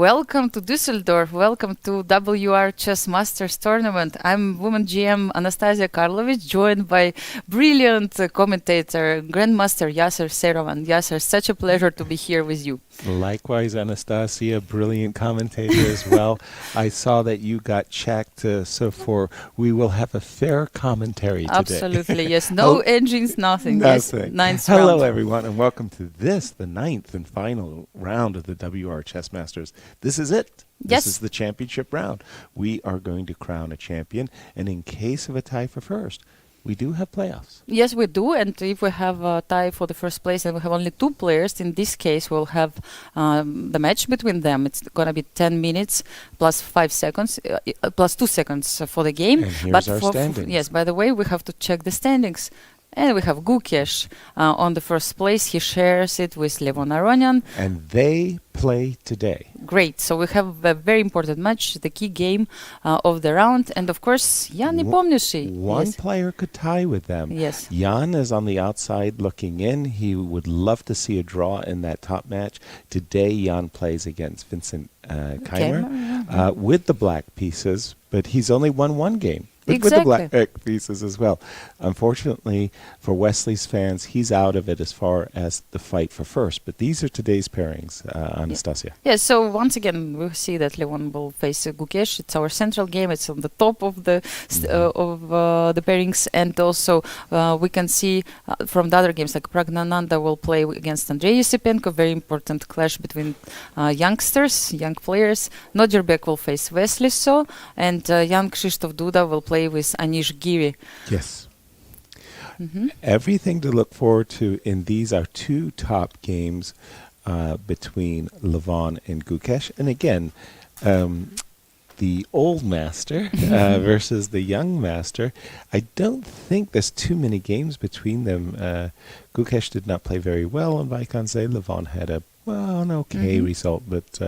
welcome to Düsseldorf. Welcome to WR Chess Masters Tournament. I'm woman GM Anastasia Karlovic, joined by brilliant commentator, Grandmaster Yasser Serovan. Yasser, such a pleasure to be here with you. Likewise, Anastasia, brilliant commentator as well. I saw that you got checked, we will have a fair commentary today. Absolutely, yes. No engines, nothing. Nothing. Yes, ninth Hello, round. everyone, and welcome to the ninth and final round of the WR Chess Masters. This is it. Yes. This is the championship round. We are going to crown a champion, and in case of a tie for first, we do have playoffs. Yes, we do. And if we have a tie for the first place and we have only two players, in this case, we'll have the match between them. It's going to be 10 minutes plus 5 seconds, plus 2 seconds for the game. And here's our standings. Yes, by the way, we have to check the standings. And we have Gukesh on the first place. He shares it with Levon Aronian. And they play today. Great. So we have a very important match, the key game of the round. And of course, Jan Nepomniachtchi. One player could tie with them. Yes. Jan is on the outside looking in. He would love to see a draw in that top match. Today, Jan plays against Vincent Keymer with the black pieces, but he's only won one game. With the black pieces as well. Unfortunately, for Wesley's fans, he's out of it as far as the fight for first. But these are today's pairings, Anastasia. Yes, so once again, we see that Levon will face Gukesh. It's our central game. It's on the top of the the pairings. And also, we can see from the other games, like Praggnanandhaa will play against Andrei Yusupenko. Very important clash between youngsters, young players. Nodjerbek will face Wesley, and Jan-KrzysztofDuda will play with Giri. Yes. Everything to look forward to in these are two top games between Levon and Gukesh. And again, the old master versus the young master. I don't think there's too many games between them. Gukesh did not play very well on Vaikanze. Levon had an okay result, but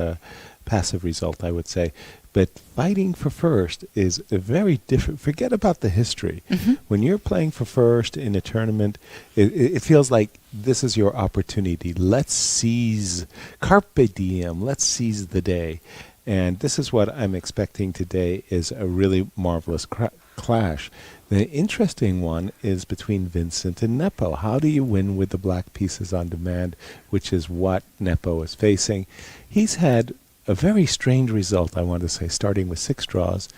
passive result, I would say. But fighting for first is a very different. Forget about the history. When you're playing for first in a tournament, it feels like this is your opportunity. Let's seize, carpe diem. Let's seize the day, and this is what I'm expecting today. Is a really marvelous clash. The interesting one is between Vincent and Nepo. How do you win with the black pieces on demand, which is what Nepo is facing? He's had a very strange result, I want to say, starting with 6 draws.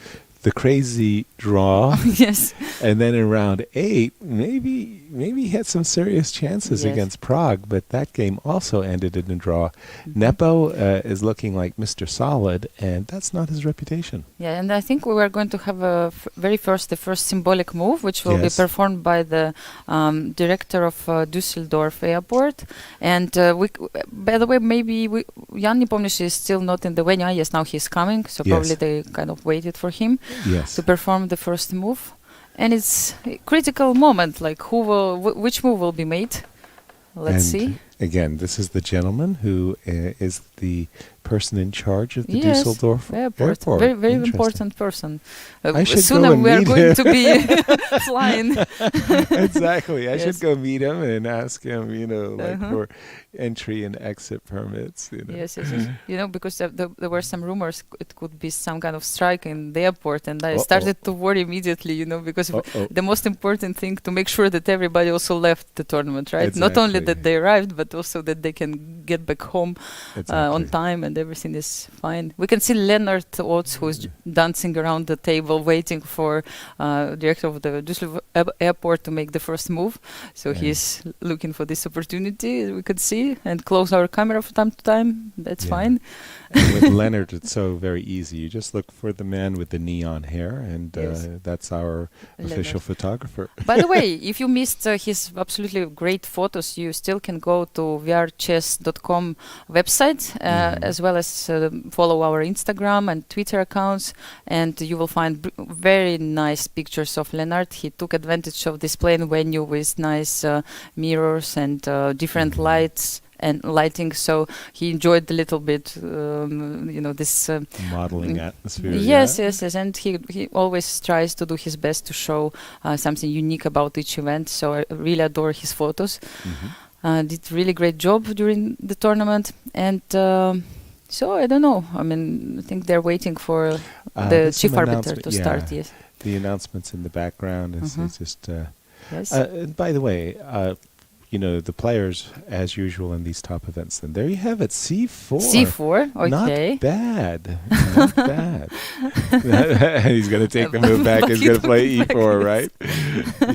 The crazy draw. Yes. And then in round 8, maybe he had some serious chances against Prague, but that game also ended in a draw. Nepo is looking like Mr. Solid, and that's not his reputation. Yeah, and I think we are going to have the first symbolic move, which will be performed by the director of Düsseldorf Airport. And by the way, maybe Jan Nepomniachtchi is still not in the venue. Yes, now he's coming, so probably they kind of waited for him to perform the first move. And it's a critical moment, like which move will be made. Let's see. Again, this is the gentleman who is the person in charge of the Düsseldorf airport. Very, very important person. Soon we are going to be flying. Exactly. I should go meet him and ask him, for entry and exit permits. Yes. Because there were some rumors it could be some kind of strike in the airport, and I started to worry immediately, because the most important thing to make sure that everybody also left the tournament, right? Exactly. Not only that they arrived, but also that they can get back home on time and everything is fine. We can see Leonard Oates, who's dancing around the table waiting for director of the Düsseldorf airport to make the first move. So he's looking for this opportunity, we could see, and close our camera from time to time. That's fine. And with Leonard, it's so very easy. You just look for the man with the neon hair, and that's our official photographer. By the way, if you missed his absolutely great photos, you still can go to vrchess.com website, as well as follow our Instagram and Twitter accounts, and you will find very nice pictures of Leonard. He took advantage of this playing venue with nice mirrors and different lights and lighting, so he enjoyed a little bit, this modeling atmosphere. Yes, and he always tries to do his best to show something unique about each event. So I really adore his photos. Did really great job during the tournament, and So I don't know. I mean, I think they're waiting for the there's chief some arbiter announcement- to yeah. start. Yes. The announcements in the background is Mhm. it's just. Yes. And by the way, the players as usual in these top events. And there you have it, C4. C4. Okay. Not bad. Not bad. He's going to take the move back. But He's he going to took play it back, E4, yes. right?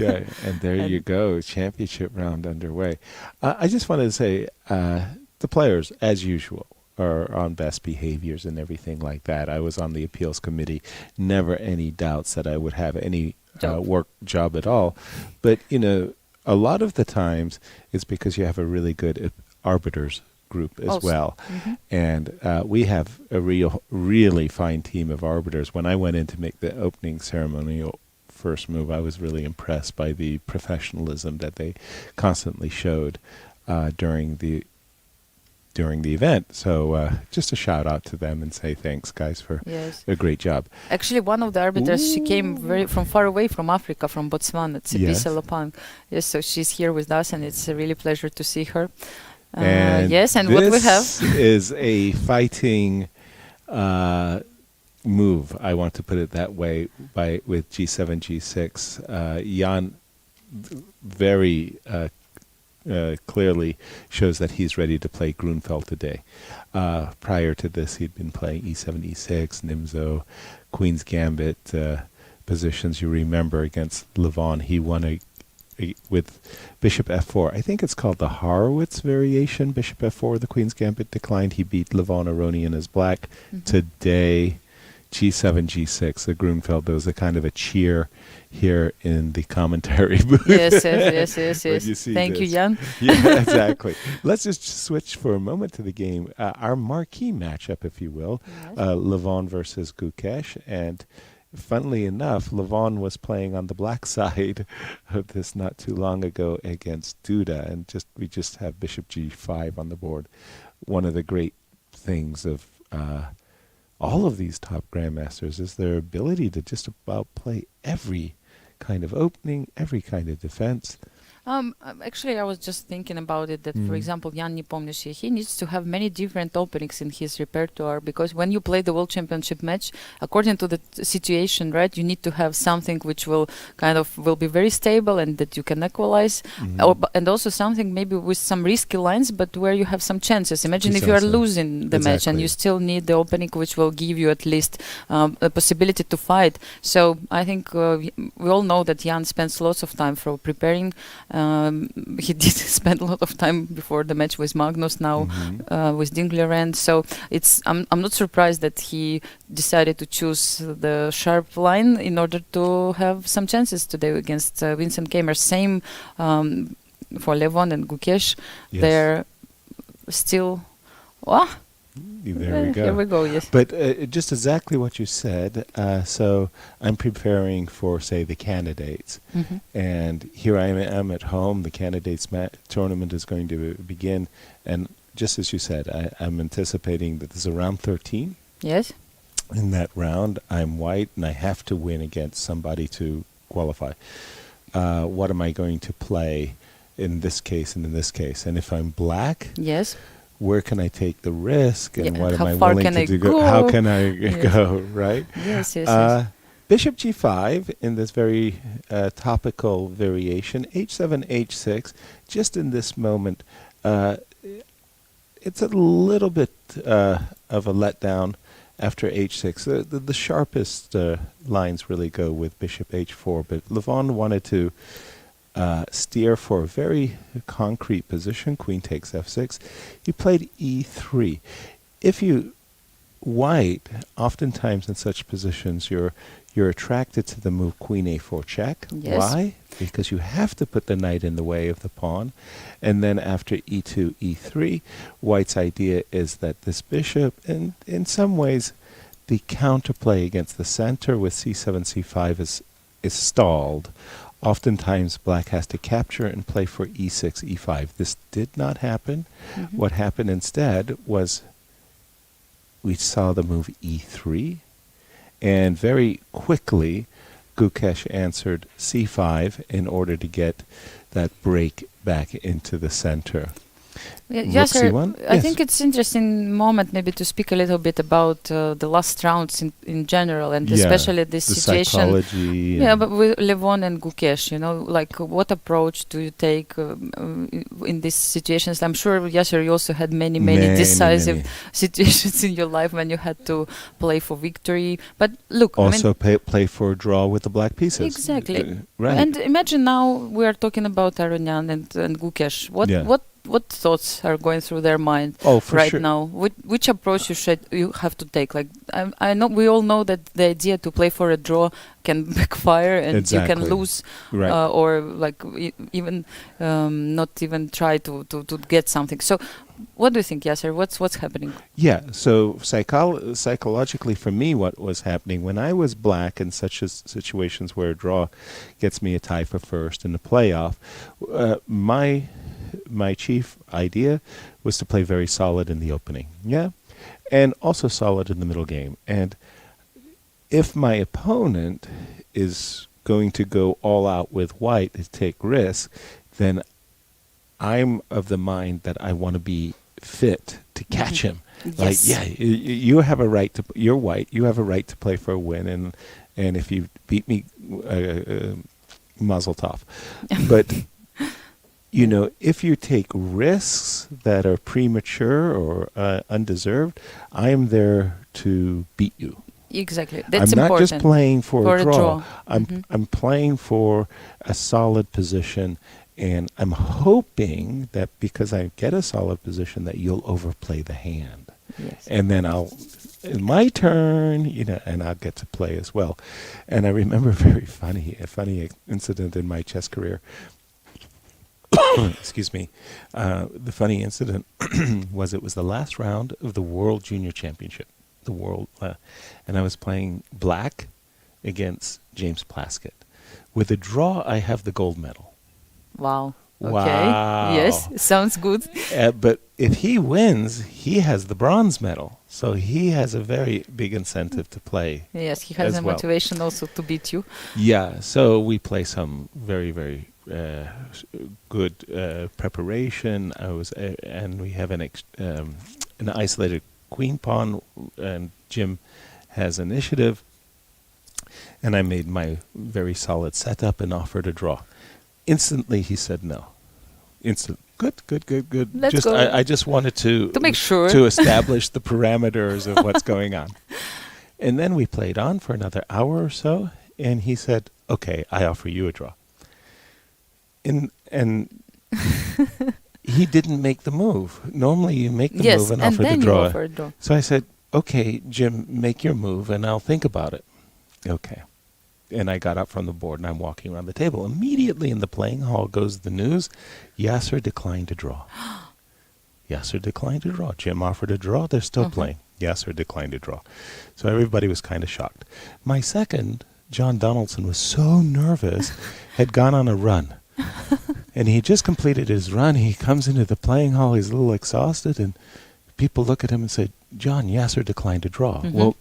Yeah. And there you And- go. Championship round underway. I just wanted to say the players, as usual, are on best behaviors and everything like that. I was on the appeals committee. Never any doubts that I would have any job at all. But, a lot of the times it's because you have a really good arbiters group as Also. well. Mhm. And we have a really fine team of arbiters. When I went in to make the opening ceremonial first move, I was really impressed by the professionalism that they constantly showed during the event. So just a shout out to them and say thanks, guys, for Yes. a great job. Actually, one of the arbiters, she came Ooh. from far away from Africa, from Botswana, Yes. Tsipisa Lopang. Yes, so she's here with us, and it's a really pleasure to see her. And yes, and what we have. this is a fighting move, I want to put it that way, with G7, G6. Jan very clearly shows that he's ready to play Grunfeld today. Prior to this, he'd been playing E7, E6, Nimzo, Queen's Gambit positions. You remember against Levon, he won with Bishop F4. I think it's called the Horowitz variation. Bishop F4, the Queen's Gambit declined. He beat Levon Aronian as black. Mhm. Today, G7, G6, the Grunfeld. There was a kind of a cheer here in the commentary booth. Yes. When you see Thank you, this. Jan. Yeah, exactly. Let's just switch for a moment to the game. Our marquee matchup, if you will, Yes. Levon versus Gukesh. And funnily enough, Levon was playing on the black side of this not too long ago against Duda. And we just have Bishop G5 on the board. One of the great things of all of these top grandmasters is their ability to just about play every kind of opening, every kind of defense. Actually, I was just thinking about it that, for Mm. example, Jan Nepomniachtchi, he needs to have many different openings in his repertoire, because when you play the World Championship match, according to the situation, right, you need to have something which will be very stable and that you can equalize, Mhm. and also something maybe with some risky lines, but where you have some chances. Imagine if you are Precisely. losing the match and Exactly. you still need the opening which will give you at least a possibility to fight. So I think we all know that Jan spends lots of time for preparing. He did spend a lot of time before the match with Magnus, now Mhm. with Dinglerand. So I'm not surprised that he decided to choose the sharp line in order to have some chances today against Vincent Keymer. Same for Levon and Gukesh. Yes. They're still. There we go. Here we go. Yes. But just exactly what you said. So I'm preparing for, say, the candidates. Mhm. And here I am at home. The candidates tournament is going to begin. And just as you said, I'm anticipating that this is round 13. Yes. In that round, I'm white, and I have to win against somebody to qualify. What am I going to play in this case and in this case? And if I'm black, Yes. where can I take the risk, and Yeah, what am how I far willing can to I do? go? How can I Yes. go, right? Yes. Yes. Bishop G5 in this very topical variation, H7, H6, just in this moment, it's a little bit of a letdown after H6. The sharpest lines really go with Bishop H4, but Levon wanted to steer for a very concrete position. Queen takes F6. He played E3. If you white, oftentimes in such positions, you're attracted to the move Queen A4 check. Yes. Why? Because you have to put the knight in the way of the pawn. And then after E2, E3, white's idea is that this bishop, and in some ways, the counterplay against the center with C7, C5 is stalled. Oftentimes, black has to capture and play for E6, E5. This did not happen. Mhm. What happened instead was we saw the move E3, and very quickly, Gukesh answered C5 in order to get that break back into the center. Yes, Rook C1? I Yes. think it's interesting moment maybe to speak a little bit about the last rounds in general, and Yeah, especially this the situation. psychology. Yeah, and- but with Levon and Gukesh, like what approach do you take in these situations? I'm sure, Yasser, you also had many decisive many. situations in your life when you had to play for victory. But look, Also play for a draw with the black pieces. Exactly. Right. And imagine now we are talking about Aronian and Gukesh. What thoughts are going through their mind for right sure. now? Which approach you have to take? Like I know we all know that the idea to play for a draw can backfire and you can Exactly. lose, Right. or like even not even try to get something. So, what do you think, Yasser? What's happening? Yeah, so psychologically for me, what was happening when I was black in such situations where a draw gets me a tie for first in the playoff, my chief idea was to play very solid in the opening, yeah, and also solid in the middle game. And if my opponent is going to go all out with white to take risks, then I'm of the mind that I want to be fit to catch him. Yes. Like, yeah, you have a right to. You're white. You have a right to play for a win, and if you beat me, mazel tov. But if you take risks that are premature or undeserved, I am there to beat you. Exactly. That's I'm not important. just playing for a draw. Mhm. I'm playing for a solid position. And I'm hoping that because I get a solid position that you'll overplay the hand. Yes. And then in my turn, and I'll get to play as well. And I remember a funny incident in my chess career. Excuse me. The funny incident it was the last round of the World Junior Championship. And I was playing black against James Plaskett. With a draw, I have the gold medal. Wow. Okay. Wow. Yes, sounds good. But if he wins, he has the bronze medal. So he has a very big incentive to play. Yes, he has as a well. motivation also to beat you. Yeah, so we play some very, very good preparation. And we have an isolated queen pawn, and Jim has initiative. And I made my very solid setup and offered a draw. Instantly, he said no. Good. Let's go. I just wanted to make sure to establish the parameters of what's going on. And then we played on for another hour or so, and he said, "Okay, I offer you a draw." And he didn't make the move. Normally, you make the move and offer the draw. You offer a draw. So I said, "Okay, Jim, make your move, and I'll think about it." Okay. And I got up from the board, and I'm walking around the table. Immediately in the playing hall goes the news, Yasser declined to draw. Yasser declined to draw. Jim offered a draw. They're still playing. Yasser declined to draw. So everybody was kind of shocked. My second, John Donaldson, was so nervous, had gone on a run. And he just completed his run. He comes into the playing hall. He's a little exhausted, and people look at him and say, "John, Yasser declined to draw." Well,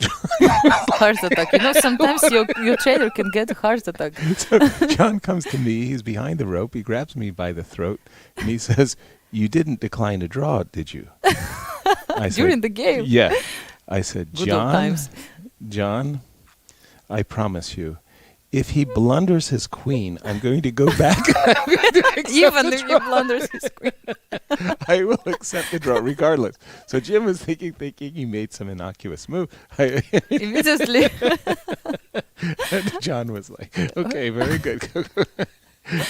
heart attack. Sometimes your trainer can get a heart attack. So John comes to me. He's behind the rope. He grabs me by the throat, and he says, "You didn't decline to draw, did you?" I said, During the game. Yeah. I said, Good old times. John, I promise you, if he blunders his queen, I'm going to go back. Even if he blunders his queen. I will accept the draw regardless. So Jim was thinking he made some innocuous move. Immediately. And John was like, "Okay, very good.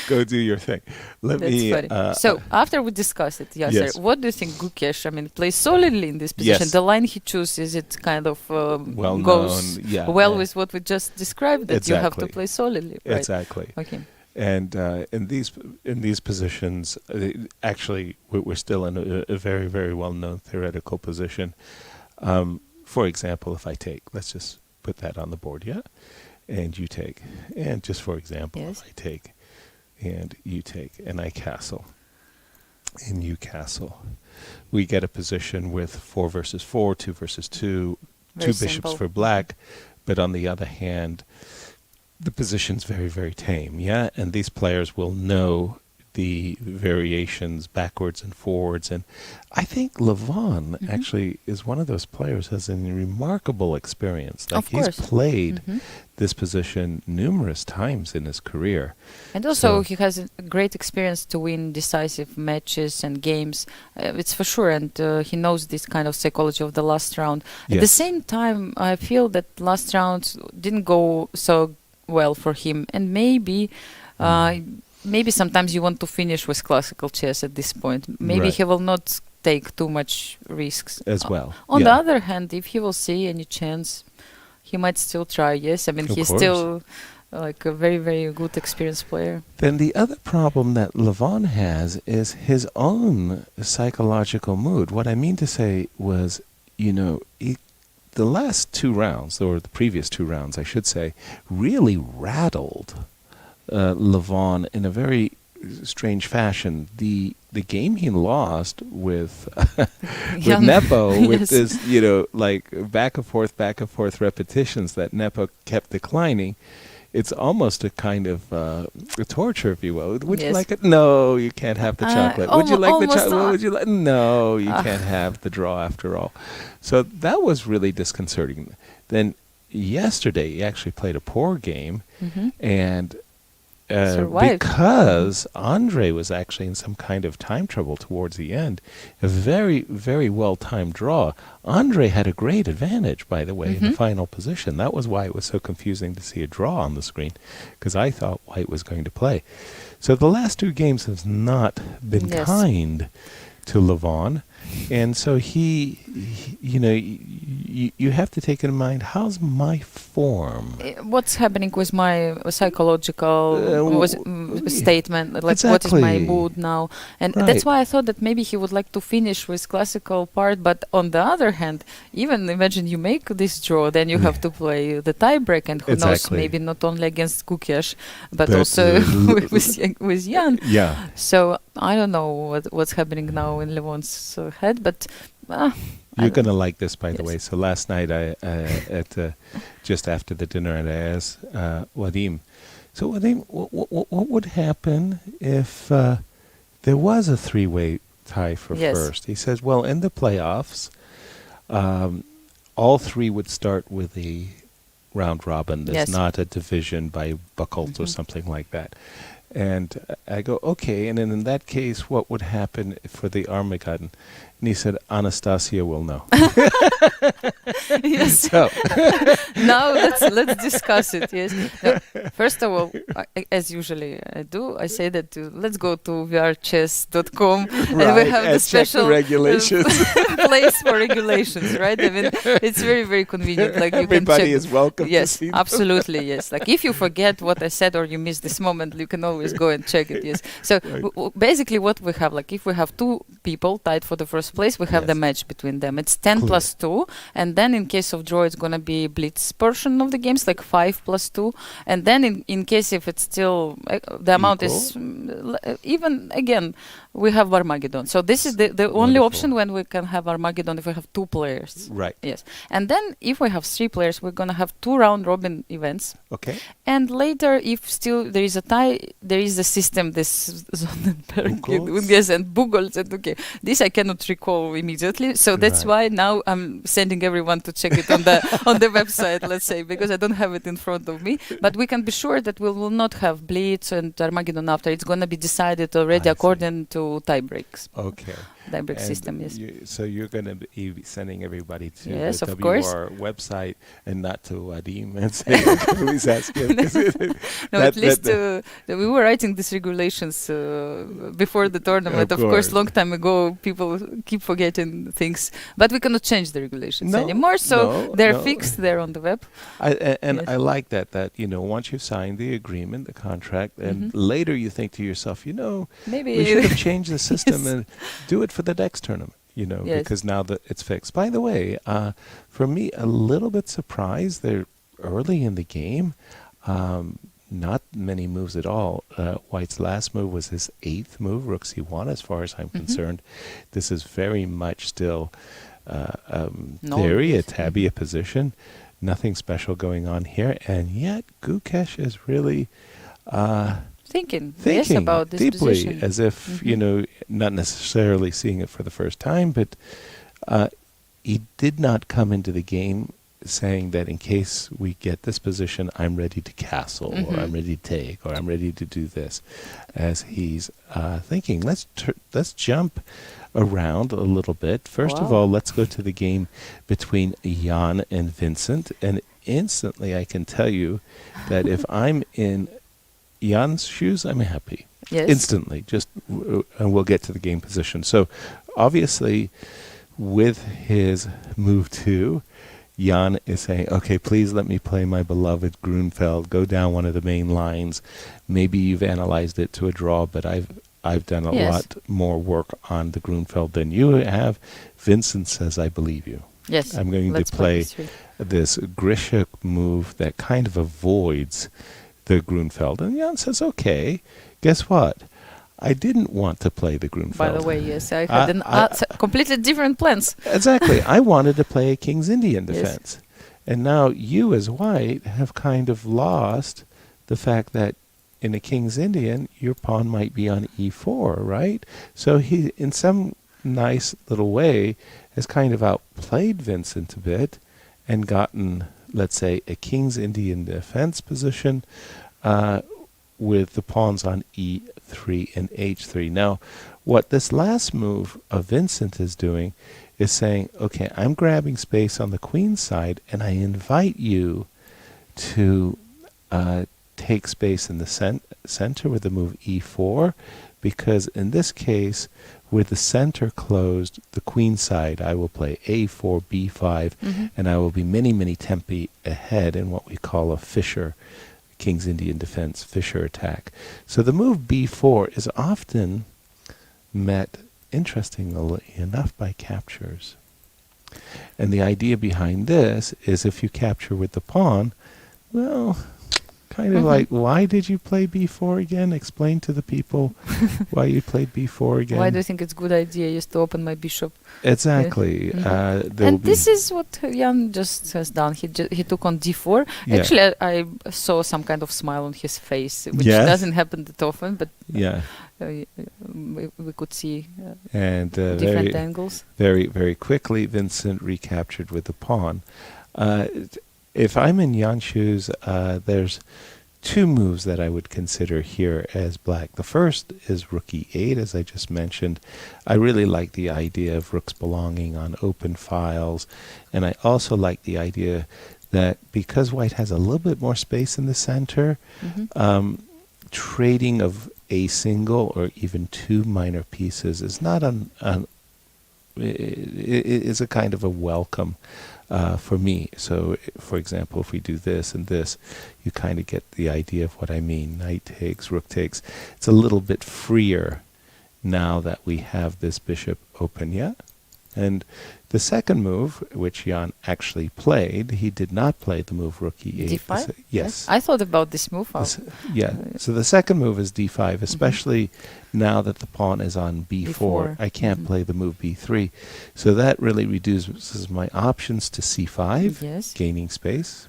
Go do your thing." That's funny. So after we discuss it, Yasser, Yes. what do you think Gukesh, plays solidly in this position? Yes. The line he chooses, is it kind of Well goes known, yeah. with what we just described, that you have to Exactly. play solidly, right? Exactly. Okay. And in these positions, actually, we're still in a very, very well-known theoretical position. For example, if I take, let's just put that on the board, yeah? And you take. And just for example, Yes. if I take, and you take, and I castle, and you castle, we get a position with 4 versus 4, 2 versus 2, Very 2 bishops simple. for black. But on the other hand, the position's very, very tame, yeah? And these players will know the variations backwards and forwards. And I think Levon actually is one of those players who has a remarkable experience. Like, Of he's course. played this position numerous times in his career. And also, So- he has a great experience to win decisive matches and games. It's for sure, and he knows this kind of psychology of the last round. At the Yes. same time, I feel that last round didn't go so well for him, and maybe sometimes you want to finish with classical chess at this point. Maybe Right. he will not take too much risks. As well. On the Yeah. other hand, if he will see any chance, he might still try. Yes, I mean, Of he's course. still like a very, very good experienced player. Then the other problem that Levon has is his own psychological mood. What I mean to say was, the last two rounds, or the previous two rounds, I should say, really rattled Levon in a very strange fashion. The game he lost with Jan. Nepo, with Yes. this, like back and forth repetitions that Nepo kept declining. It's almost a kind of a torture, if you will. Would you Yes. like it? No, you can't have the chocolate. Would you like the almost chocolate? not. Would you like? No, you can't have the draw after all. So that was really disconcerting. Then yesterday, he actually played a poor game, and Survived. because Andre was actually in some kind of time trouble towards the end, a very, very well-timed draw. Andre had a great advantage, by the way, in the final position. That was why it was so confusing to see a draw on the screen, because I thought White was going to play. So the last two games have not been Yes. kind to Levon, and so you have to take in mind, how's my form? What's happening with my psychological statement? Like, what is my Exactly. mood now? And Right. that's why I thought that maybe he would like to finish with classical part. But on the other hand, even imagine you make this draw, then you have to play the tiebreak, and who knows, Exactly. maybe not only against Gukesh, but But, also l- with Jan. Yeah. So I don't know what's happening now in Levon's head, but. You're going to like this, by the Yes. way. So last night, just after the dinner, and I asked Wadim, so Wadim, what would happen if there was a three-way tie for Yes. first? He says, well, in the playoffs, all three would start with a round robin. There's Yes. not a division by buckles or something like that. And I go, okay, and then in that case, what would happen for the Armageddon? And he said, Anastasia will know. Yes. So, Now let's discuss it. Yes. Now, first of all, as usually I do, I say that let's go to vrchess.com and we right, have and the check special the regulations. place for regulations, right? I mean, it's very, very convenient. Like, you can Everybody check. is welcome to Yes, see them. absolutely. Yes. Like, if you forget what I said or you miss this moment, you can always go and check it. Yes. So basically, what we have, like, if we have two people tied for the first place, we have the Yes. match between them. It's 10 Clear. plus 2, and then in case of draw, it's gonna be blitz portion of the games, like 5 plus 2, and then in case if it's still the amount is even again, we have Armageddon. So this is the only Wonderful. option when we can have Armageddon if we have two players. Right. Yes, and then if we have three players, we're gonna have two round robin events. Okay. And later, if still there is a tie, there is a system, this Zonenberg, Buchholz? yes, and Buchholz, and okay, this I cannot recall immediately, so that's Right. why now I'm sending everyone to check it on the on the website, let's say, because I don't have it in front of me. But we can be sure that we will not have Blitz and Armageddon after. It's going to be decided already I see. according to tiebreaks. Okay. Tiebreak And system, yes. So you're going to be sending everybody to Yes, the of course. WR website and not to Wadim and say, please ask him. No, at least we were writing these regulations before the tournament. Of Of course, course. long time ago, people keep forgetting things, but we cannot change the regulations No, anymore. So no, they're no. fixed there on the web. And Yes. I like that, once you sign the agreement, the contract, and later you think to yourself, Maybe we should have changed the system Yes. and do it for the next tournament, Yes. because now that it's fixed. By the way, for me, a little bit surprised they're early in the game. Not many moves at all. White's last move was his 8th move, rook c1, as far as I'm concerned. This is very much still theory, a tabia position. Nothing special going on here. And yet, Gukesh is really thinking yes, about this deeply, position. as if, not necessarily seeing it for the first time, but he did not come into the game saying that in case we get this position, I'm ready to castle, or I'm ready to take, or I'm ready to do this, as he's thinking. Let's jump around a little bit. First of all, let's go to the game between Jan and Vincent, and instantly I can tell you that if I'm in Jan's shoes, I'm happy. Yes. Instantly, and we'll get to the game position. So, obviously, with his move 2, Jan is saying, okay, please let me play my beloved Grunfeld, go down one of the main lines. Maybe you've analyzed it to a draw, but I've done a lot more work on the Grunfeld than you have. Vincent says, I believe you. Yes. I'm going to play this Grisha move that kind of avoids the Grunfeld. And Jan says, okay, guess what? I didn't want to play the Grunfeld. By the way, yes, I had completely different plans. Exactly. I wanted to play a King's Indian defense. Yes. And now you as white have kind of lost the fact that in a King's Indian, your pawn might be on e4, right? So he, in some nice little way, has kind of outplayed Vincent a bit and gotten, let's say, a King's Indian defense position with the pawns on e3 and h3. Now, what this last move of Vincent is doing is saying, okay, I'm grabbing space on the queen's side, and I invite you to take space in the center with the move e4, because in this case, with the center closed, the queen side, I will play a4, b5, and I will be many, many tempi ahead in what we call a Fischer, King's Indian defense, Fischer attack. So the move b4 is often met, interestingly enough, by captures. And the idea behind this is if you capture with the pawn, well, kind of like, why did you play b4 again? Explain to the people why you played b4 again. Why do you think it's a good idea just to open my bishop? Exactly. And this is what Jan just has done. He took on d4. Yeah. Actually, I saw some kind of smile on his face, which doesn't happen that often, but we could see different angles. Very, very quickly, Vincent recaptured with the pawn. If I'm in Jan's shoes, there's two moves that I would consider here as black. The first is rook e8, as I just mentioned. I really like the idea of rooks belonging on open files, and I also like the idea that because white has a little bit more space in the center, trading of a single or even two minor pieces is not is a kind of a welcome for me. So, for example, if we do this and this, you kind of get the idea of what I mean. Knight takes, rook takes. It's a little bit freer now that we have this bishop open, And the second move, which Jan actually played, he did not play the move rook e8. d5? Yes. I thought about this move. So the second move is d5, especially now that the pawn is on b4. I can't play the move b3. So that really reduces my options to c5, gaining space.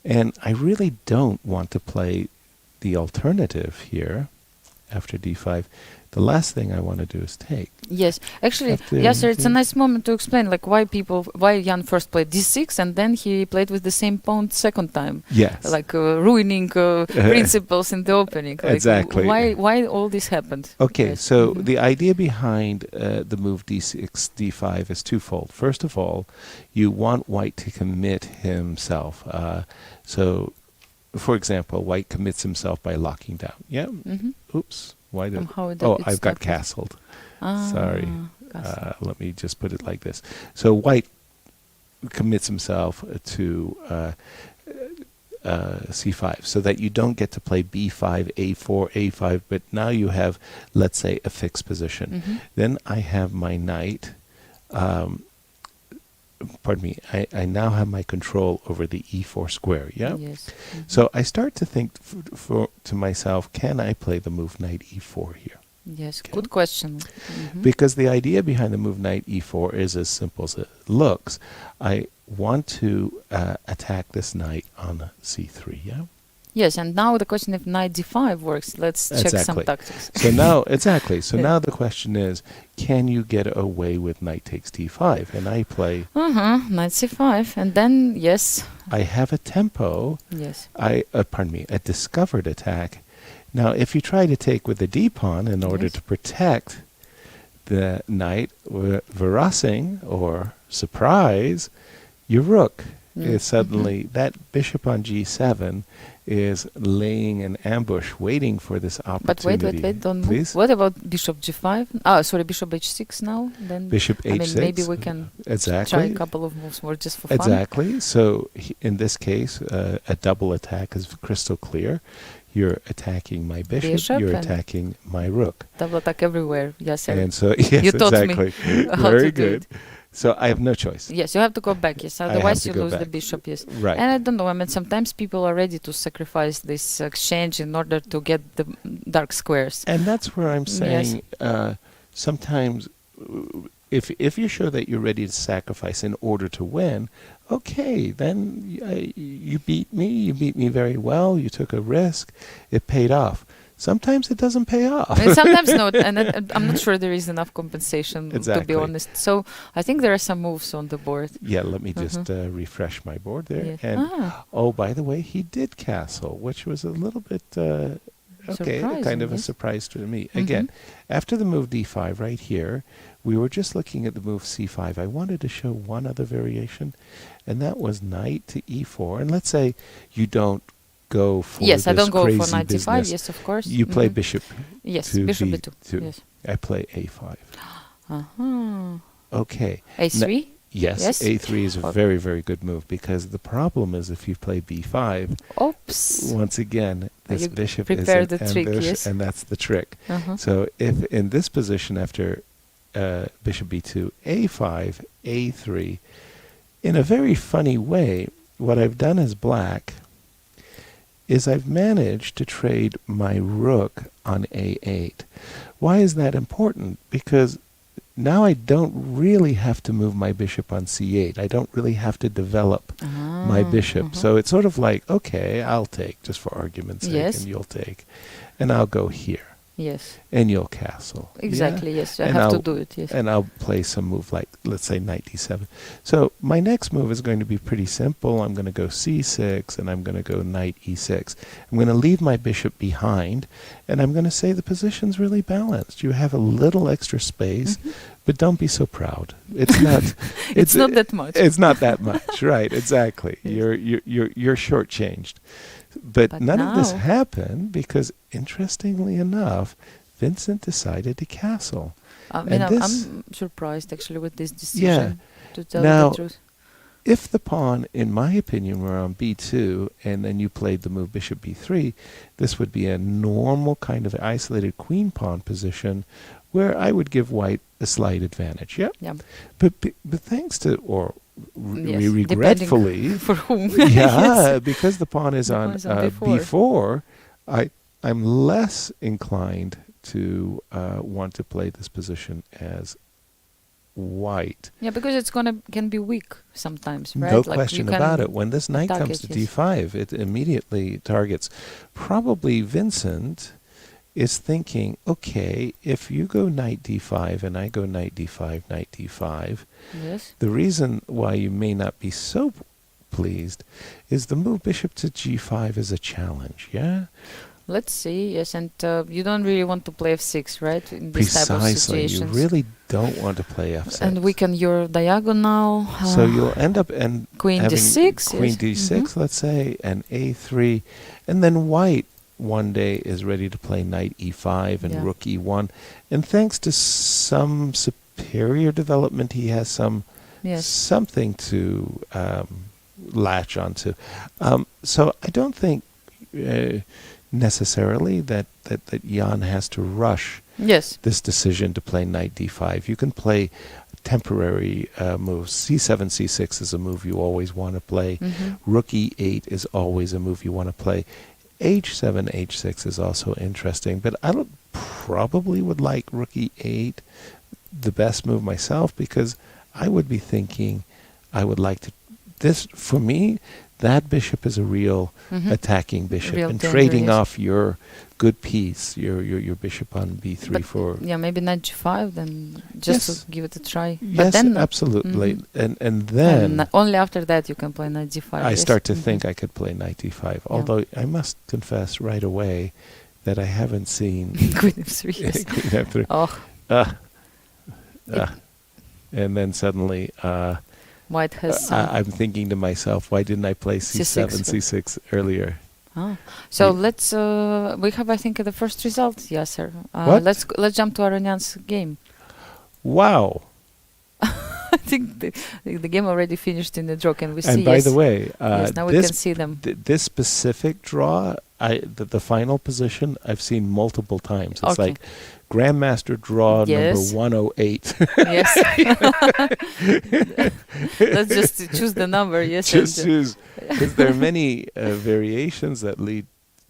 And I really don't want to play the alternative here after d5. The last thing I want to do is take. Yes, actually, Yasser, it's a nice moment to explain why Jan first played d6 and then he played with the same pawn second time. Yes. Ruining principles in the opening. Exactly. Why all this happened? Okay, so the idea behind the move d6, d5 is twofold. First of all, you want white to commit himself. So, for example, white commits himself by locking down. Oops. Why did I've got castled. Sorry. Let me just put it like this. So white commits himself to c5 so that you don't get to play b5, a4, a5, but now you have, let's say, a fixed position. Then I have my knight. Pardon me, I now have my control over the e4 square, Yes. So I start to think to myself, can I play the move knight e4 here? Yes, good question. Because the idea behind the move knight e4 is as simple as it looks. I want to attack this knight on c3, Yes, and now the question if knight d5 works. Let's check some tactics. So now, now the question is, can you get away with knight takes d5? And I play... Knight c5, and then, yes. I have a tempo. Yes. Pardon me, a discovered attack. Now, if you try to take with the d-pawn in order to protect the knight, verrassing, or surprise, your rook is suddenly... That bishop on g7 is laying an ambush, waiting for this opportunity. But wait, don't Please? move. What about bishop g5? Sorry, bishop h6 now? Then bishop h6. Maybe we can try a couple of moves more just for fun. Exactly. So in this case, a double attack is crystal clear. You're attacking my bishop, you're attacking my rook. Double attack everywhere, yes, sir. And so, yes, you taught exactly. me how Very to do good. it. So I have no choice. Yes, you have to go back, yes. Otherwise you lose the bishop, yes. Right. And I don't know, I mean, sometimes people are ready to sacrifice this exchange in order to get the dark squares. And that's where I'm saying sometimes if you're sure that you're ready to sacrifice in order to win, okay, then you beat me very well, you took a risk, it paid off. Sometimes it doesn't pay off. And sometimes not, and I'm not sure there is enough compensation, to be honest. So I think there are some moves on the board. Yeah, let me just refresh my board there. Yes. And oh, by the way, he did castle, which was a little bit kind of a surprise to me. Again, after the move d5 right here, we were just looking at the move c5. I wanted to show one other variation, and that was knight to e4. And let's say you don't go for I don't go for knight d5. Yes, of course. You play bishop. Yes, to bishop b2. Yes. I play a5. Okay. a3. Yes, a3 is a very, very good move, because the problem is if you play b5, once again, this bishop is an ambush, and that's the trick. So if in this position after bishop b2, a5, a3, in a very funny way, what I've done as black is I've managed to trade my rook on a8. Why is that important? Because now I don't really have to move my bishop on c8. I don't really have to develop my bishop. So it's sort of like, okay, I'll take, just for argument's sake, and you'll take. And I'll go here. Yes. And you'll castle. Exactly, yes. I have to do it, yes. And I'll play some move like, let's say, knight d7. So my next move is going to be pretty simple. I'm going to go c6, and I'm going to go knight e6. I'm going to leave my bishop behind, and I'm going to say the position's really balanced. You have a little extra space, but don't be so proud. It's not. It's not that much. It's not that much, right? Exactly. You're shortchanged. But none of this happened because, interestingly enough, Vincent decided to castle. I'm surprised, actually, with this decision, to tell you the truth. If the pawn, in my opinion, were on b2, and then you played the move bishop b3, this would be a normal kind of isolated queen pawn position where I would give white a slight advantage. Yeah. But thanks to, regretfully, for whom? Because the pawn is on b4, I'm less inclined to want to play this position as white. Yeah, because it's can be weak sometimes, right? No question about it. When this knight comes to d5, it immediately targets. Probably Vincent is thinking, okay, if you go knight d5 and I go knight d5, knight d5, the reason why you may not be so pleased is the move bishop to g5 is a challenge, Let's see, yes, and you don't really want to play f6, right? In this type of situations. You really don't want to play f6. And weaken your diagonal. So you'll end up queen d6, queen d6, let's say, and a3, and then white one day is ready to play knight e5 and rook e1, and thanks to some superior development, he has something to latch onto. So I don't think necessarily that Jan has to rush this decision to play knight d5. You can play temporary moves. c7, c6 is a move you always want to play. Rook e8 is always a move you want to play. h7, h6 is also interesting, but I probably would like rook e8 the best move myself, because I would be thinking I would like to, for me, that bishop is a real attacking bishop, Real and danger, trading yes. off your good piece, your bishop on b3 But for yeah, maybe knight g5, then just Yes. to give it a try. But yes, then absolutely, mhm. and then only after that you can play knight g5. I yes. start to Mhm. think I could play knight d5. Although I must confess right away that I haven't seen Queen f3. Yes. Queen f3. Oh, And then suddenly white has some. I'm thinking to myself, why didn't I play c7, c6 earlier? Oh. So Yeah. let's. We have, I think, the first result. Yes, sir. What? Let's jump to Aronian's game. Wow. I think the game already finished in the draw. Can we see? And by yes. the way, Yes, now we this can see them. this specific draw, the final position, I've seen multiple times. It's Okay. like Grandmaster draw Yes. number 108. Yes. Let's just choose the number. Yes. Just and, choose, because there are many variations that lead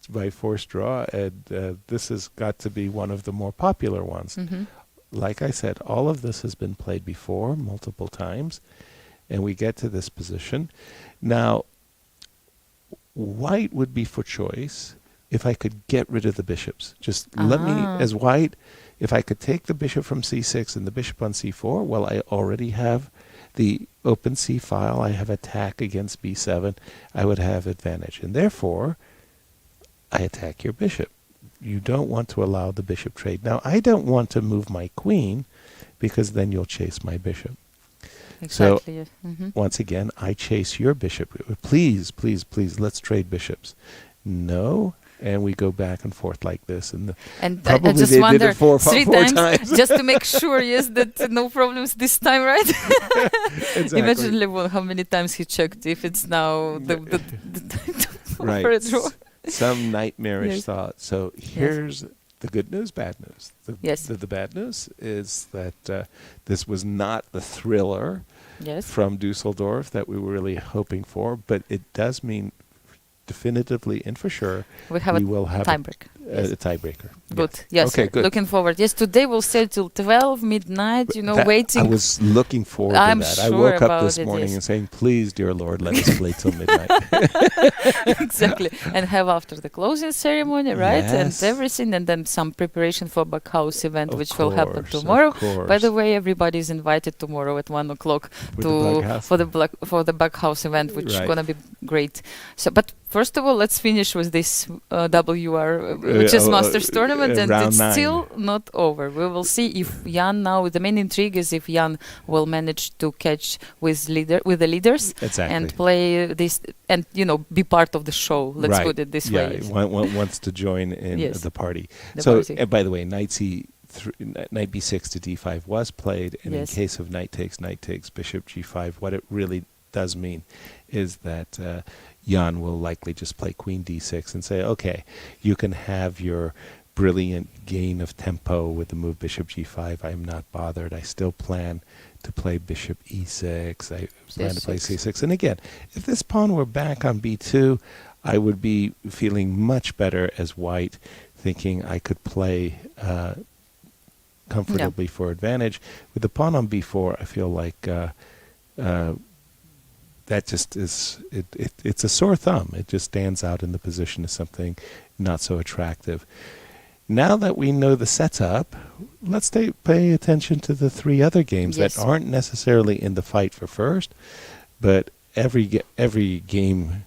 by forced draw, and this has got to be one of the more popular ones. mhm. Like I said, all of this has been played before multiple times, and we get to this position. Now, white would be for choice if I could get rid of the bishops. Just let me, as white, if I could take the bishop from c6 and the bishop on c4, well, I already have the open c file. I have attack against b7. I would have advantage, and therefore, I attack your bishop. You don't want to allow the bishop trade. Now, I don't want to move my queen, because then you'll chase my bishop. Exactly. Yes. Mhm. Once again, I chase your bishop. Please, please, please, let's trade bishops. No, and we go back and forth like this. And And probably I just they did wonder it four three times. just to make sure, yes, that no problems this time, right? Exactly. Imagine Levon, how many times he checked if it's now the time to fall Right. for a draw. Some nightmarish Yes. thought. So here's the good news, bad news. Yes. The bad news is that this was not the thriller Yes. from Dusseldorf that we were really hoping for, but it does mean definitively and for sure We have we a will have tiebreak. a tiebreaker. Good. Yes. Okay, good. Looking forward. Yes, today we'll stay till 12 midnight, That- waiting. I was looking forward I'm to that. I sure woke up about this it, morning yes. and saying, please, dear Lord, let us play till midnight. Exactly. And have after the closing ceremony, right? Yes. And everything, and then some preparation for Backhouse event, Of which will happen course, of tomorrow. By the course. way, everybody is invited tomorrow at 1 o'clock With the Backhouse. for the Backhouse event, which is Right. gonna be great. So, but first of all, let's finish with this WR, which is Masters tournament, and round it's 9. still not over. We will see if Jan now. The main intrigue is if Jan will manage to catch with the leaders Exactly. and play this, and be part of the show. Let's Right. put it this Yeah, way. wants to join in Yes. the party. The So, party. by the way, knight b6 to d5 was played, and Yes. in case of knight takes, bishop g5, what it really does mean is that Jan will likely just play queen d6 and say, okay, you can have your brilliant gain of tempo with the move bishop g5. I'm not bothered. I still plan to play bishop e6. I plan to play c6. And again, if this pawn were back on b2, I would be feeling much better as white, thinking I could play comfortably for advantage. With the pawn on b4, I feel like that just is, it's a sore thumb. It just stands out in the position as something not so attractive. Now that we know the setup, let's pay attention to the three other games Yes. that aren't necessarily in the fight for first, but every game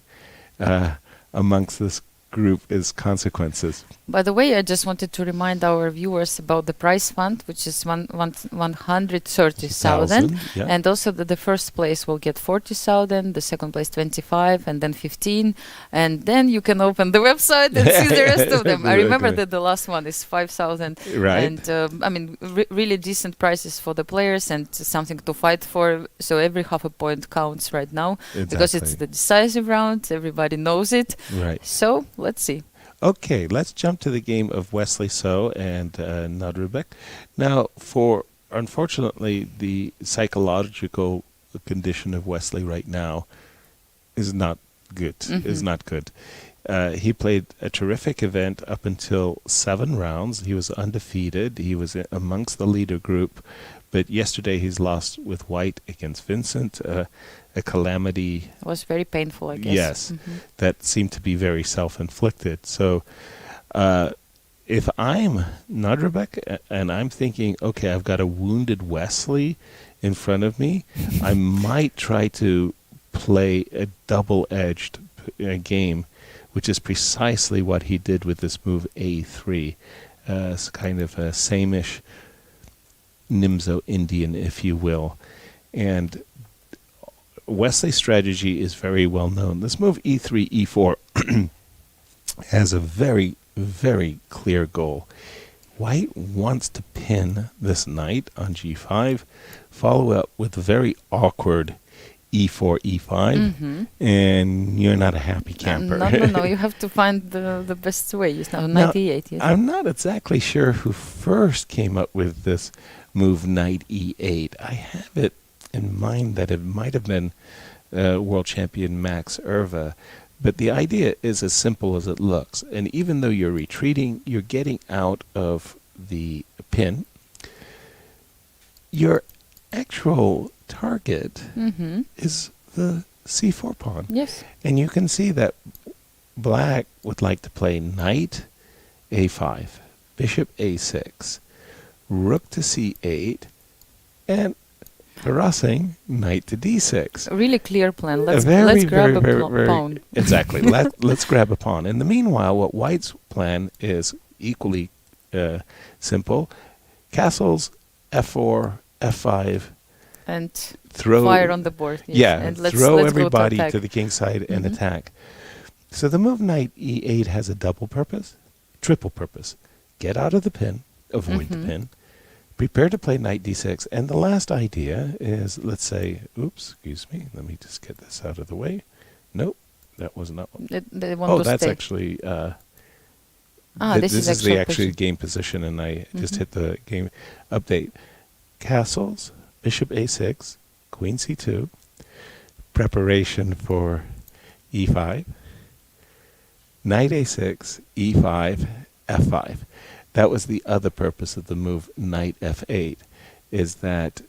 amongst this group is consequences. By the way, I just wanted to remind our viewers about the prize fund, which is 130,000, Yeah. and also that the first place will get 40,000, the second place 25, and then 15, and then you can open the website and see the rest of them. I remember Okay. that the last one is 5,000, Right. and I mean, really decent prices for the players and something to fight for. So every half a point counts right now because it's the decisive round. Everybody knows it. Right. So let's see. Okay, let's jump to the game of Wesley So and Nadrubek. Now, unfortunately, the psychological condition of Wesley right now is not good. Is not good. He played a terrific event up until 7 rounds. He was undefeated. He was amongst the leader group. But yesterday he's lost with white against Vincent. a calamity. It was very painful, I guess. Yes, that seemed to be very self-inflicted. So if I'm Nadrobek and I'm thinking, okay, I've got a wounded Wesley in front of me, I might try to play a double-edged game, which is precisely what he did with this move A3. It's kind of a same-ish Nimzo Indian, if you will. And Wesley's strategy is very well known. This move E3, E4 has a very, very clear goal. White wants to pin this knight on G5, follow up with a very awkward E4, E5, and you're not a happy camper. No, you have to find the best way. It's now knight E8. Yes. I'm not exactly sure who first came up with this move knight E8. I have it in mind that it might have been world champion Max Erva, but the idea is as simple as it looks. And even though you're retreating, you're getting out of the pin. Your actual target is the C4 pawn. Yes. And you can see that black would like to play knight A5, bishop A6, rook to C8, and harassing knight to D6. A really clear plan. Let's grab a pawn. Exactly. Let's grab a pawn. In the meanwhile, what White's plan is equally simple. Castles, F4, F5, and throw fire on the board. Yes. Yeah, and throw let's everybody go to the king side and attack. So the move knight E8 has a double purpose, triple purpose. Get out of the pin, avoid the pin, prepare to play knight D6. And the last idea is, let's say, oops, excuse me, let me just get this out of the way. Nope, that was not one. That's actually... this is the actual game position, and I just hit the game update. Castles, bishop A6, queen C2, preparation for E5, knight A6, E5, F5. That was the other purpose of the move knight F8, is that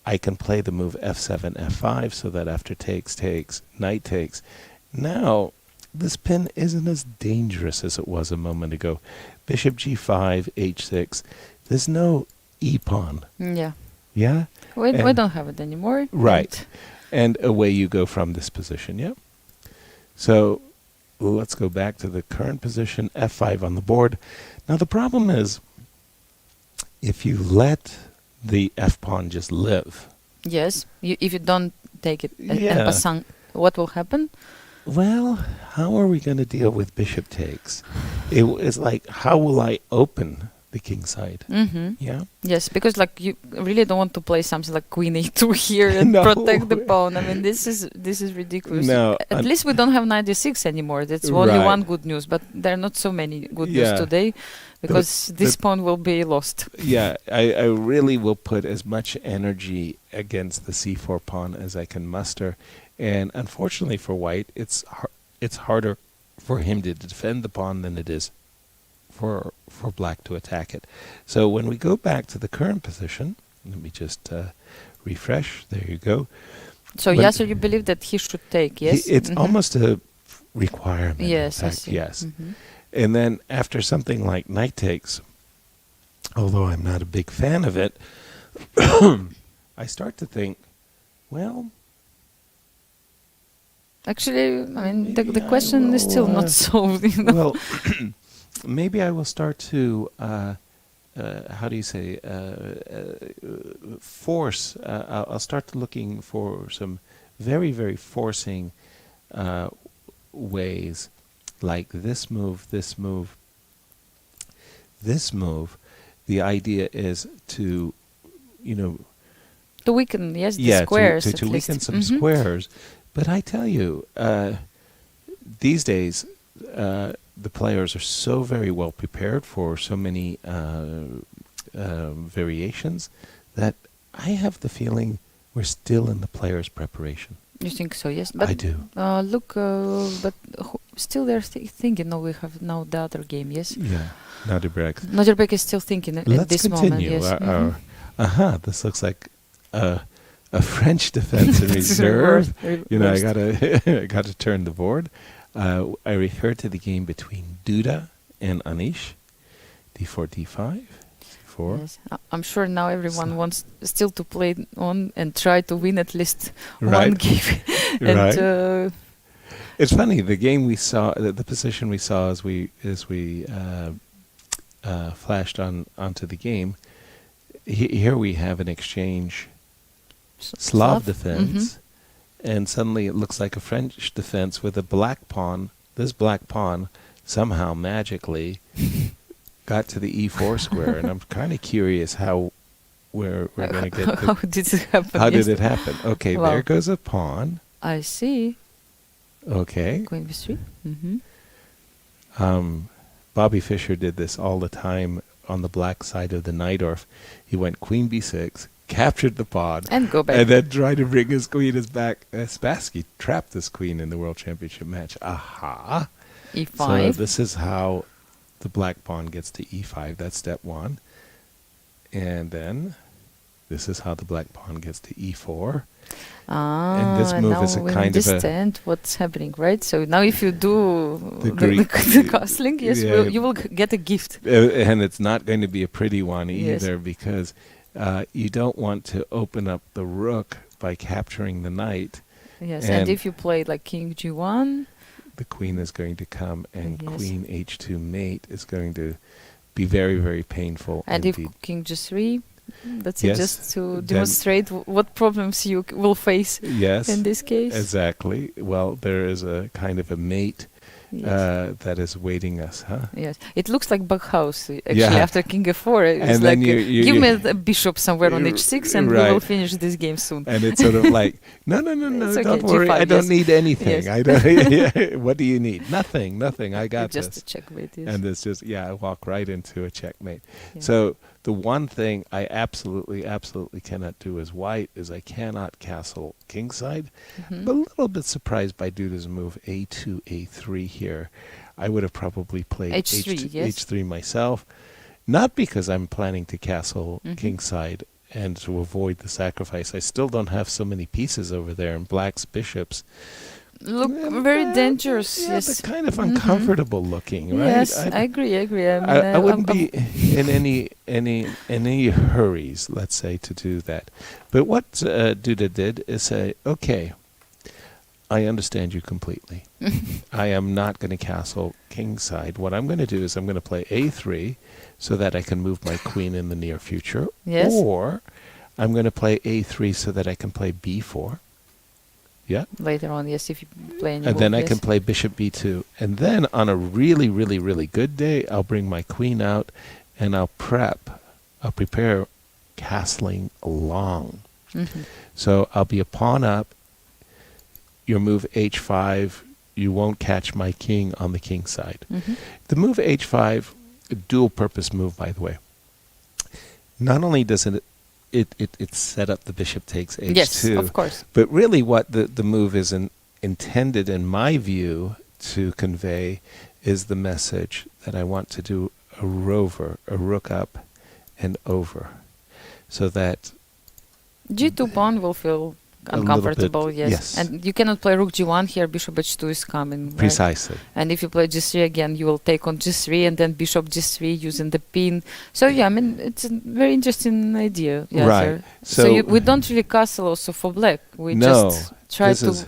I can play the move F7, F5, so that after takes, knight takes. Now, this pin isn't as dangerous as it was a moment ago. Bishop G5, H6, there's no E-pawn. Yeah. Yeah? We don't have it anymore. Right. And away you go from this position, yeah? So let's go back to the current position, F5 on the board. Now the problem is, if you let the F-pawn just live... Yes, if you don't take it en passant, what will happen? Well, how are we going to deal with bishop takes? It's like, how will I open the king side? Yeah? Yes, because like you really don't want to play something like queen A2 here and protect the pawn. I mean, this is ridiculous. No, At least we don't have knight D6 anymore. That's only one good news, but there are not so many good news today, because this pawn will be lost. Yeah, I really will put as much energy against the C4 pawn as I can muster. And unfortunately for White, it's harder for him to defend the pawn than it is for Black to attack it. So when we go back to the current position, let me just refresh. There you go. So Yasser, you believe that he should take? Yes, it's almost a requirement. Yes, in fact, I see. Yes. And then after something like knight takes, although I'm not a big fan of it, I start to think, well... Actually, I mean, the question is still not solved. You know? Well, maybe I will start to, how do you say, force. I'll start looking for some very, very forcing ways, like this move, this move, this move. The idea is to, to weaken, yes, the squares. To weaken some squares. But I tell you, these days, the players are so very well prepared for so many variations that I have the feeling we're still in the players' preparation. You think so? Yes, but I do. Look, but still they're thinking. No, we have now the other game. Yes. Yeah, Nadrobek. Nadrobek is still thinking at this continue. moment. Yes. This looks like a French defense in reserve. You know, I Worst. I got to turn the board. I refer to the game between Duda and Anish. D4, D5, C4. Yes. I'm sure now everyone So- wants still to play on and try to win at least one Right. game. And Right. It's funny. The game we saw, the position we saw as we flashed onto the game. Here we have an exchange Slav defense, and suddenly it looks like a French defense with a black pawn. This black pawn somehow magically got to the e4 square, and I'm kind of curious how we're going to get. How did it happen? How Yes. did it happen? Okay, Wow. there goes a pawn. I see. Okay. Queen b3. Mm-hmm. Bobby Fischer did this all the time on the black side of the Najdorf. He went queen b6, captured the pawn, And go back. and then tried to bring his queen back. Spassky trapped this queen in the World Championship match. Aha! e5. So this is how the black pawn gets to e5. That's step one. And then this is how the black pawn gets to e4. And this move now is a we kind of a- understand what's happening, right? So now if you do The the Greek- castling, yes, Yeah. you will get a gift. And it's not going to be a pretty one Yes. either, because you don't want to open up the rook by capturing the knight. Yes, And- and if you play like king g1, The queen is going to come, and Yes. queen h2 mate is going to be very, very painful and indeed. if king g3, that's Yes, it, just to then- demonstrate what problems you will face Yes, in this case. exactly. Well, there is a kind of a mate Yes. that is waiting us, huh? Yes, it looks like Bachhaus actually Yeah. after king f4. It's And like then you give me a bishop somewhere on r- h6 and we will right. finish this game soon. And it's sort of like, no, It's okay, don't worry, G5, I don't yes. need anything. Yes. I don't. What do you need? Nothing. I got Just this. a checkmate. Yes. And it's just, I walk right into a checkmate. Yeah. So the one thing I absolutely cannot do as white is I cannot castle kingside. Mhm. I'm a little bit surprised by Duda's move a2, a3 here. I would have probably played H3, yes. h3 myself, not because I'm planning to castle Mhm. kingside and to avoid the sacrifice. I still don't have so many pieces over there, and black's bishops Look very dangerous. Yeah, Yes. they're kind of Mhm. uncomfortable looking, right? Yes, I agree. I agree. I mean, I wouldn't I'm- be in any hurries, let's say, to do that. But what Duda did is say, okay, I understand you completely. I am not going to castle kingside. What I'm going to do is I'm going to play a3 so that I can move my queen in the near future. Yes. Or I'm going to play a3 so that I can play b4. Yeah. later on, yes, if you play any And then move, I can yes. play bishop b2. And then on a really, really, really good day, I'll bring my queen out and I'll prepare castling long. Mhm. So I'll be a pawn up. Your move h5, you won't catch my king on the king side. Mhm. The move h5, a dual purpose move, by the way. Not only does it set up the bishop takes h2, Yes, of course. but really what the move is intended, in my view, to convey is the message that I want to do a rover, a rook up and over, so that G2 pawn will feel A little uncomfortable, bit, yes. yes. And you cannot play rook G1 here, bishop H2 is coming. right? precisely. And if you play G3 again, you will take on G3 and then bishop G3 using the pin. So yeah, I mean, it's a very interesting idea. Yeah, Right. sir. So we don't really castle also for black. We No, just try this to is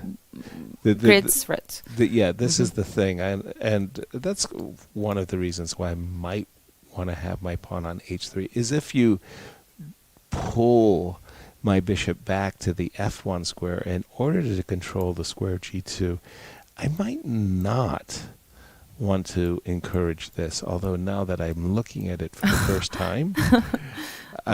the- create threats. This is Mhm. the thing, and that's one of the reasons why I might want to have my pawn on h3, is if you pull my bishop back to the f1 square in order to control the square g2, I might not want to encourage this, although now that I'm looking at it for the first time, I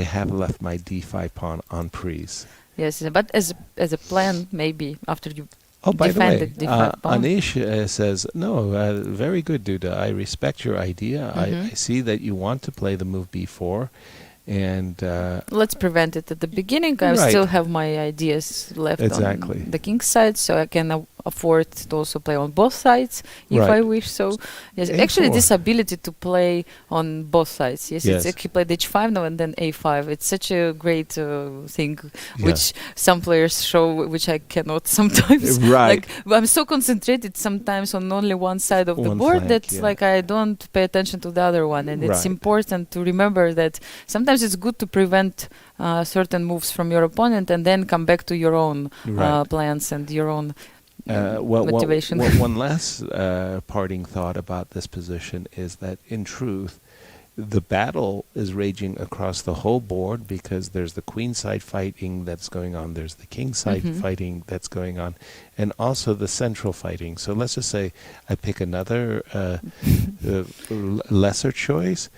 have left my d5 pawn on prise. Yes, but as a plan, maybe after you Oh, by the way, defended d5 pawn. Anish says, no, very good, Duda. I respect your idea. Mhm. I see that you want to play the move b4. And Let's prevent it at the beginning. I Right. still have my ideas left Exactly. on the king's side, so I can afford to also play on both sides if Right. I wish so. Yes, A4. actually, this ability to play on both sides. Yes, Yes. he played h5 now and then a5. It's such a great thing, Yeah. which some players show, which I cannot sometimes. Right. Like I'm so concentrated sometimes on only one side of the One board flank, that yeah. like I don't pay attention to the other one, and it's Right. important to remember that sometimes it's good to prevent certain moves from your opponent and then come back to your own Right. plans and your own Motivation. motivation. One last parting thought about this position is that, in truth, the battle is raging across the whole board because there's the queen side fighting that's going on, there's the king side fighting that's going on, and also the central fighting. So let's just say I pick another lesser choice.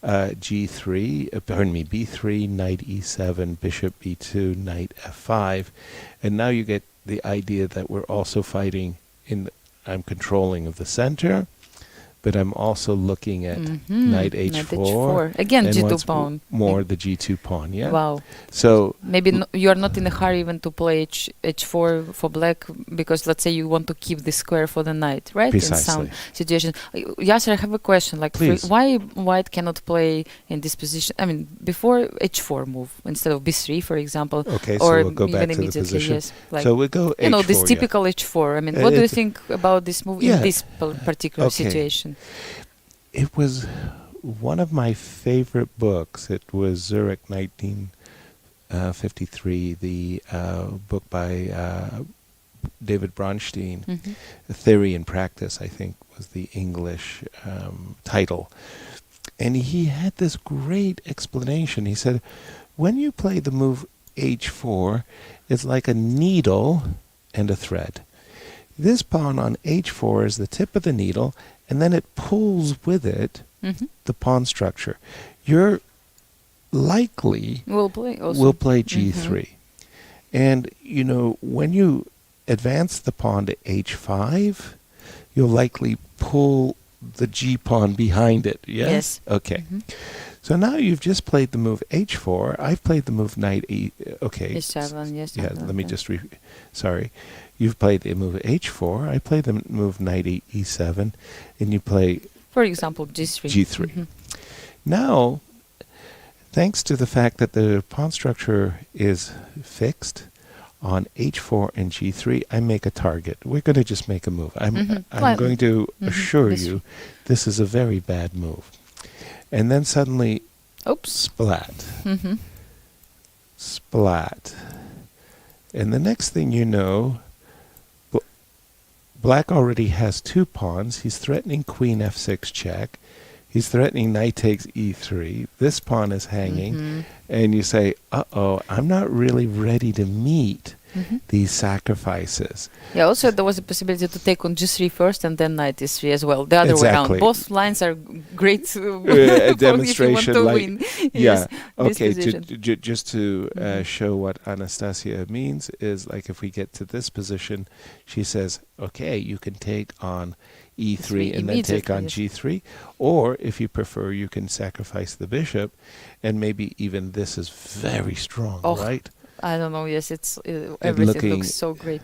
G3, B3, knight E7, bishop B2, knight F5, and now you get the idea that we're also fighting I'm controlling of the center, but I'm also looking at knight H4. Again, and G2 once pawn. more the G2 pawn, yeah? Wow. So maybe you are not in a hurry even to play H4 for black because let's say you want to keep the square for the knight, right? Precisely. In some situations. Yasser, I have a question. Like, why white cannot play in this position? I mean, before H4 move instead of B3, for example. Okay, or so we'll go back to the position. Yes, like, so we go H4. You know, this typical H4. I mean, what do you think about this move in this particular situation? It was one of my favorite books. It was Zurich 1953, the book by David Bronstein, Theory and Practice, I think was the English title. And he had this great explanation. He said, when you play the move H4, it's like a needle and a thread. This pawn on H4 is the tip of the needle, and then it pulls with it the pawn structure. You're likely will play G3. And, you know, when you advance the pawn to H5, you'll likely pull the G pawn behind it. Yes? Okay. So now you've just played the move H4. I've played the move knight H7, yes. Yeah, let me just sorry. You've played the move H4. I play the move knight E7, and you play, for example, G3. Now, thanks to the fact that the pawn structure is fixed on H4 and G3, I make a target. We're going to just make a move. I'm going to assure you this is a very bad move. And then suddenly, splat. Splat. And the next thing you know, black already has two pawns. He's threatening queen f6 check. He's threatening knight takes e3. This pawn is hanging. And you say, uh-oh, I'm not really ready to meet these sacrifices. Yeah, also there was a possibility to take on G3 first and then knight e3 as well. The other way around. Both lines are great demonstration. If you want to win. Yeah. Okay, just to show what Anastasia means is, like, if we get to this position, she says, okay, you can take on E3 and then take on G3, or if you prefer, you can sacrifice the bishop, and maybe even this is very strong, right? I don't know. Yes, everything looks so great.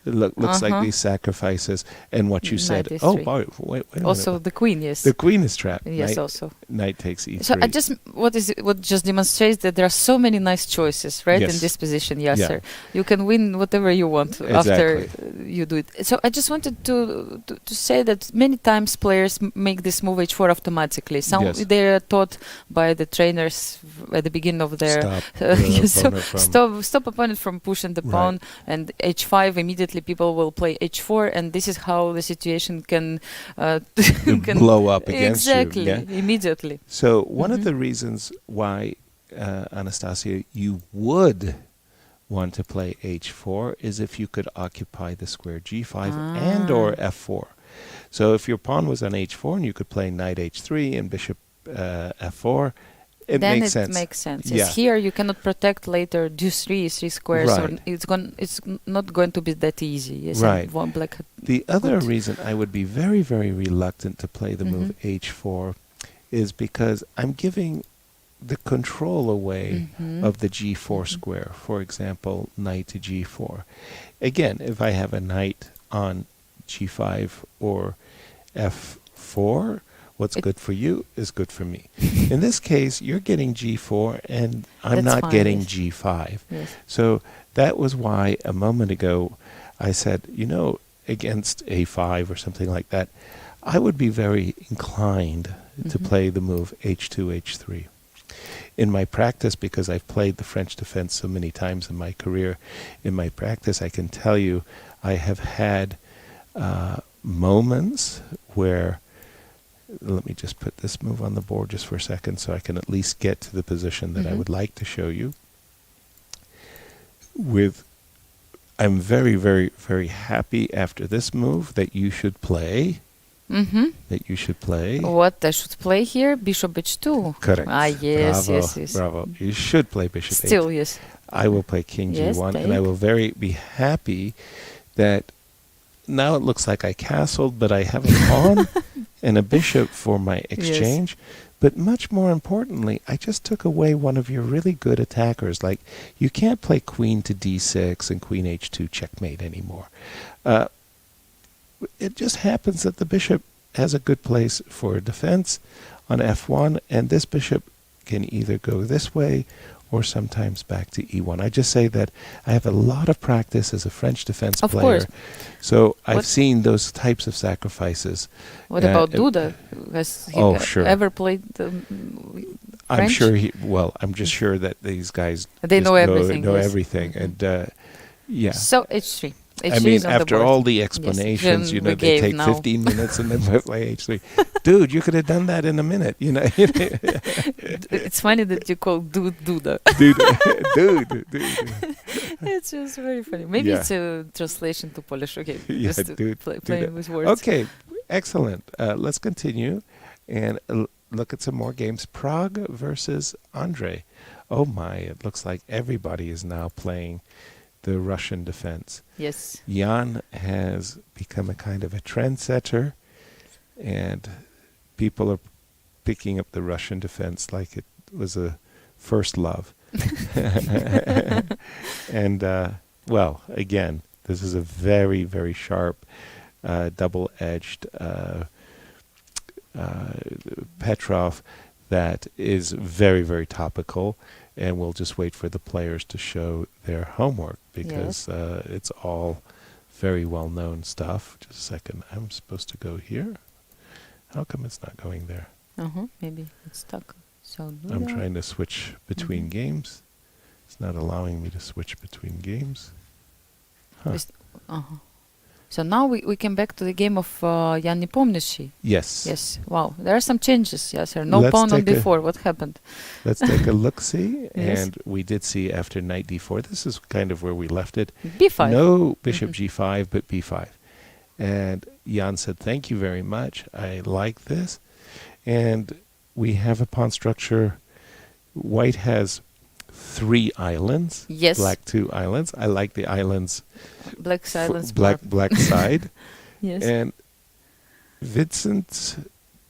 It looks like these sacrifices, and what you said. Oh, wait also the queen, yes. The queen is trapped. Yes, also. Knight takes e3. So what just demonstrates that there are so many nice choices, right, in this position, Yasser. You can win whatever you want after you do it. So I just wanted to say that many times players make this move H4 automatically. They are taught by the trainers at the beginning of their stop opponent from pushing the pawn, and H5 immediately people will play H4, and this is how the situation can blow up against you. Immediately. So one of the reasons why, Anastasia, you would want to play H4 is if you could occupy the square G5 and or F4. So if your pawn was on H4 and you could play knight H3 and bishop F4, it makes sense. Yes, here you cannot protect later G3, 3 squares. Or it's not going to be that easy. Yes, one black. The other reason I would be very, very reluctant to play the move H4 is because I'm giving the control away of the G4 square. For example, knight to G4. Again, if I have a knight on g5 or f4. What's good for you is good for me. In this case, you're getting g4 and I'm That's not fine, getting yes. g5. Yes. So that was why a moment ago I said, against a5 or something like that, I would be very inclined to play the move h2, h3. In my practice, because I've played the French defense so many times in my career, in my practice I can tell you I have had moments where, let me just put this move on the board just for a second so I can at least get to the position that I would like to show you. I'm very, very, very happy after this move that you should play. That you should play. What I should play here? Bishop h2. Correct. Yes, Bravo, yes. bravo. You should play bishop Still, h2. yes. I will play king Yes, g1, take. and I will be happy that now it looks like I castled, but I have a pawn and a bishop for my exchange. But much more importantly, I just took away one of your really good attackers. Like, you can't play queen to d6 and queen h2 checkmate anymore. It just happens that the bishop has a good place for defense on f1, and this bishop can either go this way or sometimes back to e1. I just say that I have a lot of practice as a French defense Of player. course. So I've seen those types of sacrifices. What about Duda? Has he sure. ever played I'm French? sure I'm just sure that these guys They just know everything, know yes. everything. And yeah. So h3. H3 I mean, is on the after board. all the explanations, Then they we gave take now. 15 minutes and then play h3. Dude, you could have done that in a minute, It's funny that you call Duda. Dude. It's just very funny. Maybe Yeah. it's a translation to Polish. Okay, Yeah, just to dude, playing with words. Okay, excellent. Let's continue and look at some more games. Prague versus Andre. Oh my, it looks like everybody is now playing the Russian defense. Yes. Jan has become a kind of a trendsetter, and people are picking up the Russian defense like it was a first love. And, well, again, this is a very, very sharp, double-edged Petrov that is very, very topical, and we'll just wait for the players to show their homework because it's all very well-known stuff. Just a second. I'm supposed to go here. How come it's not going there? Maybe it's stuck. So I'm trying to switch between games. It's not allowing me to switch between games. Huh. So now we came back to the game of Jan Nepomniachtchi. Yes. Yes. Wow. There are some changes. Yes, sir. No Let's pawn on take d4. What happened? Let's take a look-see. Yes. And we did see after knight d4, this is kind of where we left it. b5. No bishop g5, but b5. And Jan said, thank you very much. I like this. And we have a pawn structure. White has 3 islands. Yes. Black 2 islands. I like the islands. Black silence. Black side. Yes. And Vincent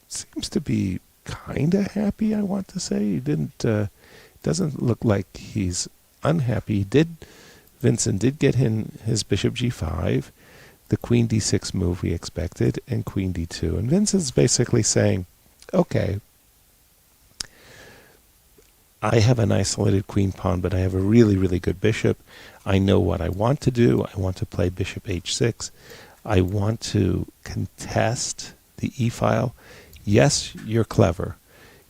seems to be kind of happy, I want to say. He doesn't look like he's unhappy. Vincent did get his bishop g5, the queen d6 move we expected, and queen d2. And Vincent's basically saying, okay, I have an isolated queen pawn, but I have a really, really good bishop. I know what I want to do. I want to play bishop h6. I want to contest the e-file. Yes, you're clever.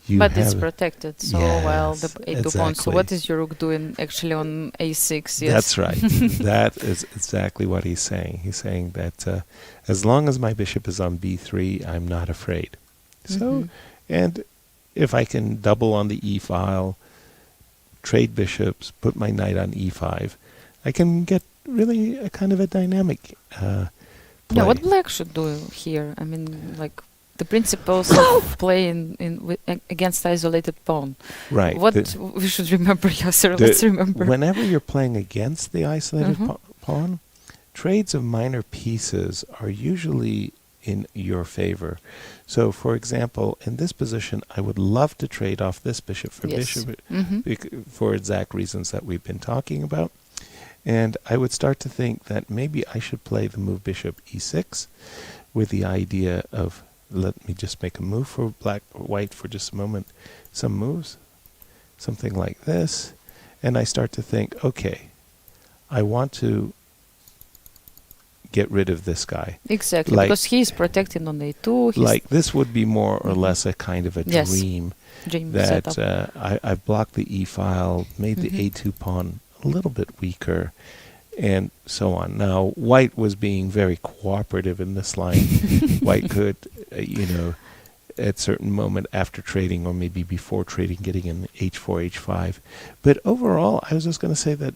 But it's protected so well, the Yes, a2 pawn. So exactly. what is your rook doing actually on a6? Yes. That's right. That is exactly what he's saying. He's saying that as long as my bishop is on b3, I'm not afraid. So, and if I can double on the e-file, trade bishops, put my knight on e5, I can get really a kind of a dynamic play. Yeah, what black should do here? I mean, like the principles of playing against isolated pawn. Right. What we should remember, yes, sir. Let's remember. Whenever you're playing against the isolated pawn, trades of minor pieces are usually in your favor. So, for example, in this position, I would love to trade off this bishop for bishop for exact reasons that we've been talking about. And I would start to think that maybe I should play the move bishop e6 with the idea of, let me just make a move for black or white for just a moment. Some moves, something like this. And I start to think, okay, I want to get rid of this guy. Exactly, because he's protecting on a2. Like this would be more or less a kind of a dream that I've blocked the e file, made the a2 pawn a little bit weaker, and so on. Now, white was being very cooperative in this line. White could, at certain moment after trading or maybe before trading, getting an h4, h5. But overall, I was just going to say that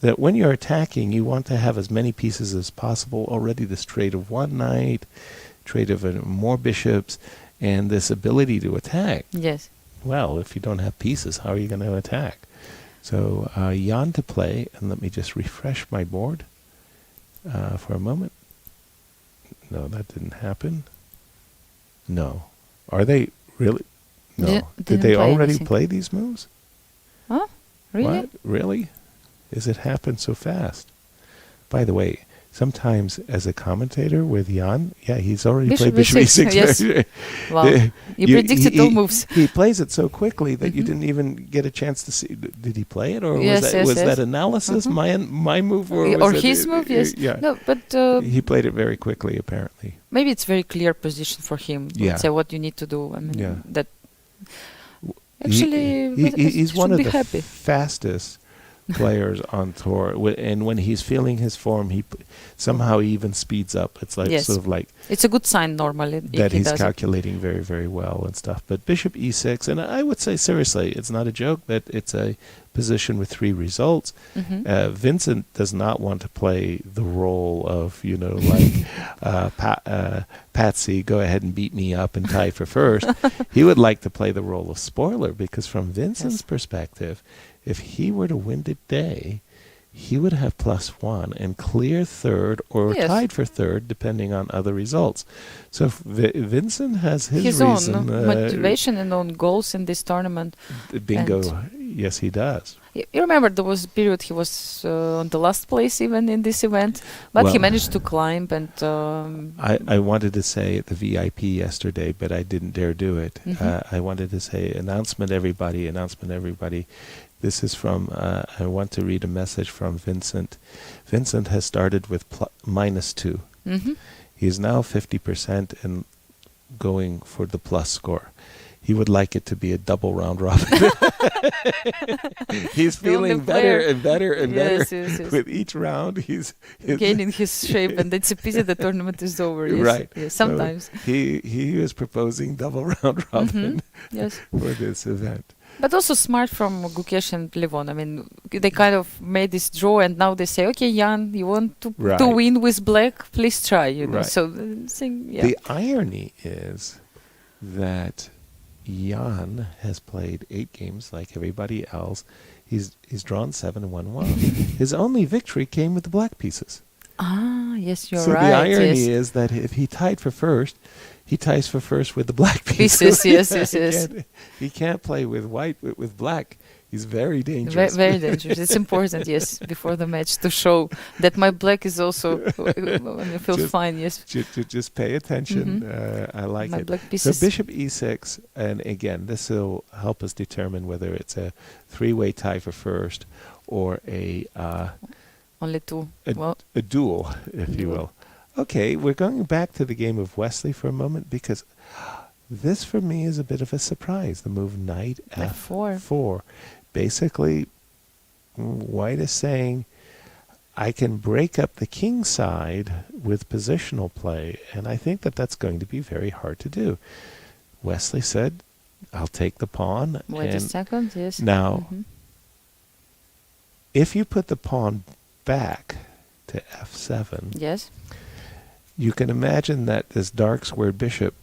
that when you're attacking, you want to have as many pieces as possible. Already this trade of one knight, trade of more bishops, and this ability to attack. Yes. Well, if you don't have pieces, how are you going to attack? So Jan to play, and let me just refresh my board for a moment. No, that didn't happen. No. Are they really? No. Did they already play these moves? Huh? Really? What? Really? Is it happened so fast? By the way, sometimes as a commentator with Jan, he's already played Bishop E6. Yes. Wow. You predicted all moves. He plays it so quickly that you didn't even get a chance to see. Did he play it, or was that analysis my move, or his move? Yes. Yeah. No, but he played it very quickly, apparently. Maybe it's very clear position for him. Yeah. Say what you need to do. I mean, that actually he's one of the fastest players on tour, and when he's feeling his form, he somehow even speeds up. It's like sort of like it's a good sign normally that he's calculating very, very well and stuff. But Bishop E6, and I would say seriously, it's not a joke that it's a position with 3 results. Vincent does not want to play the role of Patsy, go ahead and beat me up and tie for first. He would like to play the role of spoiler, because from Vincent's perspective, if he were to win today, he would have +1 and clear third or tied for third, depending on other results. So Vincent has his reason, own motivation and own goals in this tournament. Bingo. Yes, he does. You remember there was a period he was on the last place even in this event, but he managed to climb. And I wanted to say at the VIP yesterday, but I didn't dare do it. I wanted to say, announcement everybody. This is from, I want to read a message from Vincent. Vincent has started with -2. He is now 50% and going for the plus score. He would like it to be a double round robin. He's feeling better and better and better. With each round, he's gaining his shape, and it's a pity the tournament is over. Yes. Right. Yes, sometimes. So he is proposing double round robin for this event. But also smart from Gukesh and Levon. I mean, they kind of made this draw, and now they say, okay, Jan, you want to win with black? Please try. So the irony is that Jan has played 8 games like everybody else. He's drawn 7 and won 1. His only victory came with the black pieces. Ah, yes, you're right. So the irony is that if he tied for first, he ties for first with the black pieces. Yes. He can't play with white, with black. He's very dangerous. Very dangerous. It's important, before the match to show that my black is also feels fine. Yes. Just pay attention. I like my it. Black pieces. So Bishop E6, and again, this will help us determine whether it's a 3-way tie for first or a only 2. A duel, if you will. Okay, we're going back to the game of Wesley for a moment, because this for me is a bit of a surprise. The move knight F4. Basically, white is saying, I can break up the king side with positional play, and I think that that's going to be very hard to do. Wesley said, I'll take the pawn. Wait a second, yes. Now, if you put the pawn back to F7, yes, you can imagine that this dark squared bishop,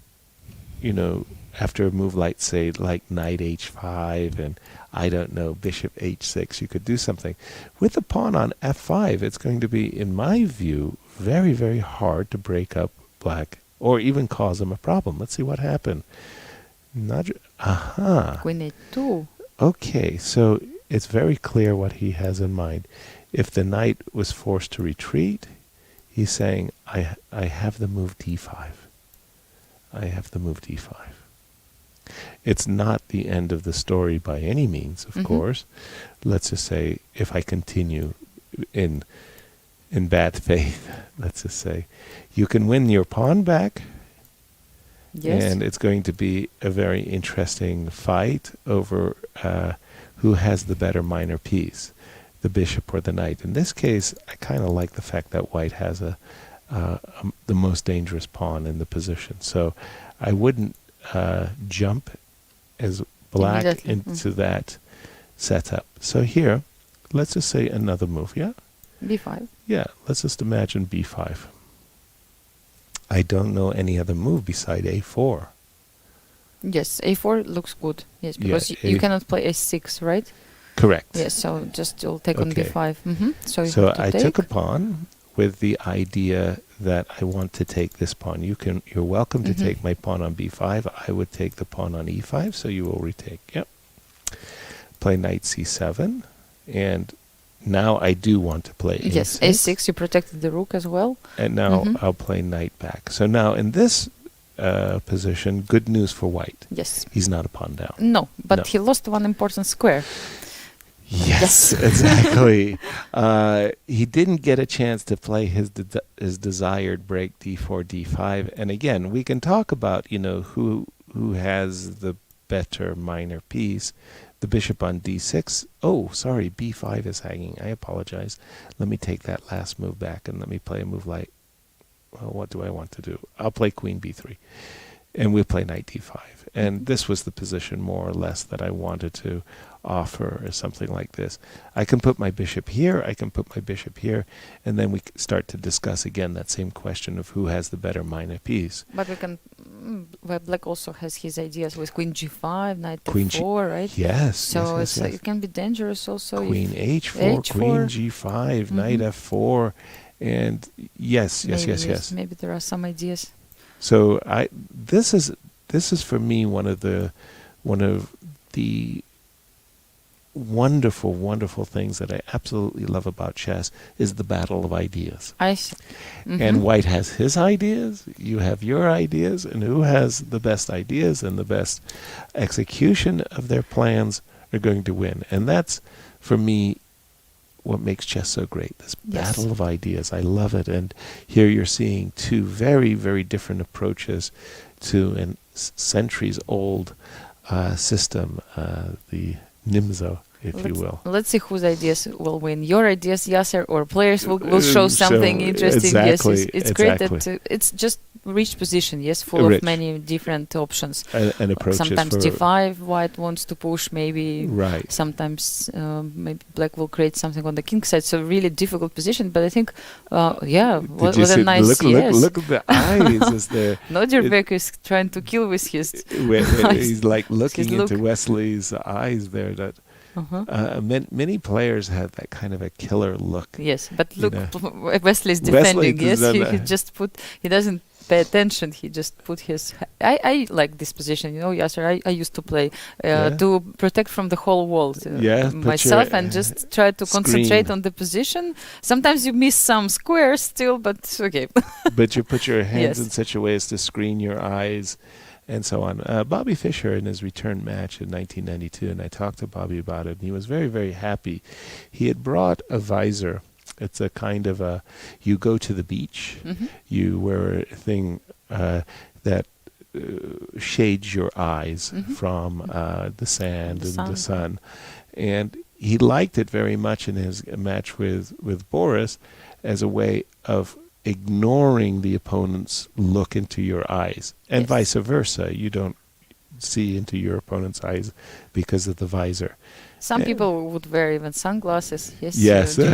after a move like, say, like knight h5 and, I don't know, bishop h6, you could do something. With the pawn on f5, it's going to be, in my view, very, very hard to break up black or even cause him a problem. Let's see what happened. Queen a2. Okay, so it's very clear what he has in mind. If the knight was forced to retreat, he's saying, I have the move d5. I have the move d5. It's not the end of the story by any means, of course. Let's just say, if I continue in bad faith, let's just say, you can win your pawn back. Yes. And it's going to be a very interesting fight over who has the better minor piece, the bishop or the knight. In this case, I kind of like the fact that white has the most dangerous pawn in the position. So I wouldn't jump as black into that setup. So here, let's just say another move, yeah? b5. Yeah, let's just imagine b5. I don't know any other move beside a4. Yes, a4 looks good. Yes, because you cannot play a6, right? Correct. Yes, so just you'll take on b5. So I took a pawn with the idea that I want to take this pawn. You're welcome to take my pawn on b5. I would take the pawn on e5, so you will retake. Yep. Play knight c7, and now I do want to play a6. Yes, a6, you protected the rook as well. And now I'll play knight back. So now in this position, good news for white. Yes. He's not a pawn down. No, but he lost one important square. Yes, exactly. He didn't get a chance to play his desired break d4, d5. And again, we can talk about, who has the better minor piece. The bishop on d6. Oh, sorry, b5 is hanging. I apologize. Let me take that last move back and let me play a move like, well, what do I want to do? I'll play queen b3. And we'll play knight d5. And this was the position more or less that I wanted to offer, or something like this. I can put my bishop here, I can put my bishop here, and then we start to discuss again that same question of who has the better minor piece. But we can, black also has his ideas with queen g5, knight d4, right? Yes. So yes. It can be dangerous also. Queen h4, queen g5, knight f4, and yes. Maybe there are some ideas. So this is for me one of the wonderful things that I absolutely love about chess is the battle of ideas. I see. And white has his ideas, you have your ideas, and who has the best ideas and the best execution of their plans are going to win. And that's, for me, what makes chess so great, this battle of ideas. I love it. And here you're seeing two very, very different approaches to a centuries-old system, the Nimzo, if you will. Let's see whose ideas will win. Your ideas, Yasser, or players will show something interesting. Exactly, yes, it's great that it's just rich position, full of many different options. And approaches. Sometimes d5, white wants to push, maybe. Right. Sometimes maybe black will create something on the king side. So really difficult position. But I think, what a nice look at the eyes. As Nodirbeck is trying to kill with his he's like looking into Wesley's eyes there. That many players have that kind of a killer look. Yes, but look, Wesley's defending. He doesn't pay attention. He just put his. I like this position. Yasser, I used to play to protect from the whole wall myself and just try to concentrate on the position. Sometimes you miss some squares still, but okay. But you put your hands in such a way as to screen your eyes. And so on. Bobby Fischer, in his return match in 1992, and I talked to Bobby about it, and he was very, very happy. He had brought a visor. It's a kind of you go to the beach, you wear a thing that shades your eyes from the sand and the sun. And he liked it very much in his match with Boris as a way of ignoring the opponent's look into your eyes, and vice versa. You don't see into your opponent's eyes because of the visor. Some people would wear even sunglasses. Yes. I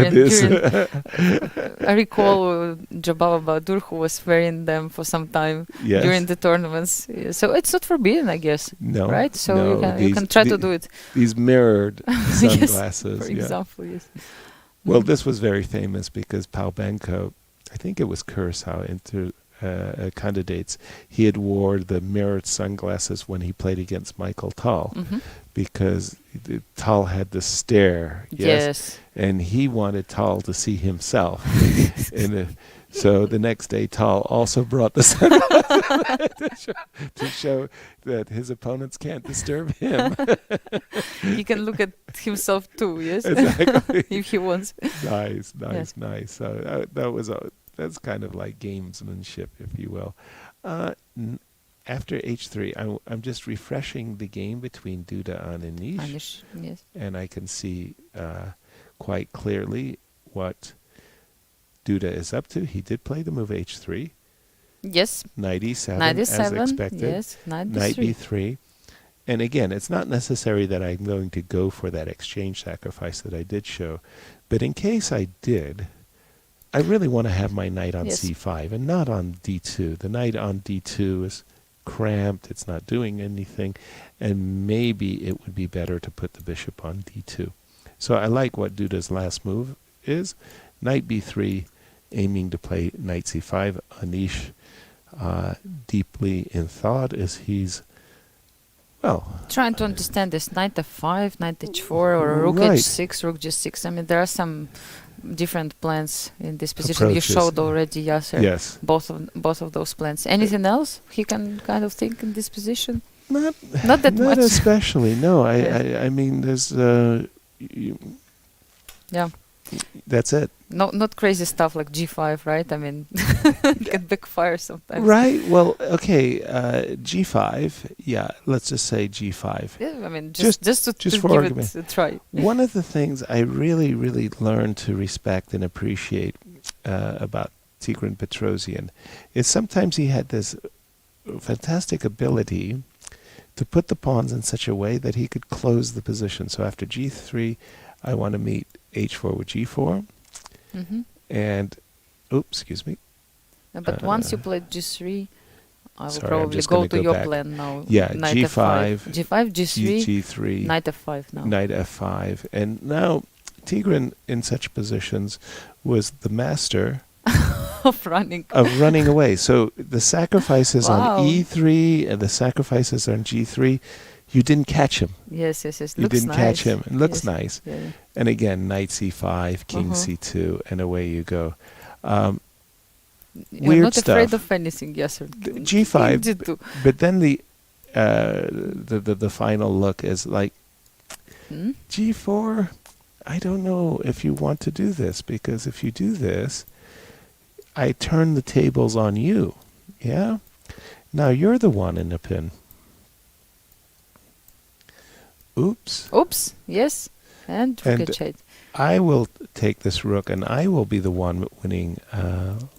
recall Jababa Bahadur, who was wearing them for some time during the tournaments. So it's not forbidden, I guess. No. Right? So you can try to do it. These mirrored sunglasses. For example, yes. Well, this was very famous because Palbenko, I think it was Curacao, into candidates, he had wore the mirrored sunglasses when he played against Michael Tal, because Tal had the stare. Yes. And he wanted Tal to see himself. So the next day, Tal also brought the sunglasses to show that his opponents can't disturb him. He can look at himself too, yes? Exactly. If he wants. Nice. Yes. So that's kind of like gamesmanship, if you will. After H3, I'm just refreshing the game between Duda and Anish, Yes. and I can see quite clearly what Duda is up to. He did play the move H3. Yes. Knight E7, Knight as E7. expected. Yes. Knight Knight B3. B3. And again, it's not necessary that I'm going to go for that exchange sacrifice that I did show. But in case I did, I really want to have my knight on Yes. C5 and not on D2. The knight on D2 is cramped. It's not doing anything. And maybe it would be better to put the bishop on D2. So I like what Duda's last move is. Knight B3, aiming to play knight C5. Anish, deeply in thought as he's, Trying to understand this knight F5, knight H4, or rook Right. H6, rook G6. I mean, there are some different plans in this position. Approaches. You showed already, Yasser. yes. Both of those plans. Anything else he can kind of think in this position? Not Not not much. especially. No, Yeah. I mean, there's Yeah. that's it. Not crazy stuff like G5, right? I mean, it can backfire sometimes. Right. Well, okay. G5. Yeah. Let's just say G5. Yeah, I mean, Just just to for give argument. it a try. One of the things I really, really learned to respect and appreciate about Tigran Petrosian is sometimes he had this fantastic ability to put the pawns in such a way that he could close the position. So after G3, I want to meet H4 with G4. Mm-hmm. And, excuse me. But once you played G3, I will sorry, I'm probably just go gonna to go your back. plan now. Yeah, Knight G5, F5, G5, G3, G3, knight F5 now. knight F5. And now Tigran in such positions was the master Of running. of running away. So the sacrifices Wow. on E3 and the sacrifices on G3, you didn't catch him. Yes. You Looks didn't nice. catch him. It looks Yes. nice. Yeah. And again, knight C5, king Uh-huh. C2, and away you go. You're Weird not afraid stuff. of anything, yes, sir. G5, G2. but then the final look is like, Hmm? G4, I don't know if you want to do this, because if you do this, I turn the tables on you. Yeah? Now you're the one in the pin. Oops. Oops. Yes. And rook And H8. I will take this rook and I will be the one winning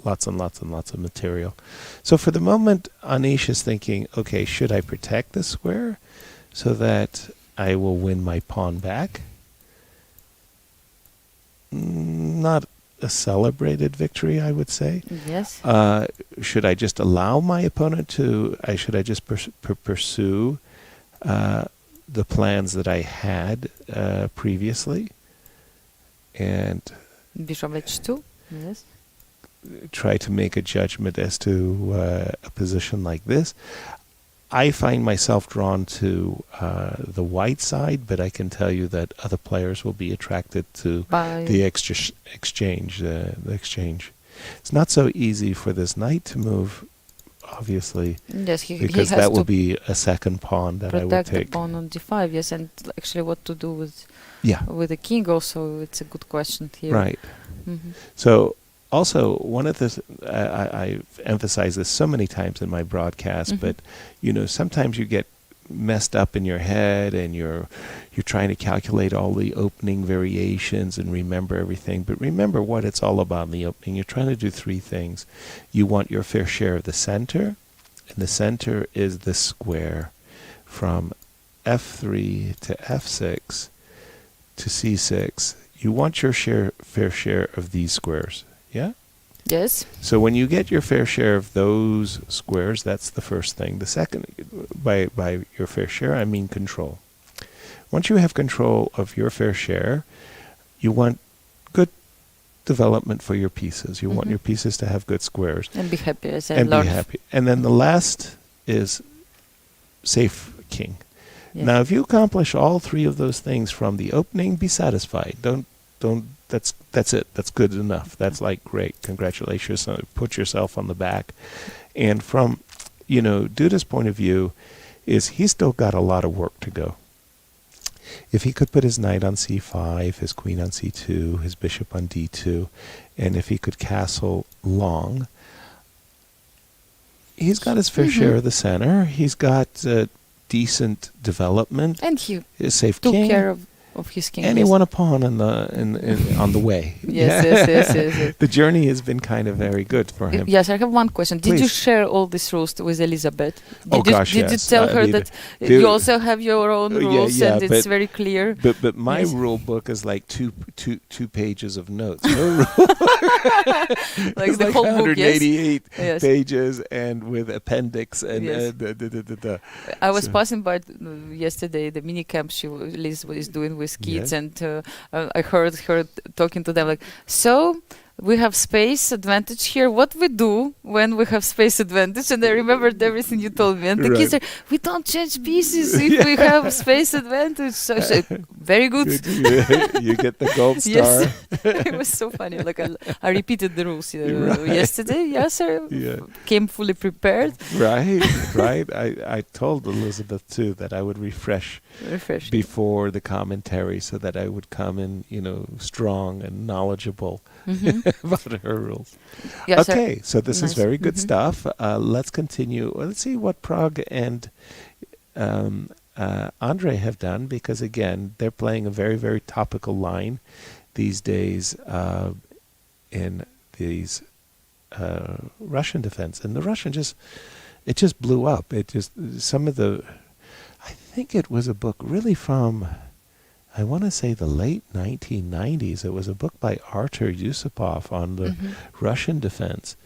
lots and lots and lots of material. So for the moment, Anish is thinking, okay, should I protect this square so that I will win my pawn back? Not a celebrated victory, I would say. Yes. Should I just allow my opponent to, should I just pursue the plans that I had previously and Bishop H2. Yes. try to make a judgment as to a position like this? I find myself drawn to the white side, but I can tell you that other players will be attracted to the exchange. The exchange. It's not so easy for this knight to move, obviously, Yes, he because has that to will be a second pawn that I would protect the take. pawn on D5. Yes, and actually, what to do with Yeah, the king? Also, it's a good question here. right. Mm-hmm. So also, one of the I've emphasized this so many times in my broadcast, Mm-hmm. but sometimes you get messed up in your head and you're trying to calculate all the opening variations and remember everything. But remember what it's all about in the opening. You're trying to do three things. You want your fair share of the center, and the center is the square from F3 to F6 to C6. You want your fair share of these squares. Yeah? Yes. So when you get your fair share of those squares, that's the first thing. The second, by your fair share, I mean control. Once you have control of your fair share, you want good development for your pieces. You want Mhm. your pieces to have good squares. And be happy as I And be learned. happy. And then the last is safe king. Yes. Now, if you accomplish all three of those things from the opening, be satisfied. Don't. That's it. That's good enough. That's like great. Congratulations. Put yourself on the back. And from, Duda's point of view, is he's still got a lot of work to go. If he could put his knight on c5, his queen on c2, his bishop on d2, and if he could castle long, he's got his fair share of the center. He's got decent development. And he a safe took king. care of his king. And he won a pawn on the way. Yes. The journey has been kind of very good for him. Yes, I have one question. Did you Please. share all these rules with Elizabeth? Did Gosh, Did you yes. tell her that you also have your own rules and it's very clear? But my rule book is like two pages of notes. No rule. Like it's the like whole book, yes? 188 Yes. pages and with appendix and Yes. I was So- passing by yesterday the mini camp Liz is doing with kids, Yes. and I heard her talking to them like, so we have space advantage here. What we do when we have space advantage? And I remembered everything you told me. And the kids are, we don't change pieces if we have space advantage. So I said, very good. You get the gold star. Yes, it was so funny. Like I repeated the rules yesterday. Yes, sir. Yeah. Came fully prepared. Right. I told Elizabeth too that I would refresh before the commentary so that I would come in, strong and knowledgeable about her rules. Yes, okay, so this is Nice. very good stuff. Let's continue. Let's see what Prag and Andre have done, because again, they're playing a very, very topical line these days in these Russian defense. And the Russian it just blew up. I think it was a book really from, I want to say the late 1990s. It was a book by Artur Yusupov on the Russian defense.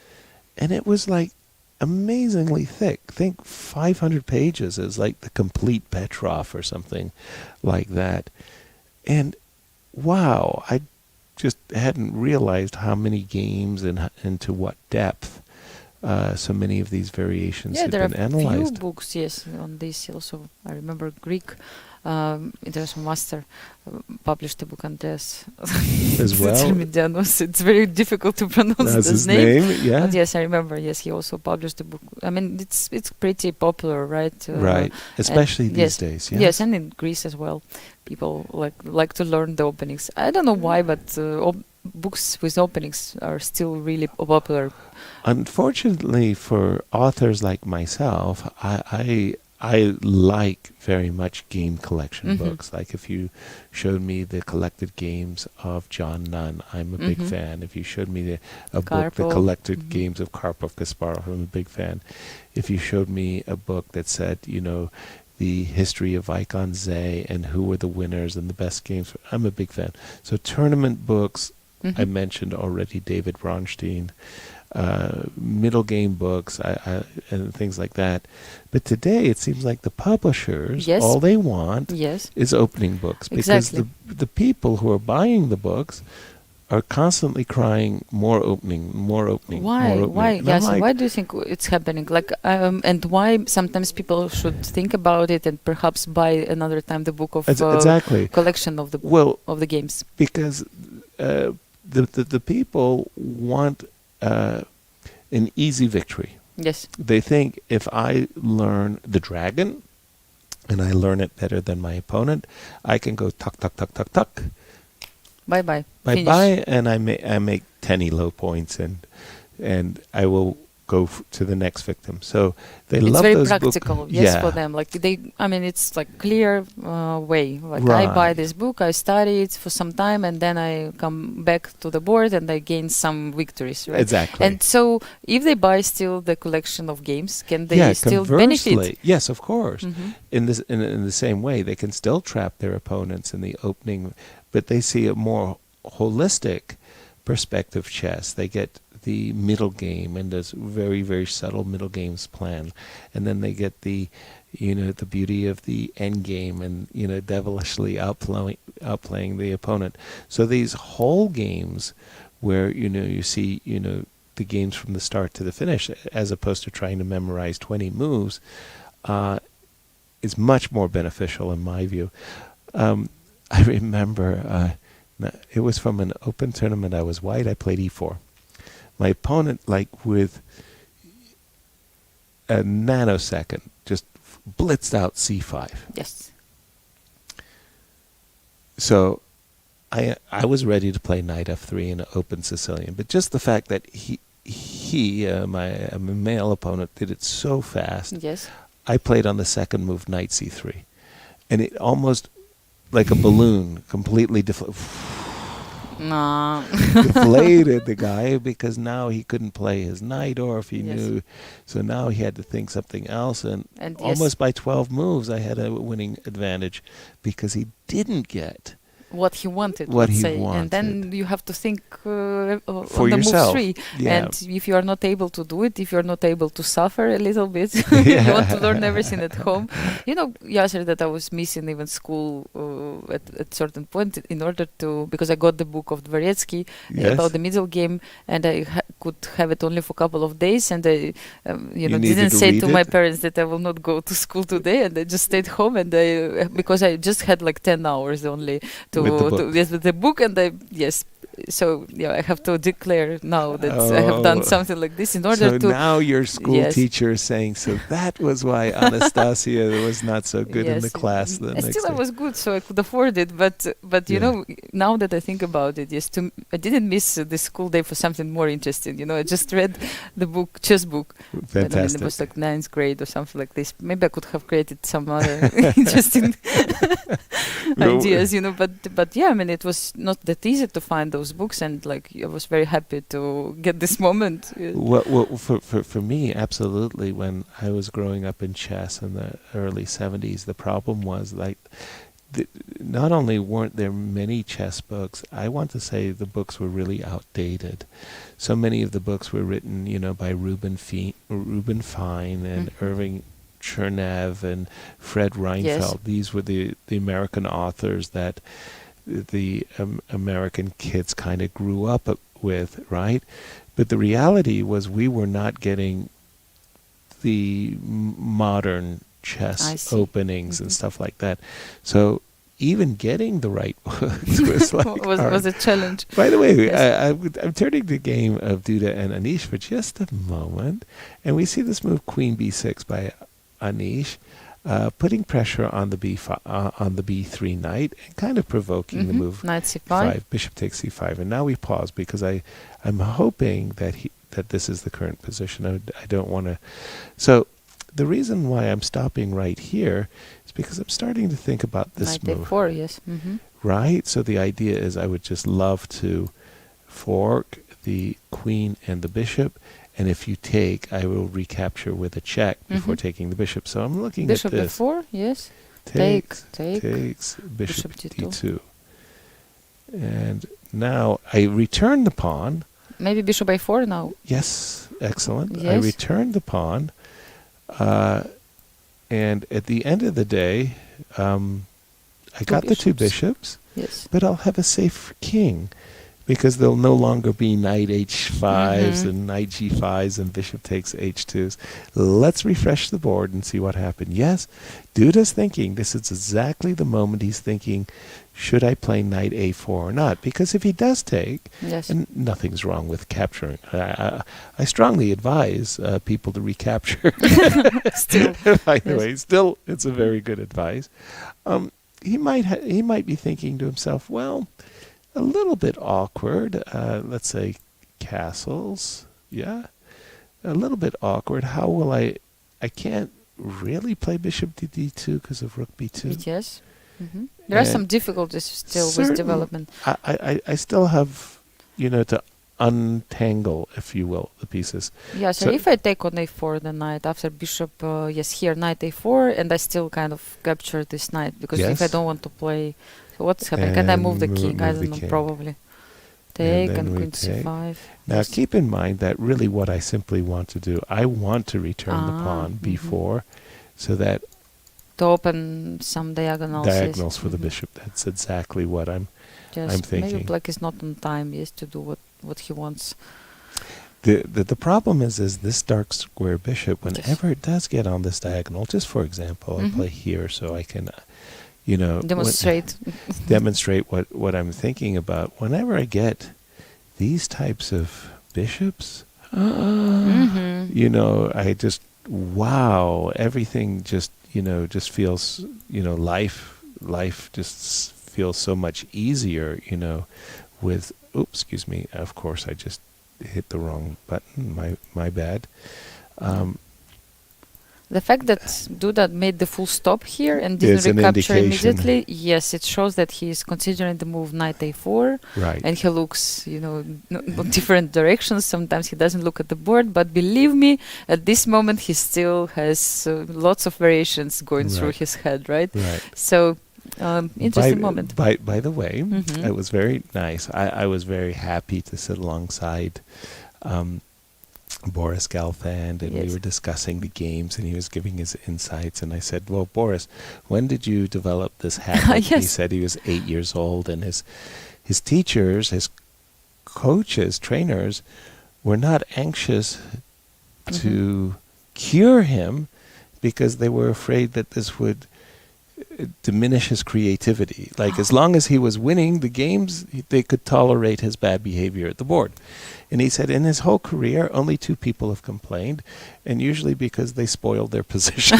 And it was like amazingly thick. I think 500 pages is like the complete Petrov or something like that. And wow, I just hadn't realized how many games and to what depth so many of these variations had been analyzed. Yeah, there are few books, yes, on this also. I remember Greek international master published a book on this as well. It's very difficult to pronounce That's his his name, yeah. But yes, I remember. Yes, he also published a book. I mean, it's pretty popular, right? Right, especially these days. Yes? Yes, and in Greece as well. People like to learn the openings. I don't know why, but books with openings are still really popular. Unfortunately for authors like myself, I like very much game collection books. Like if you showed me the collected games of John Nunn, I'm a big fan. If you showed me a book, the collected games of Karpov Kasparov, I'm a big fan. If you showed me a book that said, the history of Icon Zay and who were the winners and the best games, I'm a big fan. So tournament books, I mentioned already David Bronstein, middle game books and things like that. But today it seems like the publishers, all they want is opening books. Because the people who are buying the books are constantly crying more opening, more opening. Why? More opening. Why? Yes. Like, why do you think it's happening? Like, and why sometimes people should think about it and perhaps buy another time the book of collection of the games? Because the people want an easy victory. Yes. They think if I learn the dragon and I learn it better than my opponent, I can go tuck, tuck, tuck, tuck, tuck. Bye-bye. Bye-bye, and I make 10 elo points, and I will go to the next victim. So they love those books. It's very practical, for them. Like it's like clear way. Like I buy this book, I study it for some time, and then I come back to the board and I gain some victories. Right? Exactly. And so, if they buy still the collection of games, can they still benefit? Yes, of course. In the same way, they can still trap their opponents in the opening, but they see a more holistic perspective chess. They get the middle game and this very, very subtle middle games plan, and then they get the beauty of the end game and devilishly outplaying the opponent. So these whole games where you see the games from the start to the finish, as opposed to trying to memorize 20 moves, is much more beneficial in my view. I remember it was from an open tournament. I was white. I played e4. My opponent, like with a nanosecond, just blitzed out c5. Yes. So I was ready to play knight f3 in an open Sicilian, but just the fact that my male opponent did it so fast. Yes. I played on the second move knight c3, and it almost like a balloon completely deflated the guy, because now he couldn't play his knight, or if he knew, so now he had to think something else, and almost by 12 moves I had a winning advantage because he didn't get what he wanted, and then you have to think for on the yourself. move 3. Yeah. And if you are not able to do it, if you are not able to suffer a little bit, you want to learn everything at home. You know, Yasser, that I was missing even school at certain point in order to, because I got the book of Dvoretsky about the middle game, and I could have it only for a couple of days, and I didn't say to my parents that I will not go to school today, and I just stayed home, and because I just had like 10 hours only with the book, and so I have to declare now that I have done something like this in order to. So now your school teacher is saying, so that was why Anastasia was not so good in the class. Still, I was good, so I could afford it. But you know, now that I think about it, I didn't miss the school day for something more interesting. You know, I just read the book, chess book. Fantastic. It was like 9th grade or something like this. Maybe I could have created some other interesting ideas. You know, but yeah, I mean, it was not that easy to find those books, and like I was very happy to get this moment. Well, for me, absolutely. When I was growing up in chess in the early 70s, the problem was like not only weren't there many chess books, I want to say the books were really outdated. So many of the books were written, by Reuben Fine and Irving Chernev and Fred Reinfeldt. Yes. These were the American authors that the American kids kind of grew up with, right? But the reality was we were not getting the modern chess openings and stuff like that. So even getting the right books was like was a challenge. By the way, I'm turning the game of Duda and Anish for just a moment, and we see this move Queen b6 by Anish. Putting pressure on the b3 knight and kind of provoking the move knight c5, bishop takes c5, and now we pause because I'm hoping that this is the current position. I don't want to. So the reason why I'm stopping right here is because I'm starting to think about this knight move. a4, yes. Right. So the idea is I would just love to fork the queen and the bishop. And if you take, I will recapture with a check before taking the bishop. So I'm looking bishop at this. Bishop b4, yes. Takes, bishop d2. And now I return the pawn. Maybe bishop a4 now. Yes, excellent. Yes. I return the pawn. And at the end of the day, I got the two bishops. Yes. But I'll have a safe king, because there'll no longer be knight h5s and knight g5s and bishop takes h2s. Let's refresh the board and see what happened. Yes, Duda's thinking, this is exactly the moment he's thinking, should I play knight a4 or not? Because if he does take, and nothing's wrong with capturing. I strongly advise people to recapture. Still. By the way, still, it's a very good advice. He might be thinking to himself, well, a little bit awkward, let's say castles, a little bit awkward. How will I can't really play bishop to d2 because of rook b2. Yes. There are some difficulties still with development. I still have, to untangle, if you will, the pieces. Yeah, so if I take on a4 the knight after bishop, here knight a4, and I still kind of capture this knight, because if I don't want to play, so what's happening? Can I move the king? I don't know, probably. Take and queen c5. Now keep in mind that really what I simply want to do, I want to return the pawn b4, so that to open some diagonals for the bishop. That's exactly what I'm thinking. Maybe black is not on time, to do what he wants. The problem is this dark square bishop, whenever it does get on this diagonal, just for example, I play here so I can, demonstrate what I'm thinking about. Whenever I get these types of bishops, I just, wow, everything just, just feels, life just feels so much easier, with, oops, excuse me, of course I just hit the wrong button, my bad. The fact that Duda made the full stop here and didn't recapture immediately, yes, it shows that he is considering the move knight a4, right? And he looks, different directions. Sometimes he doesn't look at the board, but believe me, at this moment he still has lots of variations going through his head, right? Right. So, interesting moment. By the way, it was very nice. I was very happy to sit alongside Boris Galfand, and we were discussing the games, and he was giving his insights, and I said, well, Boris, when did you develop this habit? He said he was 8 years old, and his teachers, his coaches, trainers, were not anxious to cure him because they were afraid that this would diminish his creativity. Like, as long as he was winning the games, they could tolerate his bad behavior at the board. And he said in his whole career, only 2 people have complained, and usually because they spoiled their position.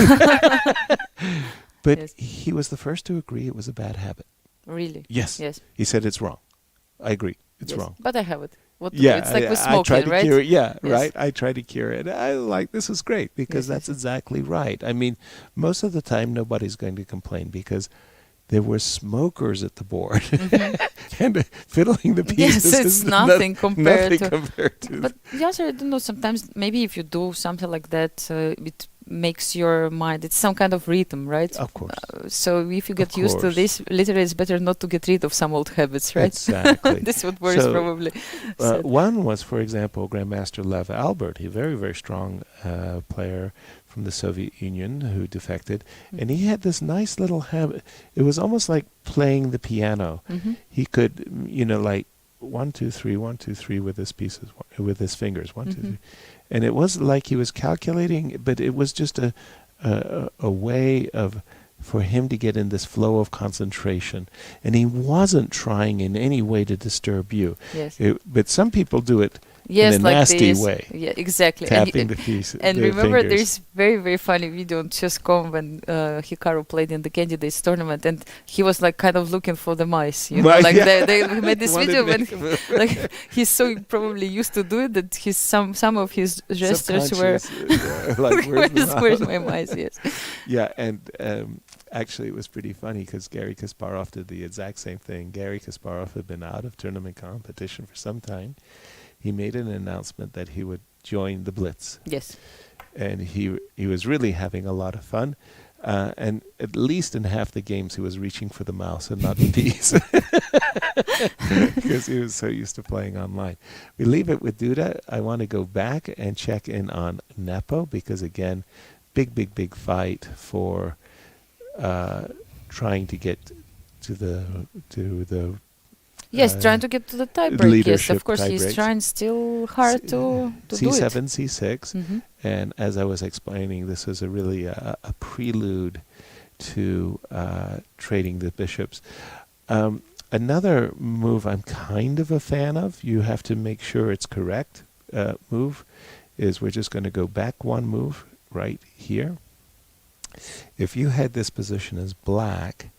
But he was the first to agree it was a bad habit. Really? Yes. Yes. He said it's wrong. I agree. It's wrong. But I have it. What to do? It's like with smoking, I tried to right? cure it. Right. I tried to cure it. This is great because that's exactly right. I mean, most of the time nobody's going to complain because there were smokers at the board and fiddling the pieces. Yes, it's nothing compared to. But yes, I don't know. Sometimes maybe if you do something like that, it makes your mind. It's some kind of rhythm, right? Of course. So if you get used to this, literally, it's better not to get rid of some old habits, right? Exactly. This is what worries probably. One was, for example, Grandmaster Lev Albert. He's a very, very strong player from the Soviet Union who defected, and he had this nice little habit. It was almost like playing the piano. He could, like 1, 2, 3, 1, 2, 3 with his pieces, with his fingers, 1, 2, 3, and it was like he was calculating, but it was just a way for him to get in this flow of concentration, and he wasn't trying in any way to disturb you. Yes. But some people do it. In a nasty way. Yeah, exactly. Tapping the pieces. And remember, there's very, very funny video on chess.com when Hikaru played in the Candidates tournament, and he was like kind of looking for the mice. They made this video when he's so probably used to do it that some of his gestures were like, where's my mice? Yes. Yeah, and actually it was pretty funny because Gary Kasparov did the exact same thing. Gary Kasparov had been out of tournament competition for some time. He made an announcement that he would join the Blitz. Yes. And he was really having a lot of fun. And at least in half the games, he was reaching for the mouse and not the piece. Because he was so used to playing online. We leave it with Duda. I want to go back and check in on Nepo because, again, big fight for trying to get to the yes, trying to get to the tiebreak. Yes, of course, he's breaks. Trying still hard to do it. C7, C6, and as I was explaining, this is really a prelude to trading the bishops. Another move I'm kind of a fan of, you have to make sure it's correct, move, is we're just going to go back one move right here. If you had this position as black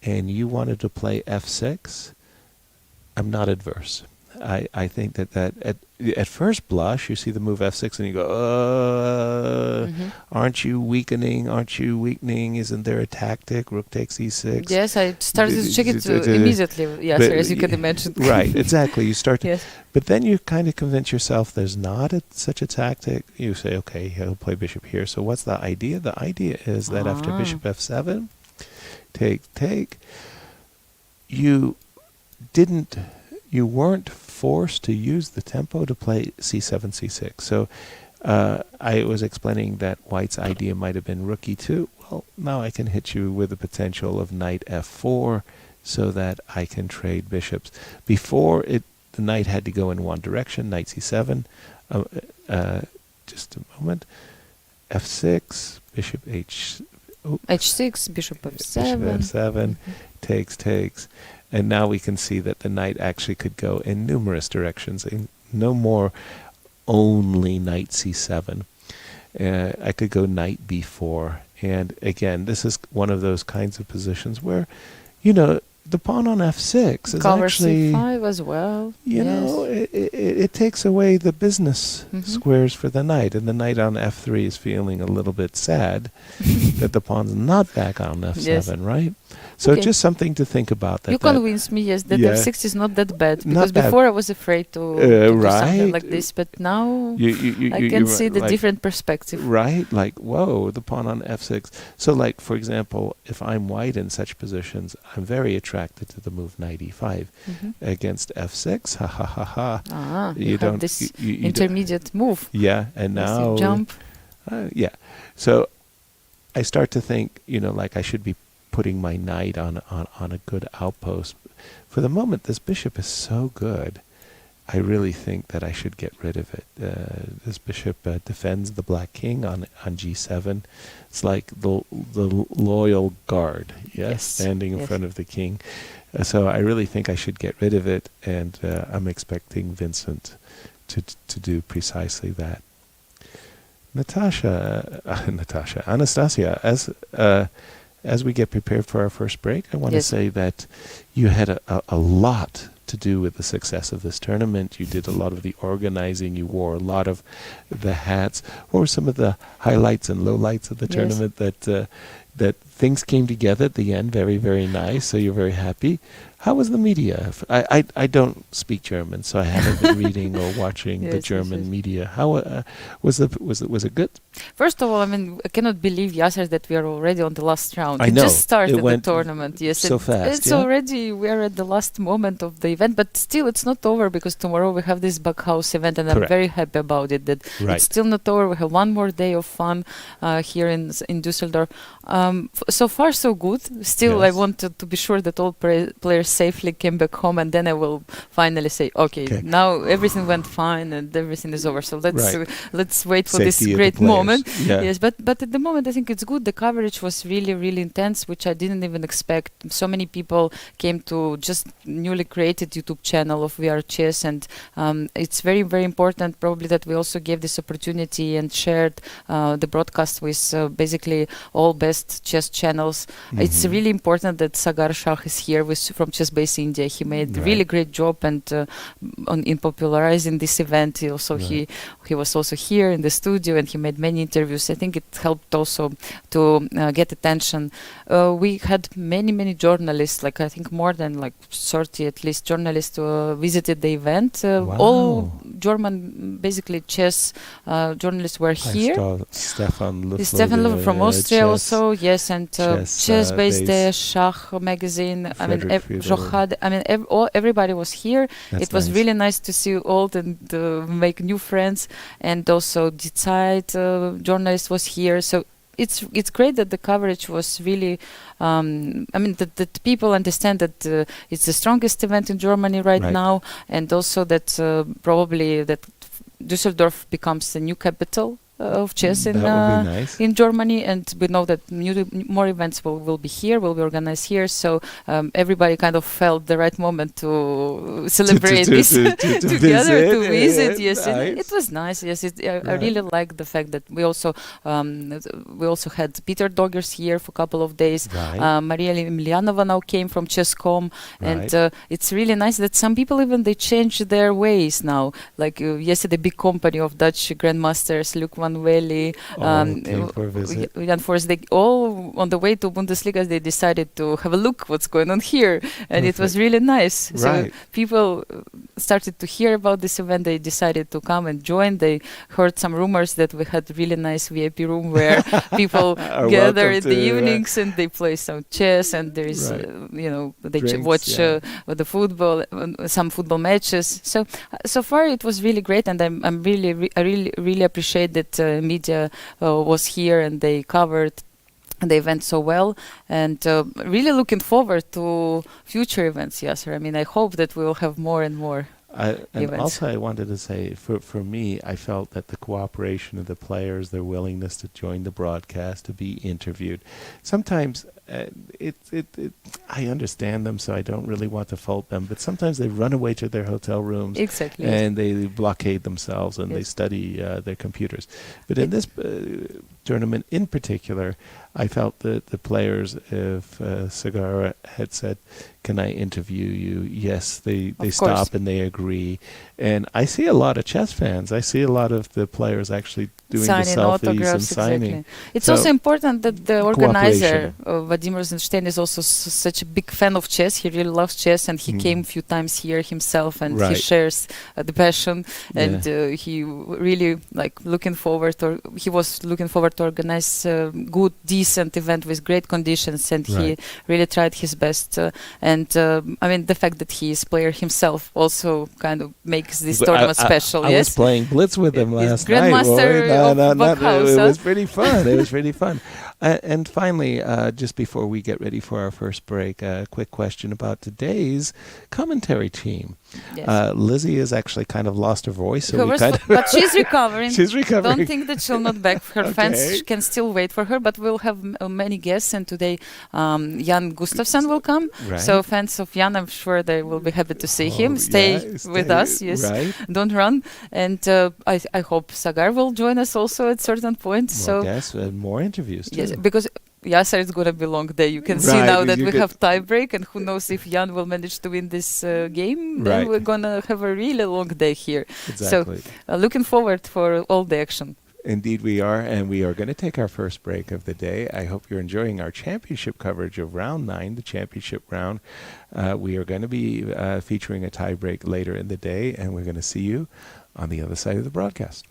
and you wanted to play f6, I'm not adverse. I think that at first blush, you see the move f6 and you go, aren't you weakening? Aren't you weakening? Isn't there a tactic? Rook takes e6. Yes, I started to check it immediately. Yes, as you can imagine. Right, exactly. You start to, yes. But then you kind of convince yourself there's not such a tactic. You say, okay, he'll play bishop here. So what's the idea? The idea is that after bishop f7, take, you weren't forced to use the tempo to play c7, c6. So I was explaining that White's idea might have been rook e2. Well, now I can hit you with the potential of knight f4 so that I can trade bishops. Before, the knight had to go in one direction, knight c7. Just a moment. f6, bishop h6, bishop f7. Bishop f7, takes. And now we can see that the knight actually could go in numerous directions. No more only knight c7. I could go knight b4. And again, this is one of those kinds of positions where, the pawn on f6 is Cover actually c5 as well. It takes away the business squares for the knight, and the knight on f3 is feeling a little bit sad that the pawn's not back on f7, right? So just something to think about. You convinced me, that f6 is not that bad, because before I was afraid to do something like this, but now I can see the different perspective. Right, like, whoa, the pawn on f6. So, like, for example, if I'm white in such positions, I'm very attracted to the move knight e5 against f6. Ha ha ha ha. You have this intermediate move. Yeah, and now jump. So I start to think, like I should be putting my knight on a good outpost. For the moment, this bishop is so good. I really think that I should get rid of it. This bishop defends the black king on g7. It's like the loyal guard, standing in front of the king. So I really think I should get rid of it, and I'm expecting Vincent to do precisely that. Anastasia, as we get prepared for our first break, I want to say that you had a lot to do with the success of this tournament. You did a lot of the organizing. You wore a lot of the hats. What were some of the highlights and lowlights of the tournament that things came together at the end? Very, very nice. So you're very happy. How was the media? I don't speak German, so I haven't been reading or watching the German media. How was it good? First of all, I cannot believe, Yasser, that we are already on the last round. I know. We just started the tournament. Yes, so fast. It's already, we are at the last moment of the event, but still it's not over, because tomorrow we have this Backhouse event, and I'm very happy about it, that it's still not over. We have one more day of fun here in Düsseldorf. So far, so good. Still, I want to be sure that all players safely came back home, and then I will finally say, okay, now everything went fine and everything is over. So let's wait for this great moment. Yes, but at the moment I think it's good. The coverage was really, really intense, which I didn't even expect. So many people came to just newly created YouTube channel of VR Chess, and it's very, very important probably that we also gave this opportunity and shared the broadcast with basically all best chess channels. It's really important that Sagar Shah is here from Chess Base India. He made a really great job and in popularizing this event. He was also here in the studio, and he made many interviews. I think it helped also to get attention. We had many journalists, like I think more than 30 at least journalists visited the event. All German, basically chess journalists were here. Stefan Lefler from Austria also, yes, and Chess Base Day, Schach magazine. Everybody was here. It was really nice to see all and make new friends, and also Die Zeit journalist was here. So it's great that the coverage was really that people understand that it's the strongest event in Germany right now, and also that probably that Düsseldorf becomes the new capital of chess in Germany, and we know that more events will be here, will be organized here. So everybody kind of felt the right moment to celebrate this together, to visit. Yes, it was nice. Yes, I really like the fact that we also had Peter Doggers here for a couple of days. Maria Emilianova now came from Chess.com, and it's really nice that some people even they change their ways now. Like yesterday, big company of Dutch grandmasters, Luc van Valley, Jan Force, they all on the way to Bundesliga, they decided to have a look what's going on here, and it was really nice. So people started to hear about this event. They decided to come and join. They heard some rumors that we had really nice VIP room where people gather in the evenings and they play some chess, and there is they watch the football, some football matches. So far it was really great, and I really appreciate that media was here and they covered the event so well, and really looking forward to future events. Yes, I hope that we will have more and more. And events. also I wanted to say, for me, I felt that the cooperation of the players, their willingness to join the broadcast, to be interviewed, sometimes I understand them, so I don't really want to fault them, but sometimes they run away to their hotel rooms Exactly. and they blockade themselves and they study their computers. But in this tournament in particular, I felt that the players, if Sagara had said, "Can I interview you?" Yes, they stop and they agree. And I see a lot of chess fans. I see a lot of the players actually doing signing the selfies and autographs, signing. exactly. It's So, also important that the organizer, cooperation. Vadim Rosenstein, is also such a big fan of chess. He really loves chess, and he came a few times here himself, and he Right. shares the passion. And Yeah. he really he was looking forward to organize a good, decent event with great conditions, and he Right. really tried his best. I mean, the fact that he is player himself also kind of makes this tournament special. I was playing Blitz with him He's last Grandmaster night. of Backhouse, It huh? was pretty fun. It was pretty fun. And finally, just before we get ready for our first break, a quick question about today's commentary team. Yes. Lizzie has actually kind of lost her voice, so we But she's recovering. She's recovering. Don't think that she'll not back. Her Okay. fans can still wait for her, but we'll have many guests. And today, Jan Gustafsson will come. Right. So fans of Jan, I'm sure they will be happy to see him. Oh, Stay yeah, with us. Yes. Right. Don't run. And I hope Sagar will join us also at certain point. Well, yes, and more interviews too. Yes, because Yasser, it's gonna be a long day. You can see Right, now that you we could- have tiebreak, and who knows if Jan will manage to win this game. Then Right. we're gonna have a really long day here. Exactly. So looking forward for all the action. Indeed we are, and we are going to take our first break of the day. I hope you're enjoying our championship coverage of round 9, the championship round. We are going to be featuring a tiebreak later in the day, and we're going to see you on the other side of the broadcast.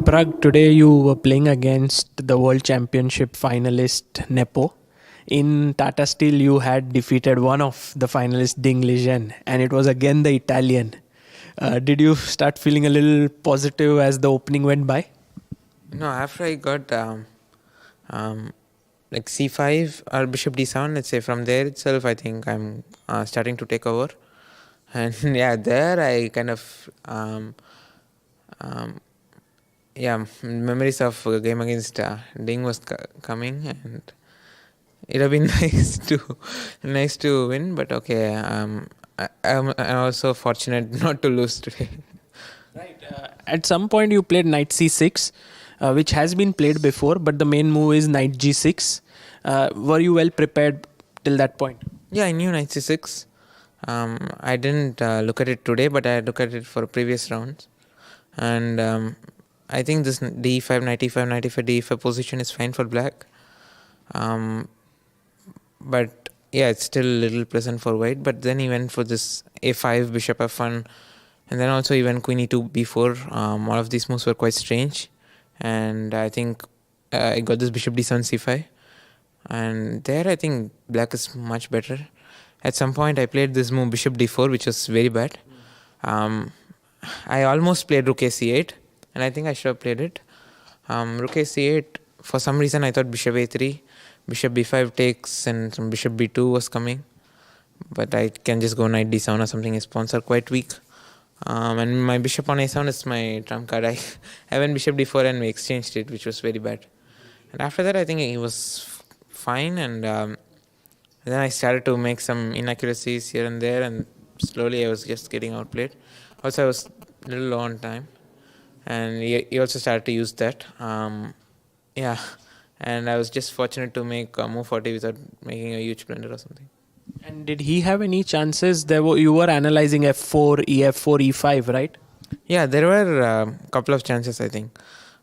Prag, today you were playing against the World Championship finalist Nepo. In Tata Steel, you had defeated one of the finalists, Ding Lijian, and it was again the Italian. Did you start feeling a little positive as the opening went by? No, after I got like c5 or bishop d7, let's say, from there itself, I think I'm starting to take over. And yeah, there I kind of memories of a game against Ding was coming, and it would have been nice to win. But okay, I'm also fortunate not to lose today. Right. At some point, you played knight c6, which has been played before, but the main move is knight g6. Were you well prepared till that point? Yeah, I knew knight c6. I didn't look at it today, but I looked at it for previous rounds. And I think this d5, knight e5, knight e5, d5 position is fine for black. But yeah, it's still a little pleasant for white. But then he went for this a5, bishop f1, and then also he went queen e2, b4. All of these moves were quite strange. And I think I got this bishop d7, c5. And there I think black is much better. At some point I played this move bishop d4, which was very bad. I almost played rook a c8, and I think I should have played it. Rook a c8, for some reason I thought bishop a3, bishop b5 takes, and some bishop b2 was coming. But I can just go knight d7 or something. His pawns are quite weak. And my bishop on a7 is my trump card. I went bishop d4 and we exchanged it, which was very bad. And after that I think he was fine, and then I started to make some inaccuracies here and there, and slowly I was just getting outplayed. Also I was a little low on time, and he also started to use that. And I was just fortunate to make move 40 without making a huge blunder or something. And did he have any chances? You were analyzing f4, ef4, e5, right? Yeah, there were a couple of chances, I think.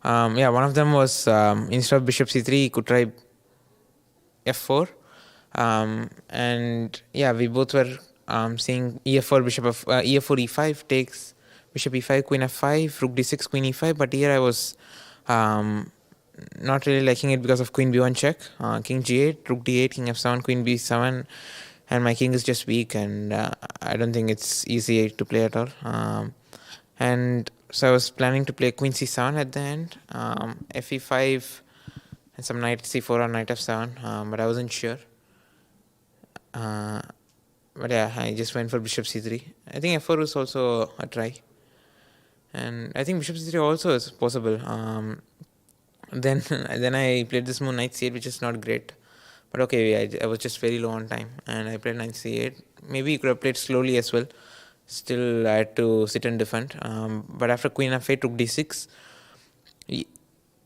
One of them was instead of bishop c3, he could try f4. And yeah, we both were seeing e4 e4 e5 takes bishop e5 queen f5 rook d6 queen e5, but here I was not really liking it because of queen b1 check, king g8 rook d8 king f7 queen b7, and my king is just weak, and I don't think it's easy to play at all. And so I was planning to play queen c7 at the end, fe5 and some knight c4 or knight f7, but I wasn't sure. But yeah, I just went for bishop c3. I think f4 was also a try, and I think bishop c3 also is possible. Then I played this move knight c8, which is not great, but okay, I was just very low on time, and I played knight c8. Maybe you could have played slowly as well. Still, I had to sit and defend. But after queen f8 rook d6,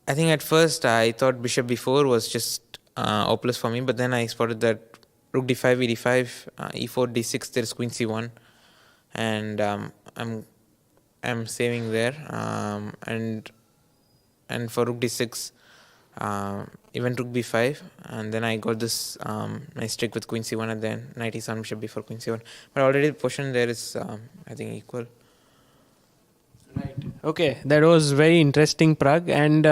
I think at first I thought bishop b4 was just hopeless for me, but then I spotted that rook d5, e5, e4, d6, there's queen c1, and I'm saving there. And for rook d6, even rook b5, and then I got this nice trick with queen c1 at the end, knight e7, bishop b4, queen c1. But already the position there is, I think, equal. Right. Okay, that was very interesting, Prag. And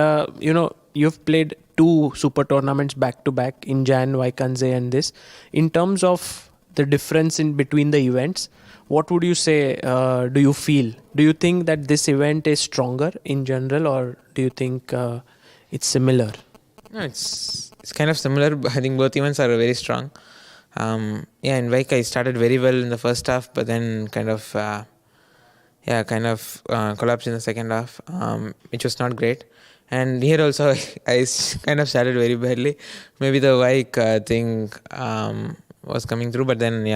you've played 2 super tournaments back to back in Jan, Vaikanze, and this. In terms of the difference in between the events, what would you say? Do you feel? Do you think that this event is stronger in general, or do you think it's similar? No, it's kind of similar. I think both events are very strong. In Vaik I started very well in the first half, but then kind of collapsed in the second half, which was not great. And here also I kind of started very badly. Maybe the Vaik thing was coming through, but then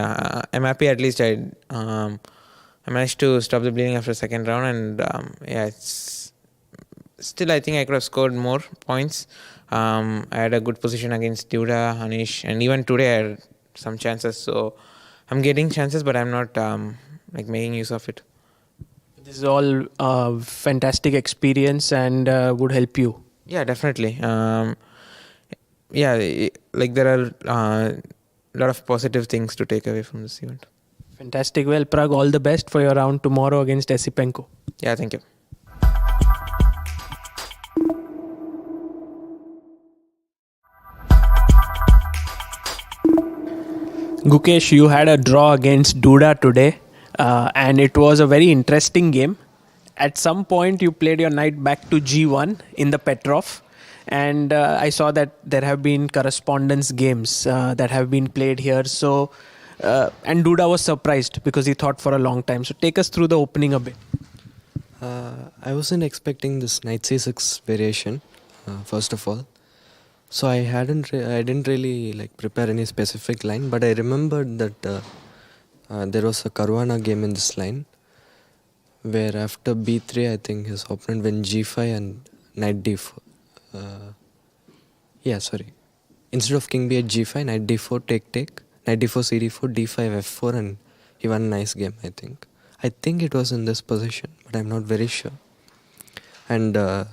I'm happy at least I managed to stop the bleeding after the second round, and it's still, I think I could have scored more points. I had a good position against Duda, Anish, and even today I had some chances. So I'm getting chances, but I'm not making use of it. This is all fantastic experience and would help you. Yeah, definitely. There are a lot of positive things to take away from this event. Fantastic. Well, Prag, all the best for your round tomorrow against Esipenko. Yeah, thank you. Gukesh, you had a draw against Duda today, and it was a very interesting game. At some point, you played your knight back to g1 in the Petrov, and I saw that there have been correspondence games that have been played here. So, and Duda was surprised because he thought for a long time. So, take us through the opening a bit. I wasn't expecting this knight c6 variation, first of all. So I didn't really prepare any specific line, but I remembered that there was a Caruana game in this line where after b3, I think his opponent went g5 and knight d4. Instead of king b8 g5, knight d4 take, knight d4 cd4 d5 f4, and he won a nice game. I think it was in this position, but I'm not very sure. And I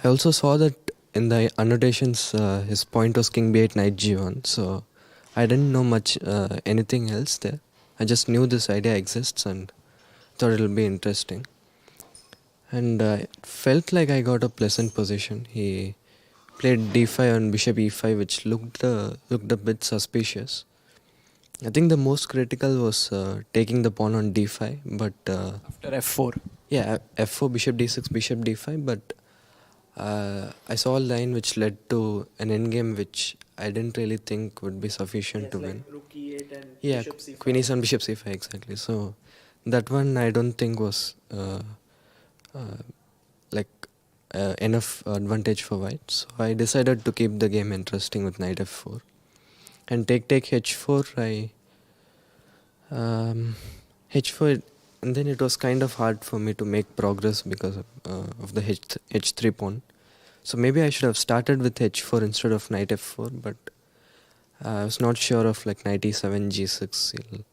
also saw that in the annotations, his point was king b8 knight g1, so I didn't know much anything else there. I just knew this idea exists and thought it'll be interesting. And it felt like I got a pleasant position. He played d5 on bishop e5, which looked a bit suspicious. I think the most critical was taking the pawn on d5, but After f4. Yeah, f4, bishop d6, bishop d5, but I saw a line which led to an endgame which I didn't really think would be sufficient to win. Rook e8 and bishop c5. Queen e7, bishop c5, exactly. So that one I don't think was enough advantage for white. So I decided to keep the game interesting with knight f4. And take h4, h4, and then it was kind of hard for me to make progress because of the h3 pawn. So maybe I should have started with h4 instead of knight f4, but I was not sure of knight e7, g6.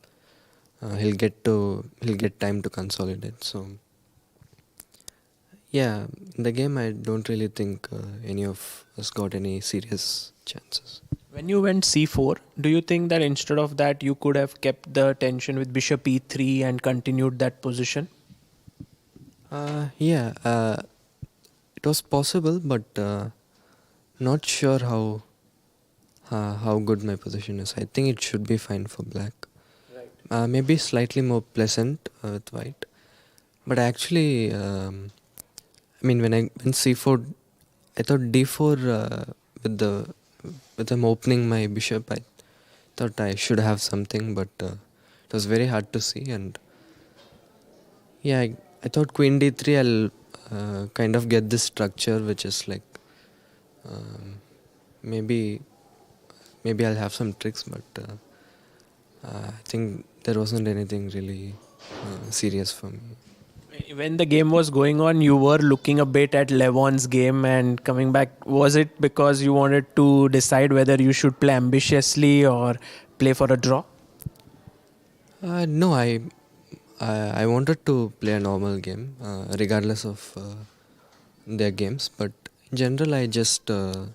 He'll get time to consolidate. So yeah, in the game I don't really think any of us got any serious chances. When you went c4, do you think that instead of that you could have kept the tension with bishop e3 and continued that position? Yeah, it was possible, but not sure how good my position is. I think it should be fine for black. Maybe slightly more pleasant with white. But actually, I mean, when I went c4, I thought d4 with the with them opening my bishop. I thought I should have something, but it was very hard to see. And yeah, I thought queen d3. I'll kind of get this structure, which is like maybe I'll have some tricks, but I think there wasn't anything really serious for me. When the game was going on, you were looking a bit at Levon's game and coming back. Was it because you wanted to decide whether you should play ambitiously or play for a draw? No, I wanted to play a normal game, regardless of their games. But in general, I just, I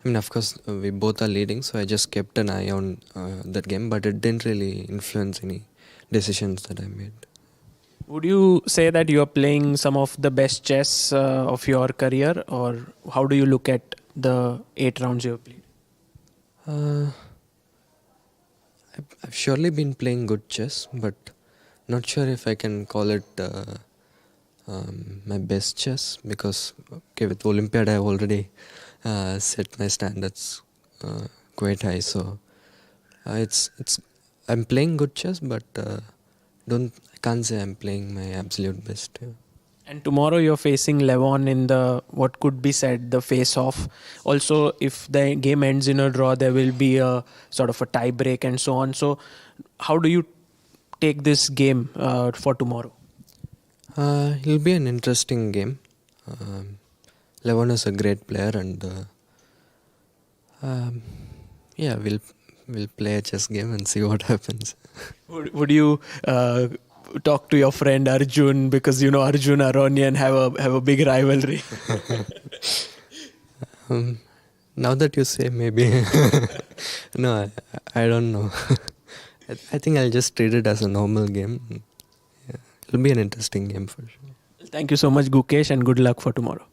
mean, of course, we both are leading, so I just kept an eye on that game. But it didn't really influence any decisions that I made. Would you say that you are playing some of the best chess of your career, or how do you look at the 8 rounds you have played? I've surely been playing good chess, but not sure if I can call it my best chess, because okay, with Olympiad I've already set my standards quite high. So it's I'm playing good chess, but I can't say I'm playing my absolute best. Yeah. And tomorrow you're facing Levon in the, what could be said, the face-off. Also, if the game ends in a draw, there will be a sort of a tie break and so on. So how do you take this game for tomorrow? It'll be an interesting game. Levon is a great player, and yeah, we'll play a chess game and see what happens. Would you talk to your friend Arjun, because you know Arjun Aronian have a big rivalry? Now that you say, maybe. No, I don't know. I think I'll just treat it as a normal game. Yeah, it'll be an interesting game for sure. Thank you so much, Gukesh, and good luck for tomorrow.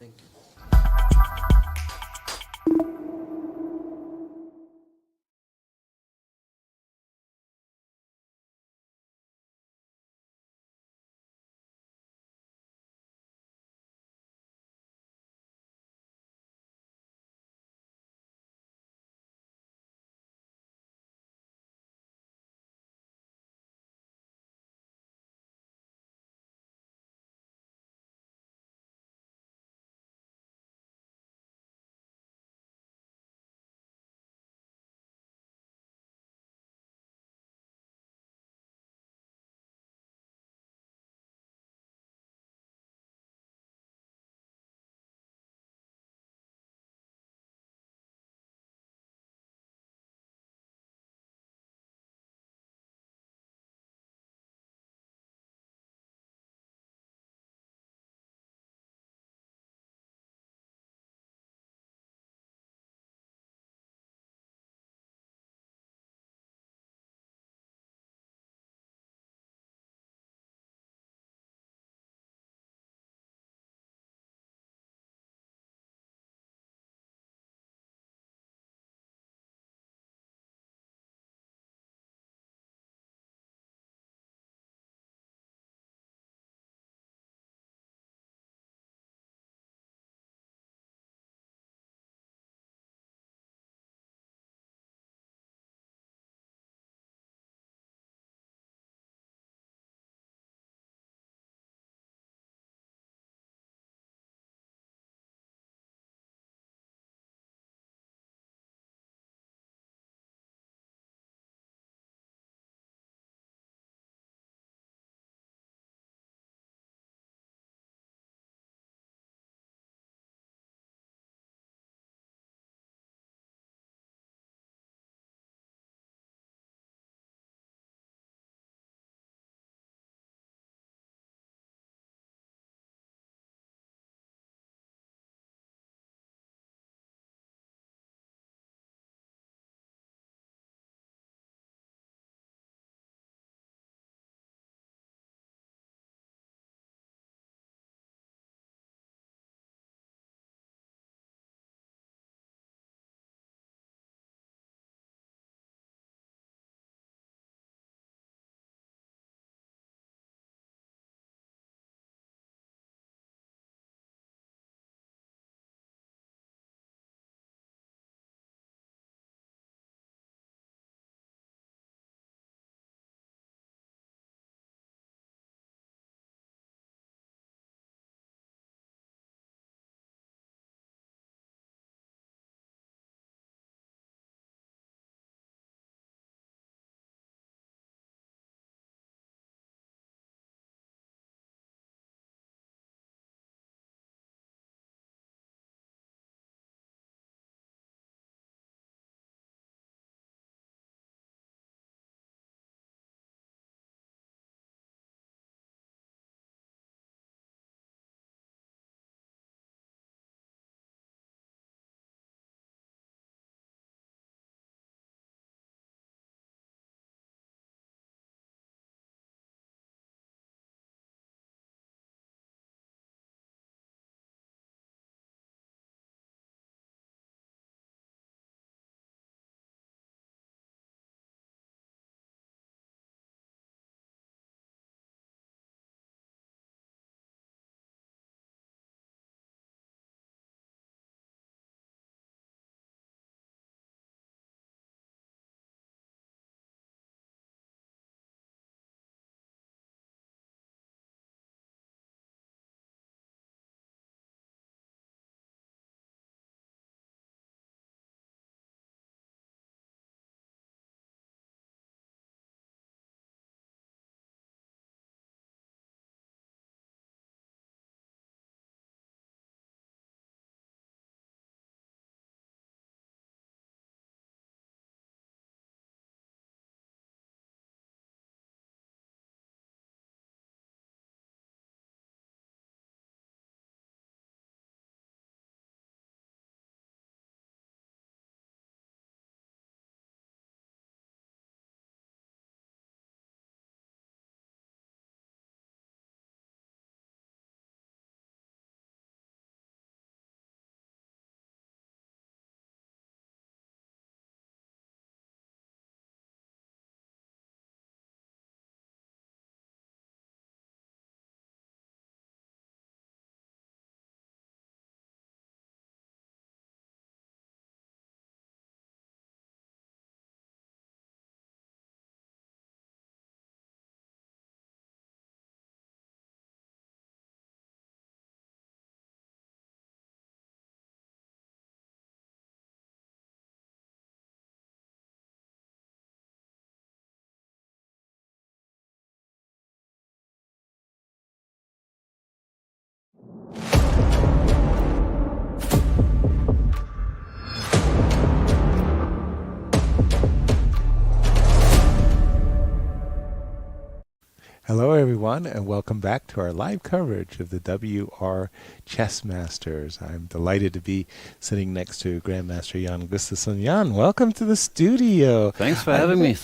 Hello, everyone, and welcome back to our live coverage of the WR Chess Masters. I'm delighted to be sitting next to Grandmaster Jan-KrzysztofDuda. Jan, welcome to the studio. Thanks for having me.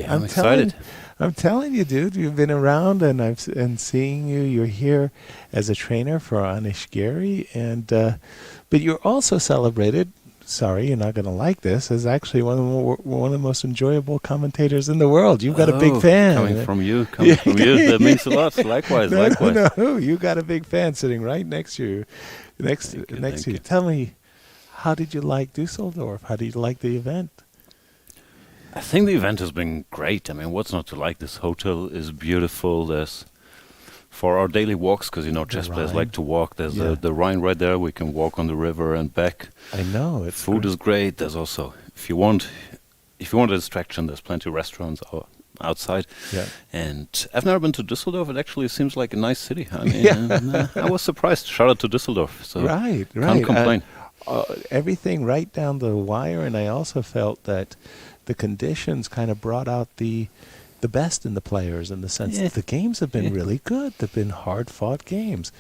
I'm excited. I'm telling you, dude, you've been around, and seeing you. You're here as a trainer for Anish Giri, and but you're also celebrated. Sorry, you're not going to like this. As actually one of the most enjoyable commentators in the world. You've got a big fan. Coming from you. That means a lot. Likewise. No, you got a big fan sitting right next to you. Next to you. Tell me, how did you like Dusseldorf? How did you like the event? I think the event has been great. I mean, what's not to like? This hotel is beautiful. There's for our daily walks, because chess players like to walk. There's the Rhine right there. We can walk on the river and back. I know. Food is great. There's also, if you want a distraction, there's plenty of restaurants outside. Yeah. And I've never been to Düsseldorf. It actually seems like a nice city. I mean, I was surprised. Shout out to Düsseldorf. So right. Can't complain. Everything right down the wire, and I also felt that the conditions kind of brought out the best in the players, in the sense that the games have been really good. They've been hard-fought games.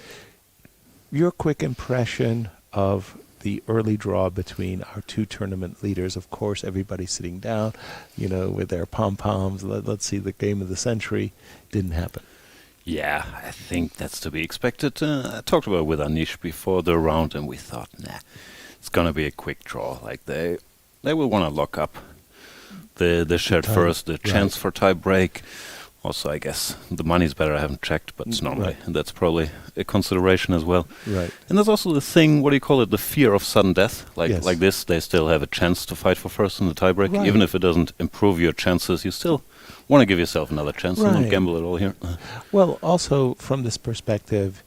Your quick impression of the early draw between our two tournament leaders. Of course, everybody sitting down, with their pom-poms. Let's see the game of the century. Didn't happen. Yeah, I think that's to be expected. I talked about it with Anish before the round, and we thought, it's going to be a quick draw. Like they will want to lock up the shared first, the chance for tie break. Also, I guess the money's better. I haven't checked, but it's normally that's probably a consideration as well. Right. And there's also the thing, what do you call it, the fear of sudden death. Like this, they still have a chance to fight for first in the tie break. Even if it doesn't improve your chances, you still want to give yourself another chance and not gamble at all here. Well, also from this perspective,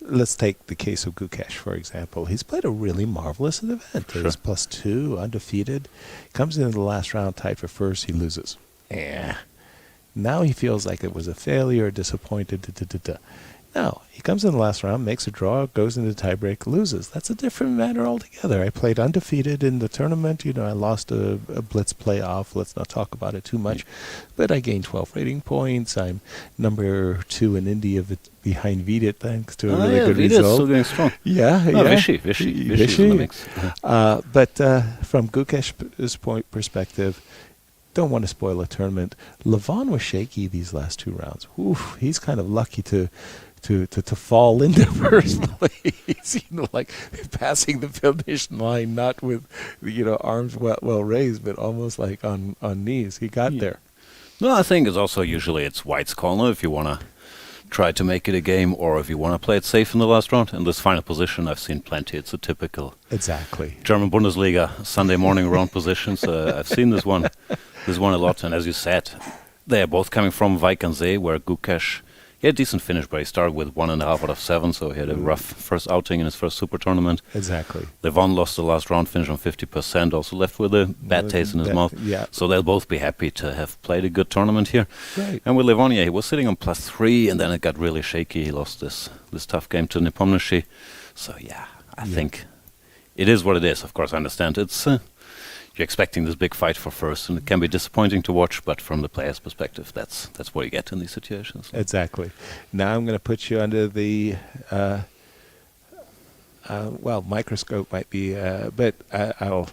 let's take the case of Gukesh, for example. He's played a really marvelous event. Sure. He's +2, undefeated. Comes into the last round tied for first, he loses. Now he feels like it was a failure, disappointed. Now, he comes in the last round, makes a draw, goes into tiebreak, loses. That's a different matter altogether. I played undefeated in the tournament. I lost a blitz playoff. Let's not talk about it too much. But I gained 12 rating points. I'm number 2 in India behind Vidit, thanks to a really good Vidit's result. Still going strong. Vishy is in the mix. But from Gukesh's perspective, don't want to spoil a tournament. Levon was shaky these last 2 rounds. Oof, he's kind of lucky to fall into first place, like passing the finish line, not with, arms well raised, but almost like on knees. He got there. No, I think it's also usually it's white's corner if you want to try to make it a game, or if you want to play it safe in the last round. In this final position, I've seen plenty. It's a typical German Bundesliga Sunday morning round position. So I've seen this one a lot. And as you said, they are both coming from Weißensee, where Gukesh, he had a decent finish, but he started with 1.5 out of 7, so he had a rough first outing in his first super tournament. Exactly. Levon lost the last round, finished on 50%, also left with a bad taste in his mouth. Yeah. So they'll both be happy to have played a good tournament here. Right. And with Levon, he was sitting on +3, and then it got really shaky. He lost this tough game to Nepomniachtchi. So I think it is what it is. Of course, I understand it's you're expecting this big fight for first, and it can be disappointing to watch, but from the player's perspective, that's what you get in these situations. Exactly. Now I'm going to put you under the microscope might be, but I'll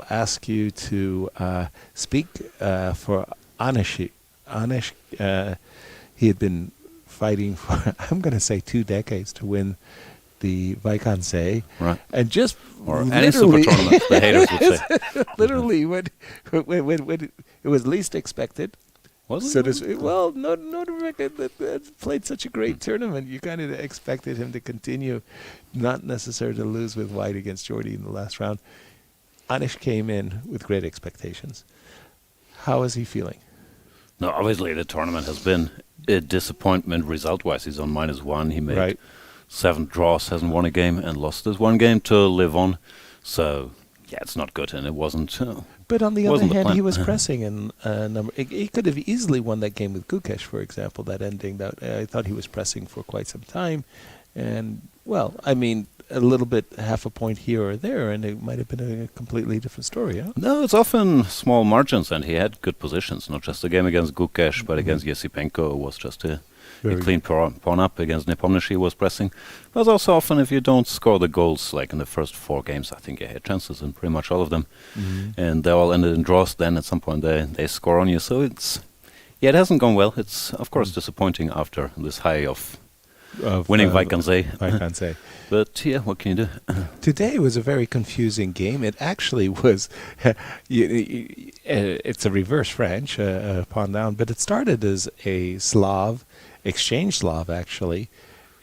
ask you to speak for Anish. Anish, he had been fighting for, I'm going to say 2 decades to win the Weißensee, right? And just or any super tournament, the haters would say. Literally, when it was least expected. Was so it? Well, no record that played such a great tournament. You kind of expected him to continue, not necessarily to lose with White against Jordy in the last round. Anish came in with great expectations. How is he feeling? No, obviously the tournament has been a disappointment result-wise. He's on -1. He made 7 draws, hasn't won a game, and lost this 1 game to Levon. So, it's not good, and it wasn't. But on the other hand, he was pressing, and he could have easily won that game with Gukesh, for example. That ending, I thought he was pressing for quite some time, and a little bit, half a point here or there, and it might have been a completely different story. Huh? No, it's often small margins, and he had good positions. Not just the game against Gukesh, but against Yesipenko, it was just a you clean pawn up against Nepomniachtchi was pressing. But also often if you don't score the goals, like in the first 4 games, I think you had chances in pretty much all of them. And they all ended in draws. Then at some point they score on you. So it hasn't gone well. It's, of course, disappointing after this high of winning Weidkantsee. But yeah, what can you do? Today was a very confusing game. It actually was, it's a reverse French, pawn down, but it started as a exchange Slav actually.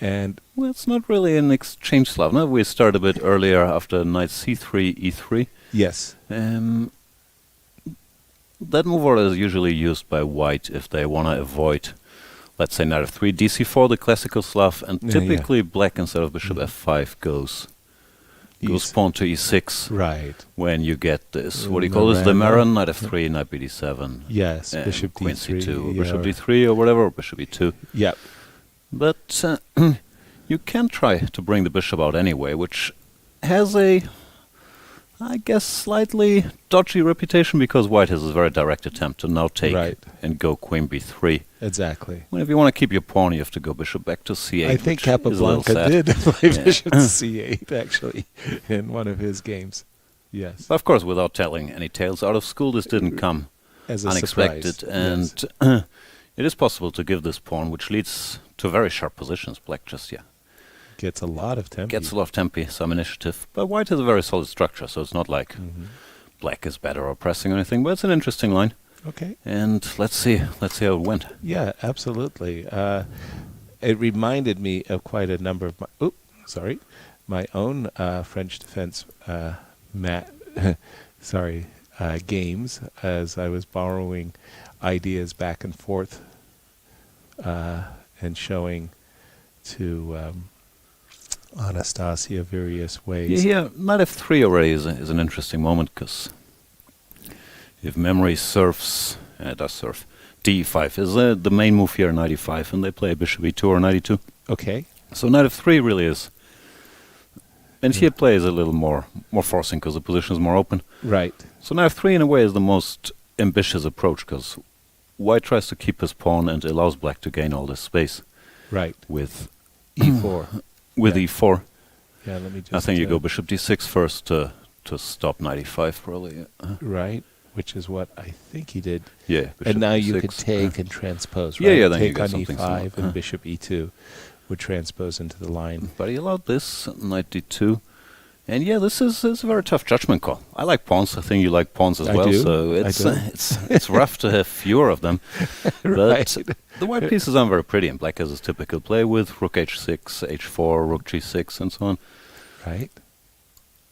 And well, it's not really an exchange Slav. No, we started a bit earlier after knight c3, e3. Yes. That move order is usually used by white if they want to avoid, let's say, knight f3, dc4, the classical Slav, and typically black instead of bishop f5 goes pawn to e6. Right. When you get this, what do you call this? The Maran, knight f3, knight bd7. Yes, bishop queen d3. c2, bishop d3 or whatever, or bishop e2. Yep. But you can try to bring the bishop out anyway, which has a, I guess, slightly dodgy reputation because white has a very direct attempt to now take and go queen b3. Exactly. Well, if you want to keep your pawn, you have to go bishop back to c8. I think Capablanca did play bishop to c8, actually, in one of his games. Yes. Of course, without telling any tales out of school, this didn't come as a unexpected. Surprise. And it is possible to give this pawn, which leads to very sharp positions. Black just, gets a lot of tempi. Gets a lot of tempi, some initiative. But white has a very solid structure, so it's not like black is better or pressing or anything. But it's an interesting line. Okay. And let's see how it went. Yeah, absolutely. It reminded me of quite a number of my own French defense games, as I was borrowing ideas back and forth and showing to Anastasia various ways. Yeah, knight f3 already is an interesting moment, because if memory serves, it does serve, d5 is the main move here, knight e5, and they play bishop e2 or knight e2. Okay. So knight f3 really is, and here play is a little more forcing because the position is more open. Right. So knight f3 in a way is the most ambitious approach, because white tries to keep his pawn and allows black to gain all this space. Right. With e4. With e4. Yeah, let me just... I think you go bishop d6 first to stop knight e5 probably. Right, which is what I think he did. Yeah. And now you could take and transpose, right? Yeah, then take you get on something e5 similar. and bishop e2 would transpose into the line. But he allowed this, knight d2. And yeah, this is a very tough judgment call. I like pawns. I think you like pawns as well. Do. So it's rough to have fewer of them. But the white pieces aren't very pretty, and black has his typical play with rook h6, h4, rook g6, and so on. Right.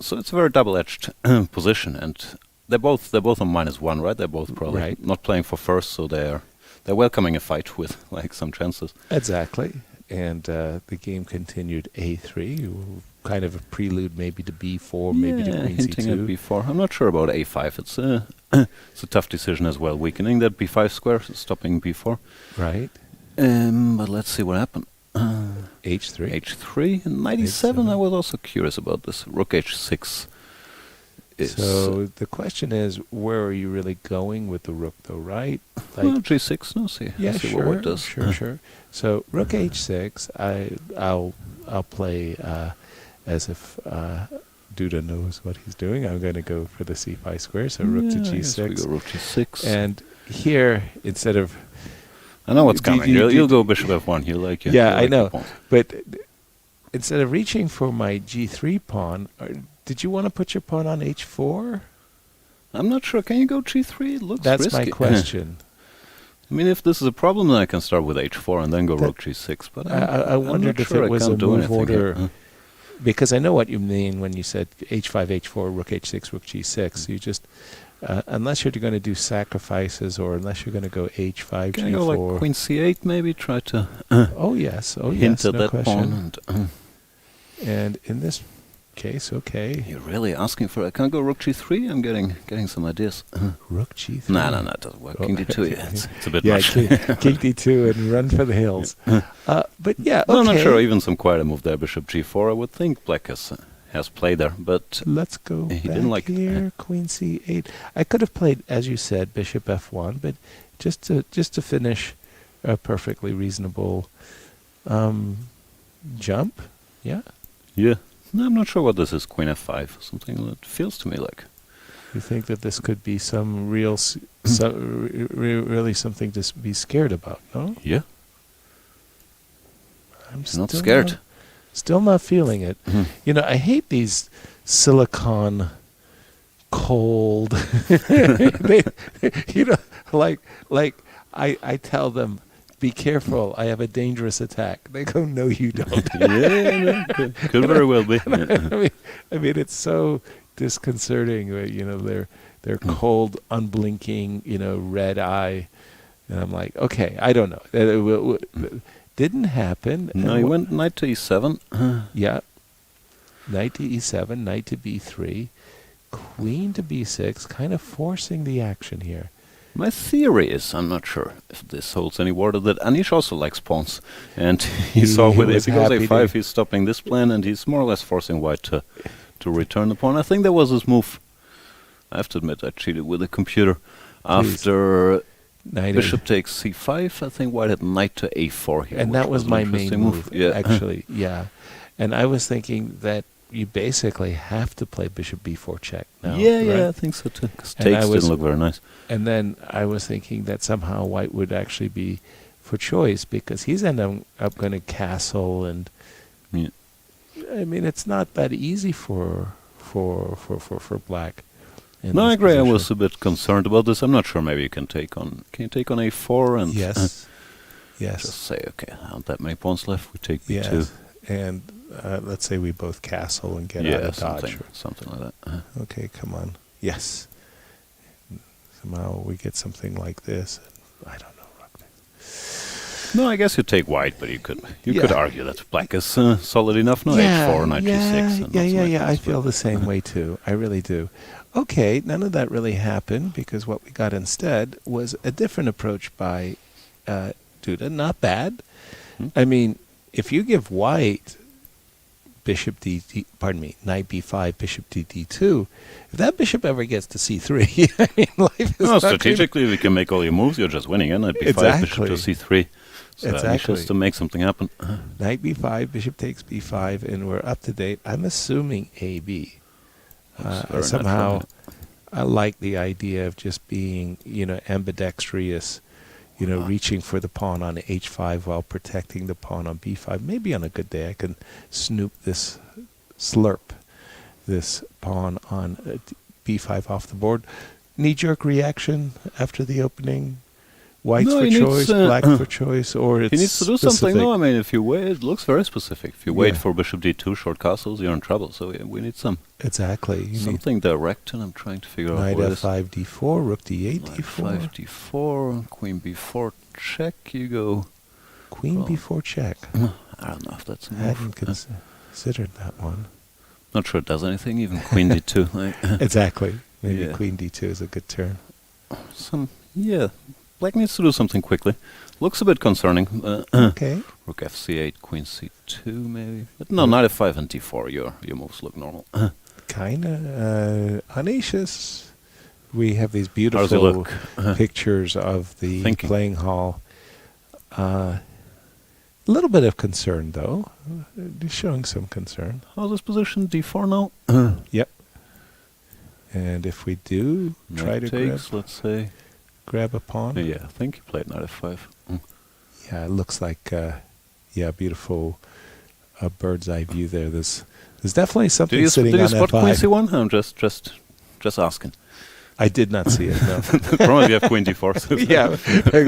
So it's a very double-edged position, and they're both on -1, right? They're both probably not playing for first, so they're welcoming a fight with like some chances. Exactly. And the game continued a3. Kind of a prelude maybe to b4, maybe to queen hinting c2. at b4. I'm not sure about a5. It's a tough decision as well. Weakening that b5 square, stopping b4. Right. But let's see what happened. h3. h3 and knight e7. I was also curious about this. Rook h6. So the question is, where are you really going with the rook, though? Right? Like well, g6. No, see. Yeah, see sure. What white does. Sure. So rook h6. I'll play as if Duda knows what he's doing. I'm going to go for the c5 square. So rook to g6. We go rook g6. And here, instead of... I know what's coming. You'll go bishop f1. You like your... Yeah, I know. But instead of reaching for my g3 pawn, did you want to put your pawn on h4? I'm not sure. Can you go g3? It looks That's risky. My question. I mean, if this is a problem, then I can start with h4 and then go rook g6. But I wondered if it was a move order... Because I know what you mean when you said h5, h4, rook h6, rook g6. You just, unless you're going to do sacrifices, or unless you're going to go h5, can g4. You go like queen c8 maybe? Try to hint at no that question. pawn. And in this case, okay. You're really asking for it. Can I go rook g3? I'm getting some ideas. Rook g3? No, it doesn't work. King d2, it's a bit much. King d2 and run for the hills. But yeah, okay. No, I'm not sure. Even some quieter move there, bishop g4. I would think black has played there, but let's go he back didn't like here. Queen c8. I could have played, as you said, bishop f1, but just to finish a perfectly reasonable jump. Yeah. Yeah. No, I'm not sure what this is. Queen f5. Something that feels to me like. You think that this could be some real, really something to be scared about? No. Yeah. I'm not scared. Still not feeling it. You know, I hate these silicon cold. They, you know, like I tell them, be careful, I have a dangerous attack. They go, no, you don't. Yeah, could very well be. I mean, it's so disconcerting. You know, they're cold, unblinking, you know, red eye, and I'm like, okay, I don't know. Didn't happen. No, he went knight to e7. Yeah, knight to e7, knight to b3, queen to b6, kind of forcing the action here. My theory is, I'm not sure if this holds any water, that Anish also likes pawns. And he saw with if he goes a5, he's stopping this plan, and he's more or less forcing white to return the pawn. I think that was his move. I have to admit, I cheated with the computer. After bishop takes c5, I think white had knight to a4 here. And that was my main move, yeah. actually, yeah. And I was thinking that you basically have to play bishop b4 check now. Yeah, right? yeah, I think so too. Because takes didn't look very nice. And then I was thinking that somehow white would actually be for choice because he's ended up going to castle, and I mean it's not that easy for black. No, I agree. Position. I was a bit concerned about this. I'm not sure. Maybe you can take on a4 and yes. Just say okay. Aren't that many pawns left? We take b2. Yes. And let's say we both castle and get out of dodge. Something like that. Okay, come on. Yes. Somehow we get something like this. I don't know. No, I guess you take white, but you could argue that black is solid enough. No, h4, knight g6. Yeah. I feel the same way too. I really do. Okay, none of that really happened because what we got instead was a different approach by Duda. Not bad. I mean, if you give white knight b5, bishop to d2, if that bishop ever gets to c3, I mean, life is strategically, we can make all your moves. You're just winning. Knight b5, bishop to c3. So exactly. Just to make something happen. Knight b5, bishop takes b5, and we're up to date. I'm assuming ab. Somehow, I like the idea of just being, ambidextrous, reaching for the pawn on h5 while protecting the pawn on b5. Maybe on a good day I can slurp this pawn on b5 off the board. Knee-jerk reaction after the opening. White's for choice, black for choice, or it's he needs to do specific. something. No, I mean, if you wait, it looks very specific. If you wait for bishop d2, short castles, you're in trouble. So we need some something direct, and I'm trying to figure out what it is. Knight f5, d4, rook d8, d4. Knight f5, d4, queen b4 check. You go. Queen b4 check. I don't know if that's a move. I hadn't considered that one. Not sure it does anything. Even queen d2. Exactly. Maybe queen d2 is a good turn. Black needs to do something quickly. Looks a bit concerning. Okay. Rook f8, queen c2 maybe. But no, knight f5 and d4. Your moves look normal. Kind of audacious. We have these beautiful pictures of the playing hall. A little bit of concern, though. Showing some concern. How's this position? d4 now? Yep. And if we do try to grab a pawn. Yeah, I think he played knight f5. Yeah, it looks like beautiful bird's eye view there. There's definitely something sitting on f5. Did you spot queen c1? I'm just asking. I did not see it. No. Probably you have queen d4. So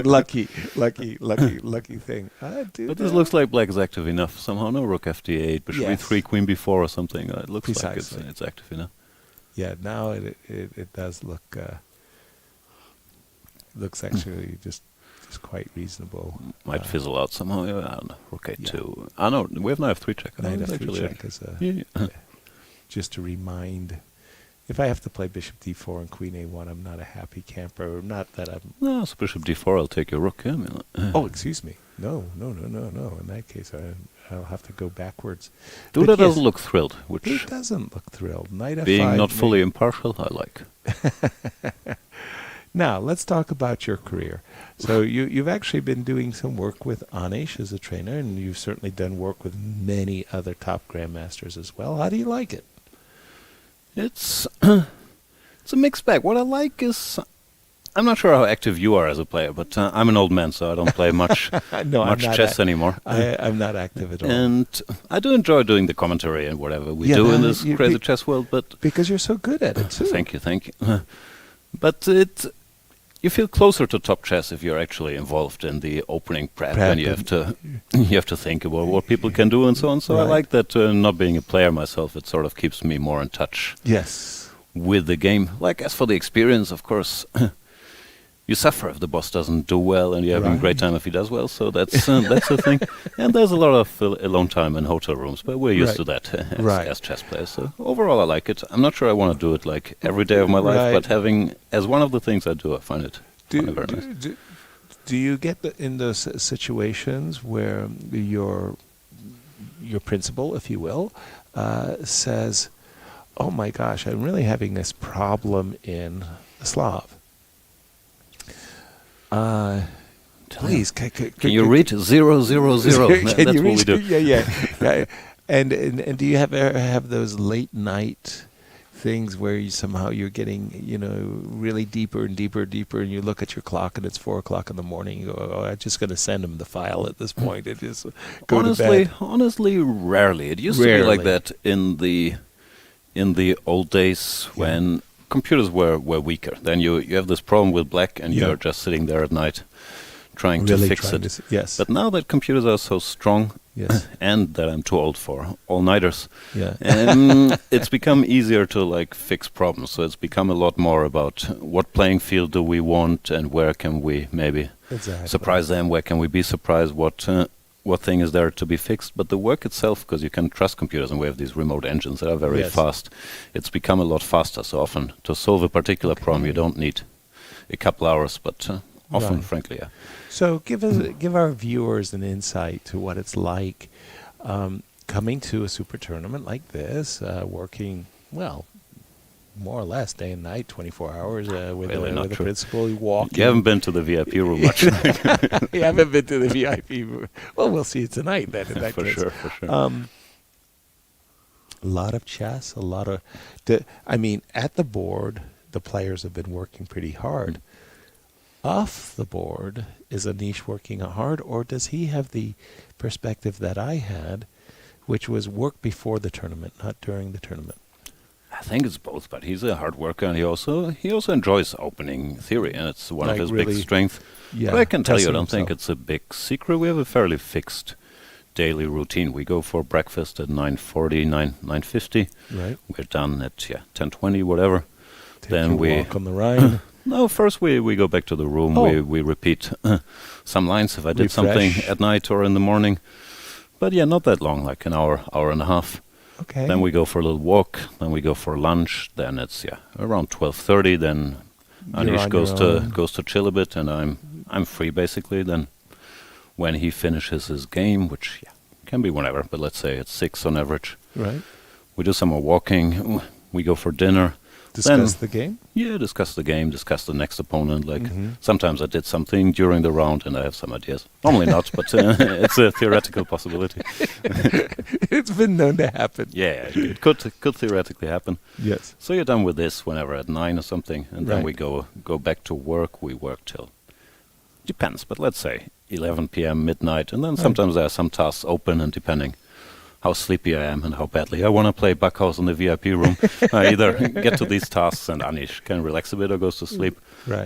lucky thing. But this looks like black is active enough somehow. No, rook f8, bishop e3, queen b4 or something. It looks like it's active enough. Yeah, now it does look. Looks actually just quite reasonable. Might fizzle out somehow. Yeah, I don't know. Rook a2. I know we have knight f3 check. Knight f3 check is just to remind. If I have to play bishop d4 and queen a1, I'm not a happy camper. Not that I'm. No, so bishop d4. I'll take your rook. Yeah, oh, excuse me. No. In that case, I'll have to go backwards. Duda doesn't look thrilled. Which he doesn't look thrilled. Knight f5. Being not fully impartial, I like. Now, let's talk about your career. So you've actually been doing some work with Anish as a trainer, and you've certainly done work with many other top grandmasters as well. How do you like it? It's it's a mixed bag. What I like is, I'm not sure how active you are as a player, but I'm an old man, so I don't play much chess anymore. I'm not active at all. And I do enjoy doing the commentary and whatever we do in this crazy chess world. But because you're so good at it, too. Thank you. But you feel closer to top chess if you're actually involved in the opening prep, and you have to think about what people can do and so on. So I like that. Not being a player myself, it sort of keeps me more in touch. Yes. With the game. Like, as for the experience, of course, you suffer if the boss doesn't do well, and you're having a great time if he does well. So that's the thing. And there's a lot of alone time in hotel rooms, but we're used to that as chess players. So overall, I like it. I'm not sure I want to do it like every day of my life, but having as one of the things I do, I find it very nice. Do you get in those situations where your principal, if you will, says, "Oh my gosh, I'm really having this problem in Slav. Please, can you read 000? That's what we do. Yeah. And do you ever have those late night things where you're getting really deeper and deeper, and you look at your clock and it's 4:00 in the morning? You go, "Oh, I'm just going to send him the file at this point." It is go to bed. Honestly, rarely. It used to be like that in the old days when computers were weaker. Then you have this problem with black, and you're just sitting there at night trying to fix it. Yes. But now that computers are so strong, and that I'm too old for all-nighters, it's become easier to fix problems. So it's become a lot more about what playing field do we want, and where can we maybe surprise them, where can we be surprised, what thing is there to be fixed. But the work itself, because you can trust computers, and we have these remote engines that are very fast, it's become a lot faster. So often, to solve a particular problem, you don't need a couple hours, but often, frankly, So give our viewers an insight to what it's like coming to a super tournament like this, working, more or less day and night, 24 hours with the principal. Walking. You haven't been to the VIP room much. You haven't been to the VIP room. Well, we'll see it tonight then, in that case. For sure. A lot of chess, at the board, the players have been working pretty hard. Off the board, is Anish working hard, or does he have the perspective that I had, which was work before the tournament, not during the tournament? I think it's both, but he's a hard worker, and he also enjoys opening theory, and it's one of his big strengths. Yeah, but I can tell you, I don't think it's a big secret. We have a fairly fixed daily routine. We go for breakfast at 9:40, 9:50. Right. We're done at 10:20, whatever. Then we walk on the Rhine. No, first we go back to the room. We repeat some lines if I did something at night or in the morning. But not that long, like an hour and a half. Okay. Then we go for a little walk. Then we go for lunch. Then it's around 12:30. Then Anish goes to chill a bit, and I'm free basically. Then when he finishes his game, which can be whenever, but let's say it's 6 on average. Right. We do some more walking. We go for dinner. Discuss the game? Yeah, discuss the game, discuss the next opponent. Sometimes I did something during the round and I have some ideas. Normally not, but it's a theoretical possibility. It's been known to happen. Yeah, it could theoretically happen. Yes. So you're done with this whenever at 9 or something, and then we go back to work. We work till, depends, but let's say 11 p.m., midnight, and then sometimes there are some tasks open, and depending how sleepy I am and how badly I want to play Backhouse in the VIP room, I either get to these tasks and Anish can relax a bit or goes to sleep,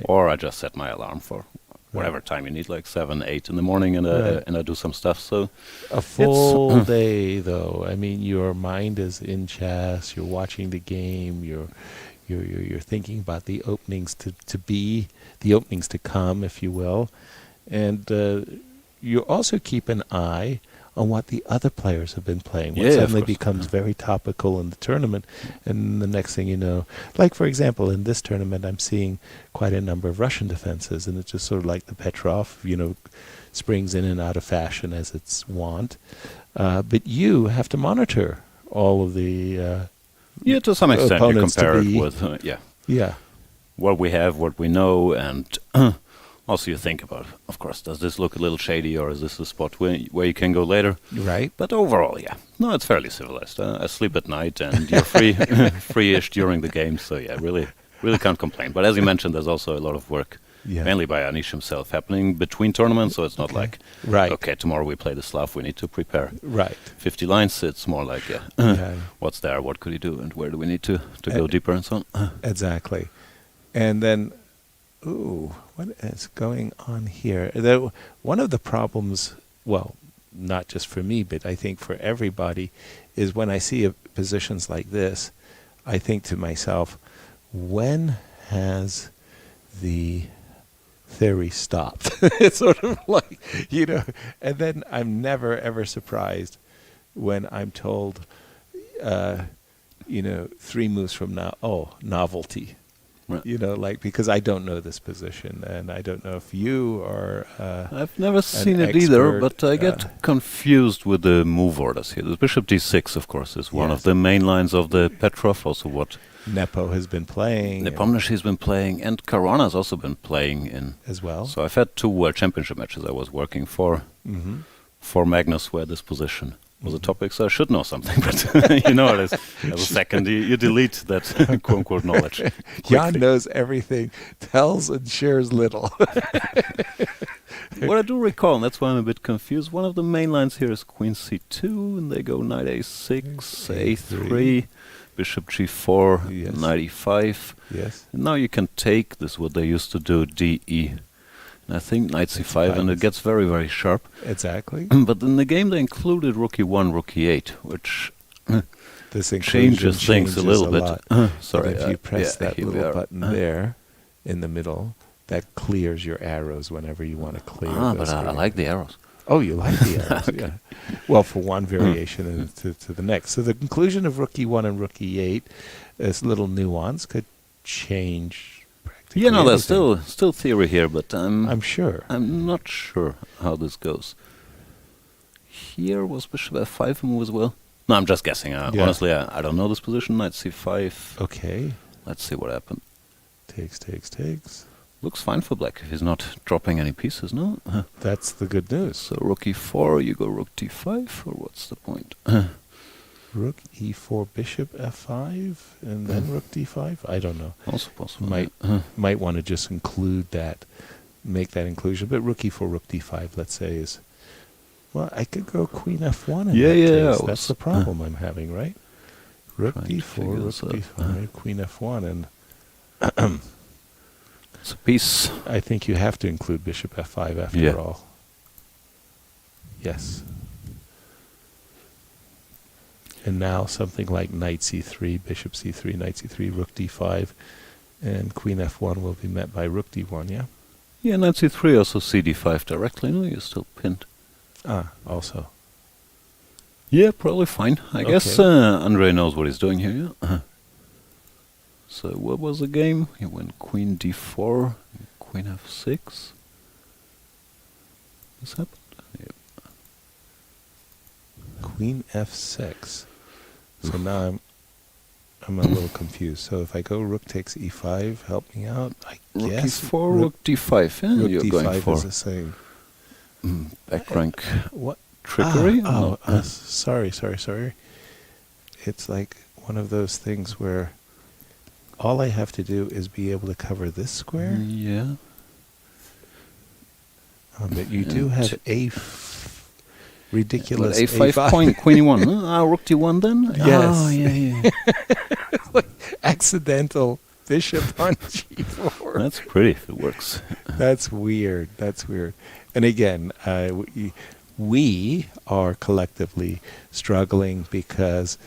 or I just set my alarm for whatever time you need, like 7, 8 in the morning, and I do some stuff. So a full day, though. I mean, your mind is in chess. You're watching the game. You're thinking about the openings to be, the openings to come, if you will, and you also keep an eye on what the other players have been playing. What suddenly becomes very topical in the tournament, and the next thing you know, like for example, in this tournament, I'm seeing quite a number of Russian defenses, and it's just sort of like the Petrov, springs in and out of fashion as its wont. But you have to monitor all of the to some extent you compare it with what we have, what we know, and also you think about, of course, does this look a little shady, or is this a spot where you can go later? Right. But overall, yeah, no, it's fairly civilized. I sleep at night, and you're free-ish during the game, so yeah, really can't complain. But as you mentioned, there's also a lot of work, mainly by Anish himself, happening between tournaments, so it's not like, okay, tomorrow we play the Slav, we need to prepare 50 lines. It's more like, what's there, what could he do, and where do we need to go deeper and so on. Exactly. And then, what is going on here? One of the problems, well, not just for me, but I think for everybody, is when I see positions like this, I think to myself, when has the theory stopped? It's sort of like, and then I'm never, ever surprised when I'm told, 3 moves from now, novelty. Right. Because I don't know this position, and I don't know if you are I've never seen it either, but I get confused with the move orders here. The Bishop d6, of course, is one of the main lines of the Petrov, also what Nepo has been playing. Nepomniachtchi has been playing, and Caruana has also been playing in as well. So I've had 2 World Championship matches I was working for Magnus, where this position was a topic, so I should know something, but as a second, you delete that quote-unquote knowledge. Jan knows everything, tells and shares little. What I do recall, and that's why I'm a bit confused, one of the main lines here is Queen c2, and they go Knight a6, a3, Bishop g4, Knight e5. Yes. And now you can take this, what they used to do, de. I think Knight c5, and it gets very, very sharp. Exactly. But in the game they included Rook e1, Rook e8, which changes things a little bit. Sorry, if you press that little button there in the middle, that clears your arrows whenever you want to clear. But I like the arrows. Oh, you like the arrows, yeah. Well, for one variation and to the next. So the conclusion of Rook e1 and Rook e8, this little nuance could change. There's still theory here, but I'm sure. I'm not sure how this goes. Here was Bishop f5 a move as well. No, I'm just guessing. Honestly, I don't know this position. Knight c5. Okay. Let's see what happened. Takes. Looks fine for black if he's not dropping any pieces, no? That's the good news. So Rook e4, you go Rook d5, or what's the point? Rook e4, Bishop f5, and then Rook d5? I don't know. Also possible. Might want to just include that, make that inclusion. But Rook e4, Rook d5, let's say, is... Well, I could go Queen f1 in that case. That's the problem I'm having, right? Rook d4, Rook d5, Queen f1, and... It's a piece. I think you have to include Bishop f5 after all. Yes. And now something like Knight c3, Bishop c3, Knight c3, Rook d5, and Queen f1 will be met by Rook d1, yeah? Yeah, Knight c3, also cd5 directly. No, you're still pinned. Also. Yeah, probably fine. I guess Andre knows what he's doing here, yeah? So what was the game? He went Queen d4, Queen f6. This happened? Yep. Queen f6. So now I'm a little confused. So if I go Rook takes e5, help me out. I guess Rook e4, Rook d5. Yeah, Rook you're d5 going for is the same. Back rank. What Trickery? Sorry. It's like one of those things where all I have to do is be able to cover this square. Yeah. But you do have ridiculous a5 point, Queen e1. Rook d1 then? Yes. Oh, yeah. It's like accidental bishop on g4. That's pretty if it works. That's weird. And again, we are collectively struggling because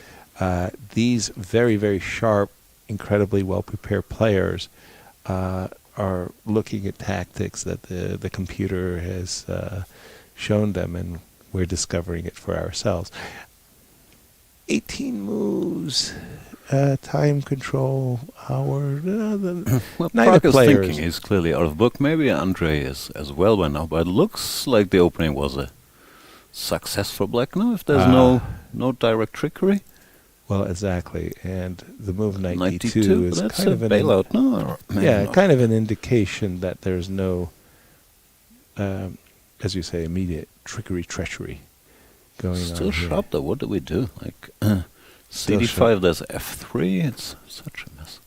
these very, very sharp, incredibly well-prepared players are looking at tactics that the computer has shown them, and we're discovering it for ourselves. 18 moves, time control, hour. Prag's thinking is clearly out of book. Maybe Andre is as well by now, but it looks like the opening was a success for black now, if there's no direct trickery. Well, exactly. And the move knight 92 d2 is that's kind a of an bailout, no? yeah, kind of an indication that there's no, as you say, immediate treachery going on. Still here. sharp though. What do we do? Like Still CD5, sharp. there's F3. It's such a mess.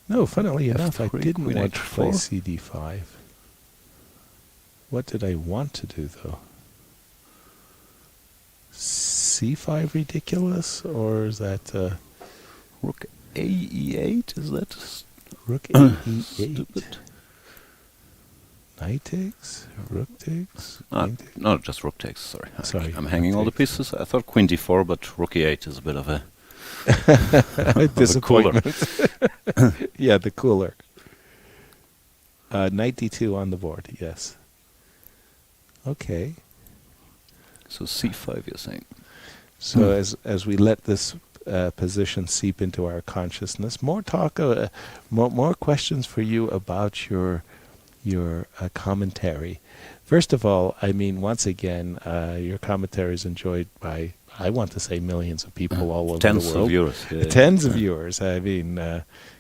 No, funnily enough, I F3, didn't queen want to play H4. CD5. What did I want to do though? C5 ridiculous, or is that Rook A E8. Is that rook a e8? stupid? Knight takes, rook takes. queen takes? No, just rook takes. Sorry. Sorry, I'm hanging all the rook takes. pieces. I thought queen d4, but rook e8 is a bit of a Disappointment. Yeah, the cooler. Knight d2 on the board. Yes. Okay. So c5, you're saying? So as we let this position seep into our consciousness, more talk, more questions for you about your commentary. First of all, I mean, once again, your commentary is enjoyed by, I want to say, millions of people all over Tens the world. of viewers. Yeah, Tens of viewers. I mean,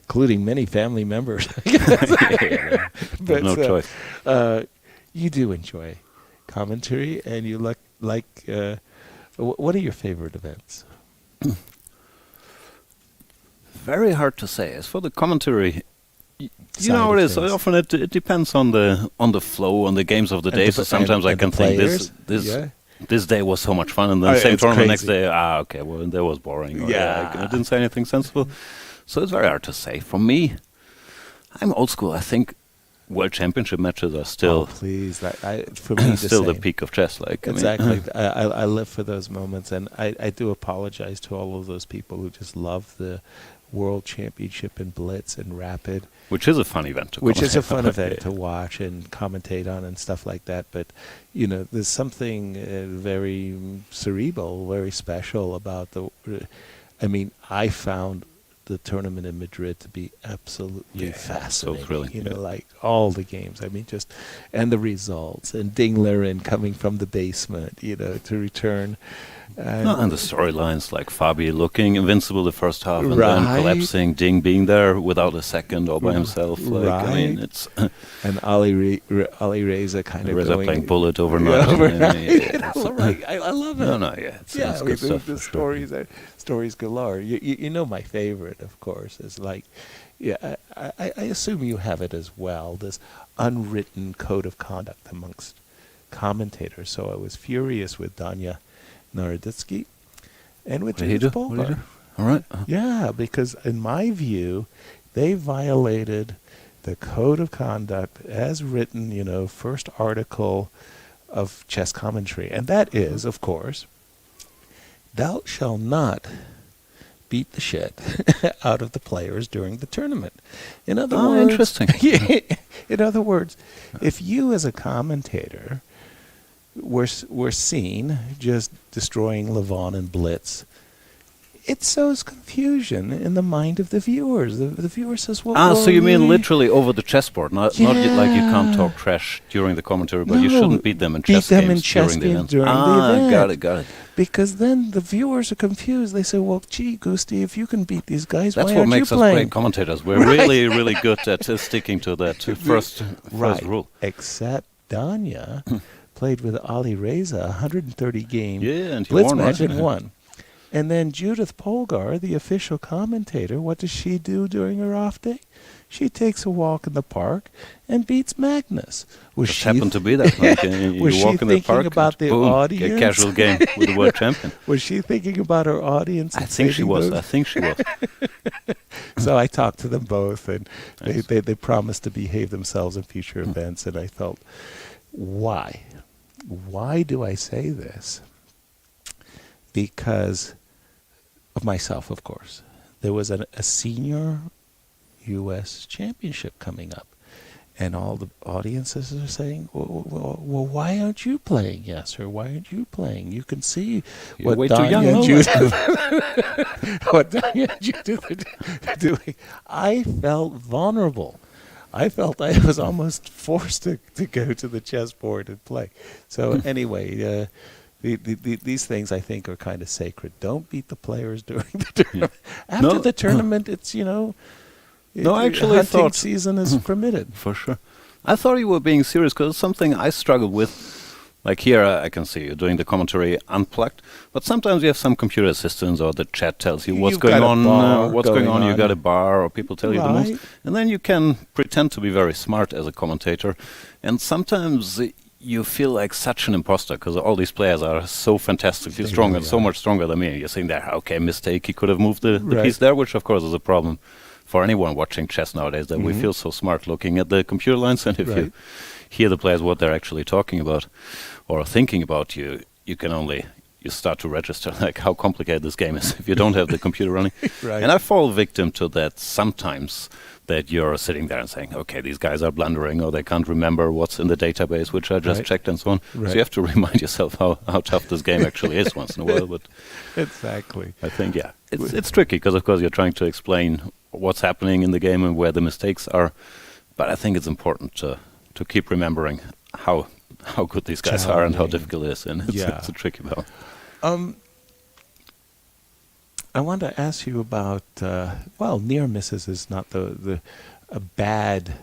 including many family members. yeah. But, No choice. You do enjoy commentary, and you like. What are your favorite events? Very hard to say. As for the commentary, you Side know of it is. things. Often it depends on the flow, on the games of the And day. the So p- sometimes and I can the think players, this yeah. this day was so much fun, and then Oh, same it's tournament next crazy. day. Okay, well that was boring. Or, Yeah. I didn't say anything sensible. So it's very hard to say. For me, I'm old school. I think World Championship matches are still Oh, please, for me, still the same. peak of chess. Like I mean, Exactly. I live for those moments, and I do apologize to all of those people who just love the World Championship in Blitz and Rapid, which is a fun event to which is a commentate fun on. event to watch and commentate on and stuff like that. But, you know, there's something very cerebral, very special about I mean, I found the tournament in Madrid to be absolutely fascinating. so thrilling. You know, like all the games. I mean, just, and the results, and Dingler coming from the basement, you know, to return. And the storylines, like Fabi looking invincible the first half and then Right. collapsing, Ding being there without a second all by himself. Like I mean, Right. it's And Ali Reza kind of Reza going playing bullet overnight. I love it. No, it's good stuff. The for sure. stories galore. You know my favorite, of course, is like, yeah, I assume you have it as well. This unwritten code of conduct amongst commentators. So I was furious with Danya Naroditsky and with What did he Judith do? What did he Polgar. do? All right. Yeah, because in my view, they violated the code of conduct as written, you know, first article of chess commentary. And that is, of course, thou shalt not beat the shit out of the players during the tournament. In other words, interesting. in other words, if you as a commentator were seen just destroying Levon and Blitz, it sows confusion in the mind of the viewers. The viewer says, well, So you mean really? literally over the chessboard, not like you can't Yeah. talk trash during the commentary, but you No, shouldn't beat them in beat chess them in games chess during the games event. during the event. Got it. Because then the viewers are confused. They say, well, gee, Gusti, if you can beat these guys, That's why what aren't makes you us playing? great commentators. We're really, really good at sticking to that first rule. Except Danya played with Ali Reza, 130 game Yeah, and he Blitz won, match right? and won. And then Judith Polgar, the official commentator, what does she do during her off day? She takes a walk in the park and beats Magnus. Just happened to be that. Like, you Was she walk in the thinking park, about the boom, audience? a casual game with the world champion. Was she thinking about her audience? I and think she saving was. those? I think she was. So I talked to them both, and Nice. they promised to behave themselves in future events. And I felt, why? Why do I say this? Because of myself, of course. There was a senior U.S. championship coming up, and all the audiences are saying, well, why aren't you playing, Yasser? Why aren't you playing? You can see You're what way too Danya young, and no? Judith what Danya and Judith are doing. I felt vulnerable. I felt I was almost forced to go to the chessboard and play. So anyway, these things I think are kind of sacred. Don't beat the players during the tournament. After the tournament, it's actually, hunting season is permitted. For sure. I thought you were being serious because it's something I struggle with. Like here, I can see you doing the commentary unplugged, but sometimes you have some computer assistants or the chat tells you what's going on. You got a bar, or people tell you the moves, and then you can pretend to be very smart as a commentator. And sometimes you feel like such an imposter because all these players are so fantastically strong and so much stronger than me. You're sitting there, okay, mistake, he could have moved the piece there, which of course is a problem for anyone watching chess nowadays, that we feel so smart looking at the computer lines, and if you hear the players what they're actually talking about or thinking about, you start to register like how complicated this game is if you don't have the computer running. And I fall victim to that sometimes, that you're sitting there and saying, okay, these guys are blundering, or they can't remember what's in the database, which I just checked, and so on. So you have to remind yourself how tough this game actually is once in a while. But exactly. I think, it's tricky because, of course, you're trying to explain what's happening in the game and where the mistakes are. But I think it's important to keep remembering how good these guys are and how difficult it is. And it's a tricky battle. I want to ask you about, near misses is not the bad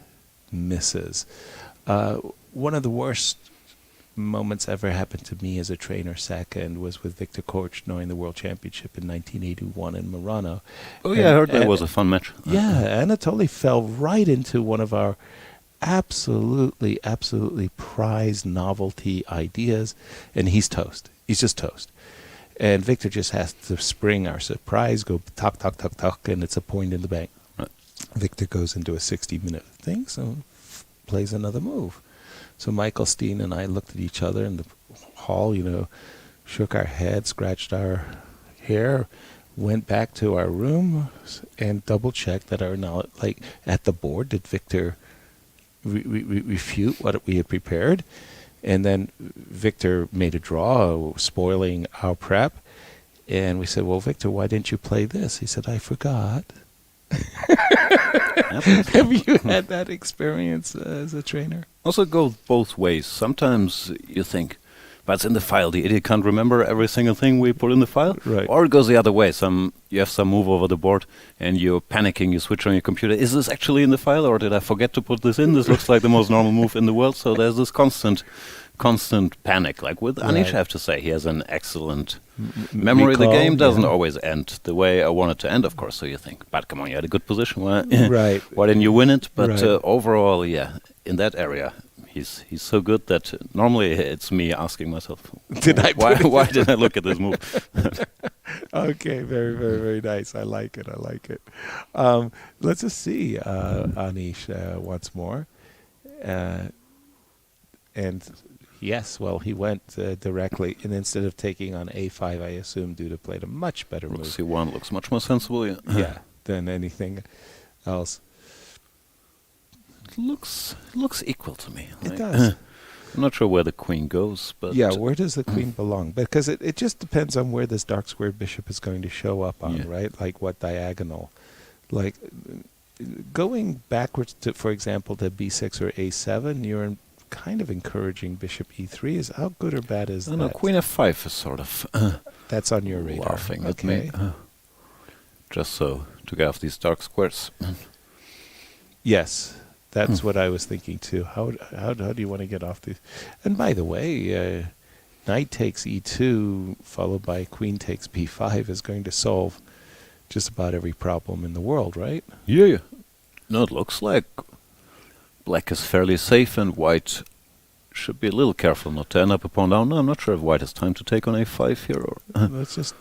misses. One of the worst moments ever happened to me as a trainer second was with Viktor Korchnoi in the World Championship in 1981 in Murano. Oh, yeah, I heard that was a fun match. Yeah, Anatoly fell right into one of our absolutely prized novelty ideas, and he's toast. He's just toast. And Victor just has to spring our surprise, go talk, and it's a point in the bank. Right. Victor goes into a 60-minute thing, so plays another move. So Michael Steen and I looked at each other in the hall, shook our heads, scratched our hair, went back to our room, and double-checked that our knowledge, like at the board, did Victor refute what we had prepared? And then Victor made a draw, spoiling our prep. And we said, well, Victor, why didn't you play this? He said, I forgot. Have you had that experience as a trainer? Also, it goes both ways. Sometimes you think, but it's in the file. The idiot can't remember every single thing we put in the file. Right. Or it goes the other way. You have some move over the board and you're panicking. You switch on your computer. Is this actually in the file, or did I forget to put this in? This looks like the most normal move in the world. So there's this constant panic. Like with Anish, I have to say, he has an excellent memory. The game doesn't always end the way I want it to end, of course. So you think, but come on, you had a good position. Why didn't you win it? But overall, in that area, he's so good that normally it's me asking myself, why did I look at this move? Okay, very, very, very nice. I like it. Let's just see Anish once more. And yes, well, he went directly, and instead of taking on A5, I assume Duda played a much better move. C1 looks much more sensible, than anything else. It looks equal to me. It does. I'm not sure where the queen goes, but where does the queen belong? Because it just depends on where this dark squared bishop is going to show up on, right? Like what diagonal. Like going backwards to, for example, to B6 or A7, you're kind of encouraging bishop E3. Is how good or bad is that? No, queen F5 is sort of that's on your radar. Laughing at me. Just so to get off these dark squares. Yes. That's what I was thinking too. How do you want to get off these? And by the way, knight takes E2 followed by queen takes B5 is going to solve just about every problem in the world, right? Yeah. No, it looks like black is fairly safe and white should be a little careful not to end up a pawn down. No, I'm not sure if white has time to take on A5 here. Or I just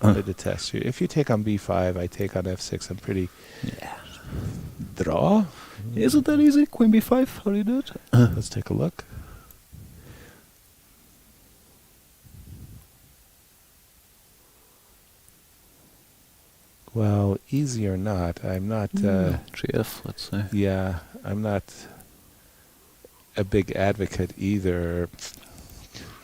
wanted to test you. If you take on B5, I take on F6. I'm pretty... Yeah. Draw? Is it that easy? Queen B5? How do you do it? Let's take a look. Well, easy or not, I'm not... GF, let's say. Yeah, I'm not a big advocate either.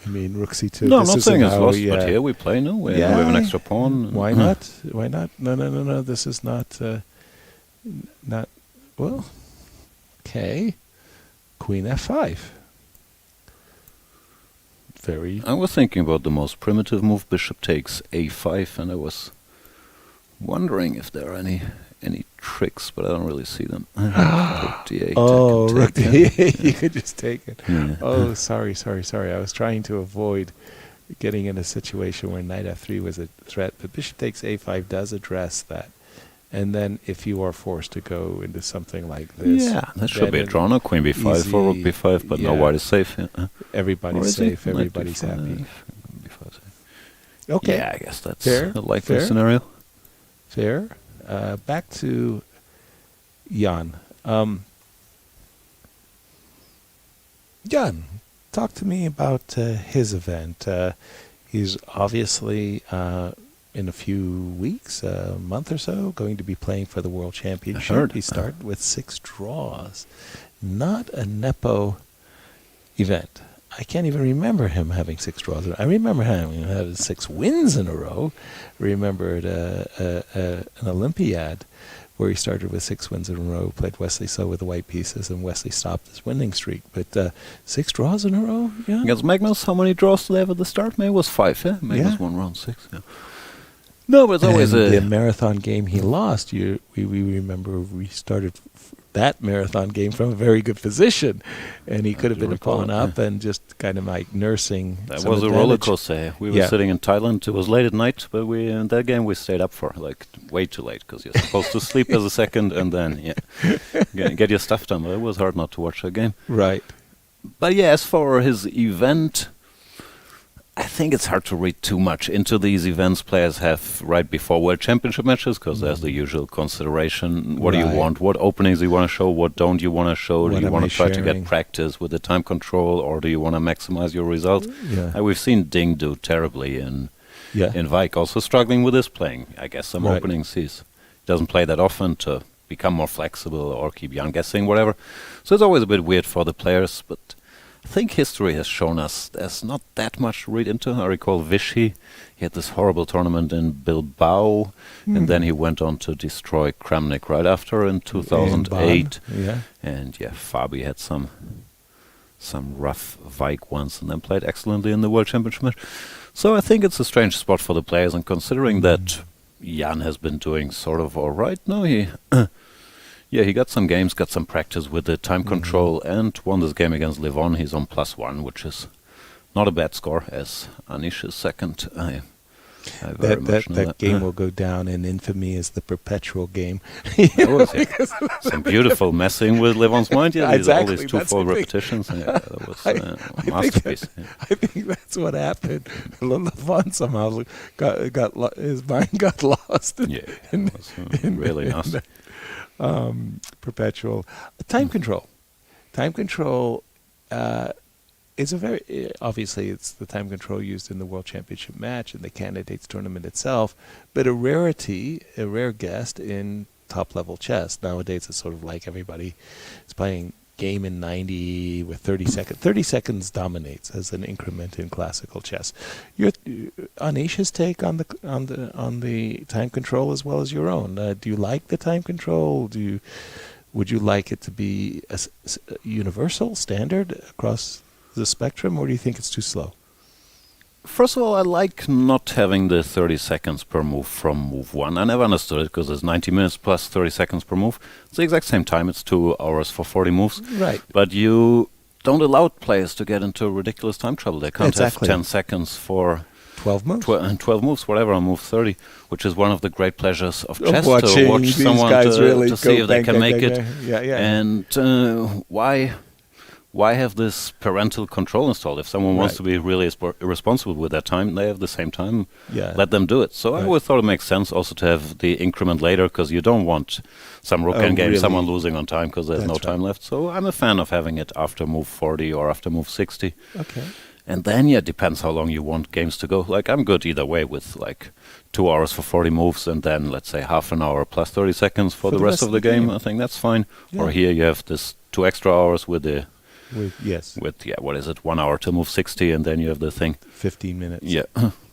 I mean, rook C2... No, I'm not saying it's lost, but here we play, no? We have an extra pawn. Why not? Why not? No, this is not... Well, okay. Queen F5. very... I was thinking about the most primitive move, bishop takes a5, and I was wondering if there are any tricks, but I don't really see them. Rook d8. Oh, rook d8. You could just take it. Yeah. Oh, sorry. I was trying to avoid getting in a situation where knight f3 was a threat, but bishop takes a5 does address that. And then if you are forced to go into something like this... Yeah, that should be a draw. No, queen b5 for rook b5, but no white is safe. Yeah. Everybody's safe. Everybody's happy. B5 safe. Okay. Yeah, I guess that's Fair. a likely scenario. Fair. Back to Jan. Jan, talk to me about his event. He's obviously... in a few weeks, a month or so, going to be playing for the World Championship. I heard. He started with 6 draws. Not a Nepo event. I can't even remember him having 6 draws. I remember him having 6 wins in a row. I remembered an Olympiad where he started with 6 wins in a row, played Wesley So with the white pieces, and Wesley stopped his winning streak. But 6 draws in a row? Yeah. Against Magnus, how many draws did they have at the start? Maybe it was 5, yeah? Magnus won round 6, yeah. No, but it's always the marathon game he lost. We remember we started that marathon game from a very good position, and he could have been a pawn up and just kind of like nursing. That was a roller coaster. We were sitting in Thailand. It was late at night, but in that game we stayed up for like way too late because you're supposed to sleep as a second and then get your stuff done. But it was hard not to watch that game. Right. But yeah, as for his event, I think it's hard to read too much into these events players have right before World Championship matches because there's the usual consideration. What do you want? What openings do you want to show? What don't you want to show? Do you want to try to get practice with the time control, or do you want to maximize your result? Yeah. We've seen Ding do terribly in Vike, also struggling with his playing. I guess some openings he doesn't play that often to become more flexible or keep Jan guessing, whatever. So it's always a bit weird for the players, but I think history has shown us there's not that much to read into. I recall Vichy. He had this horrible tournament in Bilbao, and then he went on to destroy Kramnik right after in 2008. And Fabi had some rough Vike ones, and then played excellently in the World Championship match. So I think it's a strange spot for the players, and considering that Jan has been doing sort of all right, no, he got some games, got some practice with the time control, and won this game against Levon. He's on +1, which is not a bad score, as Anish is second. I very much know that game will go down in infamy as the perpetual game. That was some beautiful messing with Levon's mind. Yeah, all these twofold repetitions. That was a masterpiece. I think that's what happened. Levon somehow his mind got lost. It was really nasty. Perpetual time control. Time control is a very obviously it's the time control used in the World Championship match and the candidates tournament itself, but a rare guest in top level chess. Nowadays it's sort of like everybody is playing game in 90 with 30 seconds. 30 seconds dominates as an increment in classical chess. Anish's take on the time control as well as your own. Do you like the time control? Would you like it to be a universal standard across the spectrum, or do you think it's too slow? First of all, I like not having the 30 seconds per move from move 1. I never understood it because it's 90 minutes plus 30 seconds per move. It's the exact same time. It's 2 hours for 40 moves. Right. But you don't allow players to get into ridiculous time trouble. They can't have 10 seconds for 12 moves. 12 moves, whatever, on move 30, which is one of the great pleasures of chess, to watch someone to see if they can make it. And why have this parental control installed? If someone wants to be really irresponsible with their time, they have the same time. Let them do it. So I always thought it makes sense also to have the increment later, because you don't want some rook endgame, someone losing on time because there's no time left. So I'm a fan of having it after move 40 or after move 60. Okay. And then, it depends how long you want games to go. Like, I'm good either way with, 2 hours for 40 moves and then, let's say, half an hour plus 30 seconds for the rest of the game. I think that's fine. Yeah. Or here you have this 2 extra hours with the... what is it, 1 hour to move 60, and then you have the thing. 15 minutes. Yeah.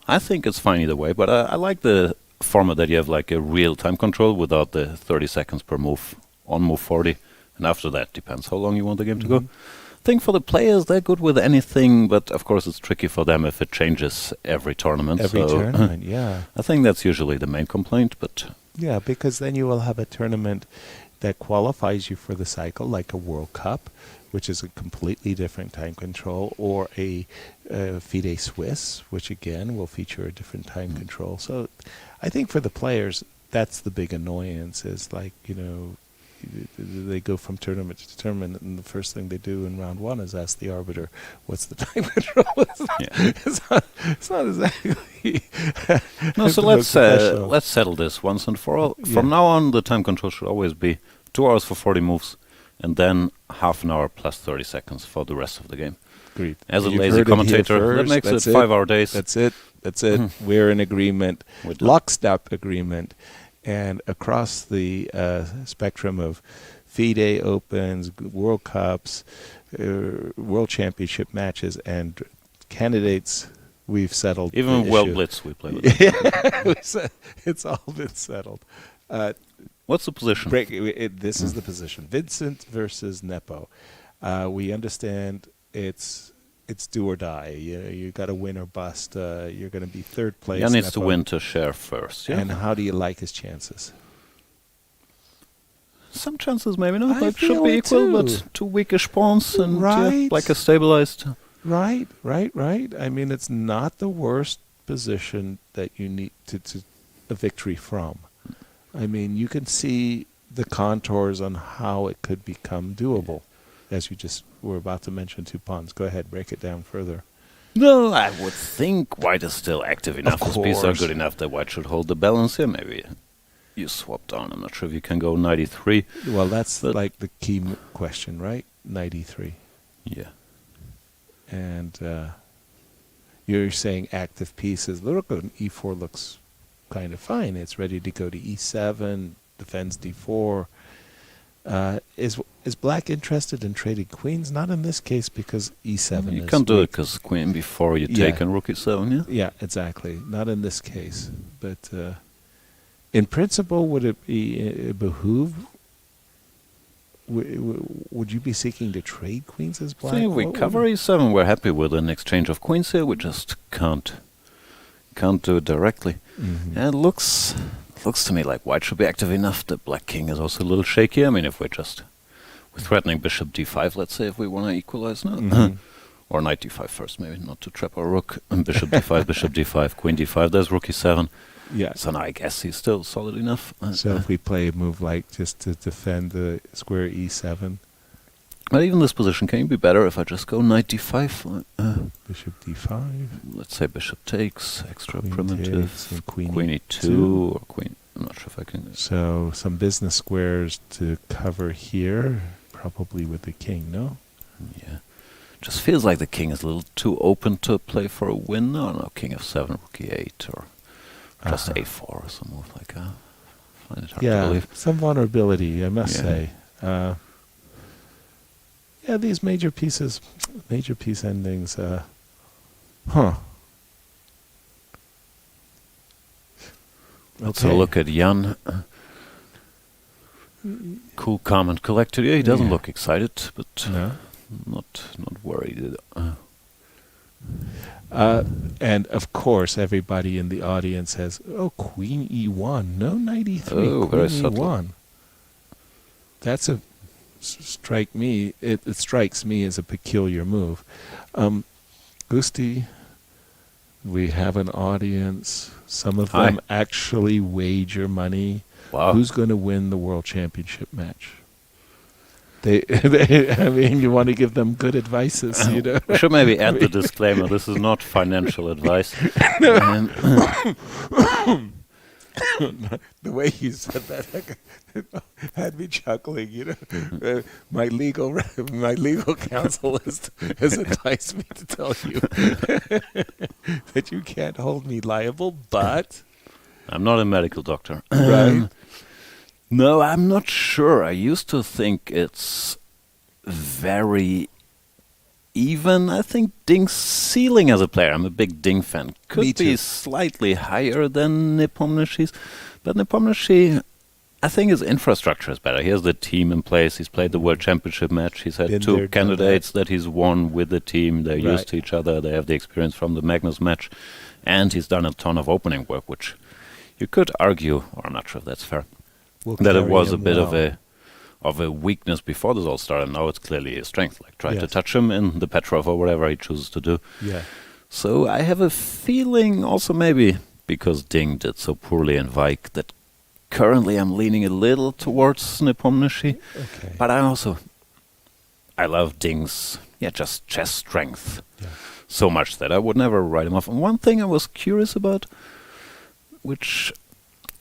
I think it's fine either way, but I like the format that you have, a real time control without the 30 seconds per move on move 40. And after that, depends how long you want the game to go. think for the players, they're good with anything, but of course it's tricky for them if it changes every tournament. Every tournament, yeah. I think that's usually the main complaint, but... Yeah, because then you will have a tournament that qualifies you for the cycle, like a World Cup, which is a completely different time control, or a FIDE Swiss, which again will feature a different time control. So I think for the players, that's the big annoyance, is like, they go from tournament to tournament, and the first thing they do in round one is ask the arbiter, what's the time control? It's not exactly... No, so let's settle this once and for all. From now on, the time control should always be 2 hours for 40 moves, and then half an hour plus 30 seconds for the rest of the game. Agreed. As a lazy commentator, that makes it 5-hour days. That's it. We're in agreement, lockstep agreement. And across the spectrum of FIDE Opens, World Cups, World Championship matches, and candidates, we've settled. Even World Blitz we play with. It's all been settled. What's the position? This is the position. Vincent versus Nepo. We understand it's do or die. You got to win or bust. You're going to be third place. Jan needs to win to share first. Yeah? And how do you like his chances? Some chances, maybe not. It should be equal, but 2 weakish pawns and like a stabilized. Right. I mean, it's not the worst position that you need to a victory from. I mean, you can see the contours on how it could become doable. As you just were about to mention 2 pawns. Go ahead, break it down further. No, I would think white is still active enough. His pieces are good enough that white should hold the balance here. Maybe you swap down. I'm not sure if you can go 93. Well, that's like the key question, right? 93. Yeah. And you're saying active pieces. The rook on e4 looks kind of fine. It's ready to go to e7, defends d4. Is black interested in trading queens? Not in this case, because e7 You is can't do weak. it because queen before you take and rook e7, yeah? Yeah, exactly. Not in this case. But in principle, would it be behoove? Would you be seeking to trade queens as black? See, if we cover e7, we're happy with an exchange of queens here. We just can't do it directly. Mm-hmm. And it looks to me like white should be active enough. The black king is also a little shaky. I mean, if we're threatening bishop d5, let's say, if we want to equalize now. Mm-hmm. Or knight d5 first, maybe, not to trap our rook. And bishop d5, bishop d5, queen d5, there's rook e7. Yeah. So now I guess he's still solid enough. So if we play a move like just to defend the square e7. But even this position can be better if I just go knight d5. Bishop d5. Let's say bishop takes, extra Queen primitive. takes and queen e2 or queen. I'm not sure if I can. So some business squares to cover here, probably with the king, no? Yeah. Just feels like the king is a little too open to play for a win. No, king f7, rook e8, or just a4 or some move like that. I find it hard to believe. Some vulnerability, I must say. These major piece endings. Let's have a look at Jan. Cool, calm, and collected. Yeah, he doesn't look excited, but not worried. And of course, everybody in the audience has, queen e1, no knight e3, queen very e1. subtle. That's it strikes me as a peculiar move. Gusti, we have an audience. Some of them actually wager money. Wow. Who's going to win the world championship match? I mean, you want to give them good advices, you know. We should maybe add the disclaimer. This is not financial advice. The way you said that had me chuckling. You know, my legal counsel has advised me to tell you that you can't hold me liable, but I'm not a medical doctor. Right. No, I'm not sure. I used to think it's very even. I think Ding's ceiling as a player, I'm a big Ding fan, could be slightly higher than Nepomniachtchi's. But Nepomniachtchi, I think his infrastructure is better. He has the team in place. He's played the World Championship match. He's had Been two there, done candidates that he's won with the team. They're Right. used to each other. They have the experience from the Magnus match. And he's done a ton of opening work, which you could argue, or I'm not sure if that's fair, Will that it carry was a him bit well. of a weakness before this all started. Now it's clearly a strength. Like try to Yes. touch him in the Petrov or whatever he chooses to do. Yeah. So I have a feeling also maybe because Ding did so poorly in Vike that currently I'm leaning a little towards Nepomniachtchi. Okay. But I love Ding's just chess strength Yeah. so much that I would never write him off. And one thing I was curious about, which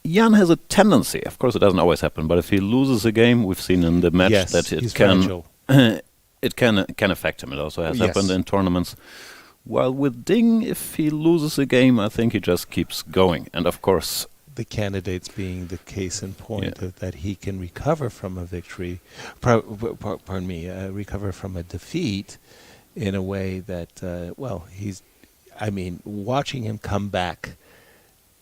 Jan has a tendency, of course it doesn't always happen, but if he loses a game, we've seen in the match Yes, that it he's can fragile. it can affect him. It also has Yes. happened in tournaments. While with Ding, if he loses a game, I think he just keeps going. And of course, The candidates being the case in point Yeah. that he can recover from a victory, recover from a defeat in a way that, watching him come back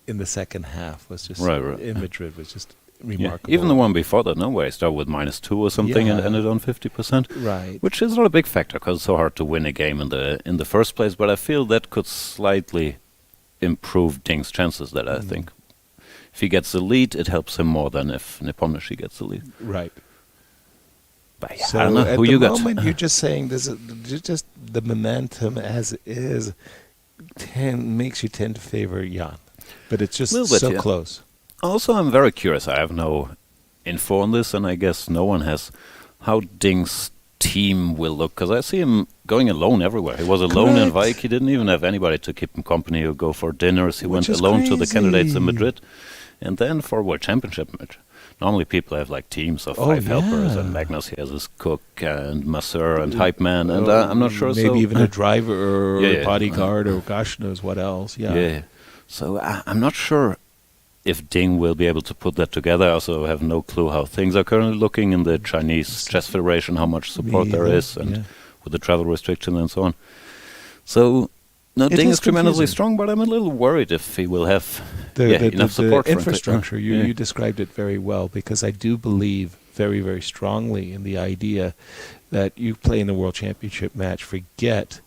in the second half was just, Right. in Madrid was just yeah, remarkable. even the one before that, where he started with -2 or something and Yeah. ended on 50%. Right. Which is not a big factor because it's so hard to win a game in the first place. But I feel that could slightly improve Ding's chances. That I think if he gets the lead, it helps him more than if Nepomniachtchi gets the lead. Right. But yeah, So I don't know at who the you got. moment, you're just saying just the momentum as is makes you tend to favor Jan, but it's just Little bit, so yeah. close. Also, I'm very curious. I have no info on this, and I guess no one has. How Ding's team will look, because I see him going alone everywhere. He was alone in Correct. Vike. He didn't even have anybody to keep him company or go for dinners. He Which went is alone to the candidates in crazy. Madrid, and then for World Championship match. Normally, people have like teams of Oh, 5 helpers, yeah. and Magnus he has his cook and masseur and hype man, and I'm not sure. Maybe so even a driver or Yeah. a bodyguard or gosh knows what else. Yeah. Yeah. So I'm not sure if Ding will be able to put that together. I also have no clue how things are currently looking in the Chinese Chess Federation, how much support there either, is, and yeah. with the travel restrictions and so on. So, no, It Ding is is tremendously confusing. strong, but I'm a little worried if he will have The enough support for him to- infrastructure. You Yeah. described it very well, because I do believe very, very strongly in the idea that you play in the World Championship match, forget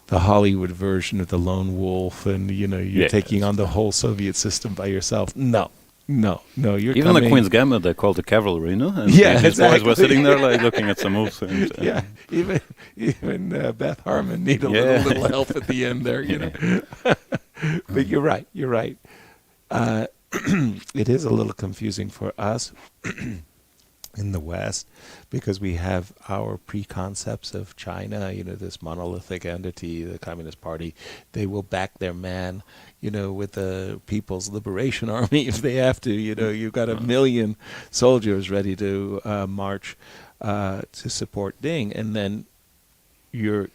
the Hollywood version of the lone wolf, and you're Yeah, taking yes. on the whole Soviet system by yourself. No. You're Even coming. the Queen's Gambit, they called the cavalry, no? And Yeah, his boys were exactly. sitting there like looking at some moves. And, Yeah, even Beth Harmon need a Yeah. little help at the end there, you know. But you're right. It is a little confusing for us in the West, because we have our preconcepts of China, this monolithic entity, the Communist Party. They will back their man, with the People's Liberation Army if they have to. You've got 1 million soldiers ready to march to support Ding, and then you're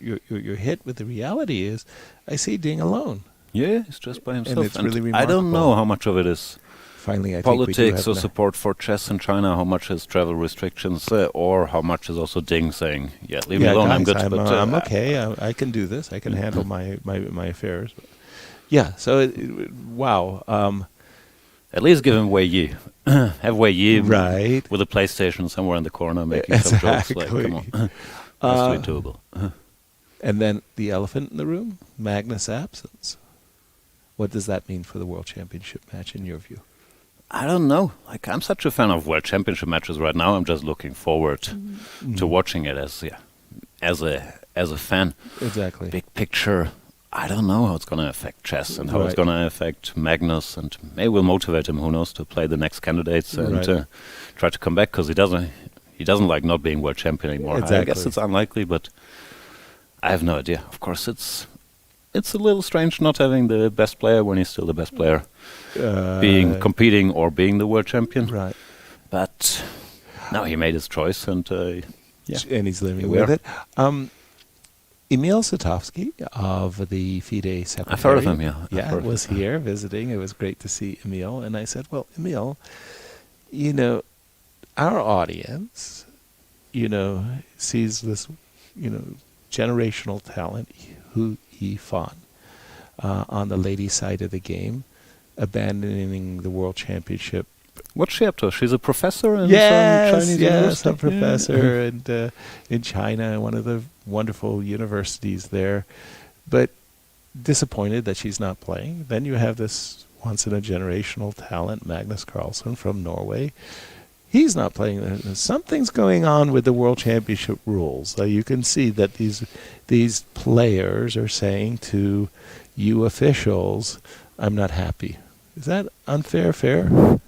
hit with the reality is, I see Ding alone. yeah, it's just by himself. it's really I don't know remarkable. how much of it is Finally, I think we do politics have or an- support for chess in China, how much is travel restrictions, or how much is also Ding saying, yeah, leave me alone, I'm guys, good. But I'm okay. I can do this. I can handle my affairs. Yeah. So, wow. at least give him Wei Yi. Have Wei Yi Right. with a PlayStation somewhere in the corner making some jokes. Like, Exactly. come on. Has to be doable. And then the elephant in the room, Magnus' absence. What does that mean for the World Championship match in your view? I don't know. Like, I'm such a fan of World Championship matches right now. I'm just looking forward to watching it as a fan. Exactly. Big picture, I don't know how it's going to affect chess and how it's Right. going to affect Magnus, and maybe will motivate him, who knows, to play the next candidates and Right. try to come back, because he doesn't like not being world champion anymore. I Exactly. guess it's unlikely, but I have no idea. Of course, it's a little strange not having the best player when he's still the best player, competing or being the world champion. Right. But no, he made his choice, and yeah. And he's living Here we with are. it. Emil Satovsky of the FIDE Secretariat. I've heard of him, yeah. I've Yeah, heard. was here visiting. It was great to see Emil. And I said, well, Emil, our audience, sees this, generational talent, Hu Yifan, on the ladies' side of the game, abandoning the World Championship What's she up to? She's a professor in some Chinese yes, university? a professor and in China, one of the wonderful universities there. But disappointed that she's not playing. Then you have this once-in-a-generational talent, Magnus Carlsen from Norway. He's not playing. Something's going on with the World Championship rules. You can see that these players are saying to you officials, "I'm not happy." Is that unfair? Fair?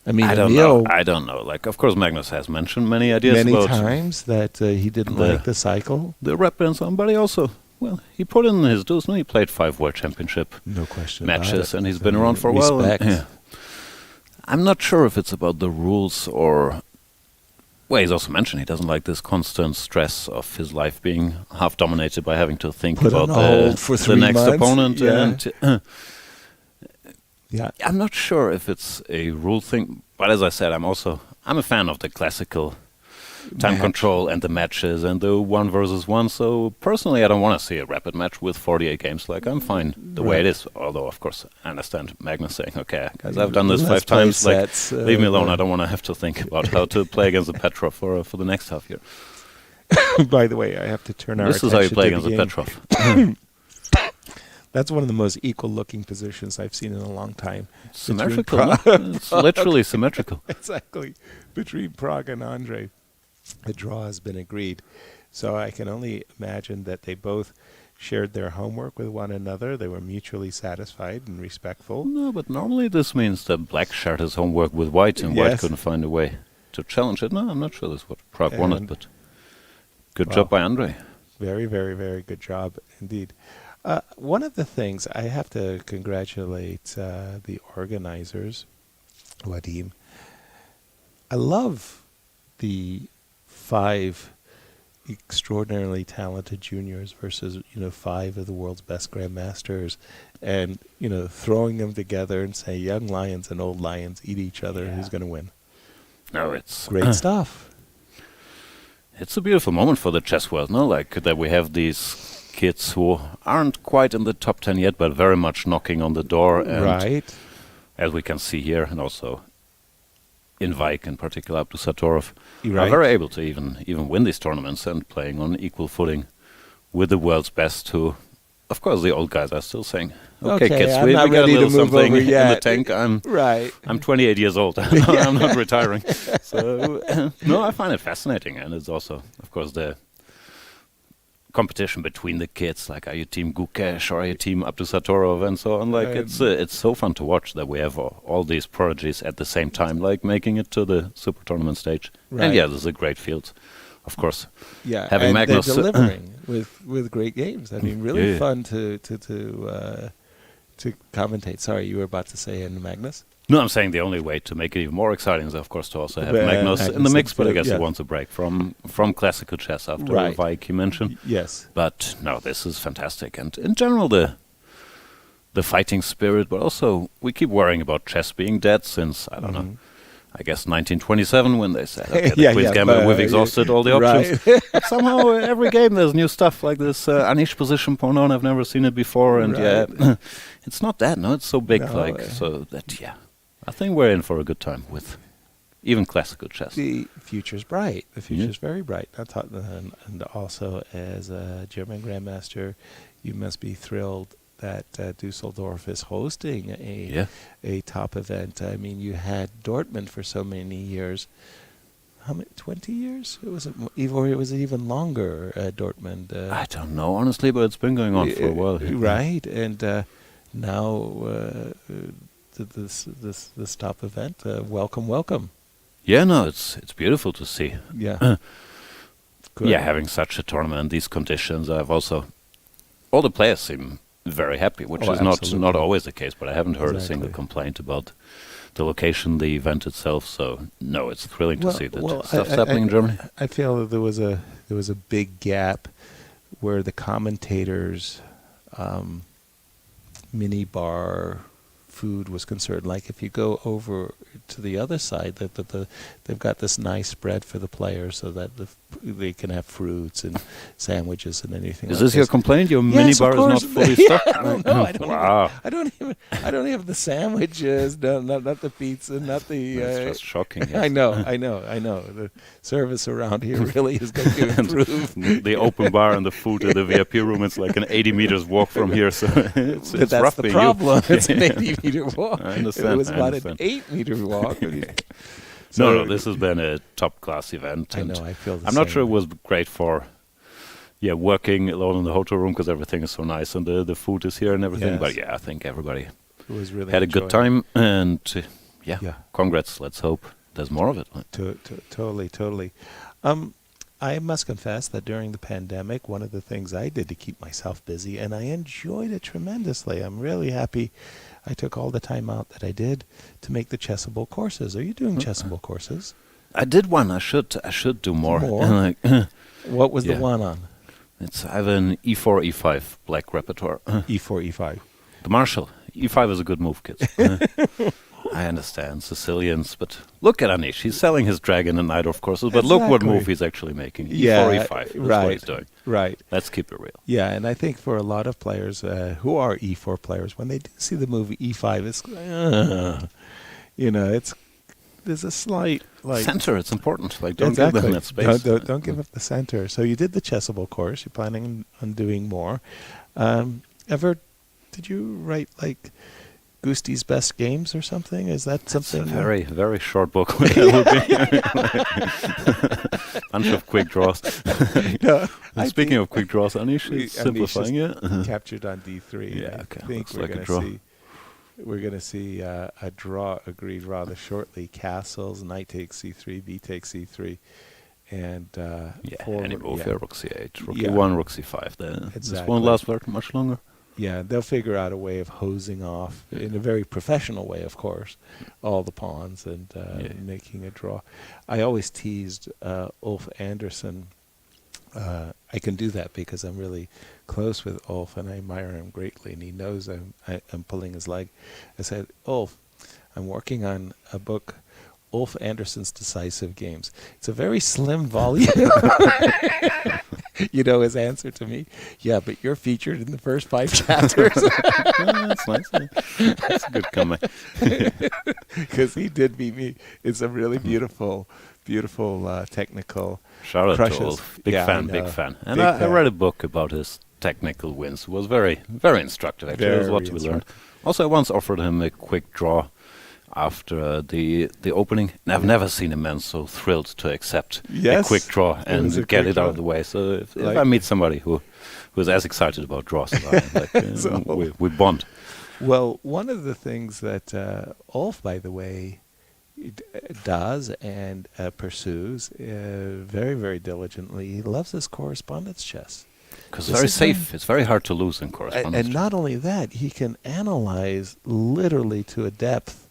I mean, I don't know. I don't know. Like, of course, Magnus has mentioned many ideas many about times that he didn't like the cycle. The rep and somebody also. Well, he put in his dues. No, he played 5 World Championship matches, and he's been around for a while. Yeah. I'm not sure if it's about the rules or... Well, he's also mentioned he doesn't like this constant stress of his life being half dominated by having to think about the next opponent. Yeah. And I'm not sure if it's a rule thing, but as I said, I'm a fan of the classical time control and the matches and the 1 versus 1. So personally, I don't want to see a rapid match with 48 games. Like, I'm fine the way it is. Although, of course, I understand Magnus saying, "Okay, guys, I've done this 5 times. Like, leave me alone. I don't want to have to think about how to play against the Petrov for the next half year." By the way, I have to turn our attention. This is how you play against the Petrov. That's one of the most equal-looking positions I've seen in a long time. Symmetrical. It's literally symmetrical. Exactly. Between Pragg and Andre, the draw has been agreed. So I can only imagine that they both shared their homework with one another. They were mutually satisfied and respectful. No, but normally this means that Black shared his homework with White, and White couldn't find a way to challenge it. No, I'm not sure that's what Pragg wanted, but good job by Andre. Very, very, very good job indeed. One of the things I have to congratulate the organizers, Wadim. I love the 5 extraordinarily talented juniors versus 5 of the world's best grandmasters, and throwing them together and say young lions and old lions eat each other. Who's going to win? No, it's great stuff. It's a beautiful moment for the chess world, no? Like that we have these kids who aren't quite in the top 10 yet, but very much knocking on the door. And as we can see here, and also in Vike in particular, Abdusatorov, are very able to even win these tournaments and playing on equal footing with the world's best, who, of course, the old guys are still saying, okay kids, we got a little something in the tank. I'm 28 years old. I'm not retiring. So, no, I find it fascinating. And it's also, of course, the competition between the kids, like are you team Gukesh or are you team Abdusatorov and so on. Like it's so fun to watch that we have all these prodigies at the same time, like making it to the super tournament stage. And this is a great field, of course. Yeah, having and Magnus they're delivering with great games. I mean, really fun to commentate. Sorry, you were about to say in Magnus. No, I'm saying the only way to make it even more exciting is, of course, to also have Magnus in the mix, but I guess he wants a break from classical chess after Vike you mentioned. Yes. But no, this is fantastic. And in general, the fighting spirit, but also we keep worrying about chess being dead since, I don't know, I guess 1927 when they said, okay, the Queen's Gambit, we've exhausted all the options. But somehow every game there's new stuff like this Anish position pawn on, I've never seen it before. And it's not that, no, it's so big, so that, I think we're in for a good time with even classical chess. The future's bright. The future's very bright. And also, as a German grandmaster, you must be thrilled that Dusseldorf is hosting a top event. I mean, you had Dortmund for so many years. How many? 20 years? It was even longer. Dortmund. I don't know honestly, but it's been going on for a while. Right, and now. This top event, welcome. Yeah, no, it's beautiful to see. Yeah, having such a tournament in these conditions. I've also all the players seem very happy, which is not always the case. But I haven't heard a single complaint about the location, the event itself. So no, it's thrilling to see that stuff's happening in Germany. I feel that there was a big gap where the commentators, mini bar. Food was concerned. Like if you go over to the other side, they've got this nice spread for the players, so that they can have fruits and sandwiches and anything. Is like this your complaint? Your Yes, mini bar of is not course. fully Yeah, stocked? I don't know. I don't Wow. even have the sandwiches. No, not the pizza. Not the. That's just shocking. Yes. I know. The service around here really is going to improve. The open bar and the food in the VIP room, it's like an 80 meters walk from here, so it's But that's rough the being problem. you. It's an 80-meter walk. I understand. It was I about understand. an 8-meter walk. No, this has been a top-class event. I and know. I feel the I'm same. not sure it was great for, working alone in the hotel room because everything is so nice and the food is here and everything. Yes. But I think everybody It was really had a good enjoyable. time. And Yeah. congrats. Let's hope there's more of it. Totally. I must confess that during the pandemic, one of the things I did to keep myself busy, and I enjoyed it tremendously. I'm really happy I took all the time out that I did to make the chessable courses. Are you doing chessable courses? I did one. I should do more. More? What was the Yeah. one on? I have an E4, E5 black repertoire. E4, E5. The Marshal. E5 is a good move, kids. I understand Sicilians, but look at Anish. He's selling his dragon and knight, of course. But look what Exactly. move he's actually making. E4, Yeah, E5. That's right. what he's doing. Right. Let's keep it real. Yeah, and I think for a lot of players who are E4 players, when they do see the move E5, it's there's a slight Center, it's important. Like, don't exactly. give them that space. Don't give up the center. So you did the chessable course. You're planning on doing more. Did you write like Gusti's best games or something? Is that something? It's a very, very short book. That would be bunch of quick draws. No, And speaking of quick draws, Anish We- is simplifying it. captured on D3. Yeah, I okay, think looks we're like a going draw. to see. We're going to see a draw agreed rather shortly. Castles, knight takes c3, b takes c3, and Any move here, rook c8, rook Yeah. e1, rook c5. This Exactly. won't last very much longer. Yeah, they'll figure out a way of hosing off in a very professional way, of course, all the pawns and making a draw. I always teased Ulf Andersson. I can do that because I'm really close with Ulf and I admire him greatly, and he knows I'm pulling his leg. I said, Ulf, I'm working on a book, Ulf Andersson's Decisive Games. It's a very slim volume. You know his answer to me? Yeah, but you're featured in the first 5 chapters. That's nice. That's a good comment. Because he did beat me. It's a really beautiful technical. Shout out crushes. to Ulf. Big Yeah, I fan, know. big fan. And Big I fan. read a book about his technical wins. It was very, very instructive, actually. There's a lot Very to be learned. instructive. Also, I once offered him a quick draw after the opening, and I've never seen a man so thrilled to accept Yes, a quick draw it and was a get quick it out draw. of the way. So if Like- I meet somebody who is as excited about draws as I am, like, So- we bond. Well, one of the things that Ulf, by the way, does and pursues very, very diligently, he loves his correspondence chess. Because This very is safe. It's very hard to lose in correspondence. And not only that, he can analyze literally to a depth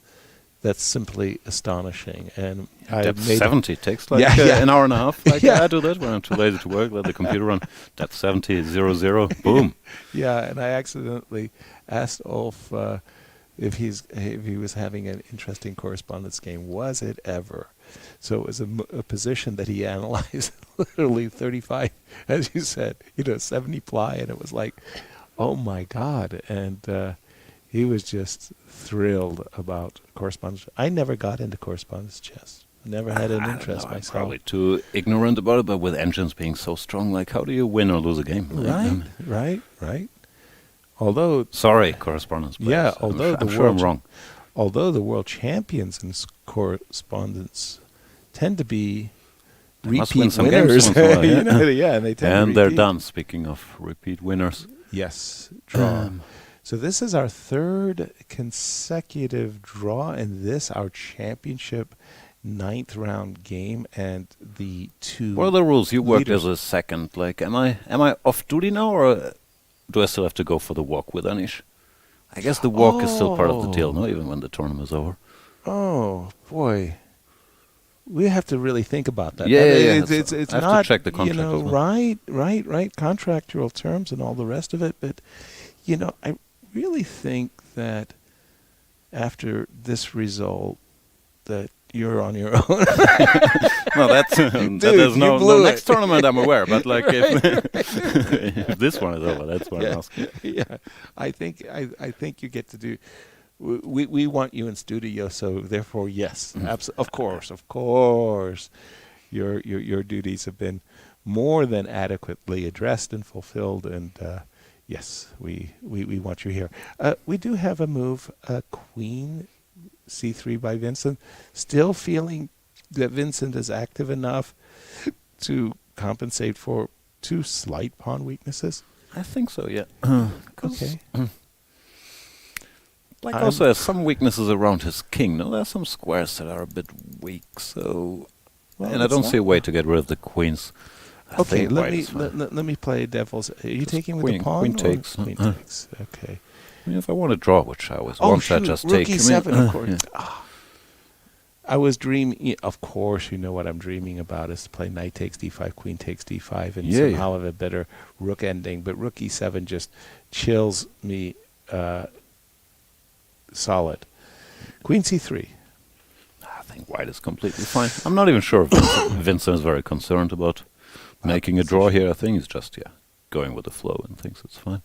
that's simply astonishing. And I Depth made 70 takes like an hour and a half. Like, I do that when I'm too lazy to work. Let the computer run. Depth 70, 0, boom. Yeah, and I accidentally asked Ulf if he was having an interesting correspondence game. Was it ever? So it was a position that he analyzed literally 35, as you said, 70 ply, and it was like, oh my God. And he was just thrilled about correspondence. I never got into correspondence chess. Never had an I don't interest know, I'm myself. probably too ignorant about it, but with engines being so strong, like, how do you win or lose a game? Like, Right. Although, sorry, correspondence players. yeah, I'm although I'm the sure I'm world- wrong. although the world champions in correspondence tend to be They must win repeat some games winners, once in a while, yeah. and they tend And to they're repeat. done, speaking of repeat winners. Yes, draw. So this is our third consecutive draw in this, our championship 9th round game, and the two. What are the rules? You worked leaders. as a second. Like, am I off duty now, or do I still have to go for the walk with Anish? I guess the walk is still part of the deal, no? Even when the tournament is over. Oh boy, we have to really think about that. Yeah, I mean, yeah, It's I have to not, check the contract as well. right, contractual terms and all the rest of it. But I really think that after this result, that you're on your own. No, that's Dude, there's you no blew it. next tournament I'm aware. But like if this one is over, that's what I'm asking. Yeah, I think you get to do. We want you in studio, so therefore, yes, of course, your duties have been more than adequately addressed and fulfilled, and yes, we want you here. We do have a move, Queen C3 by Vincent. Still feeling that Vincent is active enough to compensate for 2 slight pawn weaknesses. I think so, yeah. Okay. Black also has some weaknesses around his king. No, there's some squares that are a bit weak, so... Well, and I don't see a way to get rid of the queens. Okay, let me play devil's... Are you taking with the pawn? Queen takes. Queen takes, okay. I mean, if I want to draw, which I always want, I just take. Rookie 7, of course. Yeah. I was dreaming... Of course, you know what I'm dreaming about is to play knight takes d5, queen takes d5, and somehow have a better rook ending. But rook e7 just chills me solid. Queen c3. I think white is completely fine. I'm not even sure if Vincent is very concerned about making a draw here. I think he's just, going with the flow and thinks it's fine.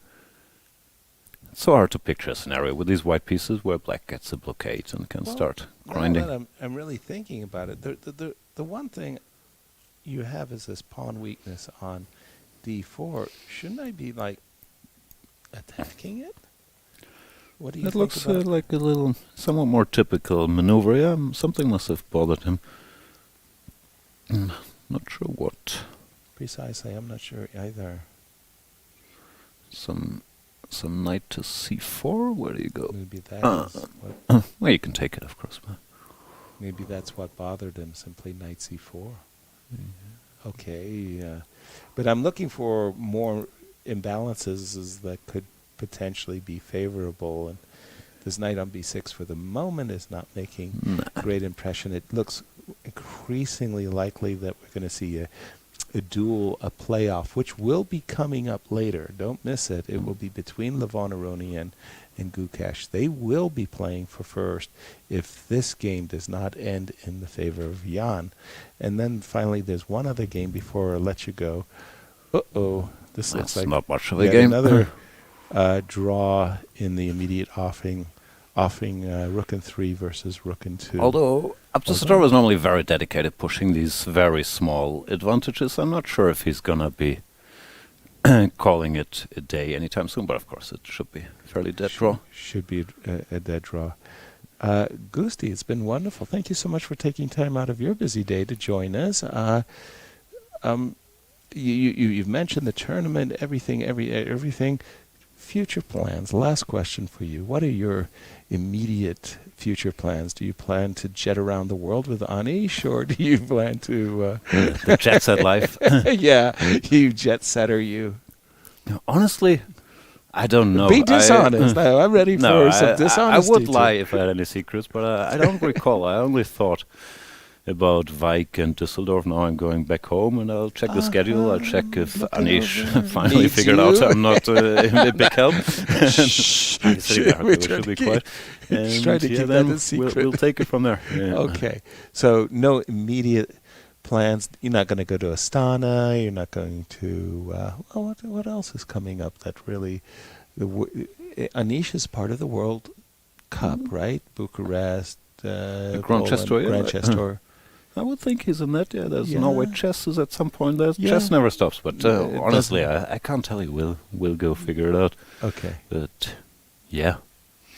It's so hard to picture a scenario with these white pieces where black gets a blockade and can start grinding. Now that I'm really thinking about it, the one thing you have is this pawn weakness on d4. Shouldn't I be, like, attacking it? What do you think? It looks like a little, somewhat more typical maneuver. Yeah, something must have bothered him. Not sure what. Precisely, I'm not sure either. Some knight to c4. Where do you go? Maybe that is what. Well, you can take it, of course. But maybe that's what bothered him. Simply knight c4. Mm-hmm. Okay, but I'm looking for more imbalances that could potentially be favorable, and this knight on b6 for the moment is not making great impression. It looks increasingly likely that we're going to see a duel, a playoff, which will be coming up later. Don't miss it. It will be between Levon Aronian and Gukesh. They will be playing for first if this game does not end in the favor of Jan. And then finally there's one other game before I let you go. This looks like not much of a game. Another draw in the immediate offing rook and 3 versus rook and 2. Although Abdusador is normally very dedicated pushing these very small advantages, I'm not sure if he's gonna be calling it a day anytime soon, but of course it should be fairly dead draw. Should be a dead draw. Gusti, it's been wonderful. Thank you so much for taking time out of your busy day to join us. You've mentioned the tournament, everything. Future plans. Last question for you. What are your immediate future plans? Do you plan to jet around the world with Anish, or do you plan to... the jet set life? Yeah, you jet setter, you. Honestly, I don't know. Be dishonest. I'm ready for some dishonesty. I would lie if I had any secrets, but I don't recall. I only thought about Vijk and Düsseldorf. Now I'm going back home and I'll check the schedule. I'll check if Anish finally figured out I'm not a big help. We should be quiet. And try to keep that a secret. We'll take it from there. Yeah. Okay. So no immediate plans. You're not going to go to Astana. You're not going to... what else is coming up that really... Anish is part of the World Cup, right? Bucharest, Grandchester. I would think he's in that. Yeah, there's Norway chess is at some point. Chess never stops. But honestly, I can't tell you. We'll go figure it out. Okay. But yeah.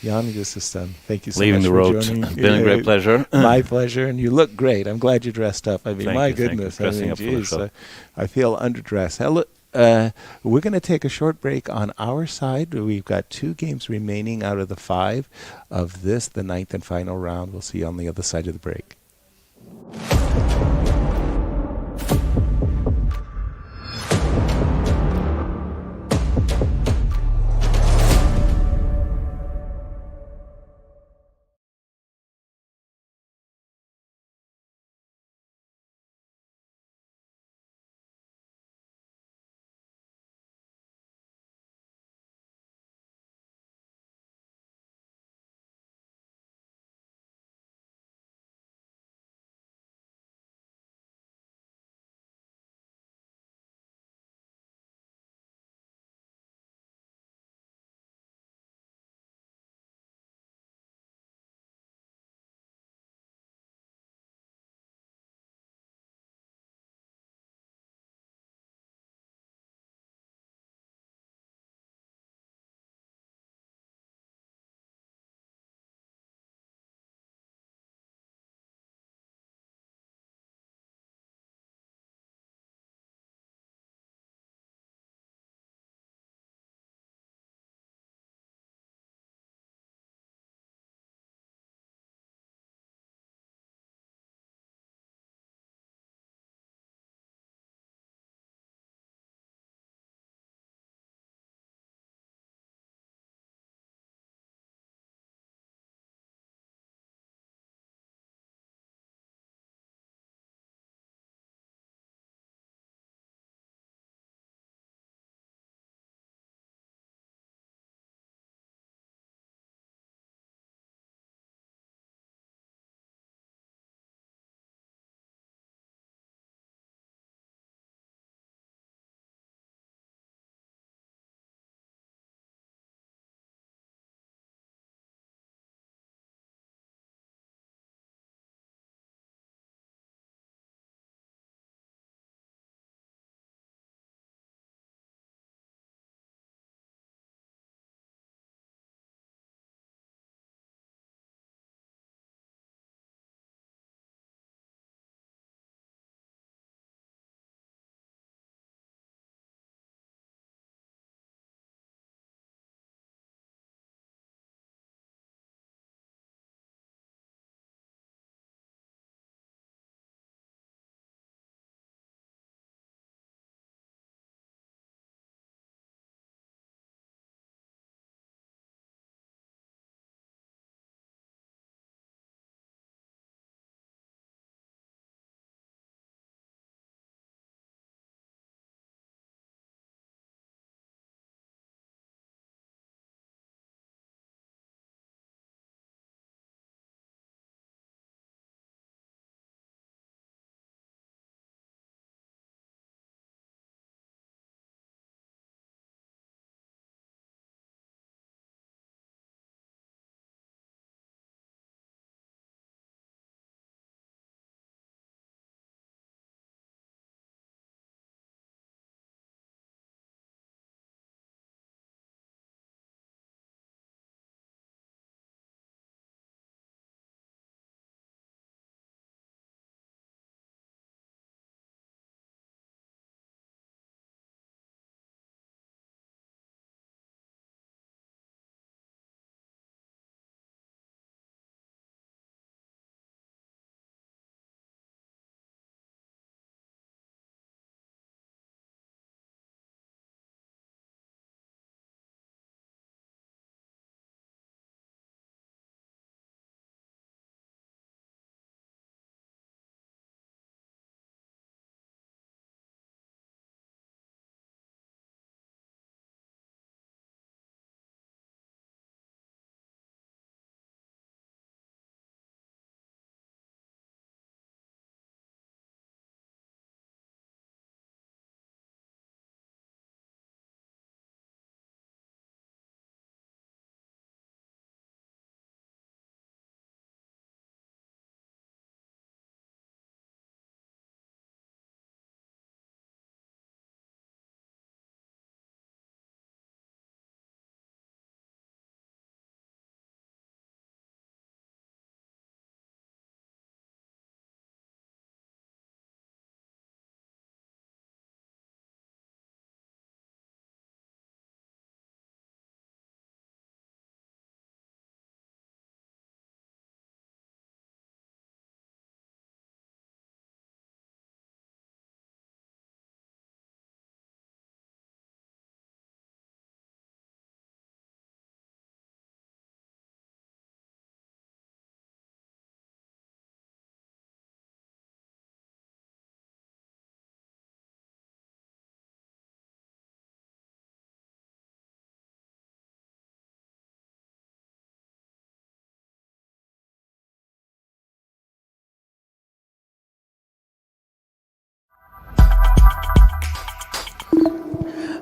Jan-KrzysztofDuda, thank you so Leaving much the for road. joining. It's been a great pleasure. My pleasure, and you look great. I'm glad you dressed up. I mean, Thank my you, goodness. Dressing up for the show. I feel underdressed. Hello. We're going to take a short break on our side. We've got 2 games remaining out of the 5 of this, the 9th and final round. We'll see you on the other side of the break.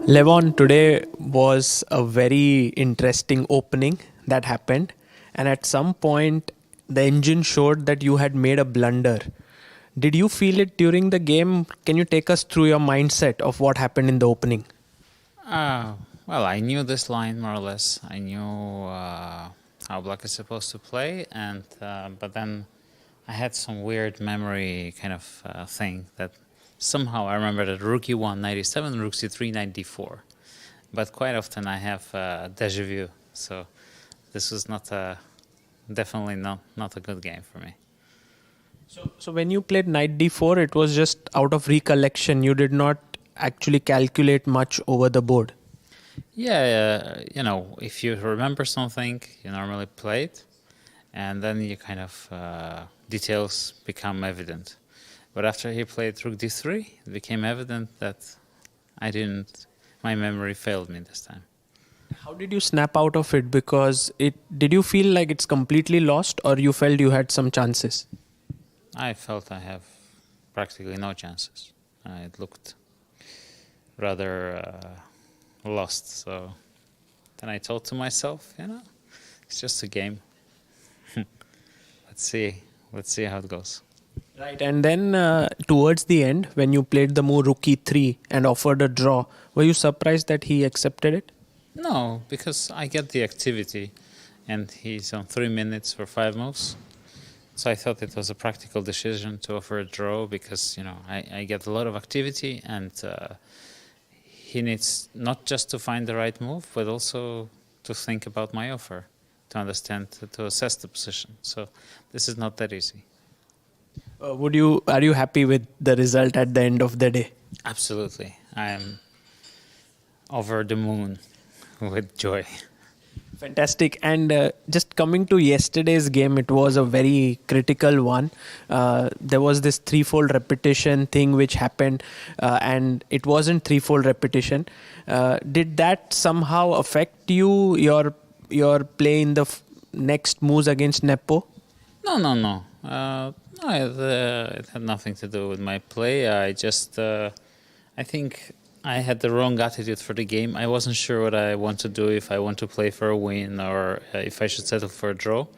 Levon, today was a very interesting opening that happened, and at some point, the engine showed that you had made a blunder. Did you feel it during the game? Can you take us through your mindset of what happened in the opening? Well, I knew this line more or less. I knew how black is supposed to play, and but then I had some weird memory kind of thing that somehow I remember that rook e1 97, rook c3 94. But quite often I have déjà vu, so this was definitely not a good game for me. So when you played knight d4, it was just out of recollection. You did not actually calculate much over the board. Yeah, if you remember something, you normally play it, and then you kind of details become evident. But after he played rook d3, it became evident that my memory failed me this time. How did you snap out of it? Because did you feel like it's completely lost, or you felt you had some chances? I felt I have practically no chances. It looked rather lost. So then I thought to myself, it's just a game. Let's see how it goes. Right, and then towards the end, when you played the move rook e3 and offered a draw, were you surprised that he accepted it? No, because I get the activity, and he's on 3 minutes for 5 moves. So I thought it was a practical decision to offer a draw because, I get a lot of activity, and he needs not just to find the right move, but also to think about my offer, to understand, to assess the position. So this is not that easy. Are you happy with the result at the end of the day? Absolutely. I am over the moon with joy. Fantastic. And just coming to yesterday's game, it was a very critical one. There was this threefold repetition thing which happened, and it wasn't threefold repetition. Did that somehow affect your play in the next moves against Nepo? No. It had nothing to do with my play. I think I had the wrong attitude for the game. I wasn't sure what I want to do, if I want to play for a win or if I should settle for a draw.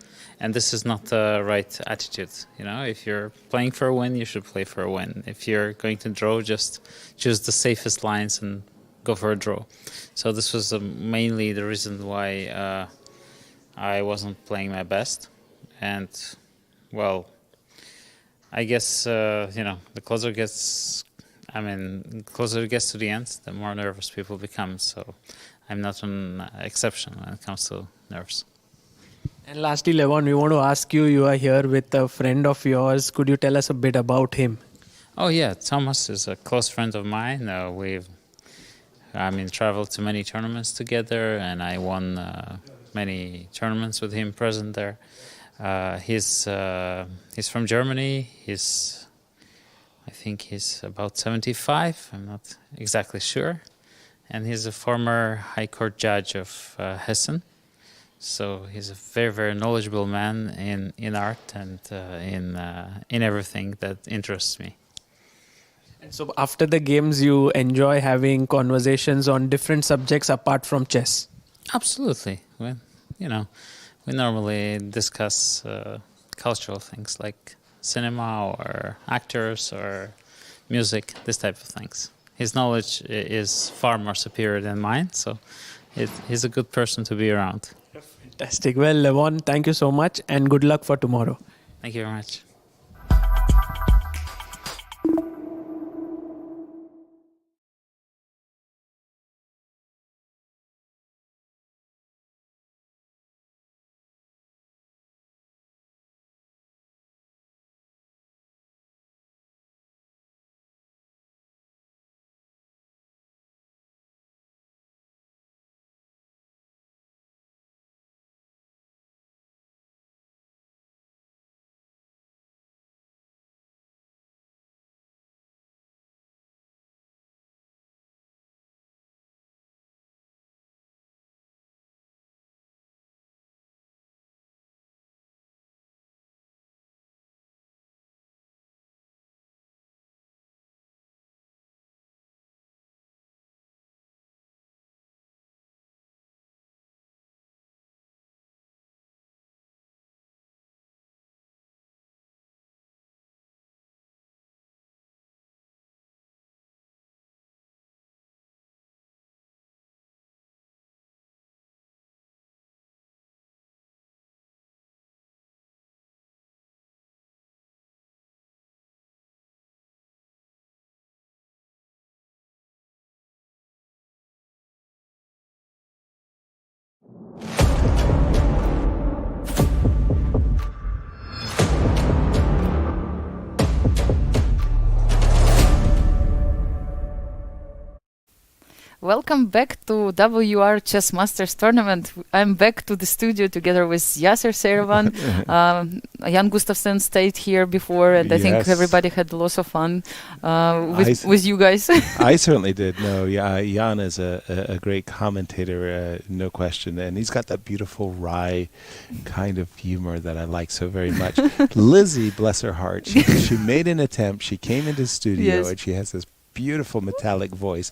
And this is not the right attitude. If you're playing for a win, you should play for a win. If you're going to draw, just choose the safest lines and go for a draw. So this was mainly the reason why I wasn't playing my best. And, well, I guess, the closer it gets to the end, the more nervous people become. So I'm not an exception when it comes to nerves. And lastly, Levon, we want to ask you, you are here with a friend of yours. Could you tell us a bit about him? Oh, yeah. Thomas is a close friend of mine. We've traveled to many tournaments together, and I won many tournaments with him present there. He's from Germany. I think he's about 75. I'm not exactly sure. And he's a former High Court judge of Hessen. So he's a very, very knowledgeable man in art and in everything that interests me. And so after the games, you enjoy having conversations on different subjects apart from chess? Absolutely. We normally discuss cultural things like cinema or actors or music, this type of things. His knowledge is far more superior than mine, so he's a good person to be around. Fantastic. Well, Levon, thank you so much and good luck for tomorrow. Thank you very much. Welcome back to WR Chess Masters Tournament. I'm back to the studio together with Yasser Seiravan. Jan Gustafsson stayed here before, and I think everybody had lots of fun with you guys. I certainly did. No, Jan is a great commentator, no question, and he's got that beautiful wry kind of humor that I like so very much. Lizzie, bless her heart, she made an attempt. She came into the studio and she has this beautiful metallic voice,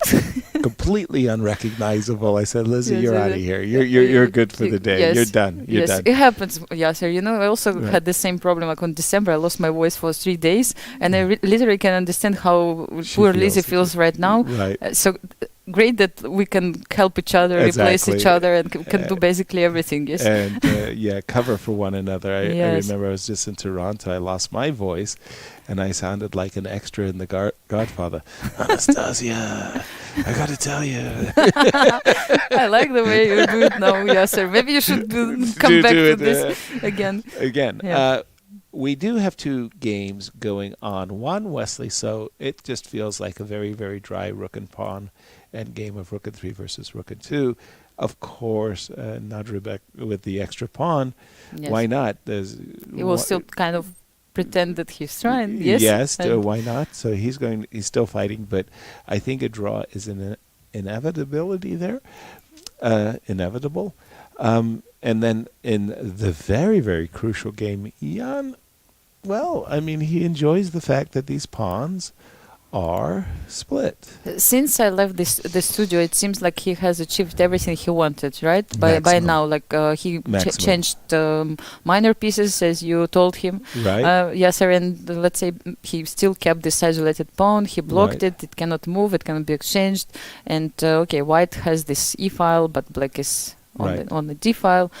completely unrecognizable. I said, Lizzie, you're out of here. You're good for the day. You're done. You're done. It happens, Yasser. You know, I also had the same problem. Like on December, I lost my voice for 3 days, and I literally can understand how poor Lizzie feels right now. Right. So great that we can help each other, replace each other, and can do basically everything. Yes. And cover for one another. I remember I was just in Toronto. I lost my voice, and I sounded like an extra in The Godfather. Anastasia, I got to tell you. I like the way you do it now, Yasser. Maybe you should come back to this again. Again. We do have 2 games going on. One, Wesley, so it just feels like a very, very dry rook and pawn and game of rook and 3 versus rook and 2. Of course, Nadribek with the extra pawn. Yes. Why not? He will still kind of pretend that he's trying. Yes. Why not? So he's still fighting, but I think a draw is an inevitability there. Inevitable. And then in the very, very crucial game, Jan, well, I mean, he enjoys the fact that these pawns are split. Since I left the studio, it seems like he has achieved everything he wanted, right? By now, like he changed minor pieces, as you told him. Right. Yasser, and let's say he still kept this isolated pawn. He blocked it. It cannot move. It cannot be exchanged. And white has this E file, but black is on the D file.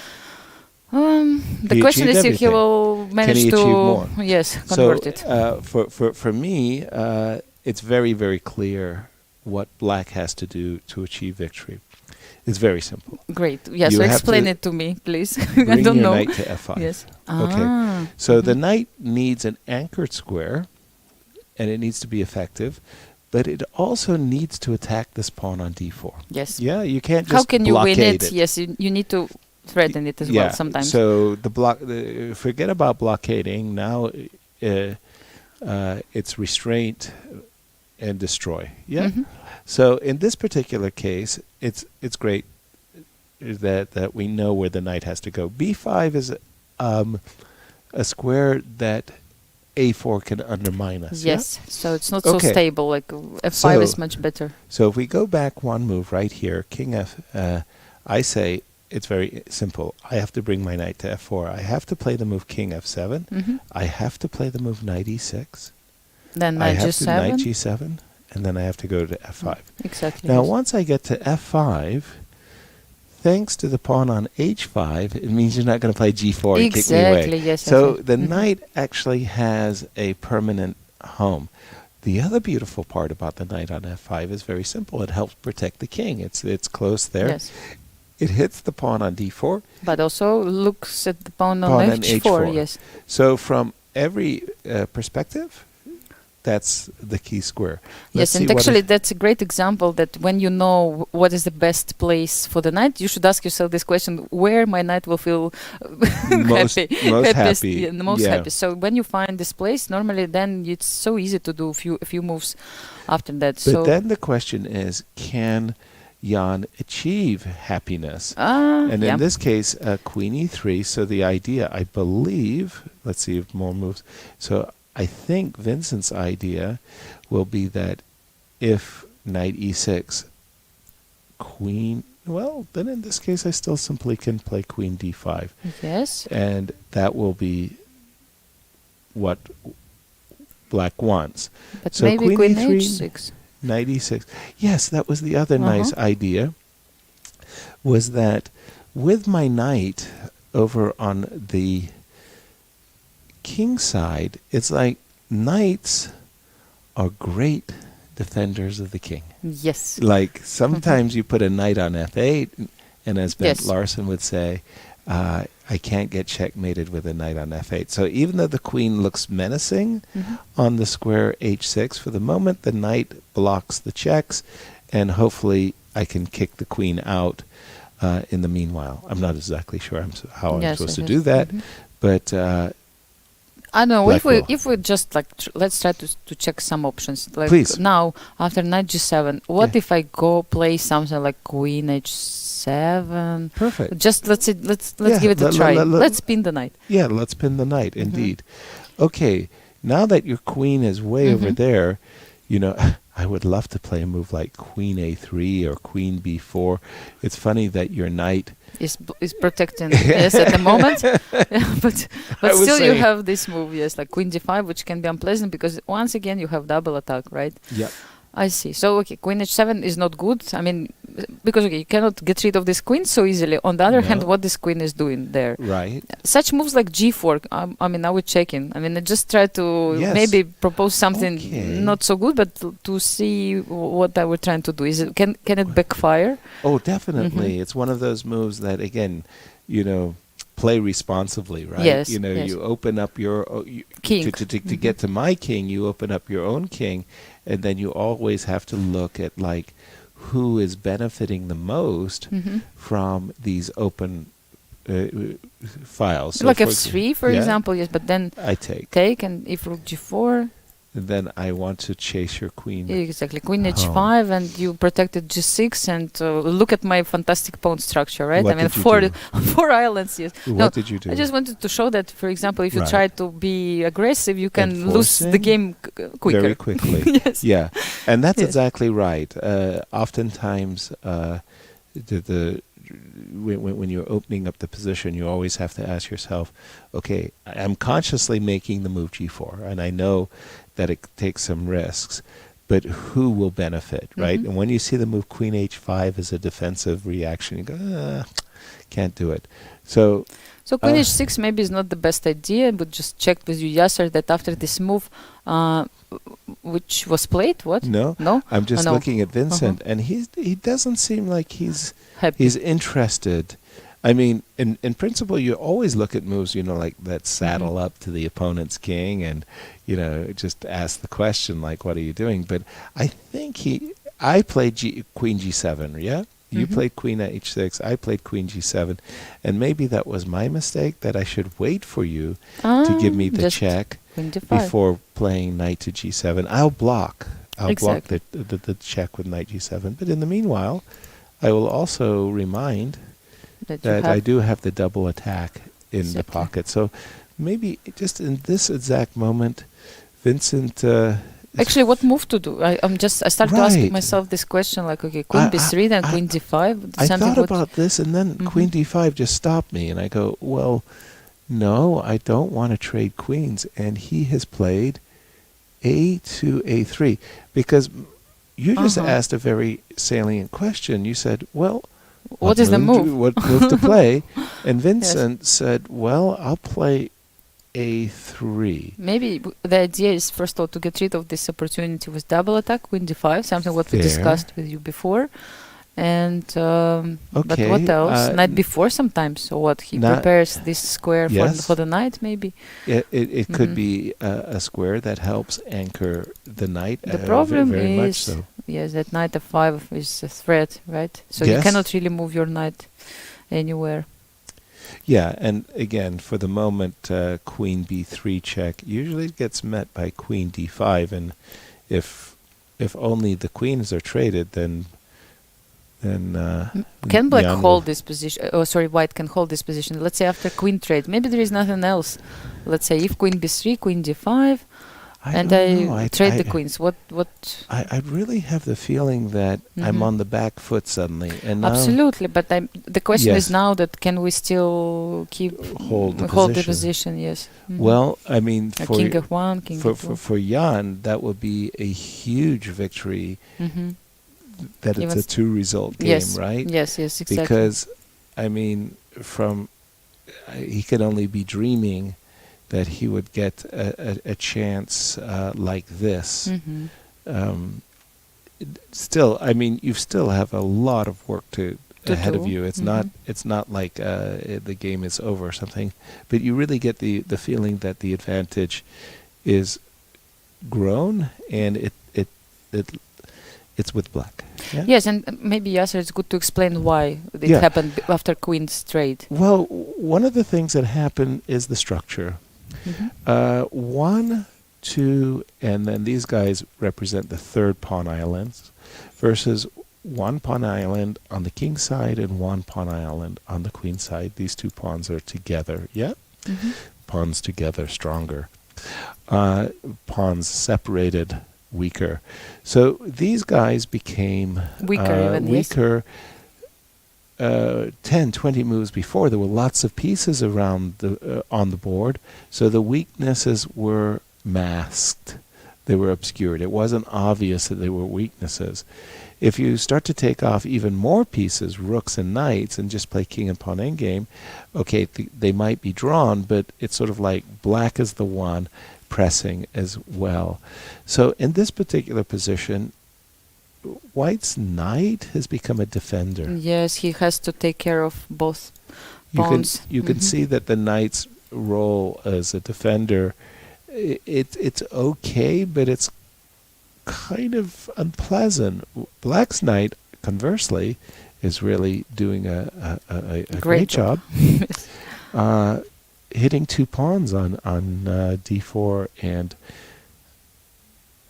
The question is if he will manage to convert it. For me, it's very, very clear what black has to do to achieve victory. It's very simple. Great. Yes, so explain it to me, please. I don't know. Bring your knight to F5. Yes. Okay. So the knight needs an anchored square, and it needs to be effective, but it also needs to attack this pawn on D4. Yes. Yeah, you can't just How can you win blockade it? Yes, you need to threaten it as well sometimes. So forget about blockading. Now it's restraint and destroy. Yeah. Mm-hmm. So in this particular case, it's great that we know where the knight has to go. B5 is a square that A4 can undermine us. Yes. Yeah? So it's not so stable. Like F5 is much better. So if we go back one move right here, King F, I say it's very simple. I have to bring my knight to F4. I have to play the move King F7. Mm-hmm. I have to play the move Knight E6. Then Knight G7. I have to Knight G7, and then I have to go to F5. Exactly. Now, once I get to F5, thanks to the pawn on H5, it means you're not going to play G4 and kick me away. Yes. So the knight actually has a permanent home. The other beautiful part about the knight on F5 is very simple. It helps protect the king. It's close there. Yes. It hits the pawn on D4. But also looks at the pawn on H4. Yes. So from every perspective, that's the key square. Yes, and actually that's a great example that when you know what is the best place for the knight, you should ask yourself this question: where my knight will feel most happy. Yeah, the most happy. So when you find this place, normally then it's so easy to do a few moves after that. But then the question is, can Jan achieve happiness? And in this case, Queen E3. So the idea, I believe, let's see if more moves. So I think Vincent's idea will be that if Knight E6, Queen, well, then in this case I still simply can play Queen D5. Yes. And that will be what Black wants. But so maybe Queen H6. Knight E6. Yes, that was the other nice idea, was that with my knight over on the king side, it's like knights are great defenders of the king. Yes. Like sometimes you put a knight on F8, and as Bent Larsen would say, I can't get checkmated with a knight on F8. So even though the queen looks menacing on the square H6, for the moment the knight blocks the checks, and hopefully I can kick the queen out in the meanwhile. I'm not exactly sure how I'm supposed to do that, but I know. Black will. If we just like let's try to check some options. Like Please. now after knight g7, what if I go play something like queen h7? Perfect. Just let's give it a try. Let's pin the knight. Yeah, let's pin the knight. Indeed. Okay. Now that your queen is way over there, I would love to play a move like queen a3 or queen b4. It's funny that your knight is protecting yes at the moment, but still you have this move, yes, like queen d5, which can be unpleasant because once again you have double attack, right? Yeah. I see. So okay, queen h7 is not good. I mean, because you cannot get rid of this queen so easily. On the other hand, what this queen is doing there? Right. Such moves like g4. I mean, I would check in. I mean, I just try to maybe propose something not so good, but to see what I was trying to do. Is it can it backfire? Oh, definitely. It's one of those moves that again, play responsibly, right? Yes. You open up your king to get to my king. You open up your own king, and then you always have to look at like who is benefiting the most from these open files. So like f3, for example, yes. But then I take, and if rook g4. And then I want to chase your queen. Exactly, queen h5, and you protected g6, and look at my fantastic pawn structure, right? What I mean, did you four islands. Yes. What did you do? I just wanted to show that, for example, if you try to be aggressive, you can lose the game quicker. Very quickly. Yes. Yeah, and that's exactly right. Oftentimes, when you're opening up the position, you always have to ask yourself, okay, I'm consciously making the move g4, and I know that it takes some risks, but who will benefit, right? And when you see the move queen h5 as a defensive reaction, you go, can't do it. So queen h6 maybe is not the best idea, but just checked with you yesterday that after this move, which was played, what? No. I'm just looking at Vincent, and he doesn't seem like he's happy. He's interested. I mean, in principle, you always look at moves, like that saddle up to the opponent's king and, just ask the question, like, what are you doing? But I think I played queen g7, yeah? You played queen h6, I played queen g7, and maybe that was my mistake, that I should wait for you to give me the check before playing knight to g7. I'll block the check with knight g7, but in the meanwhile, I will also remind that I do have the double attack in the pocket. So maybe just in this exact moment, Vincent... Actually, what move to do? I started to ask myself this question, like, okay, queen b3, then queen d5. I thought about this, and then queen d5 just stopped me, and I go, well, no, I don't want to trade queens. And he has played a2, a3, because you just asked a very salient question. You said, well, what is the move? What move to play? And Vincent said, well, I'll play a3. Maybe the idea is, first of all, to get rid of this opportunity with double attack, queen d5, something what we discussed with you before. And but what else? Knight b4 sometimes. Or what? He prepares this square for the knight, maybe? It could be a square that helps anchor the knight. The problem very is, much so. Yes, that knight f5 is a threat, right? So you cannot really move your knight anywhere. Yeah, and again, for the moment, queen b3 check usually gets met by queen d5, and if only the queens are traded, then can black hold this position? Oh, sorry, white can hold this position. Let's say after queen trade, maybe there is nothing else. Let's say if queen b3, queen d5, and I trade the queens. What? I really have the feeling that I'm on the back foot suddenly, and absolutely. But the question is now that can we still hold the position? Yes. Well, I mean, for king f1, king f2. For Jan, that would be a huge victory. That it's a 2-result game, right? Yes, exactly. Because, I mean, he could only be dreaming that he would get a chance like this. Still, I mean, you still have a lot of work ahead of you. It's not like the game is over or something, but you really get the feeling that the advantage is grown, and it's with black. Yeah? Yes, and maybe Yasser, it's good to explain why it happened after Queen's trade. Well, one of the things that happened is the structure. 1, 2, and then these guys represent the third pawn islands versus 1 pawn island on the king's side and 1 pawn island on the queen's side. These 2 pawns are together, pawns together stronger. Pawns separated weaker. So these guys became weaker 10, 20 moves before. There were lots of pieces around on the board, so the weaknesses were masked. They were obscured. It wasn't obvious that they were weaknesses. If you start to take off even more pieces, rooks and knights, and just play king and pawn endgame, okay, they might be drawn, but it's sort of like black is the one pressing as well. So in this particular position, White's knight has become a defender. Yes, he has to take care of both pawns. You can see that the knight's role as a defender, it's okay, but it's kind of unpleasant. Black's knight, conversely, is really doing a great job. Hitting 2 pawns on d4 and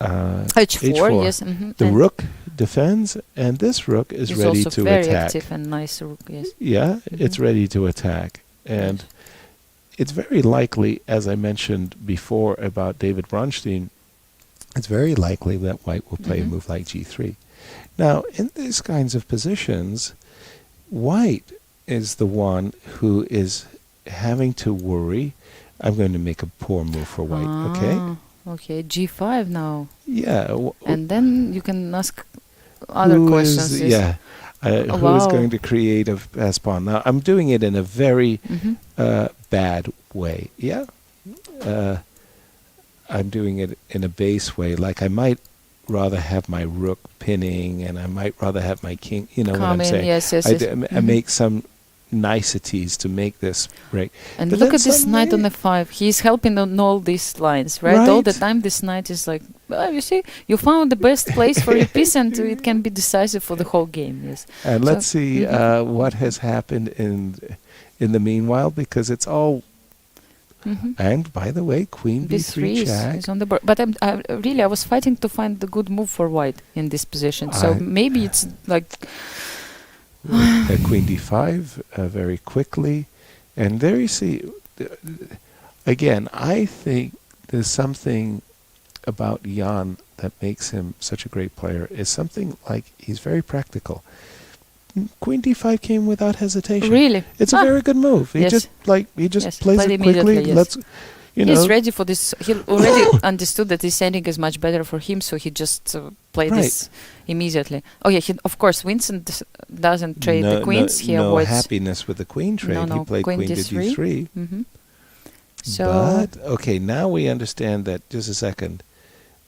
h4. Yes. The rook defends, and this rook is ready to very attack. Active and nice rook. Yes. Yeah, it's ready to attack, and it's very likely, as I mentioned before about David Bronstein, it's very likely that White will play a move like g3. Now, in these kinds of positions, White is the one who is having to worry, I'm going to make a poor move for White, okay? Okay, g5 now. Yeah. And then you can ask other questions. Who is going to create a pass pawn? Now, I'm doing it in a very bad way, yeah? I'm doing it in a base way, like I might rather have my rook pinning, and I might rather have my king, you know what I'm saying? Yes. I make some niceties to make this break. And but look at this knight on f5. He's helping on all these lines, right? All the time this knight is like, well, you see, you found the best place for your piece, and it can be decisive for the whole game. Yes. And let's see what has happened in the meanwhile, because it's all. And by the way, Queen b3 check is on the board. But I was fighting to find the good move for White in this position. So maybe it's like Queen d5 very quickly, and there you see. Again, I think there's something about Jan that makes him such a great player. Is something like he's very practical. Queen d5 came without hesitation. Really? It's a very good move. He just plays it quickly. Yes. He's ready for this. He already understood that this ending is much better for him, so he just played this immediately. Oh yeah, of course Vincent doesn't trade the queens. He avoids happiness with the queen trade. He played queen to d3. So but okay, now we understand that. Just a second.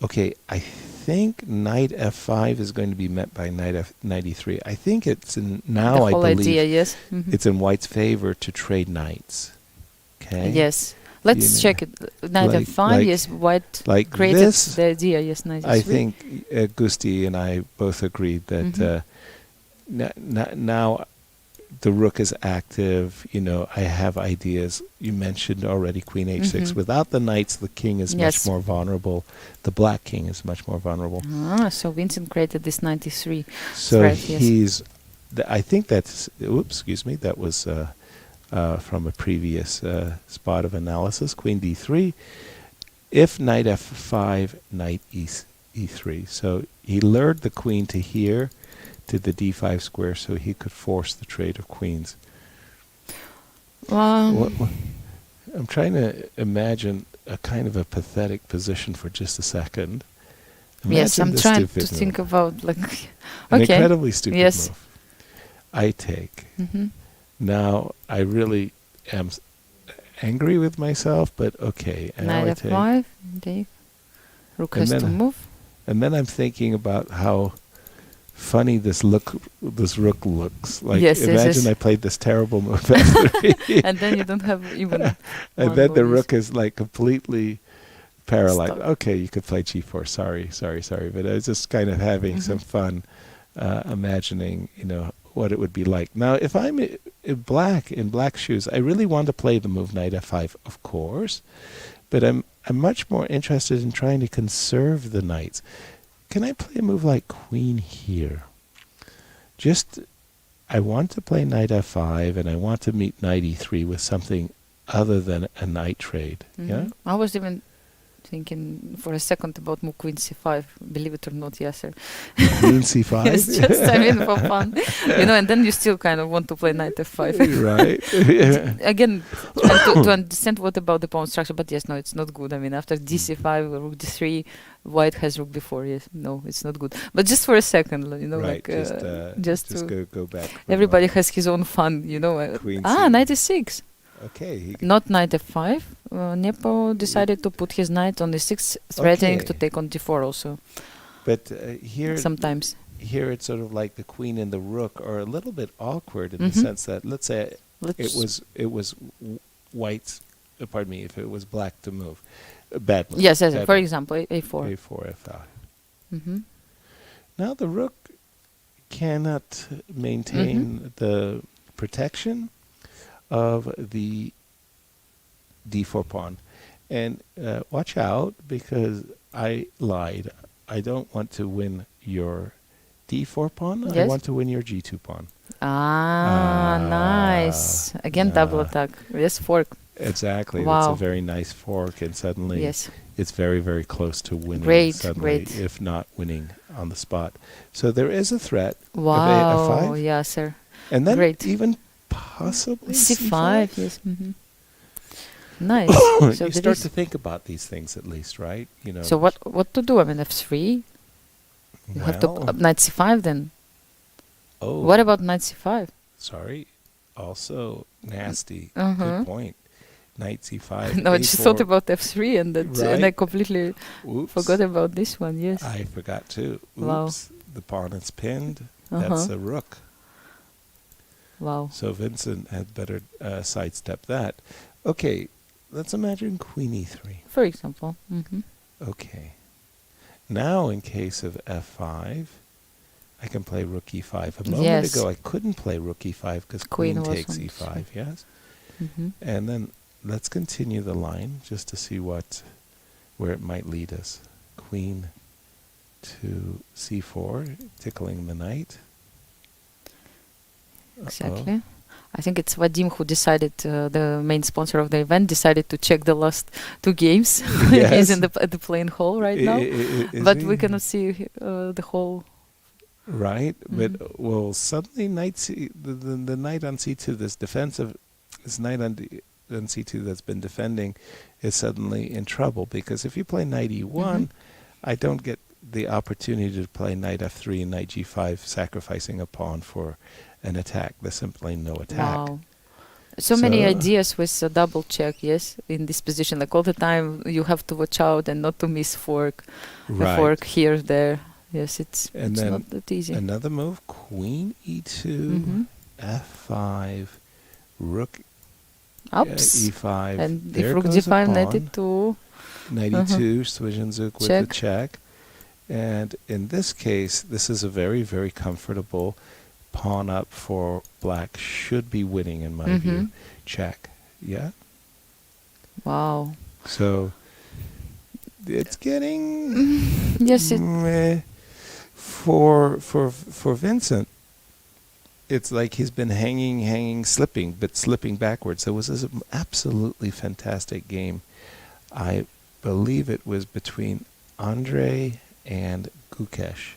Okay, I think knight f5 is going to be met by knight e3. I think it's now. I believe idea, yes. It's in White's favor to trade knights. Okay. Yes. Let's check it. Knight f5. Yes, White created the idea. Yes, knight e3. I think Gusti and I both agreed that now the rook is active. You know, I have ideas. You mentioned already Queen h6. Without the knights, the king is much more vulnerable. The black king is much more vulnerable. So Vincent created this 93. So threat, he's. I think that's. Oops, excuse me. That was from a previous spot of analysis. Queen d3. If knight f5, knight e3. So he lured the queen to here, to the d5 square, so he could force the trade of queens. I'm trying to imagine a kind of a pathetic position for just a second. Yes, I'm trying to think about an incredibly stupid move. I take. Now I really am angry with myself, but okay. Knight f5, Dave. Rook has to move. And then I'm thinking about how funny this rook looks. Like, imagine I played this terrible move f3. And then you don't have even and then the rook is like completely paralyzed. Okay, you could play g4. Sorry. But I was just kind of having some fun imagining, what it would be like. Now, if I'm in black shoes, I really want to play the move knight f5, of course, but I'm much more interested in trying to conserve the knights. Can I play a move like queen here? I want to play knight f5, and I want to meet knight e3 with something other than a knight trade. Yeah. I was even thinking for a second about move queen c5. Believe it or not, Yasser. Queen c5. It's just, for fun, and then you still kind of want to play knight f5. Right. Again, trying to understand what about the pawn structure, but yes, no, it's not good. I mean, after d5, rook d3, white has rook b4. Yes, no, it's not good. But just for a second, right, just to go back. Everybody has his own fun, Queen knight e6. Okay. Not knight f5. Nepo decided to put his knight on d6, threatening to take on d4 also. But here, sometimes here it's sort of like the queen and the rook are a little bit awkward in the sense that, let's say it was white. Pardon me, if it was black to move, bad move. Yes, bad for move. example, a4. A4, f5. Now the rook cannot maintain the protection of the d4 pawn. And watch out, because I lied. I don't want to win your d4 pawn. Yes. I want to win your g2 pawn. Nice. Again, double attack. Yes, fork. Exactly. Wow. It's a very nice fork, and suddenly it's very, very close to winning. Great. If not winning on the spot. So there is a threat of Wow. f5. Yeah, sir. And then Even possibly c5. Yes. Nice. So you start to think about these things at least, right? So what to do? I mean, f3. You have to knight c5 then. Oh. What about knight c5? Sorry. Also nasty. Good point. Knight c5. No, I just thought about f3 and I completely forgot about this one. Yes. I forgot too. Oops. Wow. The pawn is pinned. That's a rook. Wow. So Vincent had better sidestep that. Okay, let's imagine queen e3. For example. Okay. Now in case of f5, I can play rook e5. A moment ago I couldn't play rook e5 because queen takes e5, yes? And then let's continue the line just to see where it might lead us. Queen to c4, tickling the knight. Exactly. I think it's Vadim who decided, the main sponsor of the event, decided to check the last 2 games. He's in at the playing hall right now. But we cannot see the whole... Right, but suddenly the knight on c2, this knight on c2 that's been defending is suddenly in trouble, because if you play knight e1, I don't get the opportunity to play knight f3 and knight g5, sacrificing a pawn for an attack. There's simply no attack. Wow. So many ideas with a double check, yes, in this position. Like all the time you have to watch out and not to miss fork. Right. A fork here, there. Yes, it's not that easy. Another move, queen e2, f5, rook e5. And there if rook goes d5, a knight pawn. e2. Knight e2, Swijanzuk with a check. And in this case, this is a very, very comfortable pawn up for black. Should be winning in my view. Check. Yeah? Wow. So it's getting for Vincent. It's like he's been hanging, slipping backwards. So it was an absolutely fantastic game. I believe it was between Andre and Gukesh,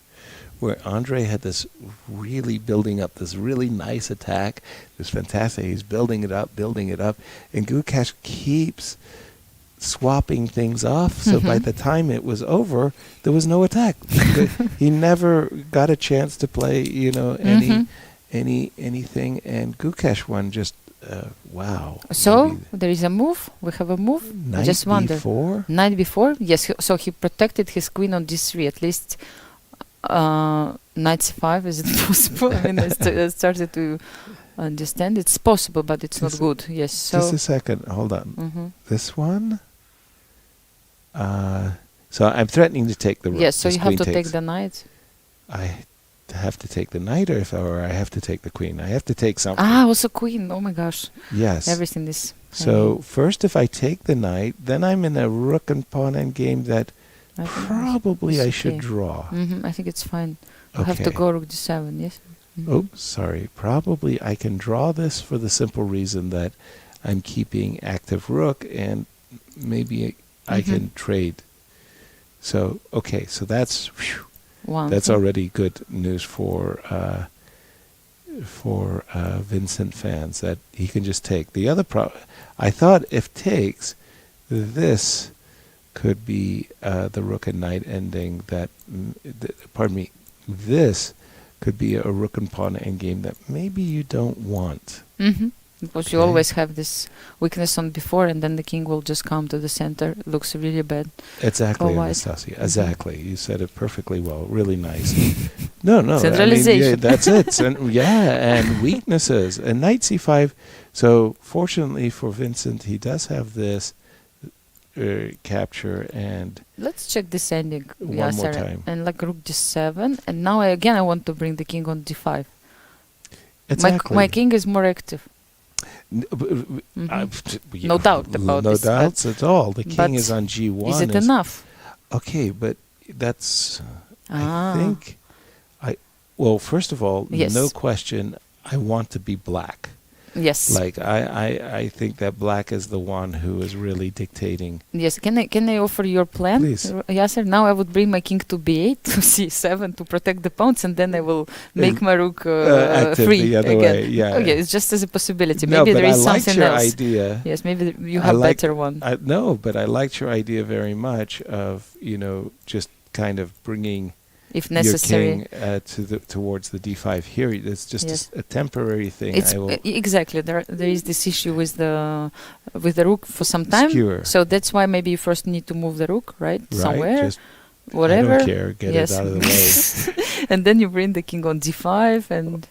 where Andre had this really building up, this really nice attack. It was fantastic. He's building it up, and Gukesh keeps swapping things off. So by the time it was over, there was no attack. He never got a chance to play, anything. And Gukesh won just wow. So there is a move. We have a move. Knight I just wonder. b4? Knight b4. Yes. So he protected his queen on d3 at least. Knight c5. Is it possible? I mean, I started to understand. It's possible, but it's not good. Yes. So just a second. Hold on. This one. So I'm threatening to take the rook. Yes. So you have to take the knight. have to take the knight or I have to take the queen. I have to take something. Also queen. Oh my gosh. Yes. Everything is... So first, if I take the knight, then I'm in a rook and pawn endgame that probably I should draw. I think it's fine. I have to go rook d7, yes? Oh, sorry. Probably I can draw this for the simple reason that I'm keeping active rook, and maybe I can trade. So, okay, so that's already good news for Vincent fans, that he can just take. The other I thought if takes, this could be the rook and knight ending that, pardon me, this could be a rook and pawn endgame that maybe you don't want. Because you always have this weakness on before, and then the king will just come to the center. It looks really bad. Exactly, Anastasia. Exactly. You said it perfectly well. Really nice. No. Centralization. I mean, that's it. And weaknesses. And knight c5. So fortunately for Vincent, he does have this capture, and let's check this ending. One more time. And like rook d7. And now I want to bring the king on d5. Exactly. My king is more active. No doubt about this. No doubts at all. The king is on g1. Is it enough? Okay, but that's... I think... Well, first of all, no question, I want to be black. Yes. Like, I think that black is the one who is really dictating. Yes. Can I offer your plan? Please. Yasser, now I would bring my king to b8, to c7, to protect the pawns, and then I will make my rook free the other again. way. Yeah. Okay, it's just as a possibility. No, Maybe but there is I liked something your else. idea. Yes, maybe you have better one. No, but I liked your idea very much of, just kind of bringing... if necessary, your king towards the d5 here. It's just a temporary thing. Exactly. There is this issue with the rook for some time. Skewer. So that's why maybe you first need to move the rook somewhere. Just whatever. I don't care. Get it out of the way. And then you bring the king on d5, and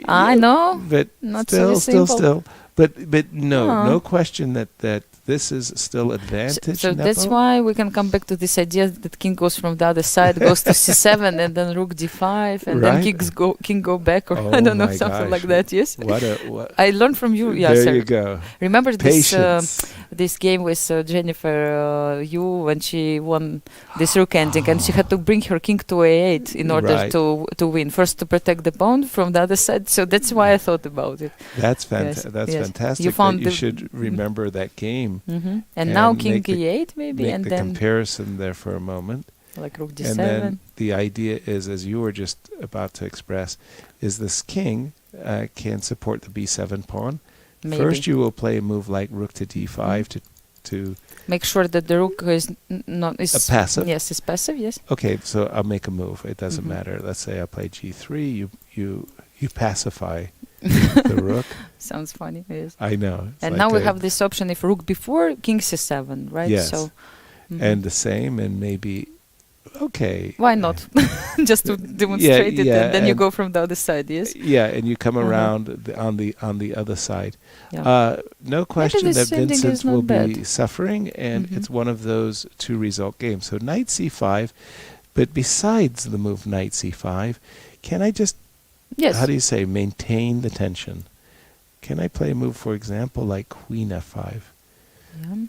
I know, but not still. But no question that this is still advantage. So that's why we can come back to this idea that king goes from the other side, goes to c7, and then rook d5, and then king go back, or I don't know, something like that. Yes. What I learned from you. Yeah, there you go. Remember this game with Jennifer when she won this rook ending, and she had to bring her king to a8 in order to win. First to protect the pawn from the other side. So that's why I thought about it. That's fantastic. That's fantastic. You should remember that game. And now king e8 maybe, make and the then comparison there for a moment. Like rook d7. And then the idea is, as you were just about to express, is this king can support the b7 pawn. Maybe. First, you will play a move like rook to d5 to make sure that the rook is passive. Yes, is passive. Yes. Okay, so I'll make a move. It doesn't matter. Let's say I play g3. You pacify the rook. Sounds funny. Yes. I know. And now we have this option: if rook before, king c7, right? Yes. So, and the same, and maybe. Okay. Why not? Just to demonstrate it, and then you go from the other side. Yes. Yeah, and you come around on the other side. Yeah. No question that Vincent will be suffering, and it's one of those 2 result games. So knight c5, but besides the move knight c5, can I just how do you say maintain the tension? Can I play a move, for example, like queen f5? Yeah.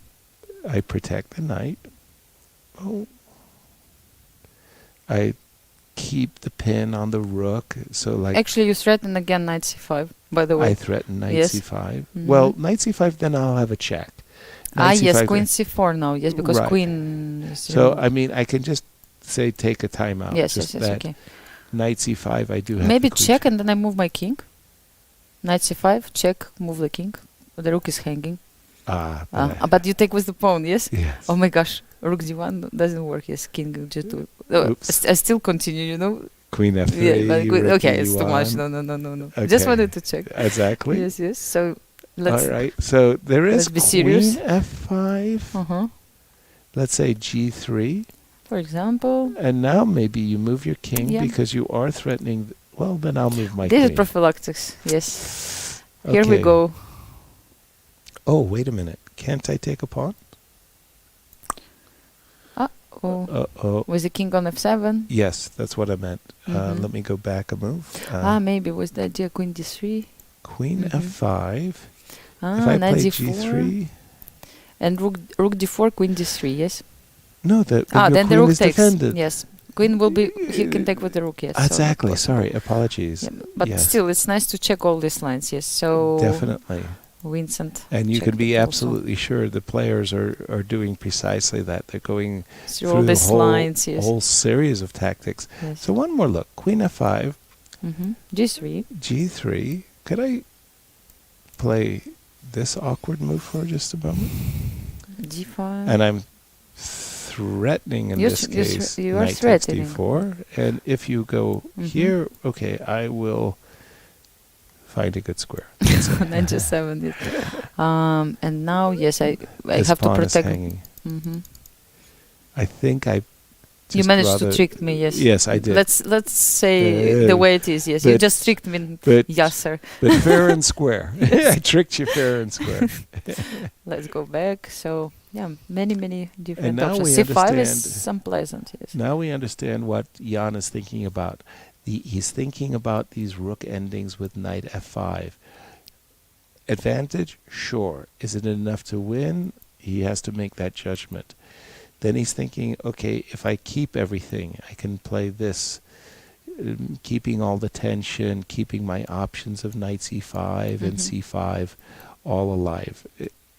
I protect the knight. Oh. I keep the pin on the rook, so like... Actually, you threaten again knight c5, by the way. I threaten knight c5. Well, knight c5, then I'll have a check. Yes, queen c4 now, yes, because queen... So, I mean, I can just say take a timeout. Yes, okay. Knight c5, I do have maybe check, and then I move my king. Knight c5, check, move the king. The rook is hanging. But you take with the pawn, yes? Yes. Oh my gosh, rook d1 doesn't work, yes, king g2. I still continue, Queen f3. Yeah, okay, it's too much. No. Okay. Just wanted to check. Exactly. Yes. So let's... All right, so there is queen f5. Let's say g3. For example. And now maybe you move your king because you are threatening... Well, then I'll move my This queen. is prophylactics, yes. Here we go. Oh, wait a minute. Can't I take a pawn? With the king on f7? Yes, that's what I meant. Let me go back a move. Maybe was the idea queen d3. Queen f5. If I knight play d4. g3. And rook d4, queen d3, yes? No, then queen the rook is takes. defended. Yes. Queen will be, he can take with the rook, yes. Exactly, so sorry, apologies. Yeah, but still, it's nice to check all these lines, yes. So definitely. Vincent. And you can be absolutely sure the players are doing precisely that. They're going through all these lines, yes. whole series of tactics. Yes. So one more look. Queen f5. G3. G3. Could I play this awkward move for just a moment? G5. And I'm threatening in this case. You are knight threatening. takes d4. And if you go here, okay, I will find a good square. Knight g7. Yes. And now, yes, I This have to pawn is protect. hanging. I think I. You managed to trick me, yes. Yes, I did. Let's say the way it is. Yes, you just tricked me, Yasser. But fair and square. I tricked you fair and square. Let's go back. So yeah, many different And now options. we C5 is unpleasant. Yes. Now we understand what Jan is thinking about. He's thinking about these rook endings with knight f5. Advantage, sure. Is it enough to win? He has to make that judgment. Then he's thinking, okay, if I keep everything, I can play this, keeping all the tension, keeping my options of knight c5 and c5 all alive.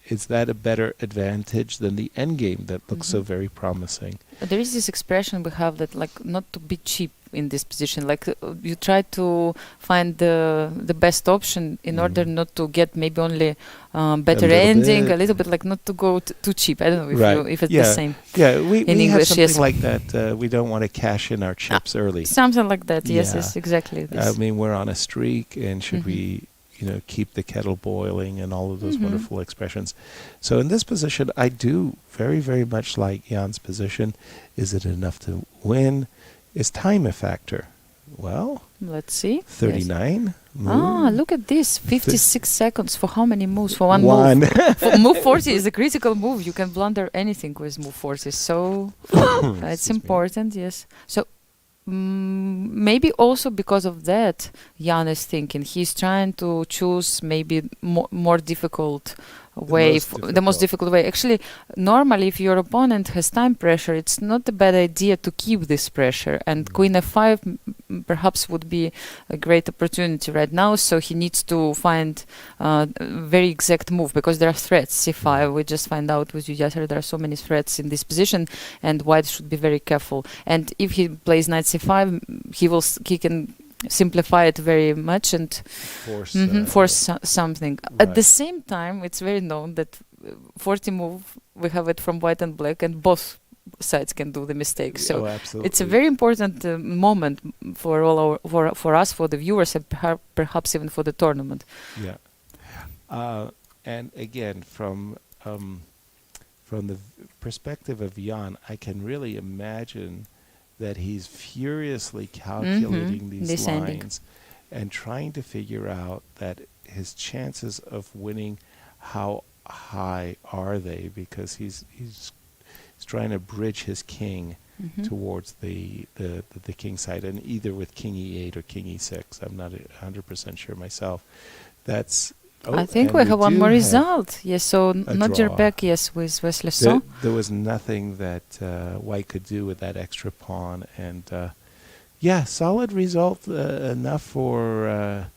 Is that a better advantage than the endgame that looks so very promising? There is this expression we have that, like, not to be cheap in this position. Like, you try to find the best option in order not to get maybe only better ending, a little bit, like not to go too cheap. I don't know if it's the same. Yeah, we English, have something like that. We don't want to cash in our chips early. Something like that, yes, exactly this. I mean, we're on a streak, and should we keep the kettle boiling and all of those wonderful expressions. So in this position, I do very, very much like Jan's position. Is it enough to win? Is time a factor? Well, let's see. 39. Yes. Look at this. 56 seconds for how many moves? For one move. For move 40 is a critical move. You can blunder anything with move 40. So it's important, yes. So maybe also because of that, Jan is thinking he's trying to choose maybe more difficult way, the most difficult way. Actually, normally if your opponent has time pressure, it's not a bad idea to keep this pressure, and queen f5 perhaps would be a great opportunity right now. So he needs to find a very exact move, because there are threats. c5, we just find out with Yasser, there are so many threats in this position, and white should be very careful. And if he plays knight c5, he can simplify it very much and force something. Right. At the same time, it's very known that 40 move, we have it from white and black, and both sides can do the mistake. So it's a very important moment for all for us, for the viewers, and perhaps even for the tournament. Yeah. And again, from the perspective of Jan, I can really imagine that he's furiously calculating these lines and trying to figure out that his chances of winning, how high are they, because he's trying to bridge his king towards the king side, and either with king e8 or king e6. I'm not 100% sure myself. That's I think we have one more result. Yes, so not your back, yes, with Wesley. So there was nothing that white could do with that extra pawn, and solid result enough for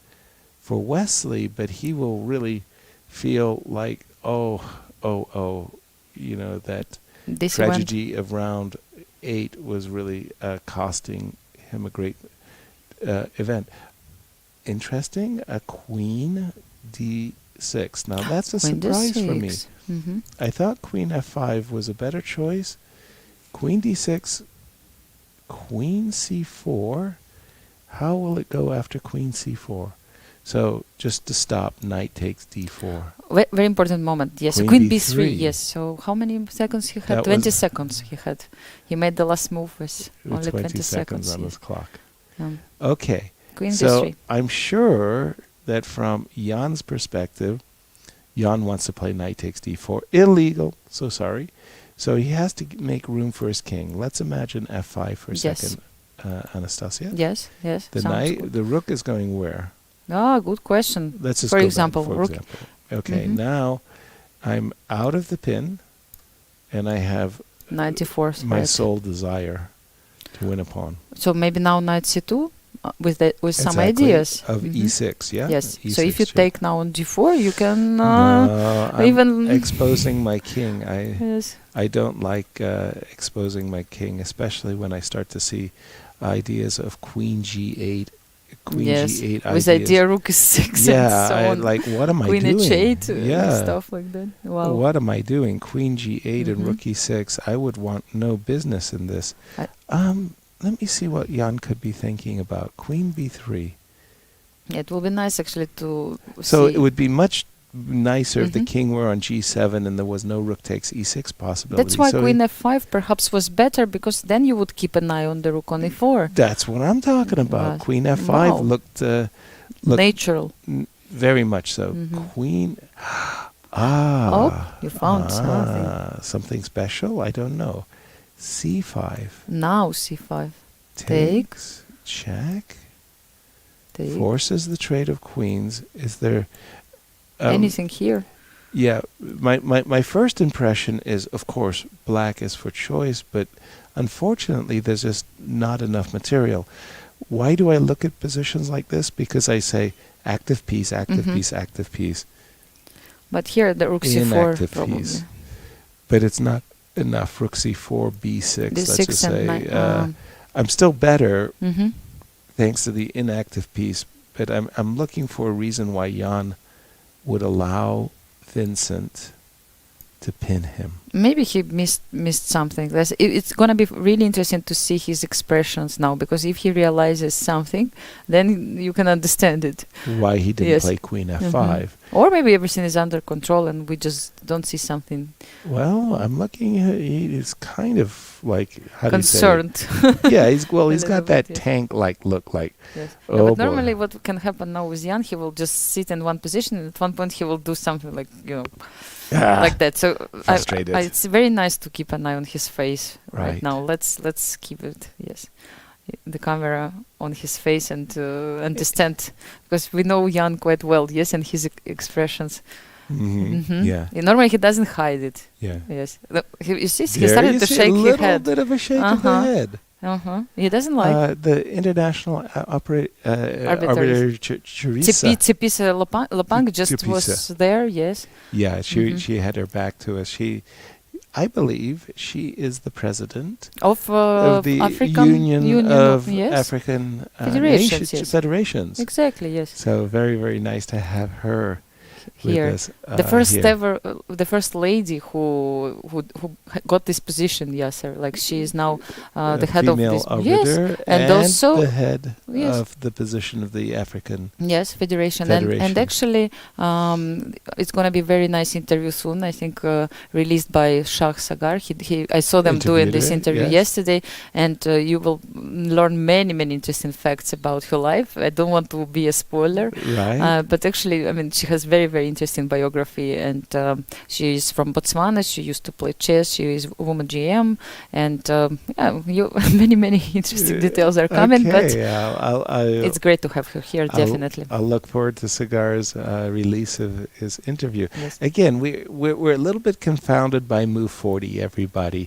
Wesley, but he will really feel like that this tragedy of round 8 was really costing him a great event. Interesting, a queen d6. Now that's a surprise for me. I thought queen f5 was a better choice. Queen d6, queen c4. How will it go after queen c4? So just to stop, knight takes d4. Very important moment. Yes, queen b3. Yes. So how many seconds he had? 20 seconds he had. He made the last move with only 20 seconds on his clock. Okay. Queen so b3. I'm sure that from Jan's perspective, Jan wants to play knight takes d4. Illegal. So sorry. So he has to make room for his king. Let's imagine f5 for a second, Anastasia. Yes. The knight, the rook is going where? Good question. Let's just for go example, back, rook. Okay, now I'm out of the pin, and I have 94. my sole desire to win a pawn. So maybe now knight c2 with some Exactly, ideas of e6. Yeah. Yes. E6, So if you sure. take now on d4, you can No, I'm even exposing my king. yes. I don't like exposing my king, especially when I start to see ideas of queen g8, queen g8 with ideas. idea rook is 6 Yeah, and so on. like what am I Queen doing? h8 Yeah, and stuff like that. Wow. what am I doing? Queen g8 and rook e6. I would want no business in this. Let me see what Jan could be thinking about. Queen b3. It will be nice actually to So see. it would be much nicer if the king were on g7 and there was no rook takes e6 possibility. That's why So queen f5 perhaps was better, because then you would keep an eye on the rook on e4. that's what I'm talking about. Right. Queen f5 Wow. looked Natural. very much so. Queen. You found something. Something special? I don't know. c5. Now c5. Takes. Check. Take. Forces the trade of queens. Is there Anything here? Yeah, my first impression is, of course, black is for choice, but unfortunately there's just not enough material. Why do I look at positions like this? Because I say active piece, active piece, active piece. But here the rook c4 Inactive probably. piece. But it's not enough. Rook c4, b6, let's D6 just and say. knight, I'm still better Mhm. thanks to the inactive piece, but I'm looking for a reason why Jan would allow Vincent to pin him. Maybe he missed something. It's gonna be really interesting to see his expressions now, because if he realizes something, then you can understand it. Why he didn't Yes. play queen f5. Or maybe everything is under control and we just don't see something Well, I'm looking at he's kind of like, how concerned. do you say it? Yeah, he's A little got that bit, yes. tank-like look like. Yes. Oh, But boy. normally what can happen now with Jan, he will just sit in one position, and at one point he will do something like, like that. So Frustrated. it's very nice to keep an eye on his face right Right. now. Let's keep it, yes, the camera on his face and understand, because we know Jan quite well, yes, and his expressions. Yeah, Normally he doesn't hide it. yeah. Yes, you see, he There started you to see shake a his little head. bit of a shake of the head. He doesn't like. The international arbiter Teresa. Tsipisa Lopang just Tsipisa. was there, yes. Yeah, she had her back to us. I believe she is the president Of the African Union of yes. African Federations, nations, yes. federations. Exactly, yes. So very, very nice to have her Here, with us. the first here. ever, the first lady who got this position, yes, sir. Like she is now the head of female this, arbiter yes, and also the head yes. of the position of the African. Yes, Federation. Federation. And actually, it's going to be very nice interview soon. I think released by Shah Sagar. I saw them doing this interview yesterday, and you will learn many interesting facts about her life. I don't want to be a spoiler, Right. but actually, I mean, she has very interesting biography, and she is from Botswana. She used to play chess. She is a woman GM, and many interesting details are coming. Okay, But I'll it's great to have her here, definitely. I'll look forward to Sagar's release of his interview. Yes. Again, we're a little bit confounded by Move 40. Everybody,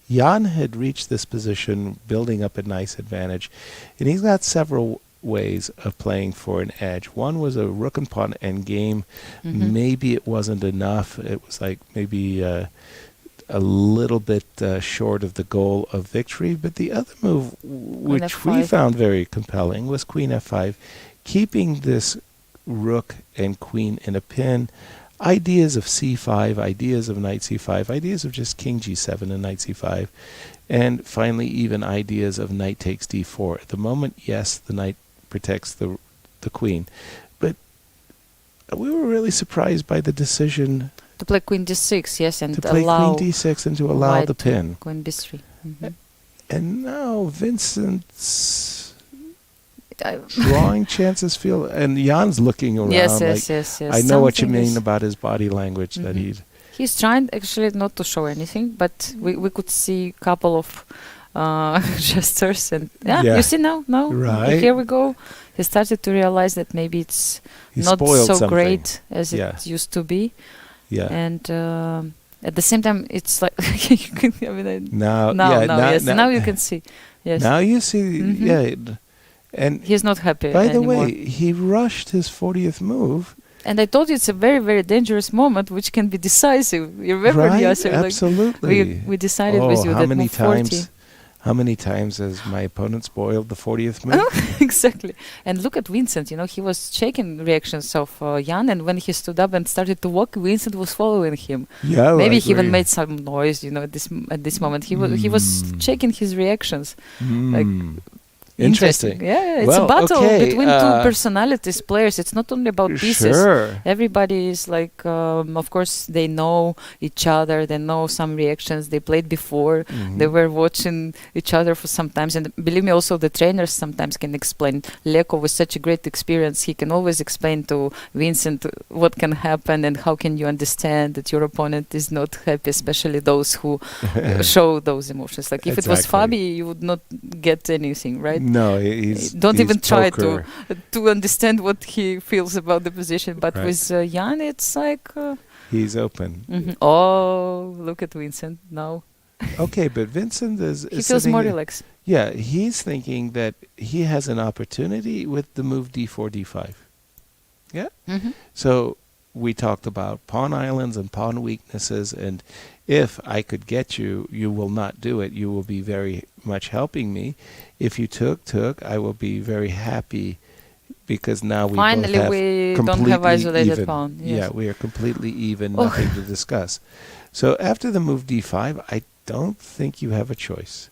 Jan had reached this position, building up a nice advantage, and he's got several ways of playing for an edge. One was a rook and pawn endgame. Maybe it wasn't enough. It was like maybe a little bit short of the goal of victory. But the other move, which we found very compelling, was queen f5, keeping this rook and queen in a pin. Ideas of c5, ideas of knight c5, ideas of just king g7 and knight c5, and finally even ideas of knight takes d4. At the moment, yes, the knight protects the queen, but we were really surprised by the decision to play queen d6, yes, and to play allow queen d6 and to allow the pin. Queen b3. And now Vincent's drawing chances feel, and Jan's looking around. Yes. I know what you mean about his body language. That he's trying actually not to show anything, but we could see a couple of gestures, and you see now, right. Here we go. He started to realize that maybe it's not so great as it used to be. Yeah, and at the same time, it's like now you can see. Yes, now you see. And he's not happy. By the anymore. way, he rushed his 40th move. And I told you it's a very, very dangerous moment, which can be decisive. You remember, right? Yasser? Absolutely. We decided with you that move 40. How many times has my opponent spoiled the 40th move? Exactly. And look at Vincent. He was checking reactions of Jan, and when he stood up and started to walk, Vincent was following him. Yeah, maybe he even made some noise. At this moment, he was checking his reactions. Like. Interesting. Yeah, it's a battle between two personalities, players. It's not only about pieces. Sure. Everybody is like, of course, they know each other. They know some reactions. They played before. They were watching each other for some times. And believe me, also the trainers sometimes can explain. Leko, with such a great experience, he can always explain to Vincent what can happen and how can you understand that your opponent is not happy, especially those who show those emotions. Like if it was Fabi, you would not get anything, right? No, he's don't even try poker. to understand what he feels about the position. But with Jan, it's like he's open. Oh, look at Vincent now. Okay, but Vincent is he feels more relaxed. Yeah, he's thinking that he has an opportunity with the move d4, d5. Yeah. So we talked about pawn islands and pawn weaknesses, and if I could get you, you will not do it. You will be very much helping me. If you took, I will be very happy because now we finally both have we don't have isolated even. pawn. Yes. Yeah, we are completely even. Nothing to discuss. So after the move d5, I don't think you have a choice.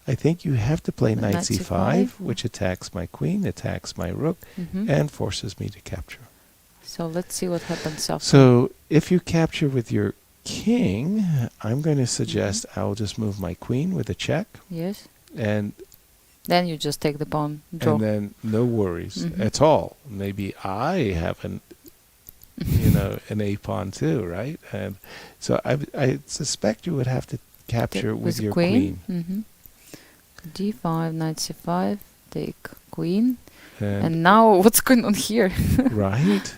I think you have to play knight c5, which attacks my queen, attacks my rook, and forces me to capture. So let's see what happens after. So if you capture with your king, I'm going to suggest I'll just move my queen with a check. Yes. And then you just take the pawn, draw. And then no worries at all. Maybe I have an A pawn too, right? And so I suspect you would have to capture with your queen. d5, knight c5, take queen. And now what's going on here? Right.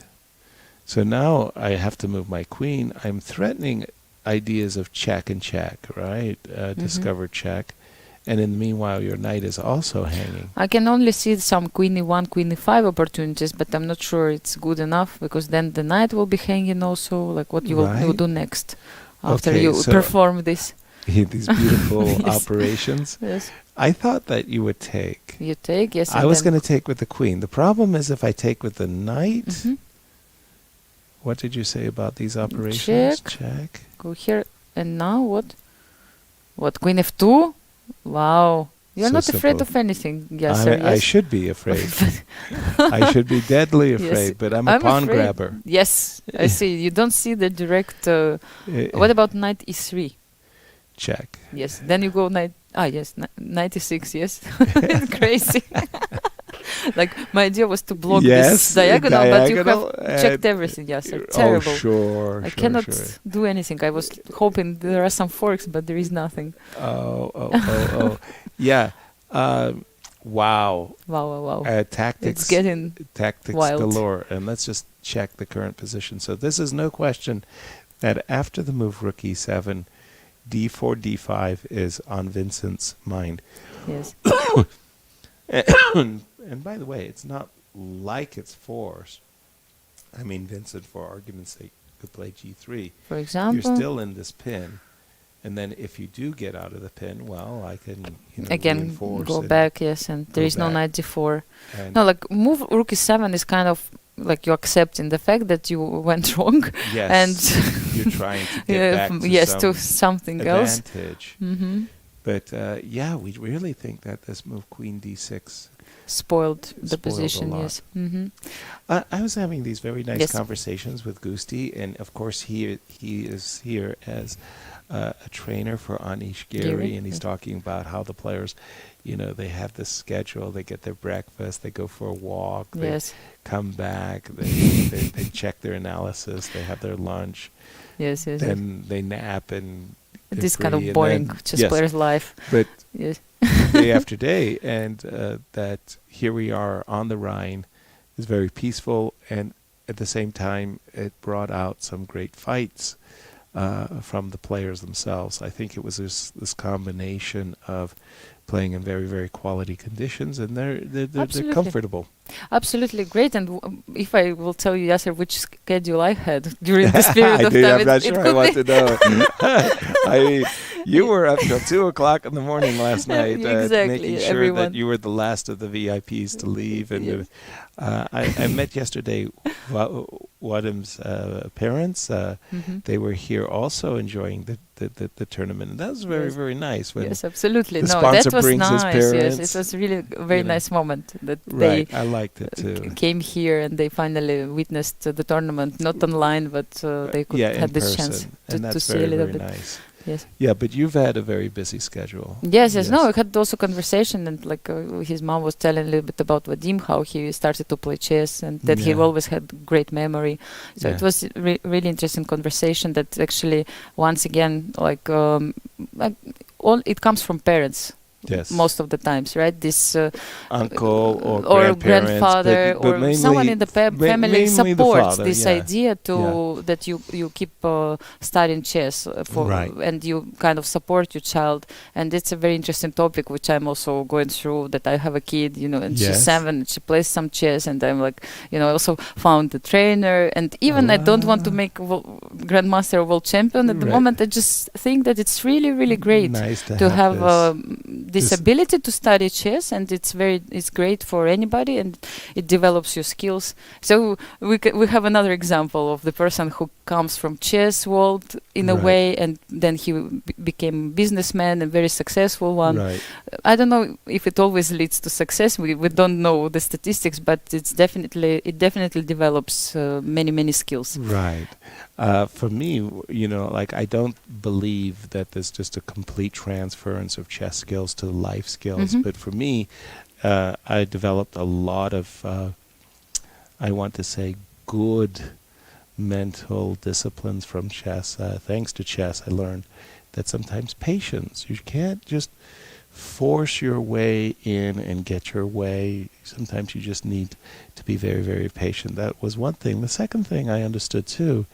So now I have to move my queen. I'm threatening ideas of check and check, right? Discover check. And in the meanwhile, your knight is also hanging. I can only see some queen e1, queen e5 opportunities, but I'm not sure it's good enough because then the knight will be hanging also. Like what you will do next after you perform this. These beautiful operations. Yes. I thought that you would take. You take, yes. I was going to take with the queen. The problem is if I take with the knight. What did you say about these operations? Check. Go here. And now what? What? Queen f2? Wow. You're not afraid of anything. Yes, sir. I should be afraid. I should be deadly afraid, but I'm a pawn grabber. Yes, I see. You don't see the direct... what about knight e3? Check. Yes. Then you go knight... yes. Knight e6, yes. Crazy. Like, my idea was to block this diagonal, but you have checked everything. Yes, terrible. Oh, sure. I cannot do anything. I was hoping there are some forks, but there is nothing. Oh. Yeah. Wow. Wow. Tactics. It's getting wild. Galore. And let's just check the current position. So this is no question that after the move rook e7, d4, d5 is on Vincent's mind. Yes. And by the way, it's not like it's forced. I mean, Vincent, for argument's sake, could play g3. For example. You're still in this pin. And then if you do get out of the pin, well, I can again go back, yes, and there is no knight d4. No, like move rook e7 is kind of like you accepting the fact that you went wrong. Yes. And you're trying to get back to something advantage. else. But we really think that this move queen d6 spoiled the position. Yes. I was having these very nice conversations with Gusti, and of course he is here as a trainer for Anish Giri, and he's talking about how the players, they have this schedule. They get their breakfast, they go for a walk, they come back, they check their analysis, they have their lunch, then they nap, and this kind of boring chess player's life. But day after day, and that here we are on the Rhine is very peaceful, and at the same time it brought out some great fights from the players themselves. I think it was this combination of playing in very, very quality conditions, and they're comfortable. Absolutely great. And if I will tell you, Yasser, which schedule I had during this period of time, I'm not sure I want to know. I mean, you were up till 2 o'clock in the morning last night, making sure that you were the last of the VIPs to leave. And I met yesterday Wadim's parents. They were here also enjoying the tournament, and that was very, very nice. Yes, absolutely. The sponsor that was brings nice. His parents. Yes, it was really a very nice moment that I liked it too. Came here and they finally witnessed the tournament, not online, but they could have this chance to see a little bit. Nice. Yes. Yeah, but you've had a very busy schedule. Yes. No, we had also conversation, and his mom was telling a little bit about Vadim, how he started to play chess, and that he always had great memory. So it was really interesting conversation. That actually, once again, it comes from parents. Yes. Most of the times, right? This uncle or grandfather but or someone in the family supports this idea that you keep studying chess and you kind of support your child. And it's a very interesting topic, which I'm also going through. That I have a kid, and she's 7, and she plays some chess, and I'm I also found a trainer, and even I don't want to make grandmaster or world champion at the moment. I just think that it's really, really great to have this ability to study chess, and it's great for anybody, and it develops your skills. So we have another example of the person who comes from chess world in a way, and then he became a businessman and very successful one. I don't know if it always leads to success. We don't know the statistics, but it definitely develops many skills. Right. For me, I don't believe that there's just a complete transference of chess skills to life skills. But for me, I developed a lot of, I want to say, good mental disciplines from chess. Thanks to chess, I learned that sometimes patience. You can't just force your way in and get your way. Sometimes you just need to be very, very patient. That was one thing. The second thing I understood too,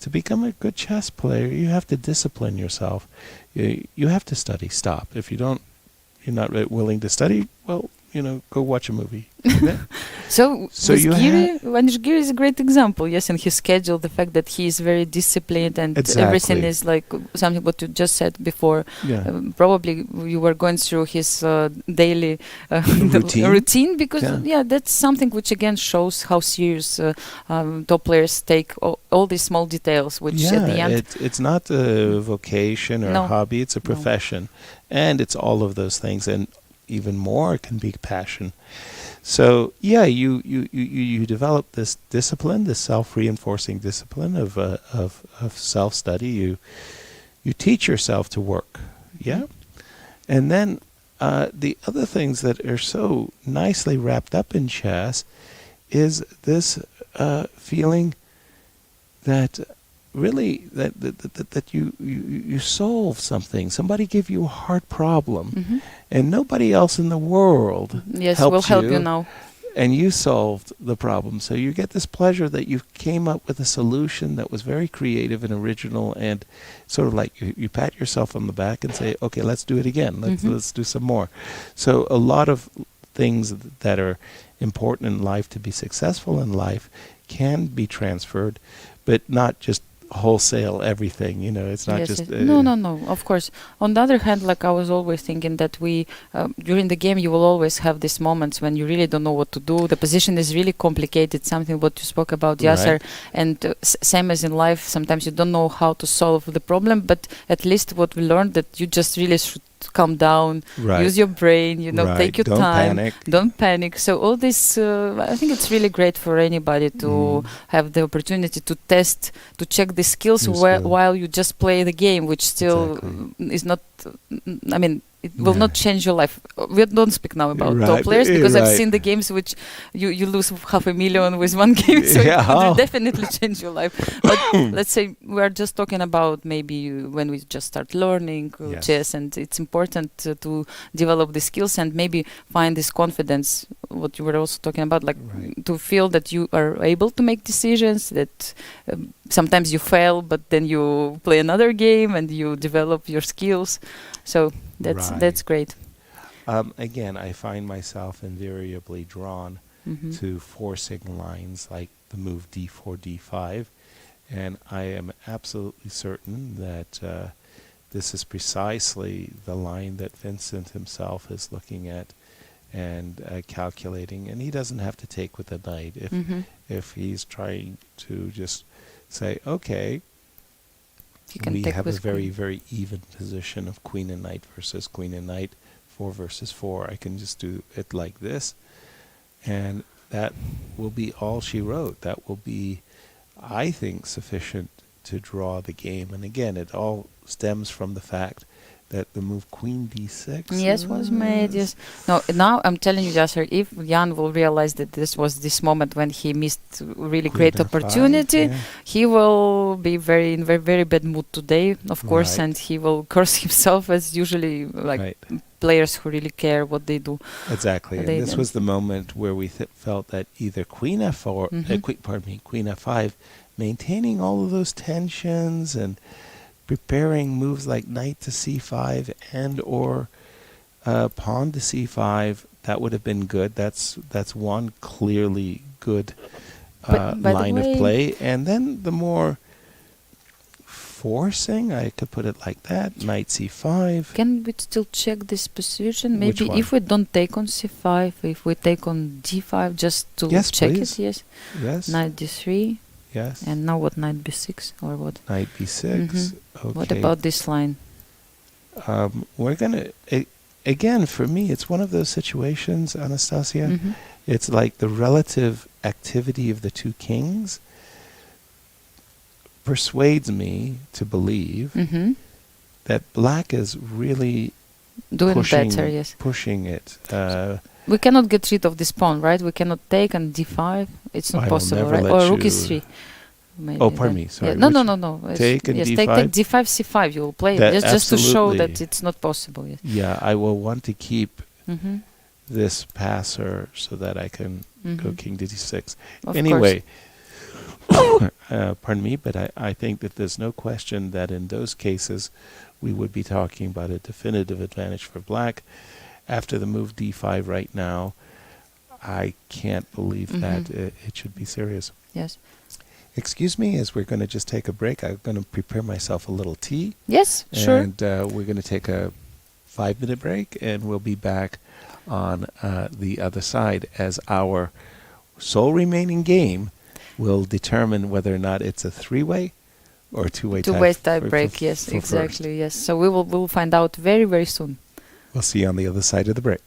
to become a good chess player, you have to discipline yourself. You have to study. Stop. If you're not willing to study, well, go watch a movie. So Anish Giri is a great example. Yes, and his schedule, the fact that he is very disciplined, and everything is like something what you just said before. Probably you were going through his daily routine because that's something which again shows how serious top players take all these small details. Which at the end, it's not a vocation or a hobby; it's a profession, and it's all of those things, and even more can be passion. So you develop this discipline, this self-reinforcing discipline of self-study. You teach yourself to work, and then the other things that are so nicely wrapped up in chess is this feeling that really that you solve something. Somebody gave you a hard problem, and nobody else in the world will help you now. And you solved the problem. So you get this pleasure that you came up with a solution that was very creative and original, and sort of like you pat yourself on the back and say, okay, let's do it again. Let's do some more. So a lot of things that are important in life to be successful in life can be transferred, but not just wholesale everything, it's not just no, of course. On the other hand, I was always thinking that we during the game you will always have these moments when you really don't know what to do. The position is really complicated, something what you spoke about, Yasser, and same as in life, sometimes you don't know how to solve the problem, but at least what we learned that you just really calm down, use your brain, take your time, don't panic. So all this, I think it's really great for anybody to have the opportunity to test, to check the skills while you just play the game, which still is not, I mean, it will not change your life. We don't speak now about top players, because I've seen the games which you lose $500,000 with one game, so it will definitely change your life. But let's say we are just talking about maybe when we just start learning chess, and it's important to develop the skills and maybe find this confidence, what you were also talking about, like to feel that you are able to make decisions, that sometimes you fail, but then you play another game and you develop your skills. So that's great. Again, I find myself invariably drawn to forcing lines like the move d4, d5, and I am absolutely certain that this is precisely the line that Vincent himself is looking at and calculating, and he doesn't have to take with the knight if he's trying to just say, okay, we have a very, very even position of queen and knight versus queen and knight, 4 versus 4. I can just do it like this, and that will be all she wrote. That will be, I think, sufficient to draw the game. And again, it all stems from the fact that the move queen d6 was made. Yes. No. Now I'm telling you, Yasser, if Jan will realize that this was this moment when he missed really great opportunity, he will be in very, very bad mood today, of course, and he will curse himself, as usually players who really care what they do. Exactly. And this was the moment where we felt that either queen f4, queen f5, maintaining all of those tensions and preparing moves like knight to c5 and or pawn to c5, that would have been good. That's one clearly good line of play. And then the more forcing, I could put it like that, knight c5. Can we still check this position? Maybe if we don't take on c5, if we take on d5, just to check it. Yes. Knight d3. Yes. And now what, knight b6 or what? Knight b6. Okay. What about this line? We're going to, again, for me, it's one of those situations, Anastasia. It's like the relative activity of the two kings persuades me to believe that black is really doing better, pushing it. We cannot get rid of this pawn, right? We cannot take on d5. It's not possible, right? Or rook e3. Oh, pardon me. Sorry. No. Take and d5. Take d5, c5. You will play it just to show that it's not possible. Yes. Yeah, I will want to keep this passer so that I can go king to d6. Anyway, pardon me, but I think that there's no question that in those cases we would be talking about a definitive advantage for black. After the move d5 right now, I can't believe that it should be serious. Yes. Excuse me, as we're going to just take a break, I'm going to prepare myself a little tea. Yes, sure. And we're going to take a 5-minute break, and we'll be back on the other side as our sole remaining game will determine whether or not it's a 3-way or a 2-way tie. 2-way tiebreak, yes, exactly, yes. So we'll find out very, very soon. We'll see you on the other side of the break.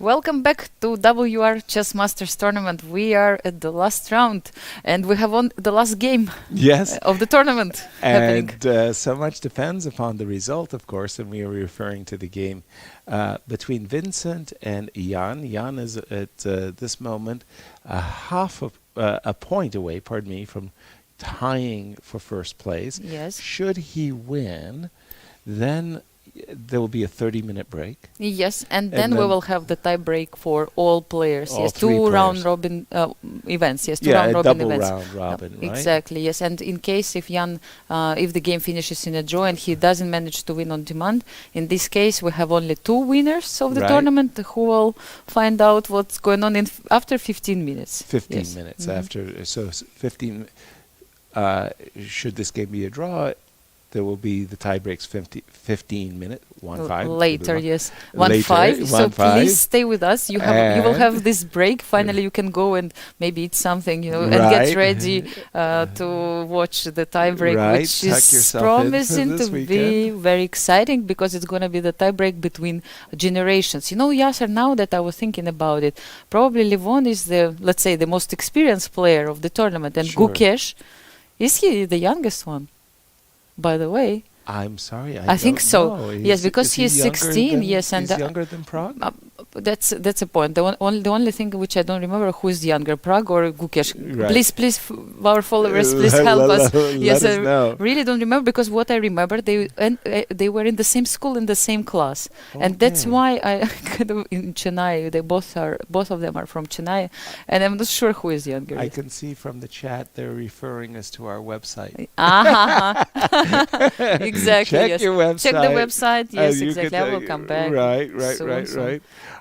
Welcome back to WR Chess Masters Tournament. We are at the last round and we have won the last game of the tournament happening. And so much depends upon the result, of course, and we are referring to the game between Vincent and Jan. Jan is at this moment a point away, from tying for first place. Yes. Should he win, then there will be a 30-minute break. Yes, and then we will have the tie break for all players. All yes, three two players. round robin events. Yes, two Yeah, round a robin double events. round robin, right? Exactly. Yes, and in case if Jan, if the game finishes in a draw and he doesn't manage to win on demand, in this case we have only two winners of the tournament who will find out what's going on after 15 minutes. 15 minutes after. So 15. Should this game be a draw, there will be the tie breaks 15 minute 1-5 later. Yes, 1-5. So please stay with us. You will have this break. Finally, you can go and maybe eat something, and get ready to watch the tie break, which is promising to be very exciting because it's going to be the tie break between generations. Yasser, now that I was thinking about it, probably Levon is let's say the most experienced player of the tournament, and Gukesh, is he the youngest one? By the way, I'm sorry, I think so. Know. Yes, because he's 16. Yes, and he's younger than Pragg. That's a point. The only thing which I don't remember who is younger, Pragg or Gukesh. Right. Please, our followers, please help us. Yes, let us know. Really don't remember because what I remember, they were in the same school in the same class, and that's why I kind of in Chennai. They both of them are from Chennai, and I'm not sure who is younger. I can see from the chat they're referring us to our website. Exactly. Check yes. your website. Check the website. Yes, exactly. I will come back. Right.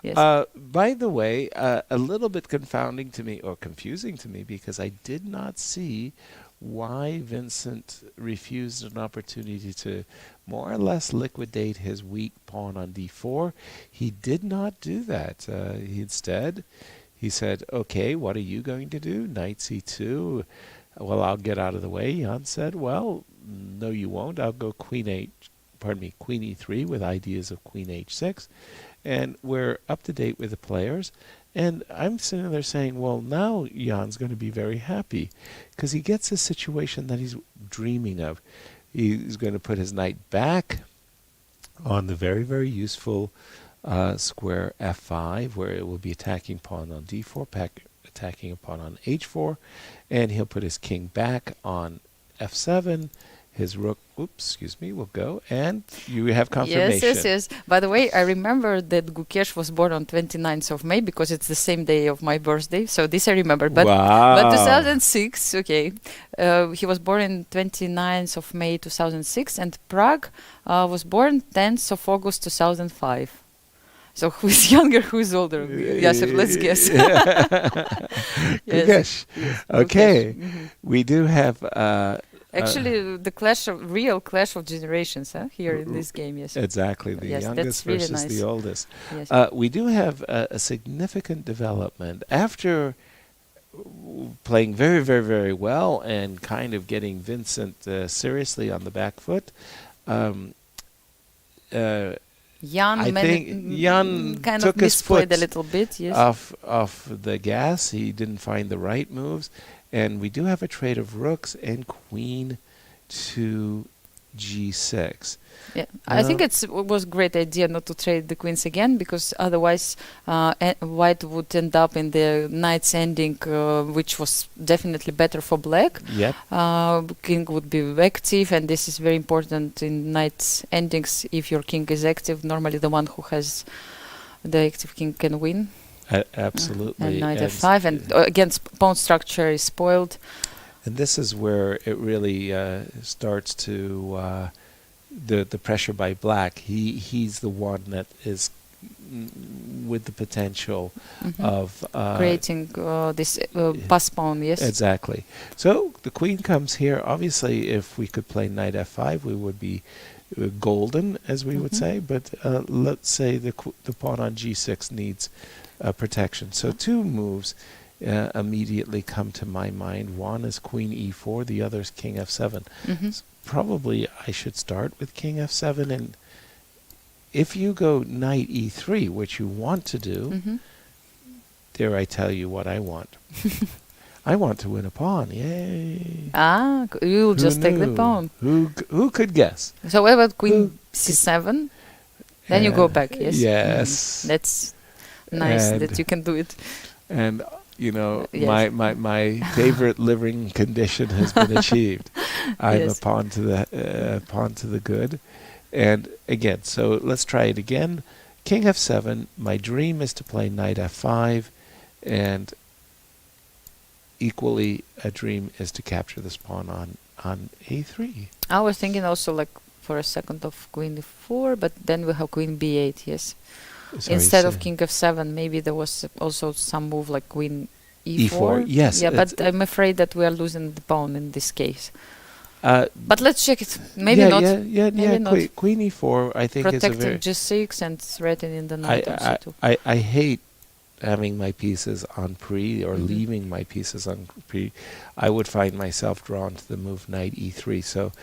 Yes. By the way, a little bit confounding to me, or confusing to me, because I did not see why Vincent refused an opportunity to more or less liquidate his weak pawn on d4. He did not do that. Instead, he said, "Okay, what are you going to do? Knight c2. Well, I'll get out of the way." Jan said, "Well, no, you won't. I'll go queen e3 with ideas of queen h6." And we're up to date with the players. And I'm sitting there saying, well, now Jan's going to be very happy because he gets a situation that he's dreaming of. He's going to put his knight back on the very, very useful square f5, where it will be attacking pawn on d4, attacking a pawn on h4, and he'll put his king back on f7. His rook, will go, and you have confirmation. Yes. By the way, I remember that Gukesh was born on 29th of May because it's the same day of my birthday. So this I remember. But 2006, okay, he was born on 29th of May 2006, and Pragg was born 10th of August 2005. So who's younger, who's older? Yasser, let's guess. Gukesh. Okay, we do have. Actually, the real clash of generations here in this game, yes. Exactly, the youngest versus really nice. the oldest. Yes. We do have a significant development. After playing very, very, very well and kind of getting Vincent seriously on the back foot, Jan kind took of his foot a little bit, yes. off the gas. He didn't find the right moves. And we do have a trade of rooks and queen to g6. Yeah, I think it was a great idea not to trade the queens again, because otherwise white would end up in the knight's ending, which was definitely better for black. Yep. King would be active, and this is very important in knight's endings. If your king is active, normally the one who has the active king can win. Absolutely. And knight f5, and again, pawn structure is spoiled. And this is where it really starts to the pressure by black. He's the one that is with the potential of creating this pass pawn. Yes, exactly. So the queen comes here. Obviously, if we could play knight f5, we would be golden, as we would say. But let's say the pawn on g6 needs protection. So two moves immediately come to my mind. One is queen e4, the other is king f7. Probably I should start with king f7 and if you go knight e3, which you want to do, dare I tell you what I want? I want to win a pawn. Yay! You'll just take the pawn. Who could guess? So what about queen c7? Then you go back, yes? Yes. That's nice that you can do it. And, my favorite living condition has been achieved. I'm a pawn to the good. And again, so let's try it again. King f7. My dream is to play knight f5. And equally a dream is to capture this pawn on a3. I was thinking also like for a second of queen e4, but then we have queen b8, yes. So instead of king f7, maybe there was also some move like queen e4. Yes. Yeah, but I'm afraid that we are losing the pawn in this case. But let's check it. Maybe not. Maybe not. Queen e4, I think, protecting g6 and threatening the knight on c2. I hate having my pieces on pre or leaving my pieces on pre. I would find myself drawn to the move knight e3. So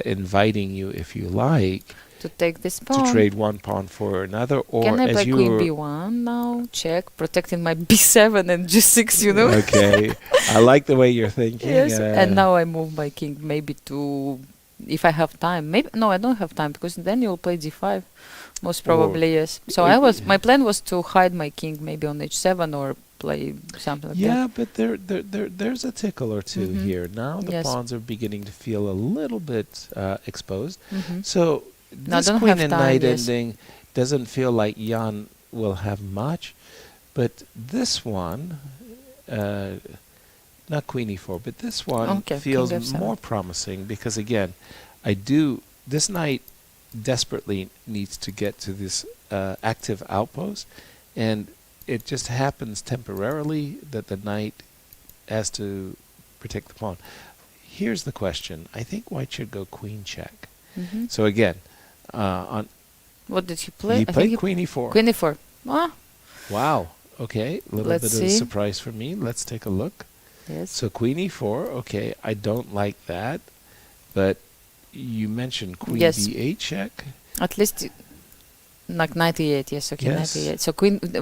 inviting you, if you like, to take this pawn, to trade one pawn for another, or can I as play you queen b1 now? Check, protecting my b7 and g6. You know. Okay, I like the way you're thinking. Yes, and now I move my king maybe to, if I have time. Maybe no, I don't have time because then you'll play d5. Most probably, yes. So my plan was to hide my king maybe on h7 or play something like that. Yeah, but there's a tickle or two here. Now the pawns are beginning to feel a little bit exposed. So this queen and knight ending doesn't feel like Jan will have much, but this one, not queen e4, but this one feels more promising because again, this knight desperately needs to get to this active outpost, and it just happens temporarily that the knight has to protect the pawn. Here's the question. I think white should go queen check. So again, on what did he play? He played queen e4. Queen e4. Ah. Wow. Okay, a little bit of a surprise for me. Let's take a look. Yes. So queen e4. Okay, I don't like that, but you mentioned queen b8 check. At least like knight e8, yes, okay, knight e8. So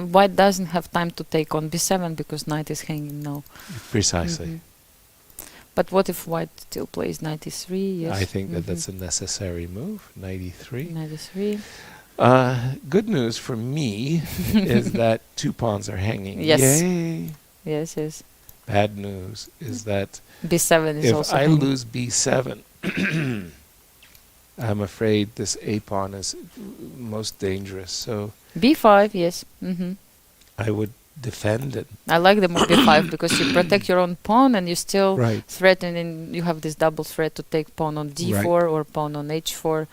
white doesn't have time to take on b7 because knight is hanging now. Precisely. But what if white still plays knight e3? Yes. I think that that's a necessary move, knight e3. Knight e3. Good news for me is that two pawns are hanging. Yes. Yay. Yes, yes. Bad news is that b7 is also hanging. If I hanging. lose b7, I'm afraid this a pawn is most dangerous. So b5, yes. I would defend it. I like the move b5 because you protect your own pawn and you still threaten, and you have this double threat to take pawn on d4 or pawn on h4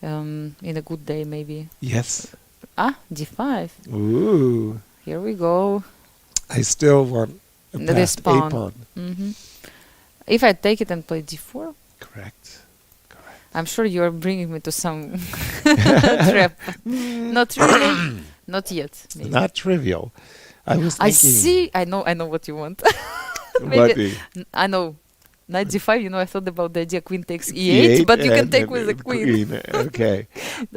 in a good day maybe. Yes. d5. Ooh. Here we go. I still want this pawn. A pawn. If I take it and play d4. Correct. I'm sure you're bringing me to some trap. Not really. Not yet. Maybe. Not trivial. I was thinking. I see. I know what you want. Maybe. I know. Knight d5. I thought about the idea queen takes e8, but you can take with the queen. Okay.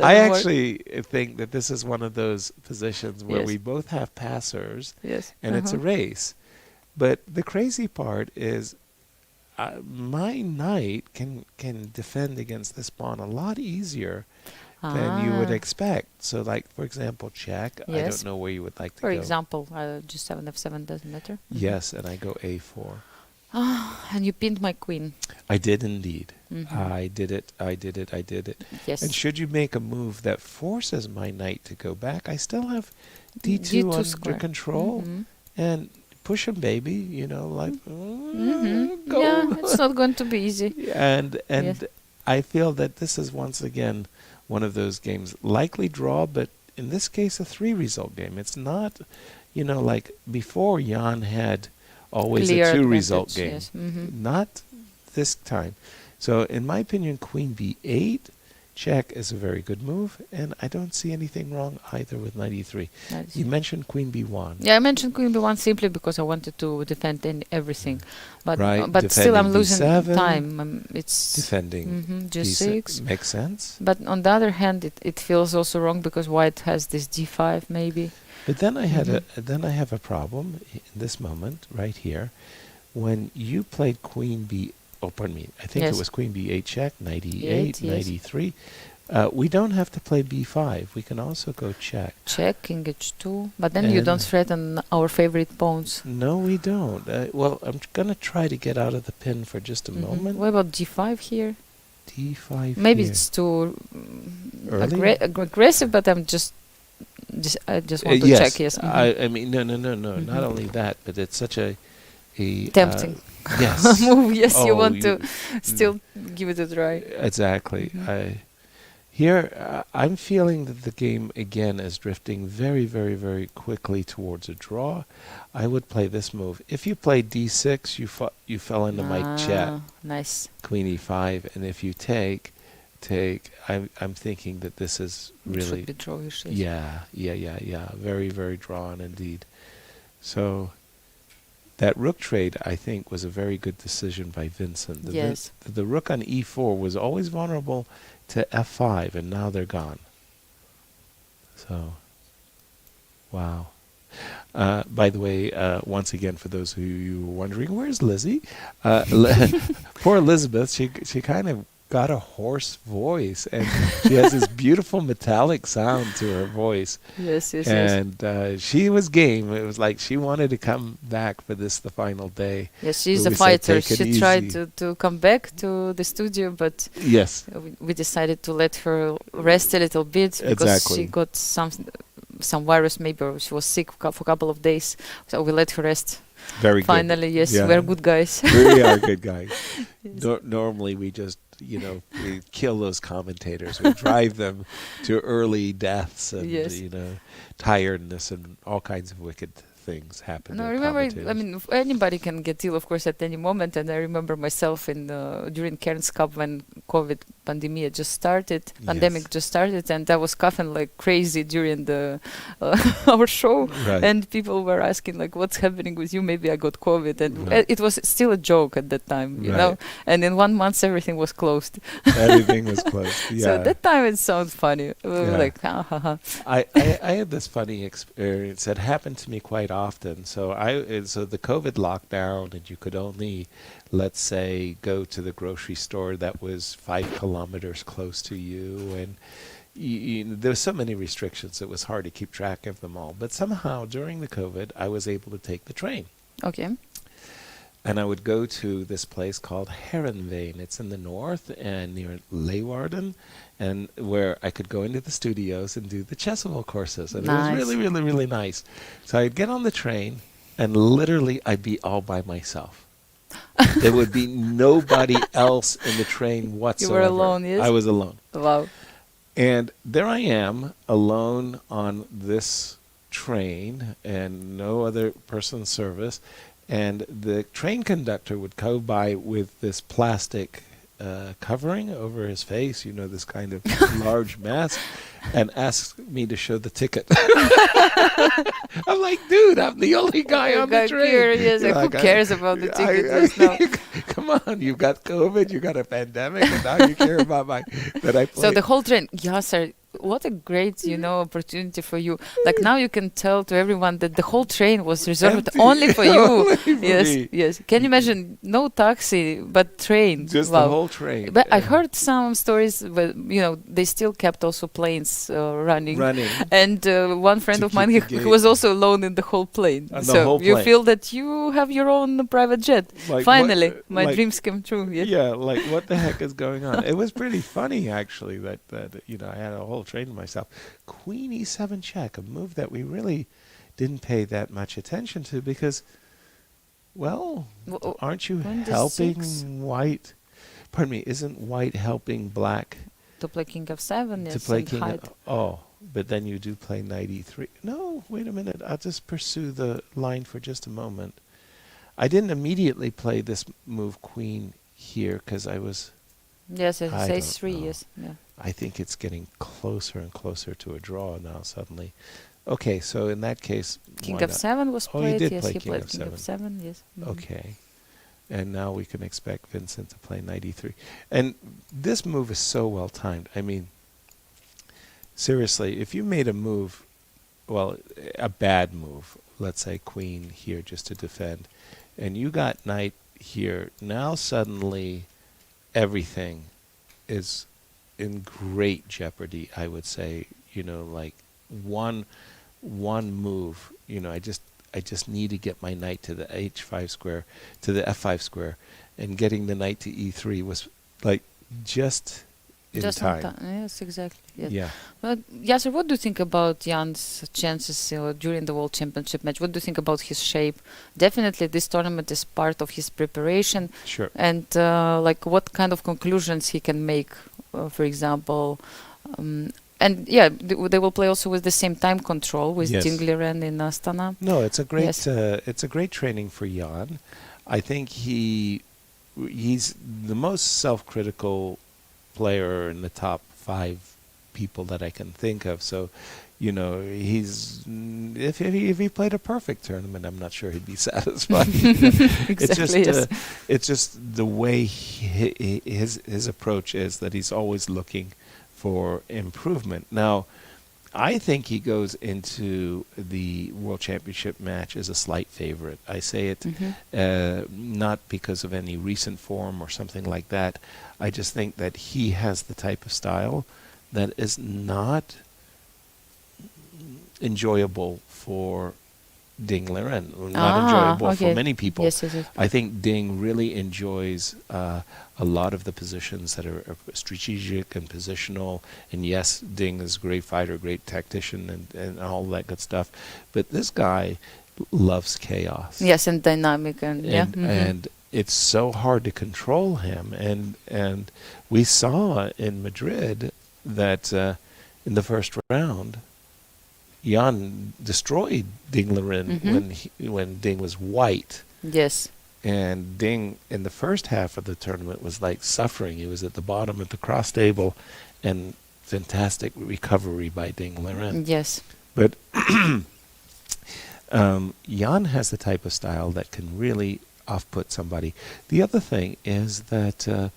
I actually think that this is one of those positions where we both have passers. Yes. And it's a race. But the crazy part is, my knight can defend against this pawn a lot easier than you would expect. So, like, for example, check. I don't know where you would like to go. For example, g7, f7 doesn't matter. Yes, and I go a4. And you pinned my queen. I did indeed. I did it. Yes. And should you make a move that forces my knight to go back, I still have d2 under control. And push him, baby. Like go. Yeah, it's not going to be easy. And I feel that this is once again one of those games, likely draw, but in this case a 3-result game. It's not, like before Jan had always Clear a 2-result game. Yes. Not this time. So in my opinion, queen b8 check is a very good move, and I don't see anything wrong either with knight e3. You mentioned queen b1. Yeah, I mentioned queen b1 simply because I wanted to defend everything, but Right, but still I'm losing defending b7, time. It's Defending g6. makes sense. But on the other hand, it feels also wrong because white has this d5 maybe. But then I have a problem in this moment right here, when you played queen b. Oh, pardon me. I think it was queen b8 check, knight e8, knight e3. We don't have to play b5. We can also go check. Check, king h2. But then you don't threaten our favorite pawns. No, we don't. Well, I'm going to try to get out of the pin for just a moment. What about d5 here? d5 Maybe here. it's too aggressive, but I just want to check. Yes. I mean, no. Not only that, but it's such a tempting yes move. Yes, you want to still give it a try. Exactly. I'm feeling that the game again is drifting very, very, very quickly towards a draw. I would play this move. If you played d6, you fell into my check. Nice. Queen e5, and if you take, I'm thinking that this is really should be drawish. Yeah. Very, very drawn indeed. So that rook trade, I think, was a very good decision by Vincent. The rook on e4 was always vulnerable to f5, and now they're gone. So, wow. By the way, once again, for those of you who were wondering, where's Lizzie? Poor Elizabeth, she kind of got a hoarse voice, and she has this beautiful metallic sound to her voice. Yes. And she was game. It was like she wanted to come back for this, the final day. Yes, she's a fighter. She tried to come back to the studio, but we decided to let her rest a little bit because she got some virus, maybe, or she was sick for a couple of days. So we let her rest. Very Finally, good. yes, we're good guys. We are good guys. Normally we just, we kill those commentators. We drive them to early deaths and, tiredness and all kinds of wicked things happen. No, remember, I mean, anybody can get ill, of course, at any moment. And I remember myself during Cairns Cup when COVID pandemic just started, and I was coughing like crazy during our show. Right. And people were asking, like, what's happening with you? Maybe I got COVID. And it was still a joke at that time, you know. And in 1 month, everything was closed. Everything was closed, yeah. So at that time, it sounds funny. We were like, ha, ha, ha. I had this funny experience that happened to me quite often. So the COVID lockdown, and you could only, let's say, go to the grocery store that was 5 kilometers close to you, and there were so many restrictions, it was hard to keep track of them all. But somehow during the COVID, I was able to take the train. Okay. And I would go to this place called Herenveen. It's in the north and near Leeuwarden, and where I could go into the studios and do the Chessable courses. And it was really, really, really nice. So I'd get on the train, and literally I'd be all by myself. There would be nobody else in the train whatsoever. You were alone, yes? I was alone. Wow. And there I am, alone on this train, and no other person service. And the train conductor would go by with this plastic covering over his face, this kind of large mask, and ask me to show the ticket. I'm like, dude, I'm the only guy on the train. Curious. Who cares about the ticket? Come on, you've got COVID, you've got a pandemic, and now you care about that I play. So the whole train, sir. What a great, opportunity for you. Like now you can tell to everyone that the whole train was reserved only for you. Yes. Can you imagine? No taxi, but train. Just the whole train. But I heard some stories where, they still kept also planes running. And one friend of mine, he was also alone in the whole plane. So you feel that you have your own private jet. Like finally, my dreams came true. Yeah, like what the heck is going on? It was pretty funny, actually, that I had a whole train to myself. Queen e7 check, a move that we really didn't pay that much attention to because, aren't you helping white? Pardon me, isn't white helping black? To play king f7, yes. To play king but then you do play knight e3. No, wait a minute. I'll just pursue the line for just a moment. I didn't immediately play this move queen here because I was... Yes, it's h3, yes. Yeah. I think it's getting closer and closer to a draw now suddenly. Okay, so in that case, King f7 was played. Oh, he did yes, play he King played f7. King f7. Yes. Okay. And now we can expect Vincent to play knight e3. And this move is so well timed. I mean, seriously, if you made a move, well, a bad move, let's say queen here just to defend, and you got knight here, now suddenly everything is in great jeopardy, I would say. You know, like one move, you know, I just need to get my knight to the h5 square, to the f5 square, and getting the knight to e3 was like just in time. Yes, exactly. Yes. Yeah. But Yasser, what do you think about Jan's chances during the World Championship match? What do you think about his shape? Definitely, this tournament is part of his preparation. Sure. And like, what kind of conclusions he can make, for example. And yeah, they will play also with the same time control with Ding Liren in Astana. No, it's a great training for Jan. I think he's the most self-critical player in the top 5 people that I can think of. So, you know, if he played a perfect tournament, I'm not sure he'd be satisfied. Exactly. It's just the way his approach is that he's always looking for improvement. Now, I think he goes into the World Championship match as a slight favorite. I say it not because of any recent form or something like that. I just think that he has the type of style that is not enjoyable for Ding Liren, not enjoyable for many people. Yes. I think Ding really enjoys a lot of the positions that are strategic and positional. And yes, Ding is a great fighter, great tactician, and all that good stuff. But this guy loves chaos. Yes, and dynamic, and it's so hard to control him. And we saw in Madrid that in the first round, Jan destroyed Ding Liren when Ding was white. Yes. And Ding, in the first half of the tournament, was like suffering. He was at the bottom of the cross table, and fantastic recovery by Ding Liren. Yes. But Jan has the type of style that can really off-put somebody. The other thing is that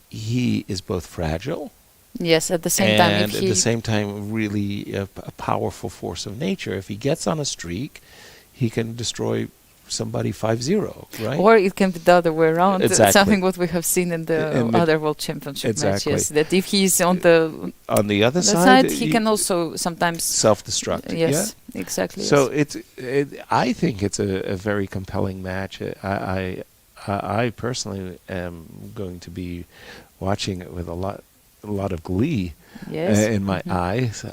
he is both fragile. Yes, at the same time. And at the same time, really a powerful force of nature. If he gets on a streak, he can destroy somebody 5-0, right? Or it can be the other way around. Exactly. Something what we have seen in the other World Championship matches. That if he's on the other side, he can also sometimes self-destruct. Yes, exactly. So I think it's a very compelling match. I personally am going to be watching it with a lot of glee in my eyes,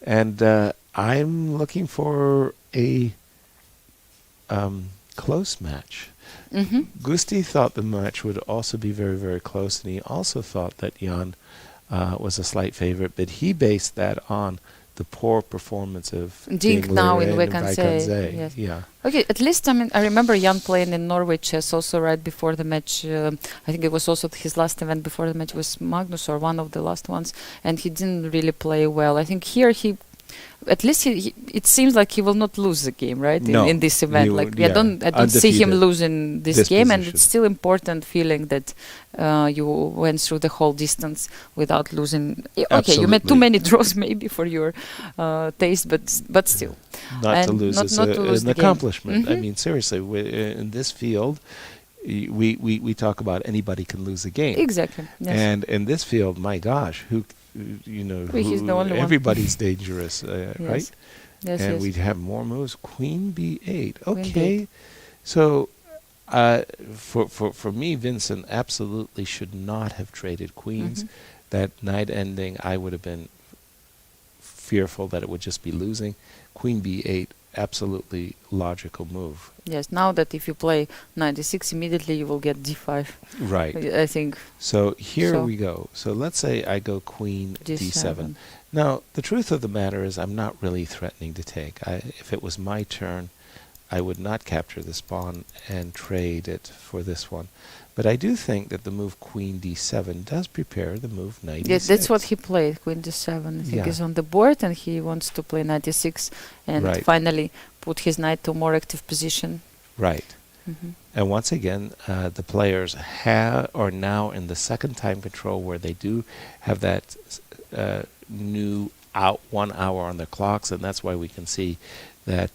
and I'm looking for a close match. Gusti thought the match would also be very, very close, and he also thought that Jan was a slight favorite, but he based that on the poor performance of Ding now in Vacanze. Yes. Yeah. Okay, at least I remember Jan playing in Norway chess also right before the match. I think it was also his last event before the match was Magnus, or one of the last ones, and he didn't really play well. I think here at least it seems like he will not lose the game, right? No, in this event, I don't see him losing this game, and it's still important feeling that you went through the whole distance without losing. Okay, you made too many draws maybe for your taste, but still, not to lose is an accomplishment. I mean, seriously, in this field, we talk about anybody can lose a game. Exactly. Yes. And in this field, my gosh, he's the only one. Everybody's dangerous, right? Yes, and yes. we'd have more moves. Queen b8. Queen Okay. B8. So for me, Vincent absolutely should not have traded queens. That knight ending, I would have been fearful that it would just be losing. Queen b8, absolutely logical move. Yes, now that if you play knight d6, immediately you will get d5. Right. I think. So here we go. So let's say I go queen d7. Now, the truth of the matter is I'm not really threatening to take. If it was my turn, I would not capture this pawn and trade it for this one. But I do think that the move Queen D7 does prepare the move Knight E6. Yes, that's what he played. Queen D7, I think, is on the board, and he wants to play Knight E6 and finally put his knight to a more active position. Right. And once again, the players are now in the second time control where they do have that new 1 hour on their clocks, and that's why we can see that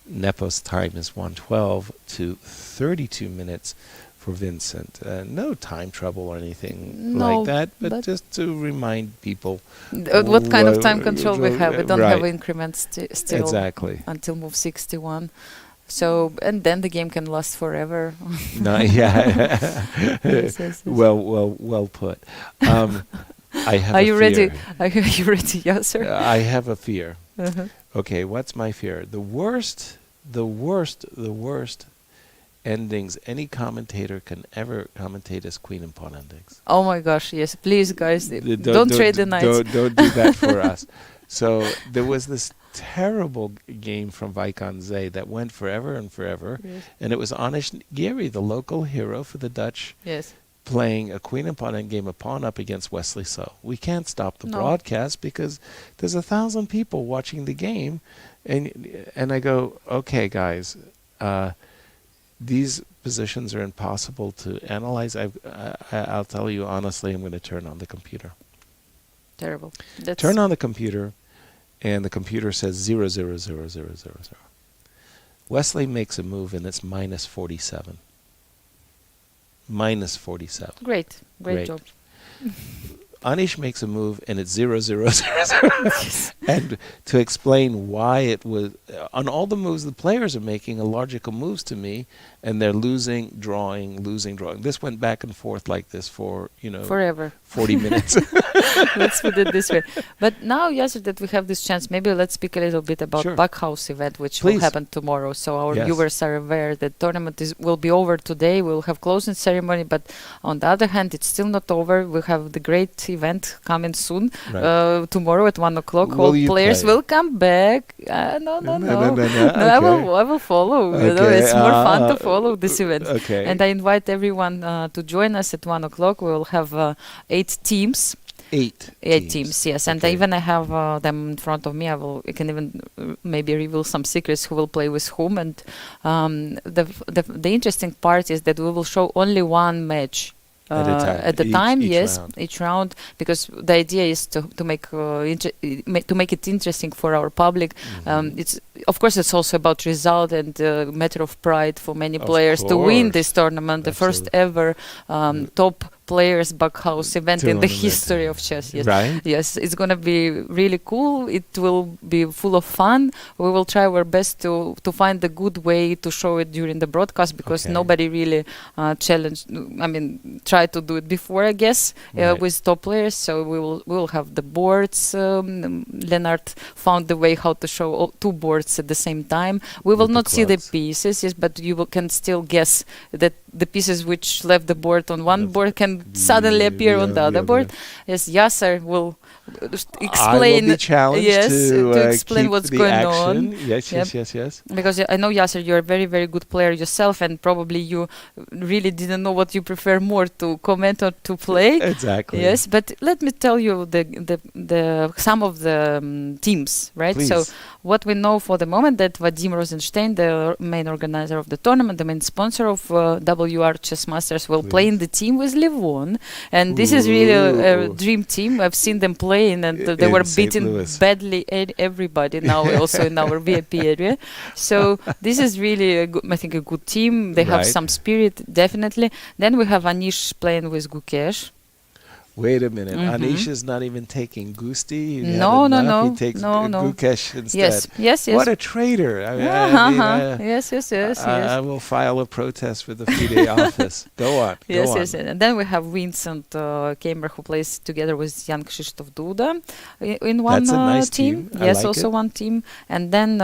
Nepo's time is 1:12 to 32 minutes for Vincent. No time trouble or anything like that, but just to remind people what kind of time control we have. We don't have increments still until move 61. So, and then the game can last forever. Well put. I have Are you ready? Are you ready, Yasser? I have a fear. Okay, what's my fear? The worst endings any commentator can ever commentate is queen and pawn endings. Oh my gosh, yes. Please, guys, don't trade the knights. Don't do that for us. So there was this terrible game from Vaikan Zay that went forever and forever. And it was Anish Giri, the local hero for the Dutch, playing a queen and pawn endgame, a pawn up against Wesley So. We can't stop the broadcast because there's 1,000 people watching the game. And I go, okay, guys, these positions are impossible to analyze. I'll tell you honestly, I'm going to turn on the computer. Terrible. Turn on the computer, and the computer says 0, 0, 0, 0, 0, 0. Wesley makes a move, and it's minus 47. Minus 47. Great job. Anish makes a move, and it's 0, 0, 0, 0. And to explain why it was, on all the moves the players are making, are logical moves to me, and they're losing, drawing. This went back and forth like this for, forever. 40 minutes. Let's put it this way. But now, Yasser, that we have this chance, maybe let's speak a little bit about Backhouse event, which will happen tomorrow. So our viewers are aware that tournament will be over today. We'll have closing ceremony, but on the other hand, it's still not over. We have the great event coming soon. Tomorrow at 1 o'clock, all players will come back. No. I will follow. It's more fun to follow this event. And I invite everyone to join us at 1 o'clock. We will have 8 teams. 8 teams, yes. And even I have them in front of me. I can even maybe reveal some secrets who will play with whom. And the interesting part is that we will show only one match at the time, each round, because the idea is to make it interesting for our public. It's of course it's also about result and matter of pride for many players to win this tournament, the first ever top players Backhouse event in the history of chess. Yes, it's gonna be really cool. It will be full of fun. We will try our best to find a good way to show it during the broadcast, because nobody really tried to do it before, I guess, with top players. So we will have the boards. Leonard found the way how to show 2 boards at the same time. We will not see the pieces, but you can still guess that the pieces which left the board on one board can suddenly appear on the other board. Yes, Yasser will explain. I will be challenged to explain what's going on. Yes. Because I know, Yasser, you're a very, very good player yourself, and probably you really didn't know what you prefer more, to comment or to play. Exactly. Yes, but let me tell you the some of the teams, right? Please. So what we know for the moment, that Vadim Rosenstein, the main organizer of the tournament, the main sponsor of WR Chess Masters, will play in the team with Levon, and this is really a dream team. I've seen them play, and they were beating badly everybody now also in our VIP area. So this is really I think a good team. They have some spirit, definitely. Then we have Anish playing with Gukesh. Wait a minute. Anish is not even taking Gusti. No. He takes Gukesh instead. Yes. What a traitor. Yes. I will file a protest with the FIDE office. Go on. Yes. And then we have Vincent Keymer, who plays together with Jan-KrzysztofDuda in one That's a nice team. Yes, also one team. And then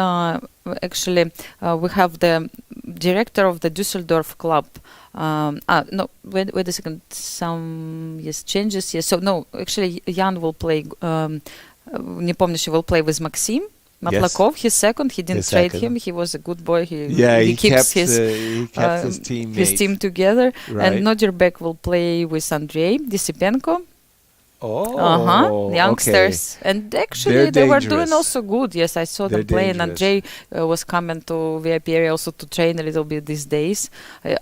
actually we have the director of the Düsseldorf club. Wait a second. Some changes. Yes. So no, actually Jan will play. Nepomniachtchi will play with Maxim. Matlakov, he's second. He didn't He's trade second. him. He was a good boy. He kept keeps his his team together. Right. And Nodirbek will play with Andrei Disipenko. Oh, youngsters. okay. And actually, They're they were doing dangerous. also good. Yes, I saw They're them play. And dangerous. Andrei was coming to VIP area also to train a little bit these days.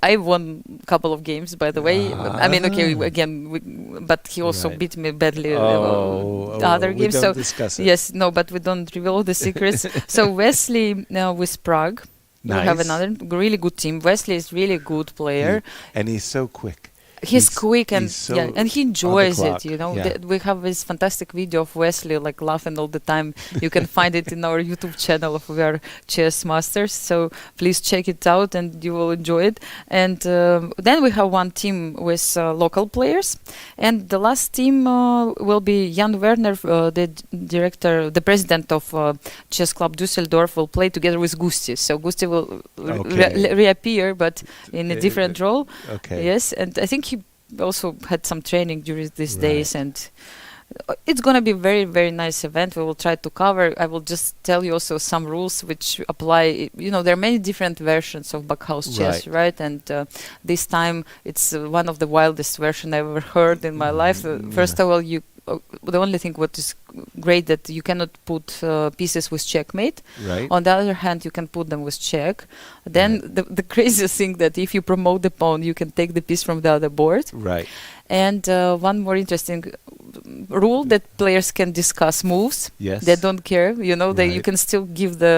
I won a couple of games, by the way. I mean, okay, again, but he also Right. beat me badly Oh, the other we games. don't So discuss it. yes, no, but we don't reveal the secrets. So Wesley with Prague. We have Nice. another really good team. Wesley is really a good player. And he's so quick. He's quick and he's so and he enjoys clock, it. You know, yeah. we have this fantastic video of Wesley like laughing all the time. You can find it in our YouTube channel of We Are Chess Masters. So please check it out and you will enjoy it. And then we have one team with local players, and the last team will be Jan Werner, the president of Chess Club Düsseldorf, will play together with Gusti. So Gusti will reappear, but in a different role. Okay. Yes, and I think he also had some training during these Right. days, and it's going to be a very, very nice event. We will try to cover. I will just tell you also some rules which apply. You know, there are many different versions of Backhouse chess, right? And this time it's one of the wildest version I've ever heard in my life. First of all, the only thing what is great that you cannot put pieces with checkmate. Right. On the other hand, you can put them with check. Then the craziest thing that if you promote the pawn, you can take the piece from the other board. Right. And one more interesting rule that players can discuss moves. Yes. They don't care. You know, you Right. can still give the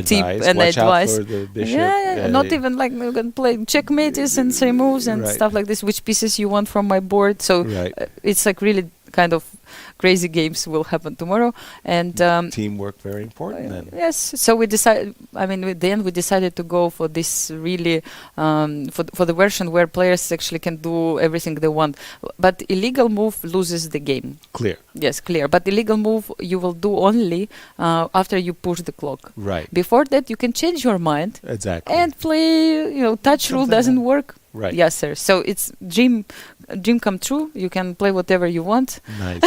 tip and Watch advice. out for the bishop. Yeah, not even like you can play checkmate is and say moves and Right. stuff like this. Which pieces you want from my board? So Right. it's like really kind of crazy games will happen tomorrow. And Teamwork very important then. yes, so we decided. I mean, then we decided to go for this really for the version where players actually can do everything they want. But illegal move loses the game. Clear. Yes, clear. But illegal move you will do only after you push the clock. Right. Before that, you can change your mind Exactly. and play. You know, touch rule Something doesn't like- work. Right. Yes, sir. So it's dream come true. You can play whatever you want. Nice.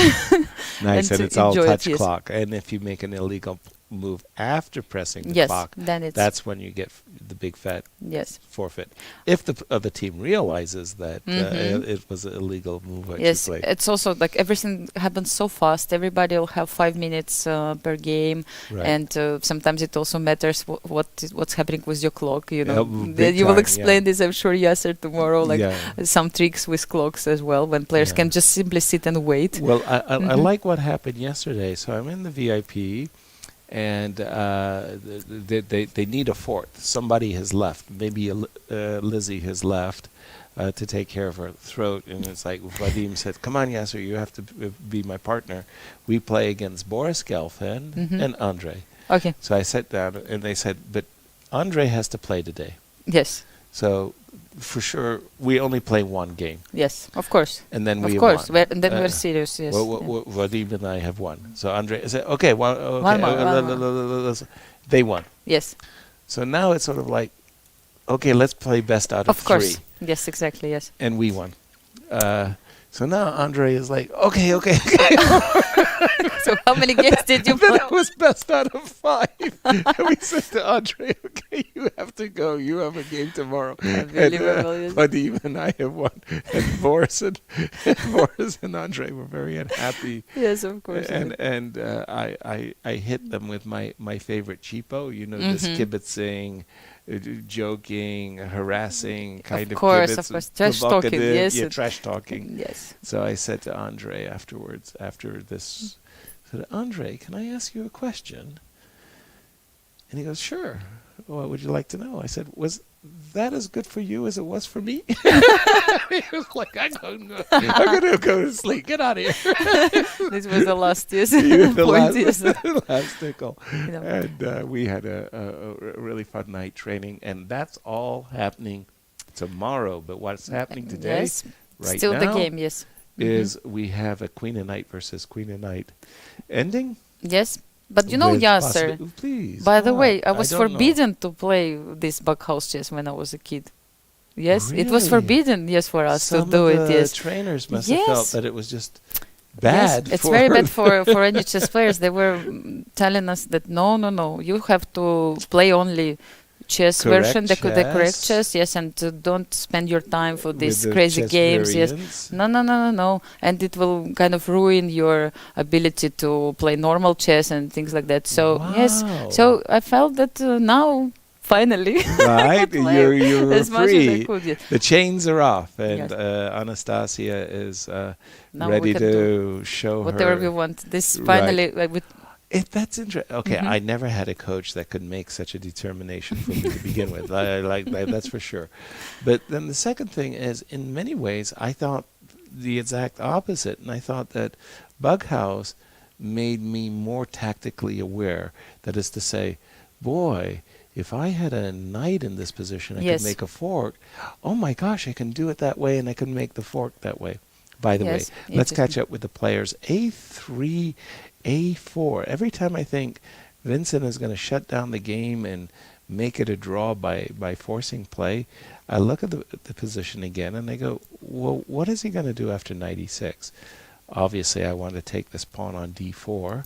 Nice. And to it's all enjoy it, touch yes. clock. And if you make an illegal move after pressing the Yes, clock, then it's that's when you get the big fat yes. forfeit. If the other team realizes that Mhm. it was an illegal move that Yes, you played. it's also like everything happens so fast. Everybody will have 5 minutes per game, Right. and sometimes it also matters what's happening with your clock. You know, big you will time, explain this, I'm sure, Yasser tomorrow. Like Yeah. some tricks with clocks as well, when players Yeah. can just simply sit and wait. Well, I Mhm. like what happened yesterday. So I'm in the VIP, and they need a fourth. Somebody has left. Maybe Lizzie has left to take care of her throat. And it's like Vadim said, "Come on, Yasser, you have to be my partner. We play against Boris Gelfand Mhm. and Andre." Okay. So I sat down, and they said, "But Andre has to play today. Yes. So for sure, we only play one game, Yes. Of course. and then Of we course. won. And then we're serious. Yes. Vadim and I have won. So Andre said, "Okay, well, okay, One more. they won." Yes. So now it's sort of like, okay, let's play best out of Of course. three, Yes. Exactly. Yes. and we won. So now Andre is like, okay. So how many games did you Then play? it was best out of 5. And we said to Andre, okay, you have to go. You have a game tomorrow. Unbelievable, yes. Vadim and I have won. And Boris and Andre were very unhappy. Yes, of course. And I hit them with my favorite cheapo. You know, this Mhm. kibitzing, joking, harassing kind of course, kibitz, of course. Trash talking, provocative, yes. yeah, trash talking. Yes. So I said to Andre afterwards, after this, I said, "Andre, can I ask you a question?" And he goes, "Sure. What would you like to know?" I said, "Was that as good for you as it was for me?" He was like, I'm going to go to sleep. Get out of here. This was the last yes. You the point. last, Yes. last tickle. You know. And we had a really fun night training, and that's all happening tomorrow. But what's happening today, Yes. right Still now, the game. Yes. is we have a Queen and Knight versus Queen and Knight ending. Yes. But you know, with Yasser, please. by the what? way, I was don't know. forbidden to play this Backhouse chess when I was a kid. Yes, it was Really? forbidden, yes, for us Some to do of it, the yes. trainers must have felt Yes. that it was just bad. Yes, it's very bad for any chess players. They were telling us that no, you have to play only chess version, the correct chess, yes, and don't spend your time for these crazy games, yes. No, and it will kind of ruin your ability to play normal chess and things like that. So yes, so I felt that now. Finally, right? You're as much free. as I could, yes. The chains are off, and Anastasia is ready to show whatever her we want. This finally, that's interesting. Okay, I never had a coach that could make such a determination for me to begin with. That's for sure. But then the second thing is, in many ways, I thought the exact opposite, and I thought that Bughouse made me more tactically aware. That is to say, boy, if I had a knight in this position, I could make a fork. Oh my gosh, I can do it that way, and I can make the fork that way. By the way, let's catch up with the players. A3, A4. Every time I think Vincent is going to shut down the game and make it a draw by forcing play, I look at the position again, and I go, well, what is he going to do after knight e6? Obviously, I want to take this pawn on d4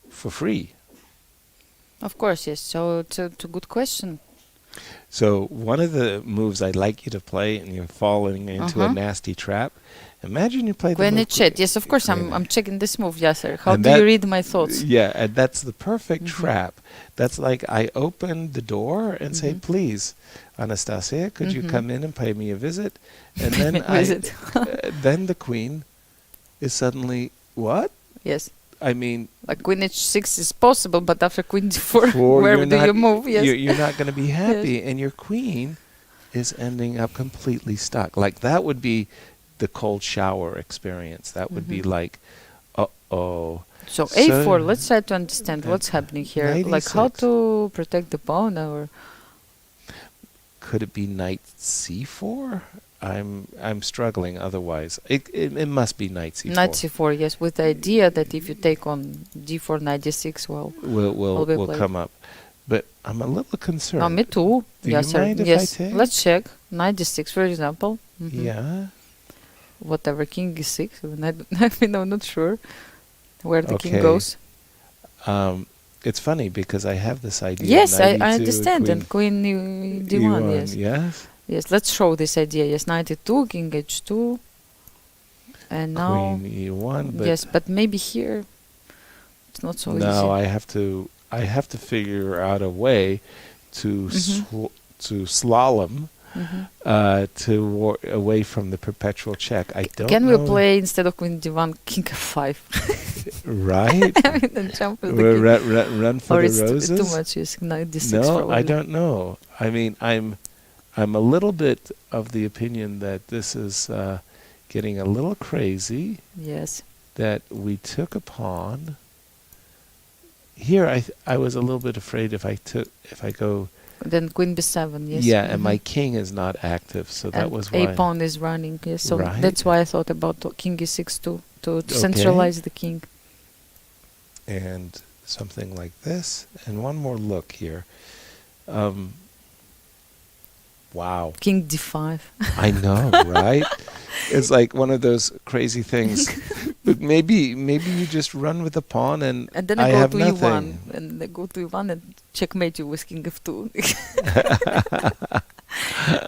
for free. Of course, yes. So it's a good question. So one of the moves I'd like you to play, and you're falling into a nasty trap. Imagine you play the move. Yes, of course, I'm checking this move, Yasser. How do you read my thoughts? Yeah, and that's the perfect trap. That's like I open the door and say, please, Anastasia, could you come in and pay me a visit? And then then the queen is suddenly, what? Yes. I mean, like queen h6 is possible, but after queen d4, where do you move? Yes. You're not going to be happy, and your queen is ending up completely stuck. Like that would be the cold shower experience. That would be like, uh-oh. So a4, let's try to understand what's happening here. Like how to protect the pawn, or could it be knight c4? I'm struggling otherwise. It must be knight c4. Knight c4, yes, with the idea that if you take on d4, knight d6, will come up. But I'm a little concerned. No, me too. Do you mind if I take? Let's check. Knight d6, for example. Yeah. Whatever, king e6. I'm not sure where the king goes. It's funny because I have this idea. Yes, I understand. And queen d1, yes. Yes. Yes, let's show this idea. Yes, knight e2, king h2, and now queen e1. But yes, but maybe here it's not so easy. Now I have to figure out a way to slalom away from the perpetual check. I don't. Can we play instead of queen d1, king f5? Right. I mean, then jump with the king. Run for the roses. Or it's too much. Yes, knight d6. No, I don't know. I mean, I'm a little bit of the opinion that this is getting a little crazy. Yes. That we took a pawn. Here, I was a little bit afraid if I go. Then queen b7. Yes. Yeah, and my king is not active, so that was why. A pawn is running. Yes, so that's why I thought about king e6 to centralize the king. And something like this, and one more look here. Wow. King d5. I know, right? It's like one of those crazy things. But maybe you just run with the pawn and then I go to e1 and I go to e1 and checkmate you with king f2.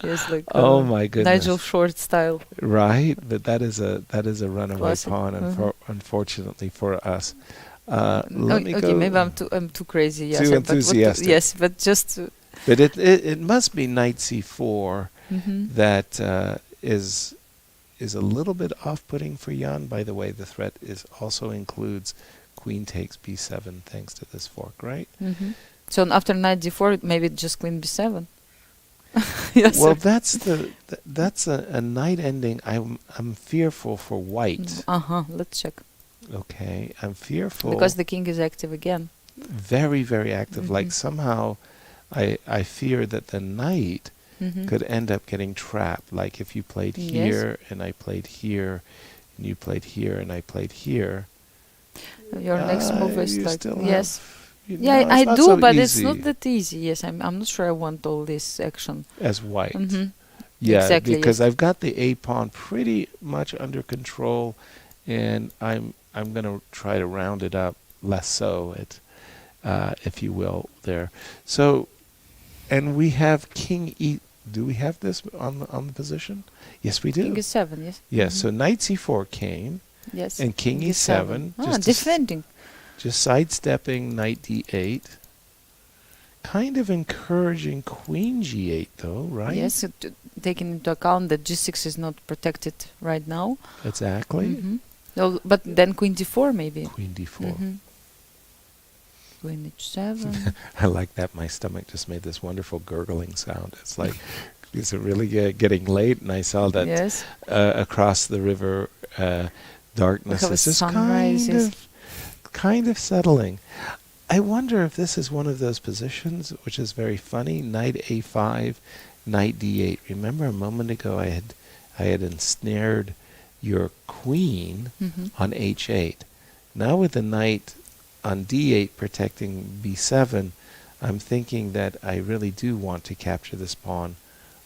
Yes, like oh my goodness, Nigel Short style. Right, but that is a runaway pawn, unfortunately for us. Maybe I'm too crazy. Yes, too enthusiastic. Yes, but just. But it must be knight c4 that is a little bit off-putting for Jan. By the way, the threat also includes queen takes b7 thanks to this fork, right? So after knight d4, maybe just queen b7. Yes. Well, that's a knight ending. I'm fearful for white. Let's check. Okay, I'm fearful because the king is active again. Very, very active. Like somehow. I fear that the knight could end up getting trapped. Like if you played here and I played here, and you played here and I played here. Your next move is like yes, I do, so but easy. it's not that easy. Yes, I'm not sure I want all this action as white. Yeah, exactly, because I've got the a pawn pretty much under control, and I'm going to try to round it up less so, if you will, there. So, and we have King E. Do we have this on the position? Yes, we do. King E7, yes. Yes. So Knight C4 came. Yes. And King E7. Just defending. Just sidestepping Knight D8. Kind of encouraging Queen G8, though, right? Yes, taking into account that G6 is not protected right now. Exactly. No, but then Queen D4 maybe. Queen D4. Queen H7. I like that. My stomach just made this wonderful gurgling sound. It's like, is it really getting late? And I saw that across the river, darkness is just kind of settling. I wonder if this is one of those positions which is very funny. Knight A5, Knight D8. Remember a moment ago I had ensnared your queen on H8. Now with the knight on D8 protecting B7, I'm thinking that I really do want to capture this pawn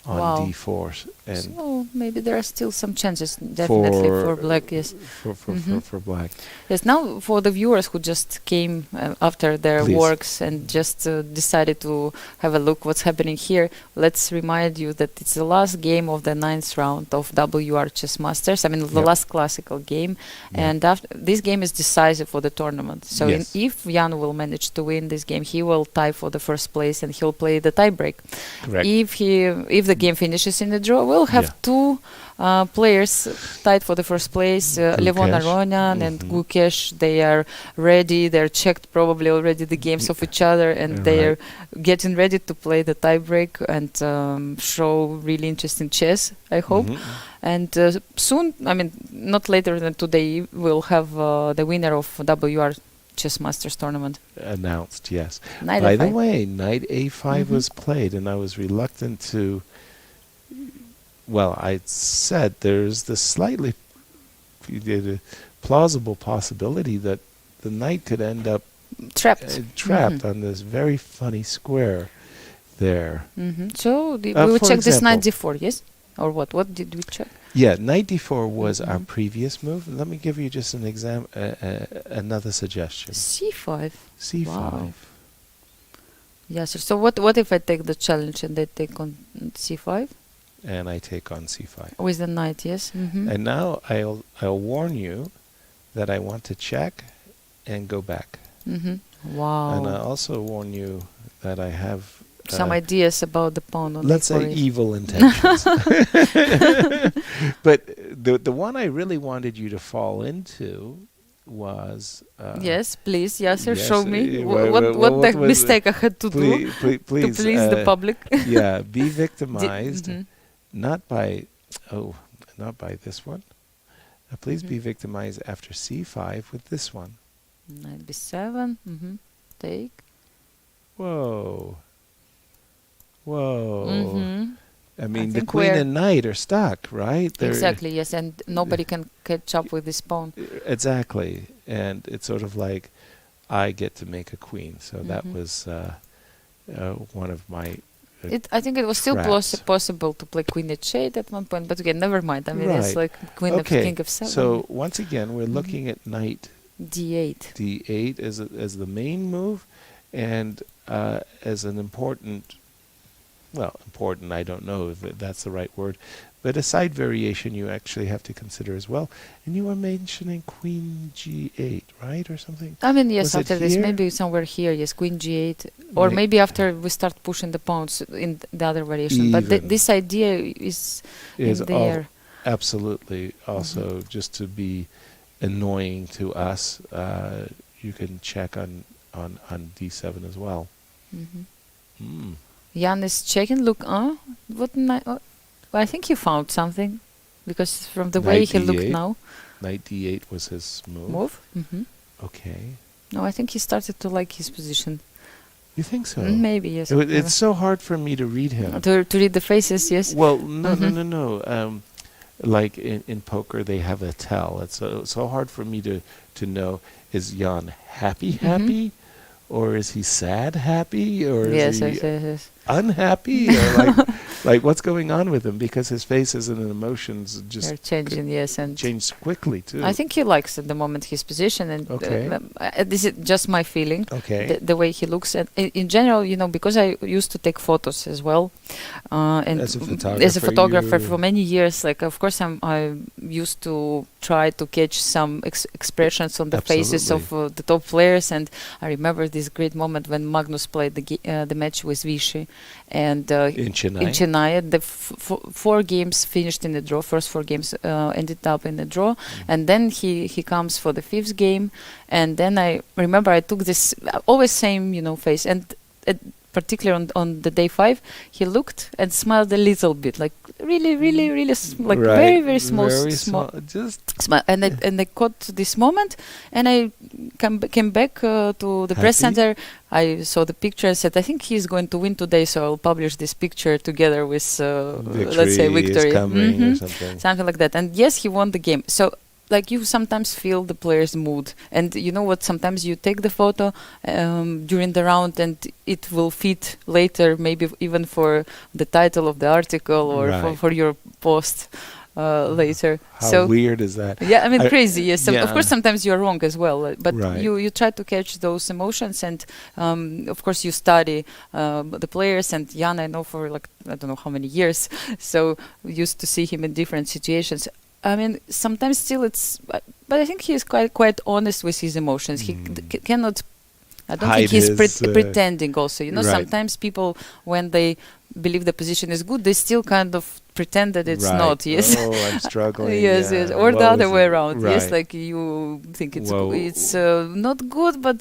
on D4. And so maybe there are still some chances, definitely, for black, yes. For black. Yes, now for the viewers who just came after their works and just decided to have a look what's happening here, let's remind you that it's the last game of the 9th round of WR Chess Masters. I mean, the last classical game. And after this game is decisive for the tournament. So if Jan will manage to win this game, he will tie for the first place and he'll play the tiebreak. Correct. If the game finishes in the draw, we'll have two players tied for the first place, Levon Aronian and Gukesh. They are ready. They're checked probably already the games of each other, and they're getting ready to play the tiebreak and show really interesting chess, I hope. And soon, I mean, not later than today, we'll have the winner of WR Chess Masters tournament announced. Yes. By the way, Knight A5 was played, and I was reluctant to. Well, I said there's the slightly plausible possibility that the knight could end up trapped on this very funny square there. So we will check this knight D4, yes? Or what? What did we check? Yeah, knight D4 was our previous move. Let me give you just an another suggestion. C5. C5. Wow. Yes. So what if I take the challenge and they take on C5? And I take on C5. With the knight, yes. And now I'll warn you that I want to check and go back. Wow. And I also warn you that I have some ideas about the pawn on let's say evil intentions. But the one I really wanted you to fall into was yes, please, Yasser, show me what the mistake I had to do to please the public. Yeah, be victimized. Not by this one. Please be victimized after C5 with this one. Knight B7. Take. Whoa. I mean, the queen and knight are stuck, right? Exactly, yes, and nobody can catch up with this pawn. Exactly, and it's sort of like I get to make a queen. So that was one of my. I think it was still possible to play queen h8 at one point, but again, never mind. I mean, it's like queen of king of 7. So once again, we're looking at knight d8. D8 as the main move, and as an important. Well, important, I don't know if that's the right word, but a side variation you actually have to consider as well. And you were mentioning queen g8, right, or something? I mean, yes, after this, maybe somewhere here, yes, queen g8, or maybe after we start pushing the pawns in the other variation. But this idea is in there. Absolutely. Also, just to be annoying to us, you can check on d7 as well. Jan is checking. Look, I think he found something, because from the way he looked now. Knight d8 was his move. Okay. No, I think he started to like his position. You think so? Maybe, yes. It's so hard for me to read him. To read the faces, yes. Well, no. Like in poker, they have a tell. It's so hard for me to know, is Jan happy? Or is he sad happy? Or is he unhappy? Or like, Like, what's going on with him? Because his faces and emotions just They're changing, yes, and change quickly too. I think he likes at the moment his position, and Okay. this is just my feeling. Okay. The way he looks, and in general, because I used to take photos as well, and As a as a photographer you- for many years. Like, of course, I used to try to catch some expressions on the faces of the top players, and I remember this great moment when Magnus played the match with Vichy, and in Chennai. in Chennai, the 4 games finished in a draw. First 4 games ended up in a draw, and then he comes for the 5th game, and then I remember I took this always same face, and particularly on the day 5, he looked and smiled a little bit, like really, really, really, like Right. very, very small, Very small. Just Smile. And I caught this moment, and I came back to the press Happy? center. I saw the picture and said, I think he's going to win today, so I'll publish this picture together with, let's say, victory. is coming or Mhm. something. Something like that. And yes, he won the game. So, like, you sometimes feel the player's mood. And you know what? Sometimes you take the photo during the round, and it will fit later, maybe even for the title of the article or Right. for your post later. How So weird is that? yeah, I mean, I- crazy. Yes, of yeah. course. Sometimes you're wrong as well, but Right. you try to catch those emotions, and of course you study the players. And Jan, I know for like I don't know how many years, so we used to see him in different situations. I mean, sometimes still but I think he is quite honest with his emotions. He cannot. I don't think Hide he's his, pretending. Also, right. sometimes people, when they believe the position is good, they still kind of pretend that it's Right. not. Yes. Oh, I'm struggling. Yes, yeah. yes, or the Woe other is way it? around. Yes, Right. like you think Whoa. it's not good, but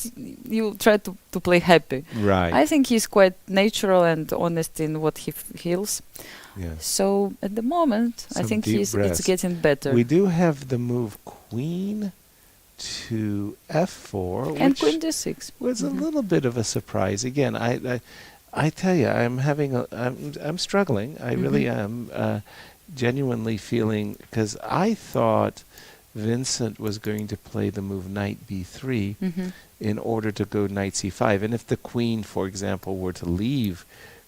you try to play happy. Right. I think he's quite natural and honest in what he feels. Yes. So at the moment, I Some think deep it's breaths. getting better. We do have the move Queen to F4, And which Queen D6 was a little bit of a surprise. Again, I tell you, I'm struggling. I really am genuinely feeling, because I thought Vincent was going to play the move Knight B3 in order to go Knight C5, and if the Queen, for example, were to leave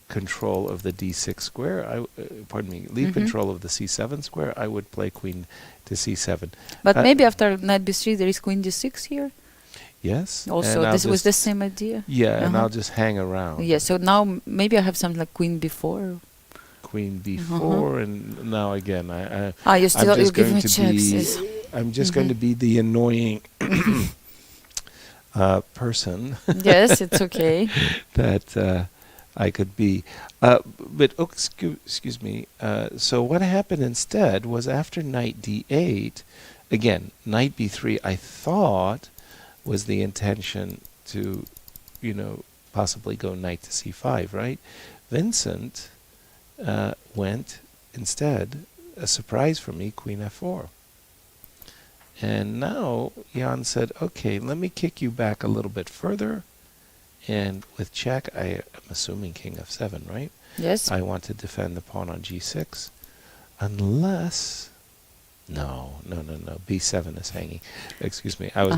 control of the D6 square, leave control of the C7 square, I would play Queen to C7. But maybe after Knight B3 there is Queen D6 here. Yes. Also, and I'll this was the just- same idea. Yeah, and I'll just hang around. Yeah. So now maybe I have something like Queen B4. Queen B4, and now again, You still I'm you just give going me to checks. be. Yes. I'm just going to be the annoying person Yes, it's okay. that I could be. But excuse me. So what happened instead was after Knight D8, again, Knight B3. I thought was the intention to, possibly go Knight to C5, right? Vincent went instead, a surprise for me, Queen F4. And now Jan said, okay, let me kick you back a little bit further. And with check, I am assuming King F7, right? Yes. I want to defend the pawn on G6. Unless... No. B7 is hanging. Excuse me. I was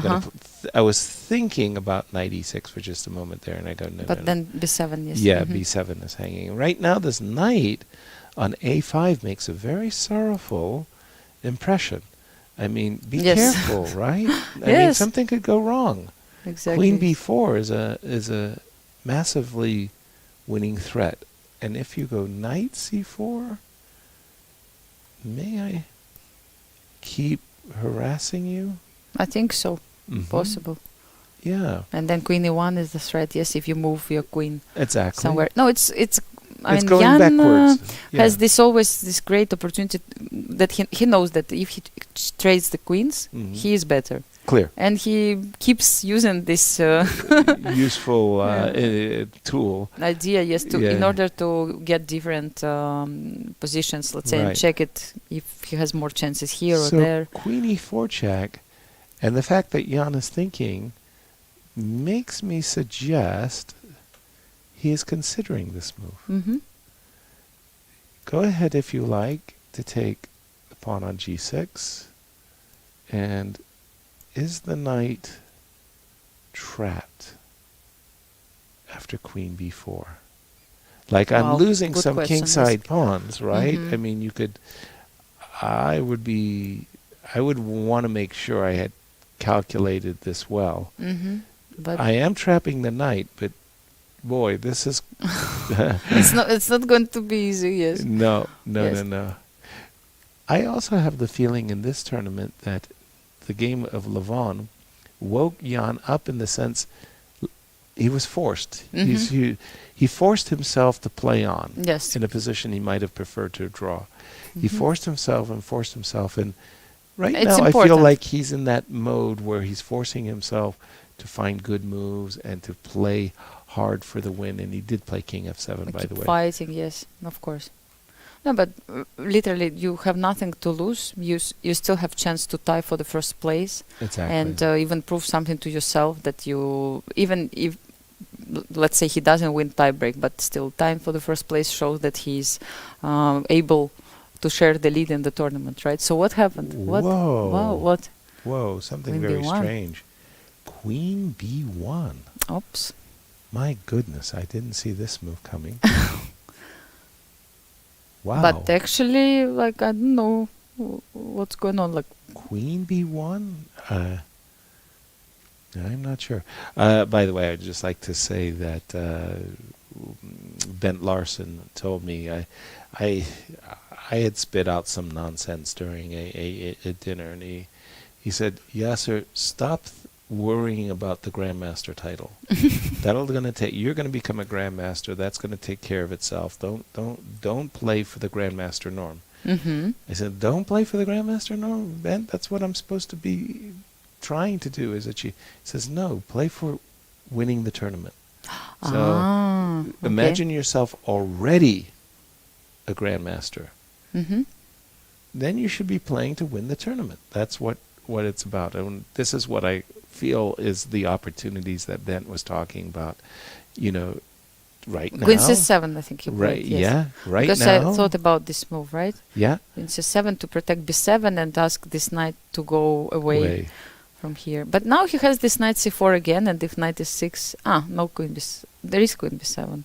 I was thinking about Knight E6 for just a moment there, and I go, no. But then B7, yes. Yeah, B7 is hanging. Right now, this knight on A5 makes a very sorrowful impression. I mean, be careful, right? I mean, something could go wrong. Exactly. Queen B4 is a massively winning threat, and if you go Knight C4, may I keep harassing you? I think so. Possible. Yeah. And then Queen E1 is the threat. Yes, if you move your queen Exactly. somewhere. No, it's. I mean, going Jan backwards. has this great opportunity that he knows that if he trades the queens, he is better. Clear. And he keeps using this useful tool idea, yes, in order to get different positions, let's say, and check it if he has more chances here or there. Queen E4 check, and the fact that Jan is thinking makes me suggest he is considering this move. Go ahead, if you like, to take the pawn on G6, and is the knight trapped after Queen B4? Like I'm Wow, losing good some question, kingside yes. pawns, right? Mhm. I mean, you could. I would want to make sure I had calculated this well. But I am trapping the knight, but boy, this is it's not going to be easy. Yes. no. Yes. I also have the feeling in this tournament that the game of Levon woke Jan up in the sense he was forced. He forced himself to play on Yes. in a position he might have preferred to draw. He forced himself, and right It's now I feel important. like he's in that mode where he's forcing himself to find good moves and to play hard for the win, and he did play king f7, by Keep the way. fighting. Yes, of course. No, but literally, you have nothing to lose. You still have chance to tie for the first place, Exactly. and even prove something to yourself that you, even if let's say he doesn't win tiebreak, but still tying for the first place shows that he's able to share the lead in the tournament, right? So what happened? What? Whoa. Wow, what? Whoa, something Queen very B1. strange. Queen b1. Oops. My goodness, I didn't see this move coming. Wow. But actually, like, I don't know what's going on. Like, Queen b1? I'm not sure. By the way, I'd just like to say that Bent Larson told me I had spit out some nonsense during a dinner, and he said, Yasser, stop worrying about the Grandmaster title. You're gonna become a Grandmaster. That's gonna take care of itself. Don't play for the Grandmaster norm. I said, don't play for the Grandmaster norm, Ben. That's what I'm supposed to be trying to do. Is that she says, no, play for winning the tournament. So imagine yourself already a Grandmaster. Then you should be playing to win the tournament. That's what it's about. And this is what I feel is the opportunities that Bent was talking about. You know, right now. Queen c7, I think he Right, played, yes. yeah, right because now. I thought about this move, right? Yeah. Queen c7 to protect b7 and ask this knight to go away from here. But now he has this knight c4 again, and if knight is 6, no queen there is queen b7.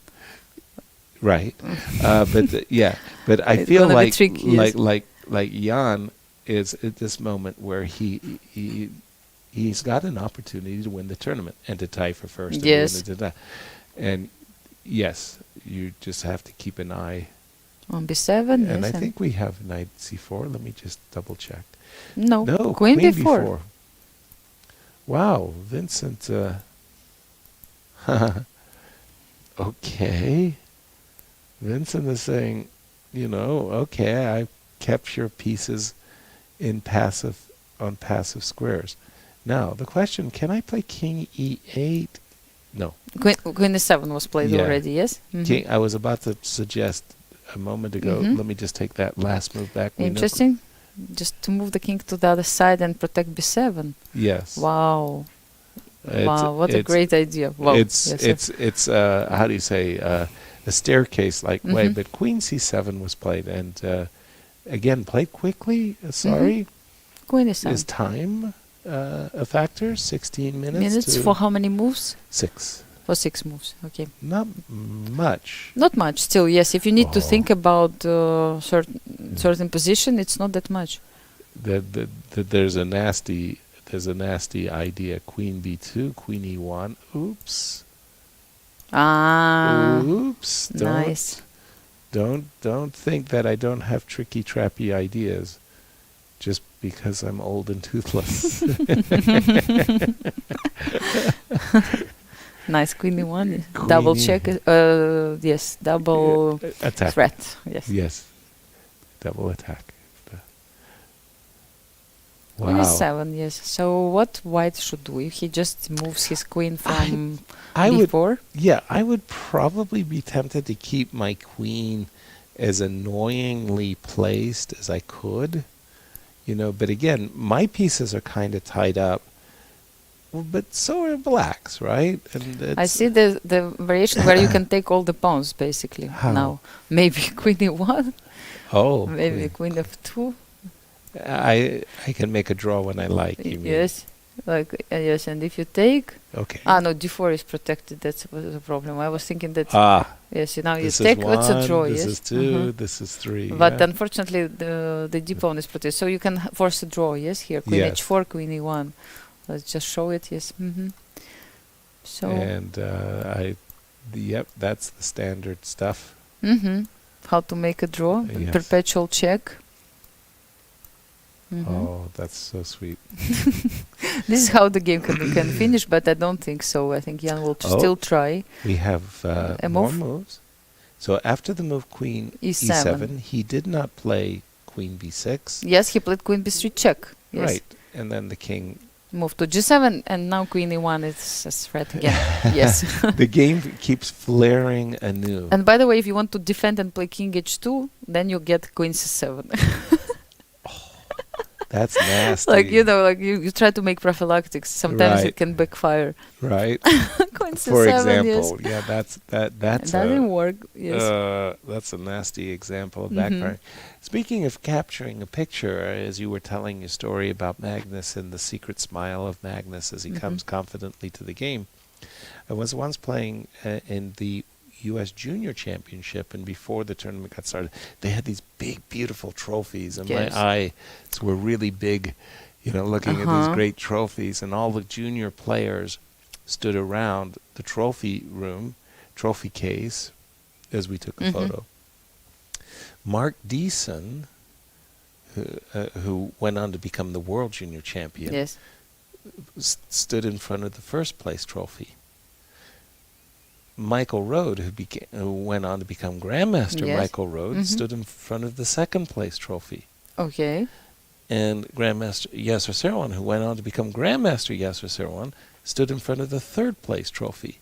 Right. But I It's feel gonna be like tricky, yes. like Jan is at this moment where he's got an opportunity to win the tournament and to tie for first. And Yes. to win it. And yes, you just have to keep an eye. On b7, And yes. I think we have knight c4. Let me just double check. No, No, queen b4. Wow, Vincent. Okay. Vincent is saying, okay, I capture pieces on passive squares. Now, the question, can I play king e8? No. Queen e7 was played Yeah. already, yes? King, I was about to suggest a moment ago, let me just take that last move back. We know- Interesting. Just to move the king to the other side and protect b7. Yes. Wow. Wow, what a it's- great idea. Wow. It's yes, how do you say, a staircase-like way, Mhm. but queen c7 was played, and again, played quickly. Sorry. Queen e7. Is time a factor? 16 minutes to for how many moves? 6. For 6 moves, okay. Not much. Not much, still, yes. If you need to Oh. think about certain position, it's not that much. There's a nasty idea. Queen b2, queen e1. Oops. Oops. Nice. Don't think that I don't have tricky, trappy ideas just because I'm old and toothless. Nice, queen e1. Queen Double E- check. Yes, double Attack. threat. Yes. Yes. Double attack. Queen Wow. e7, yes. So what white should do? If he just moves his queen from I would, b4? yeah, I would probably be tempted to keep my queen as annoyingly placed as I could, but again, my pieces are kind of tied up, but so are black's, right? And I see the variation where you can take all the pawns, basically, How? now. Maybe queen e1, Oh, maybe queen f2. I can make a draw when I like, you mean. Yes. Like yes, and if you take Okay. no, d4 is protected. That's the problem. I was thinking that yes, now you This take is what's a one, draw. this Yes, is two, this is three. but yeah. unfortunately the d pawn is protected, so you can force a draw. Yes, here queen Yes. h4, queen e1. Let's just show it. Yes. So. And yep, that's the standard stuff. How to make a draw? Yes. Perpetual check. Oh, that's so sweet. This is how the game can finish, but I don't think so. I think Jan will still try. We have a more move? moves. So after the move queen E7. he did not play queen b6. Yes, he played queen b3 check. Yes. Right. And then the king... Moved to g7, and now queen e1 is a threat again. Yes. The game keeps flaring anew. And by the way, if you want to defend and play king h2, then you get queen c7. That's nasty. Like, you try to make prophylactics. Sometimes it can backfire. Right. Queen c7, For example, yes. yeah, that's It doesn't work. Yes. That's a nasty example of backfiring. Speaking of capturing a picture, as you were telling your story about Magnus and the secret smile of Magnus as he comes confidently to the game, I was once playing in the U.S. Junior Championship, and before the tournament got started, they had these big, beautiful trophies, and my eyes were really big, looking at these great trophies, and all the junior players stood around the trophy case, as we took a photo. Mark Deason, who went on to become the world junior champion, stood in front of the first place trophy. Michael Rode, who went on to become Grandmaster Michael Rode, stood in front of the second place trophy. Okay. And Grandmaster Yasser Seirawan, who went on to become Grandmaster Yasser Seirawan, stood in front of the third place trophy.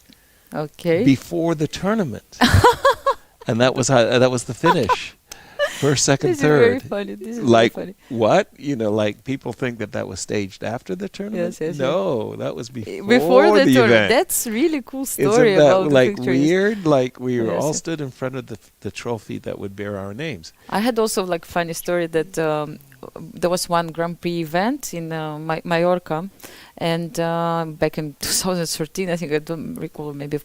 Okay. Before the tournament. And that was the finish. First, second, this third. Is very funny. This is like very funny. what? Like people think that was staged after the tournament. Yes. No, that was before the the tournament. event. That's really cool story Isn't that about like the picture. weird? Like we were all stood in front of the trophy that would bear our names. I had also like funny story that there was one Grand Prix event in Mallorca, and back in 2013, I think, I don't recall, maybe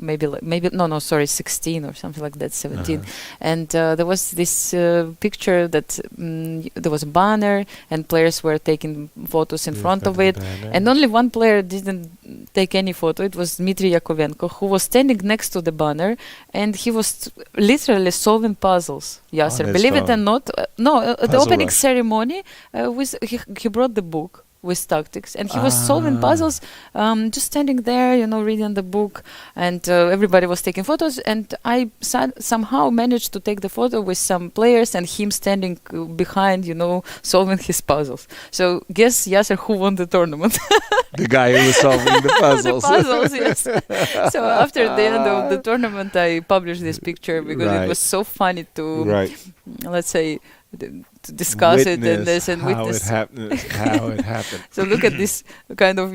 16 or something like that, 17. And there was this picture that there was a banner and players were taking photos in front of it, and only one player didn't take any photo. It was Dmitry Yakovenko, who was standing next to the banner, and he was literally solving puzzles. Yasser, believe it or not, at the opening ceremony, he brought the book with tactics, and he was solving puzzles, just standing there, reading the book, and everybody was taking photos, and I somehow managed to take the photo with some players and him standing behind, solving his puzzles. So guess, Yasser, who won the tournament? The guy who was solving the puzzles. The puzzles, yes. So after the end of the tournament, I published this picture because it was so funny to, let's say, to discuss it and this and witness how it happened. So look at this kind of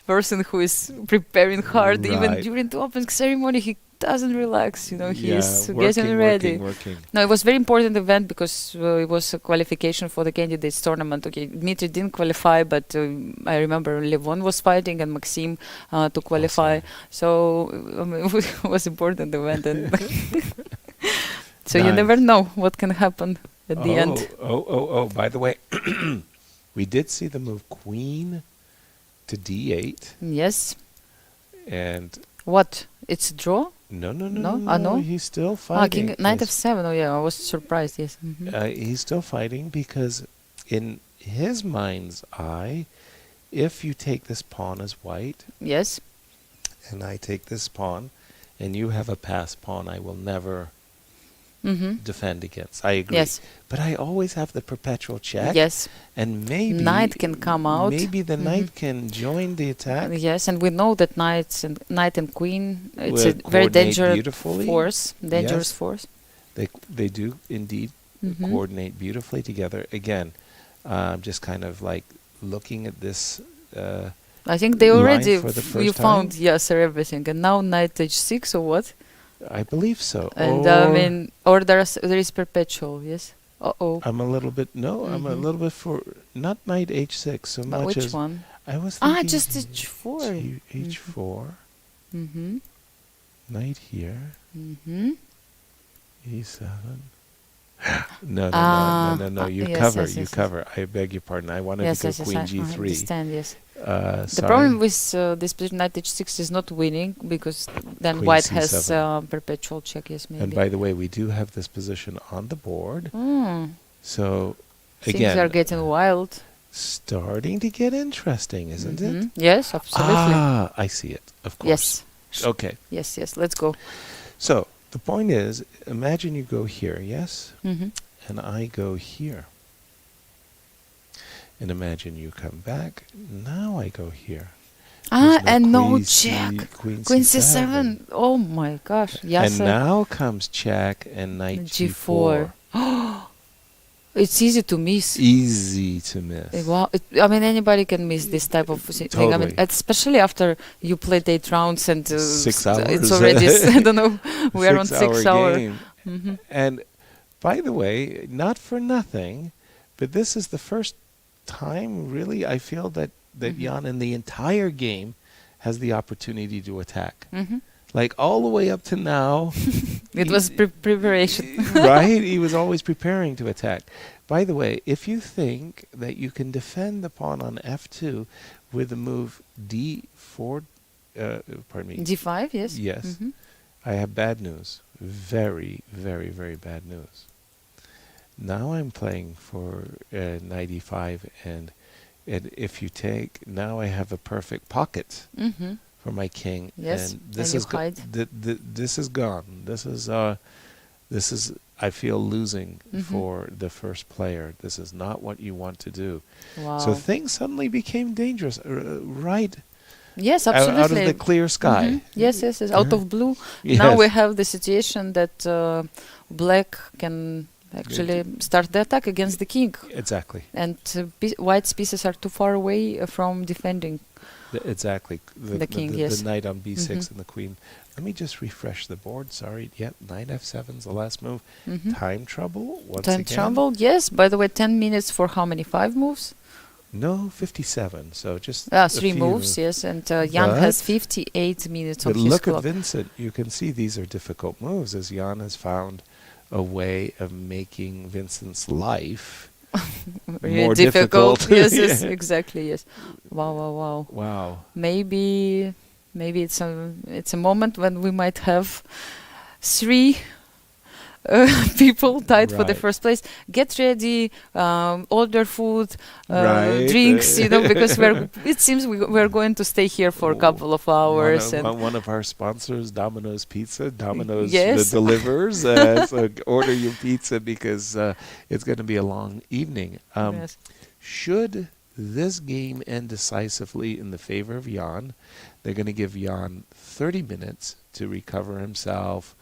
person who is preparing hard. Even during the opening ceremony, he doesn't relax. He's getting ready. Working. No, it was very important event because it was a qualification for the candidates tournament. Okay, Dmitry didn't qualify, but I remember Levon was fighting and Maxim to qualify. So it was important event, and so you never know what can happen at the end. By the way, we did see the move queen to d8. Yes. And what? It's a draw? No. No? He's still fighting. Knight f7. Oh yeah, I was surprised. Yes. He's still fighting because in his mind's eye, if you take this pawn as white, yes, and I take this pawn, and you have a passed pawn, I will never defend against. I agree. Yes. But I always have the perpetual check. Yes. And maybe knight can come out. Maybe the knight can join the attack. Yes, and we know that knight and queen, it's a very dangerous force. Dangerous force. They do indeed coordinate beautifully together. Again, just kind of like looking at this. I think they already found Yasser everything, and now knight h6 or what? I believe so. And or there is perpetual, yes. I'm a little bit I'm a little bit for not knight h6 so but much which as one? I was thinking just h4. h4. Mm-hmm. Knight here. Mm-hmm. e7. No. You cover. Yes, you yes. cover. I beg your pardon. I wanted to go queen I g3. understand, yes. The The problem with this position, knight h6, is not winning, because then Queen white has C7. perpetual check, yes, maybe. And by the way, we do have this position on the board. So, Things again, are getting wild. starting to get interesting, isn't it? Yes, absolutely. I see it. Of course. Yes. Okay. Yes, let's go. So, the point is, imagine you go here, yes? Mm-hmm. And I go here. And imagine you come back. Now I go here. There's And no queen check. Queen Queen C7. c7. Oh my gosh. Yes. And now comes check and knight g4. g4. It's easy to miss. Easy to miss. Wow. I mean, anybody can miss this type of thing. I mean, Totally. especially after you played 8 rounds and 6 hours. it's already, I don't know, we are on 6 hour. Game. Mm-hmm. And by the way, not for nothing, but this is the first time, really, I feel that Jan in the entire game has the opportunity to attack. Mm-hmm. Like all the way up to now. It was preparation. Right? He was always preparing to attack. By the way, if you think that you can defend the pawn on f2 with the move d4, pardon me. d5, yes. Yes. Mm-hmm. I have bad news. Very, very, very bad news. Now I'm playing for knight e5, and if you take, now I have a perfect pocket for my king. Yes, and this and is you hide. this is gone. This is I feel losing for the first player. This is not what you want to do. Wow. So things suddenly became dangerous. Right. Yes, absolutely. Out of the clear sky. Yes. Out of blue. Now Yes. we have the situation that black can actually start the attack against the king. Exactly. And white's pieces are too far away from defending. Exactly. The king, yes. The knight on b6 and the queen. Let me just refresh the board. Sorry. Yep, knight f7's the last move. Time trouble once Time again. trouble, yes. By the way, 10 minutes for how many? 5 moves? No, 57. So just 3 moves, yes. And Jan has 58 minutes on but his look clock. at Vincent. You can see these are difficult moves, as Jan has found a way of making Vincent's life Really more difficult. difficult. Yes, exactly. Yes. Wow. Wow. Maybe it's a moment when we might have 3 people tied for the Right. first place. Get ready, order food, Right. drinks, because it seems we're going to stay here for a couple of hours. One of our sponsors, Domino's Pizza. Domino's Yes. delivers. So order your pizza because it's going to be a long evening. Yes. Should this game end decisively in the favor of Jan, they're going to give Jan 30 minutes to recover himself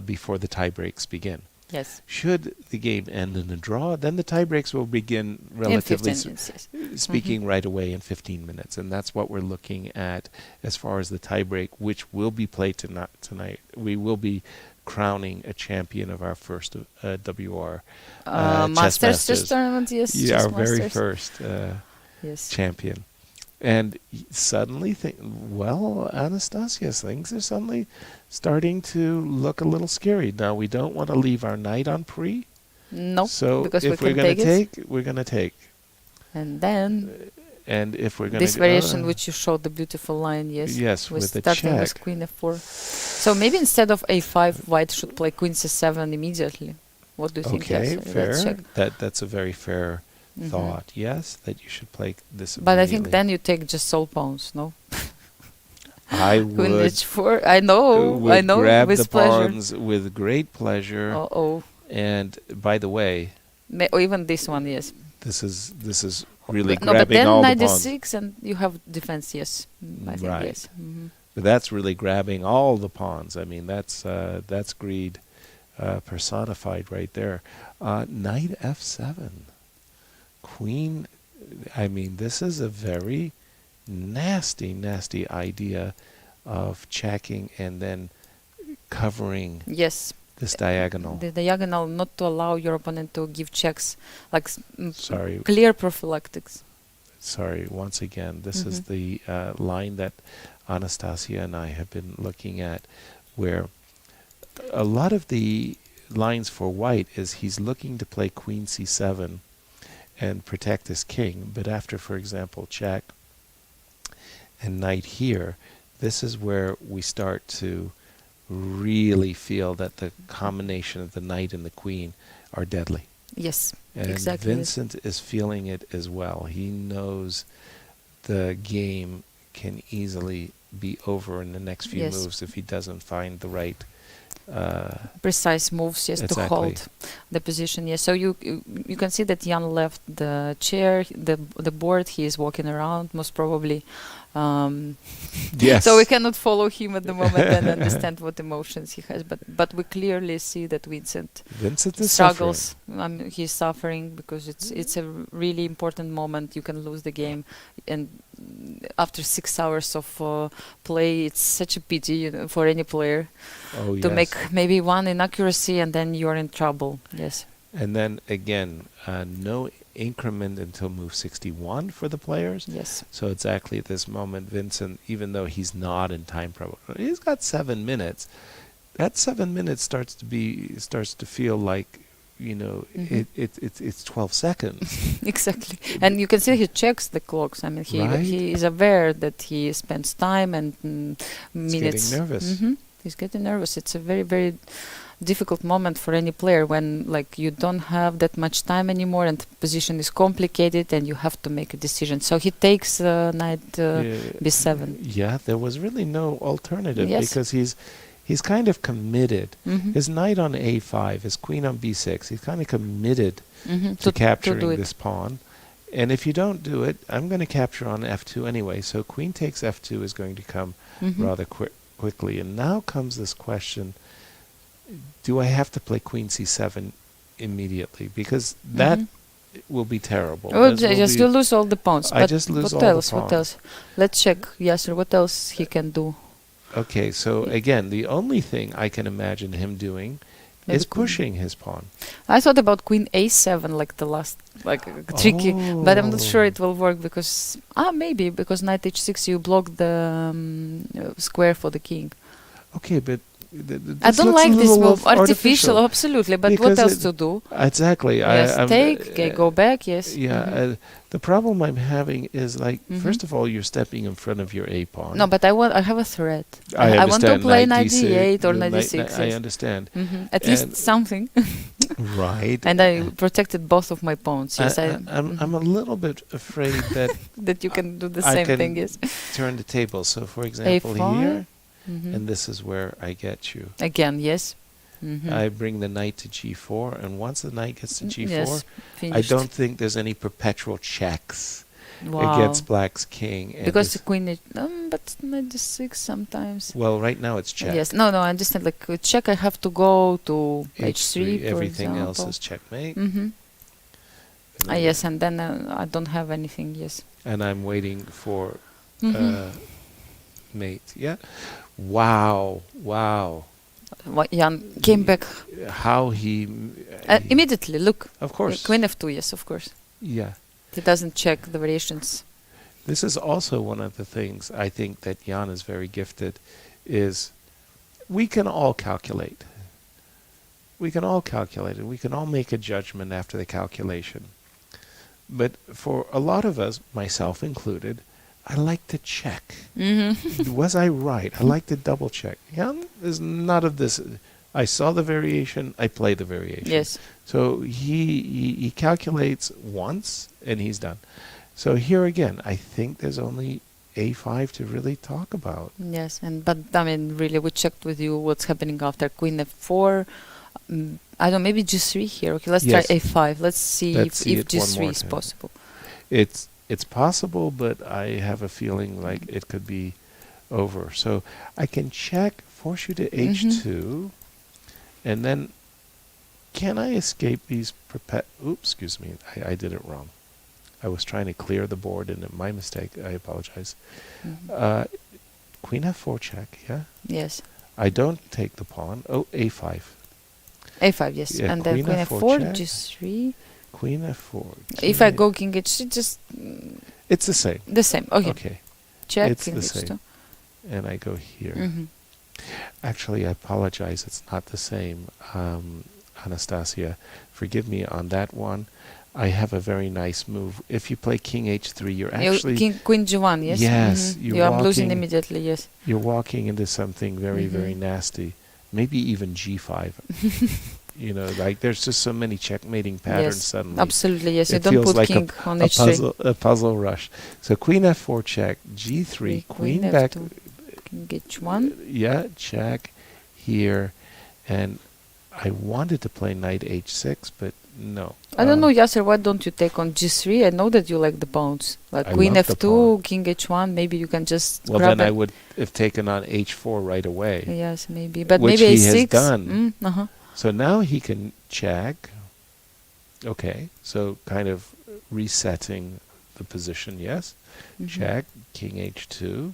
before the tiebreaks begin. Yes. Should the game end in a draw, then the tiebreaks will begin relatively In 15 minutes, yes. speaking right away in 15 minutes. And that's what we're looking at as far as the tiebreak, which will be played tonight. We will be crowning a champion of our first WR Masters tournament, yes. Yeah, chess our very Masters. first Yes. champion. And suddenly, Anastasios, things are suddenly starting to look a little scary. Now, we don't want to leave our knight on pre. No, So because if we we're can going to take take, we're going to take. And then And if we're going to this variation which you showed, the beautiful line, yes. Yes, was with the starting with check. queen f4. So maybe instead of a5, white should play queen c7 immediately. What do you think? Okay, Yes, let's fair. check. That's a very fair thought. Yes, that you should play this. But I think immediately. then you take just sole pawns, no? I Queen would. h4. I know. Grab with the pleasure. pawns with great pleasure. Uh-oh. And by the way, Or even this one, yes. this is really No, but grabbing then all the knight pawns. d6 and you have defense, yes. I think, Right. yes. But that's really grabbing all the pawns. I mean, that's greed personified right there. Knight f7, queen. I mean, this is a very nasty idea of checking and then covering Yes. this diagonal. The diagonal, not to allow your opponent to give checks, like Sorry. clear prophylactics. sorry, once again, this is the line that Anastasia and I have been looking at, where a lot of the lines for white is he's looking to play queen c7 and protect his king, but after, for example, check and knight here, this is where we start to really feel that the combination of the knight and the queen are deadly. Yes, and exactly. Vincent is feeling it as well. He knows the game can easily be over in the next few moves if he doesn't find the right precise moves, yes, to hold the position. Yes, so you can see that Jan left the chair, the board. He is walking around, most probably. Yes. So we cannot follow him at the moment and understand what emotions he has. But we clearly see that Vincent is struggles. He's suffering because it's a really important moment. You can lose the game, and after 6 hours of play, it's such a pity for any player to make maybe one inaccuracy and then you're in trouble. Yes. And then again, no increment until move 61 for the players. Yes. So exactly at this moment, Vincent, even though he's not in time trouble, he's got 7 minutes. That 7 minutes starts to feel like, it's 12 seconds. Exactly. And you can see he checks the clocks. I mean, he is aware that he spends time and minutes. He's getting nervous. He's getting nervous. It's a very, very difficult moment for any player when you don't have that much time anymore and the position is complicated and you have to make a decision. So he takes knight b7. Yeah, there was really no alternative because he's kind of committed. His knight on a5, his queen on b6, he's kind of committed to capturing this pawn. And if you don't do it, I'm going to capture on f2 anyway. So queen takes f2 is going to come rather quickly. And now comes this question, do I have to play queen c7 immediately? Because that will be terrible. Oh, you lose all the pawns. I just lose all the pawns. What else? Let's check, Yasser, what else he can do? Okay, so again, the only thing I can imagine him doing is pushing his pawn. I thought about queen a7, the last, tricky, but I'm not sure it will work because, maybe, because knight h6 you block the square for the king. Okay, but I don't like this move. Artificial, absolutely. But because what else to do? Exactly. Yes, go back, yes. Yeah, the problem I'm having is first of all, you're stepping in front of your a pawn. No, but I have a threat. I want to play knight d8 or knight d6. I understand. At least something. Right. And I protected both of my pawns. Yes, I'm a little bit afraid that that you can do the same thing. Yes. Turn the table. So, for example, here. And this is where I get you. Again, yes. I bring the knight to g4, and once the knight gets to g4, I don't think there's any perpetual checks against black's king. And because the queen is... but knight d6 sometimes. Well, right now it's check. Yes, no, I understand. With check, I have to go to h3, everything else is checkmate. Yes, and then I don't have anything, yes. And I'm waiting for mate, yeah? Wow. Jan came back. How he... immediately, look. Of course. Queen f2, yes, of course. Yeah. He doesn't check the variations. This is also one of the things I think that Jan is very gifted, is we can all calculate. We can all calculate it. We can all make a judgment after the calculation. But for a lot of us, myself included, I like to check. Was I right? I like to double check. Jan is not of this. I saw the variation, I play the variation. Yes. So he calculates once and he's done. So here again, I think there's only a5 to really talk about. Yes, but I mean, really, we checked with you what's happening after queen f4. I don't know, maybe g3 here. Okay, let's try a5. Let's see if g3 is possible. It's possible, but I have a feeling like it could be over. So I can check, force you to h2, and then can I escape these oops, excuse me, I did it wrong. I was trying to clear the board, and my mistake, I apologize. Queen f4 check, yeah? Yes. I don't take the pawn. Oh, a5. a5, yes. Yeah, and then queen f4, g3. Queen f4. If I go king h6, just it's the same. the same. Okay. Okay. Check It's king the h2. same. And I go here. Mhm. Actually, I apologize. It's not the same. Anastasia, forgive me on that one. I have a very nice move. If you play king h3, you're actually... Queen g1, yes? Yes. Mhm. You are losing immediately, yes. You're walking into something very, very nasty. Maybe even g5. You know, like there's just so many checkmating patterns Yes, suddenly. absolutely, yes. You It don't feels put like king on h3. a puzzle rush. So queen f4 check, g3, queen back... f2, king h1. Yeah, check here. And I wanted to play knight h6, but no. I don't know, Yasser, why don't you take on g3? I know that you like the pawns. Like I queen love the pawn. f2, king h1, maybe you can just Well, grab then I it. would have taken on h4 right away. Yes, maybe. But Which maybe he a6. has done. Uh-huh. So now he can check. Okay, so kind of resetting the position, yes. Check, king h2.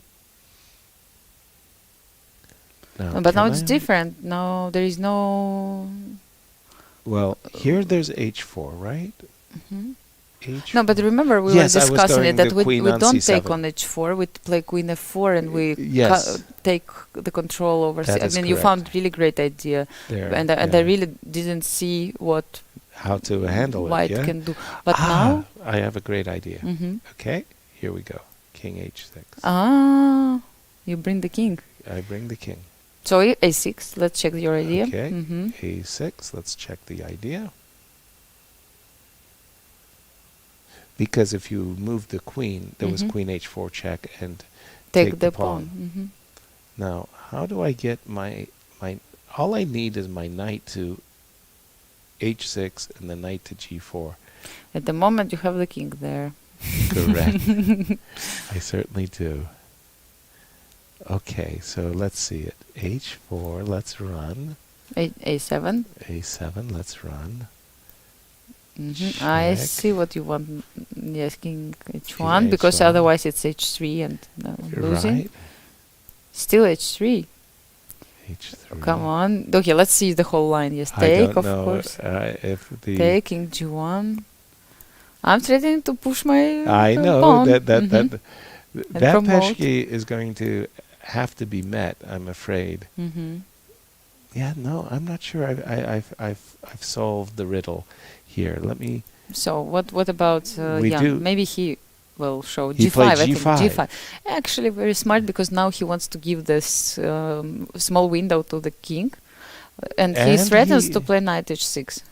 Now, But now can it's I- different. Now there is no... Well, here there's h4, right? Mhm. H4. No, but remember we Yes, were I was discussing going it that the we queen on don't take c7. on h4, we play queen f4 and we Yes. take the control over. That I is mean, you correct. found really great idea, There, and I yeah. really didn't see what How to handle white it, yeah? can do. But now, I have a great idea. mhm. Okay, here we go. King h6. You bring the king. I bring the king. So a6. Let's check your idea. Okay, Mhm. a6. Let's check the idea. Because if you move the queen, there was Mhm. queen h4 check and Take the pawn. Mhm. Now, how do I get my all I need is my knight to h6 and the knight to g4. At the moment, you have the king there. Correct. I certainly do. Okay, so let's see it. h4, let's run. A7. a7, let's run. Mhm. I Check. see what you want. Yes, king h1, King because h1. otherwise it's h3 and losing. Right. Still h3. h3. Come on. Okay, let's see the whole line. Yes, I take, don't of know course. if the... Take, king g1. I'm threatening to push my I know pawn. that Mhm. that promote. peshki is going to have to be met, I'm afraid. Mhm. Yeah, no, I'm not sure. I've solved the riddle here. Let me. So what about We Jan? do- Maybe he will show He g5. played I think g5. g5. Actually, very smart because now he wants to give this small window to the king, and he And threatens he- to play knight h6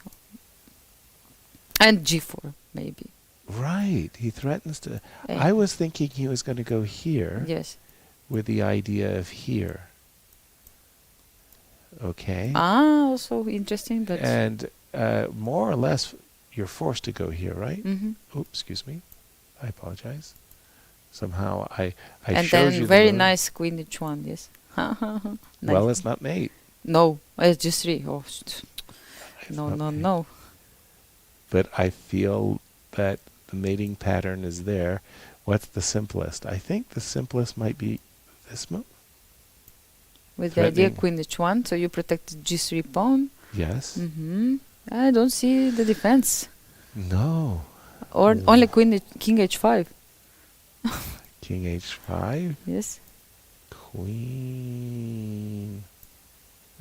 and g4 maybe. Right, he threatens to. Eh, I was thinking he was going to go here yes. with the idea of here. Okay. Also interesting, but And more or less, you're forced to go here, right? Mhm. Oops, excuse me. I apologize. Somehow I and showed then you the very move. nice queen h1. Yes. Well, Nice. it's not mate. No, it's g3. Oh, It's no, not no, mate. no. But I feel that the mating pattern is there. What's the simplest? I think the simplest might be this move. With the idea Threatening. queen h1, so you protected g3 pawn. Yes. I don't see the defense. No. Or Mm. only king h5. King h5. Yes. Queen.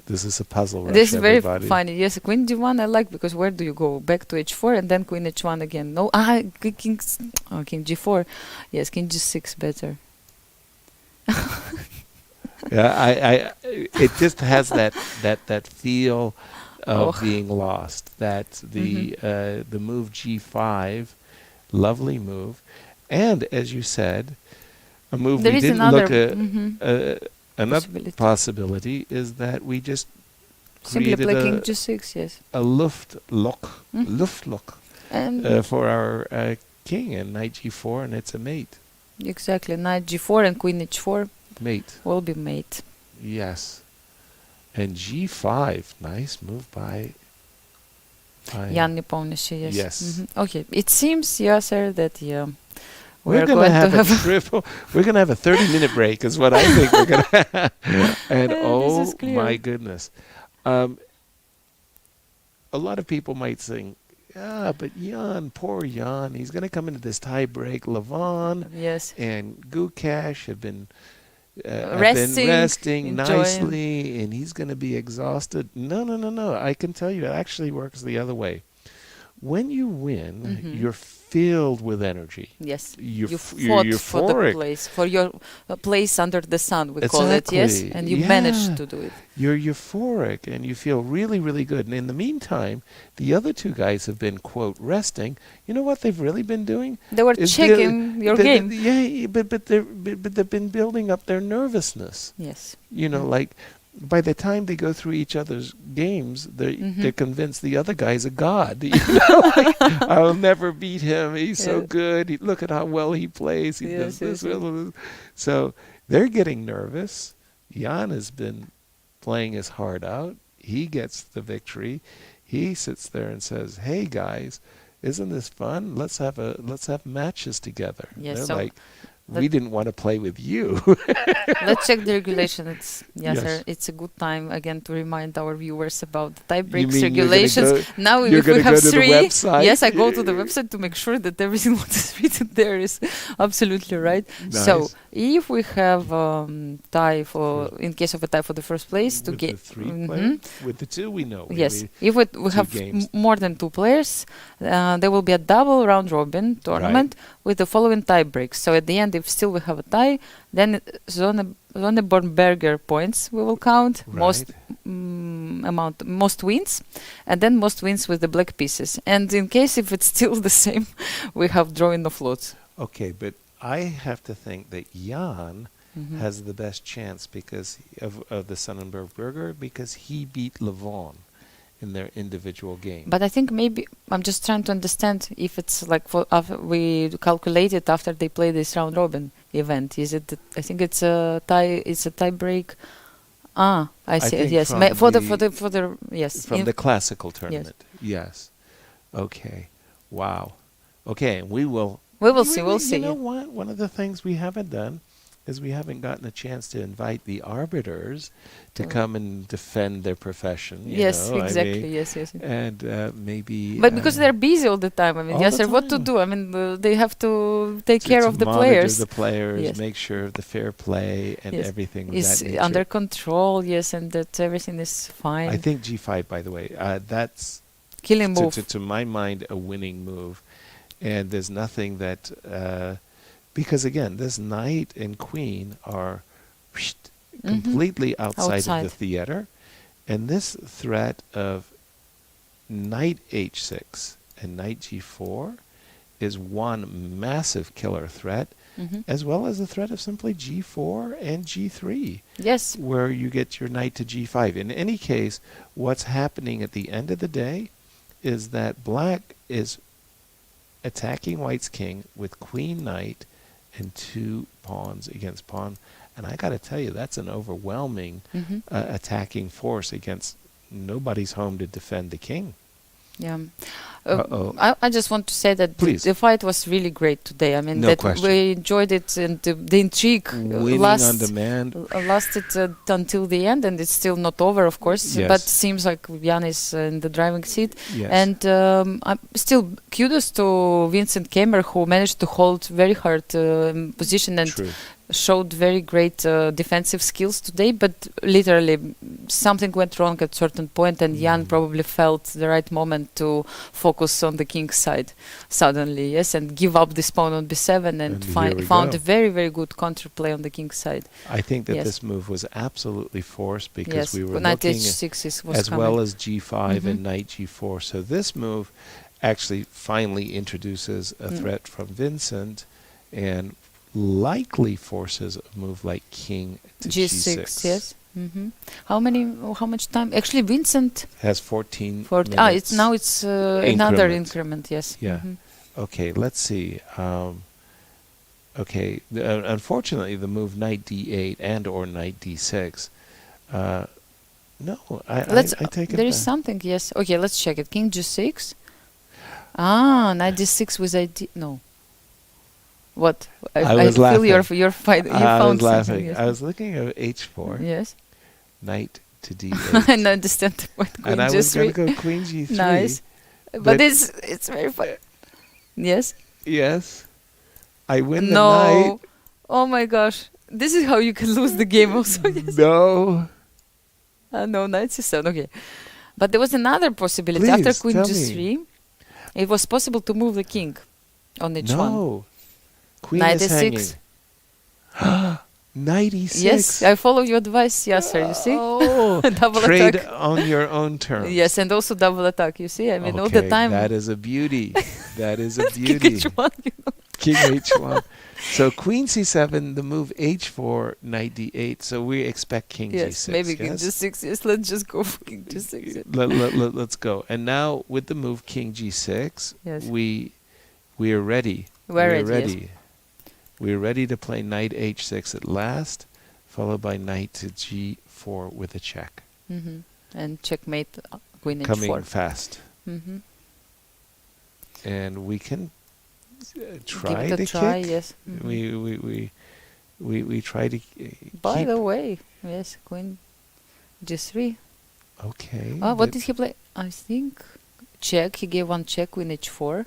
This is a puzzle rush, This is very everybody. funny. Yes, queen d1 I like because where do you go? Back to h4 and then queen h1 again. No, king g4. Yes, king g6 better. Yeah, it just has that feel of Oh. being lost. That the move g5, lovely move, and as you said, a move There we is didn't another look at. Another possibility. possibility is that we just Simply created play king g6, yes. a Luftlock And for our king and knight g4, and it's a mate. exactly, knight g4 and queen h4 Mate, will be mate. yes. And g5, nice move by Jan Nepomniachtchi, yes. Yes. Okay, it seems, Yasser, that We're going gonna to have a have triple. We're gonna have a 30-minute break, is what I think we're gonna have. And This oh is clear. my goodness, a lot of people might think but Jan, poor Jan, he's going to come into this tie break. Levon and Gukesh have been resting nicely, and he's going to be exhausted. No. I can tell you, it actually works the other way. When you win, you're filled with energy. Yes, you fought for the place, for your place under the sun, we call it, yes? And you managed to do it. You're euphoric, and you feel really, really good. And in the meantime, the other two guys have been, quote, resting. You know what they've really been doing? They were checking your game. Yeah, but they've been building up their nervousness. Yes. You know, like, by the time they go through each other's games, they're convinced the other guy's a god. You know, like, I'll never beat him. He's so good. Look at how well he plays. He does this. So they're getting nervous. Jan has been playing his heart out. He gets the victory. He sits there and says, "Hey guys, isn't this fun? Let's have matches together." Yes, they're so like, we didn't want to play with you. Let's check the regulation. It's a good time again to remind our viewers about the tie-breaks regulations. Now, if we have three, yes, I go to the website to make sure that everything what is written there is absolutely right. Nice. So, if we have tie in case of a tie for the first place, to get the three players, with the two we know. Yes, if we have more than two players, there will be a double round robin tournament with the following tie breaks. So at the end, if still we have a tie, then Sonneborn-Berger points we will count, most wins, and then most wins with the black pieces. And in case if it's still the same, we have drawing of lots. Okay, but I have to think that Jan has the best chance because of the Sonnenberg-Berger, because he beat Levon in their individual game. But I think maybe I'm just trying to understand if it's like we calculate it after they play this round robin event. Is it? I think it's a tie. It's a tie break. I see. Yes, for the yes. From the classical tournament. Yes. Okay. Wow. Okay, and we will. We will see. We'll see. You know what? One of the things we haven't done is we haven't gotten a chance to invite the arbiters to come and defend their profession. Yes, exactly. I mean, yes. And maybe... But because they're busy all the time. I mean, what to do? I mean, they have to take care of the players. The players, make sure of the fair play and everything is that nature. Under control, and that everything is fine. I think G5, by the way, that's... Killing move. To my mind, a winning move. And there's nothing that... because again, this knight and queen are completely outside of the theater. And this threat of knight h6 and knight g4 is one massive killer threat, as well as the threat of simply g4 and g3. Yes. Where you get your knight to g5. In any case, what's happening at the end of the day is that black is attacking white's king with queen knight and two pawns against pawn. And I got to tell you, that's an overwhelming attacking force against nobody's home to defend the king. Yeah. I just want to say that the fight was really great today. I mean, we enjoyed it, and the intrigue lasted until the end, and it's still not over, of course. But it seems like Jan is in the driving seat. And still kudos to Vincent Keymer, who managed to hold very hard position and showed very great defensive skills today, but literally something went wrong at a certain point, and Jan probably felt the right moment to focus on the king's side suddenly, and give up this pawn on b7 and found a very, very good counterplay on the king's side. I think that this move was absolutely forced because we were knight looking h6 as well as g5 and knight g4. So this move actually finally introduces a threat from Vincent and likely forces a move like king to g6. Yes. How much time? Actually, Vincent has 14 minutes. It's another increment. Yes. Yeah. Okay. Let's see. Okay. Unfortunately, the move knight d8 and or knight d6. No, I take it. There is something. Yes. Okay. Let's check it. King g6. Knight d6 with ID. No. What? I was laughing. Feel your fight. I was laughing. Yes. I was looking at h4. Yes. Knight to d8. I understand the point. Queen and I g3. was going to go queen g3. Nice. But it's very fun. Yes. Yes. I win the No. knight. Oh my gosh. This is how you can lose the game also. Yes. No. No, knight c7. Okay. But there was another possibility. Please, After queen tell g3, it was possible to move the king on h1. No. Queen Knight is e6. hanging. Knight e6. Yes, I follow your advice, Yasser, you see? Oh, Double trade attack. on your own terms. Yes, and also double attack, you see? I mean, all the time. That is a beauty. That is a King beauty. h1, you know. King h1. So queen c7, the move h4, knight d8. So we expect king Yes, g6. maybe king g6. Yes, let's just go for king g6. Let's go. And now with the move king g6, Yes. we are ready. We're ready, yes. We're ready to play knight h6 at last, followed by knight to g4 with a check. And checkmate queen h4. Coming fast. Mm-hmm. And we can try Give it to a try, kick. yes. We try to By keep. the way, yes, queen g3. Okay. What did he play? I think check. He gave one check, queen h4.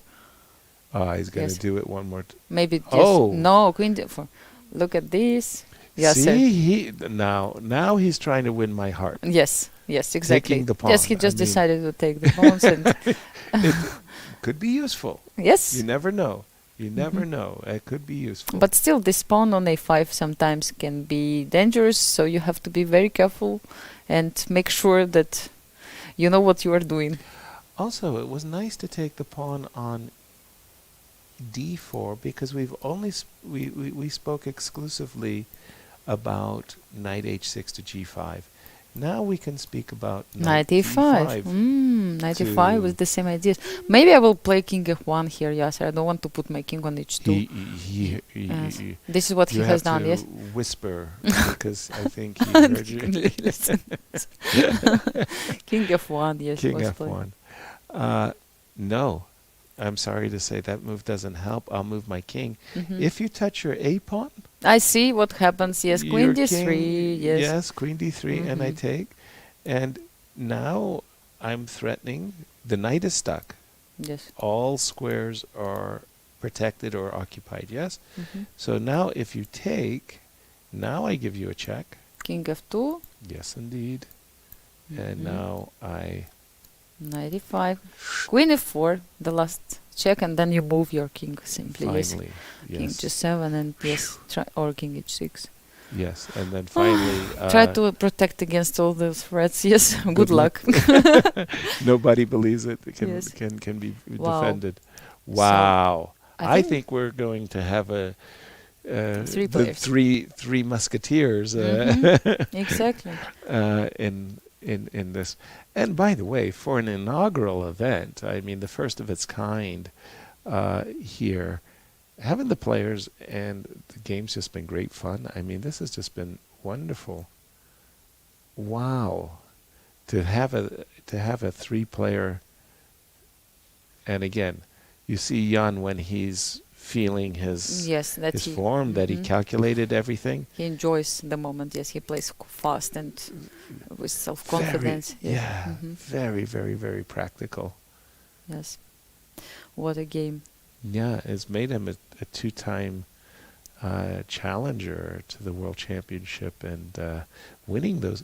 He's going to Yes. do it one more. Maybe just Oh. no queen d4. Look at this. Yes, sir. See, now he's trying to win my heart. Yes, exactly. Taking the Yes, he pawn, just I mean. decided to take the pawns and It could be useful. yes. You never know. You never know. It could be useful. But still, this pawn on a5 sometimes can be dangerous, so you have to be very careful and make sure that you know what you are doing. Also, it was nice to take the pawn on d4 because we've only we spoke exclusively about knight h6 to g5. Now we can speak about Knight e5. Knight e5 with the same ideas. Maybe I will play king f1 here, Yasser. I don't want to put my king on h2. Yes. This is what he has done, yes? Whisper because I think he heard you. King f1, yes. King was f1. No, I'm sorry to say that move doesn't help. I'll move my king. If you touch your a pawn, I see what happens. Yes, queen your d3. king- Yes. Yes, queen d3, and I take. And now I'm threatening. The knight is stuck. Yes. All squares are protected or occupied, yes? So now if you take, now I give you a check. King f2. Yes, indeed. And now I... Knight e5. Queen f4, the last check, and then you move your king simply. Finally, Yes. King yes. g7 and yes, or king h6. Yes, and then finally... Try to protect against all those threats. Yes, good luck. Nobody believes it. It Yes. can be Wow. defended. Wow. I I think- think we're going to have a... Three the players. three musketeers Exactly. in this. And by the way, for an inaugural event, I mean the first of its kind here, having the players and the game's just been great fun. I mean, this has just been wonderful. Wow, to have a 3-player. And again, you see Jan when he's feeling his Yes, that his he form, that he calculated everything. he enjoys the moment. Yes, he plays fast and with self-confidence. Very, Yes. yeah, very, very, very practical. Yes. What a game. Yeah, it's made him a 2-time challenger to the World Championship, and winning those,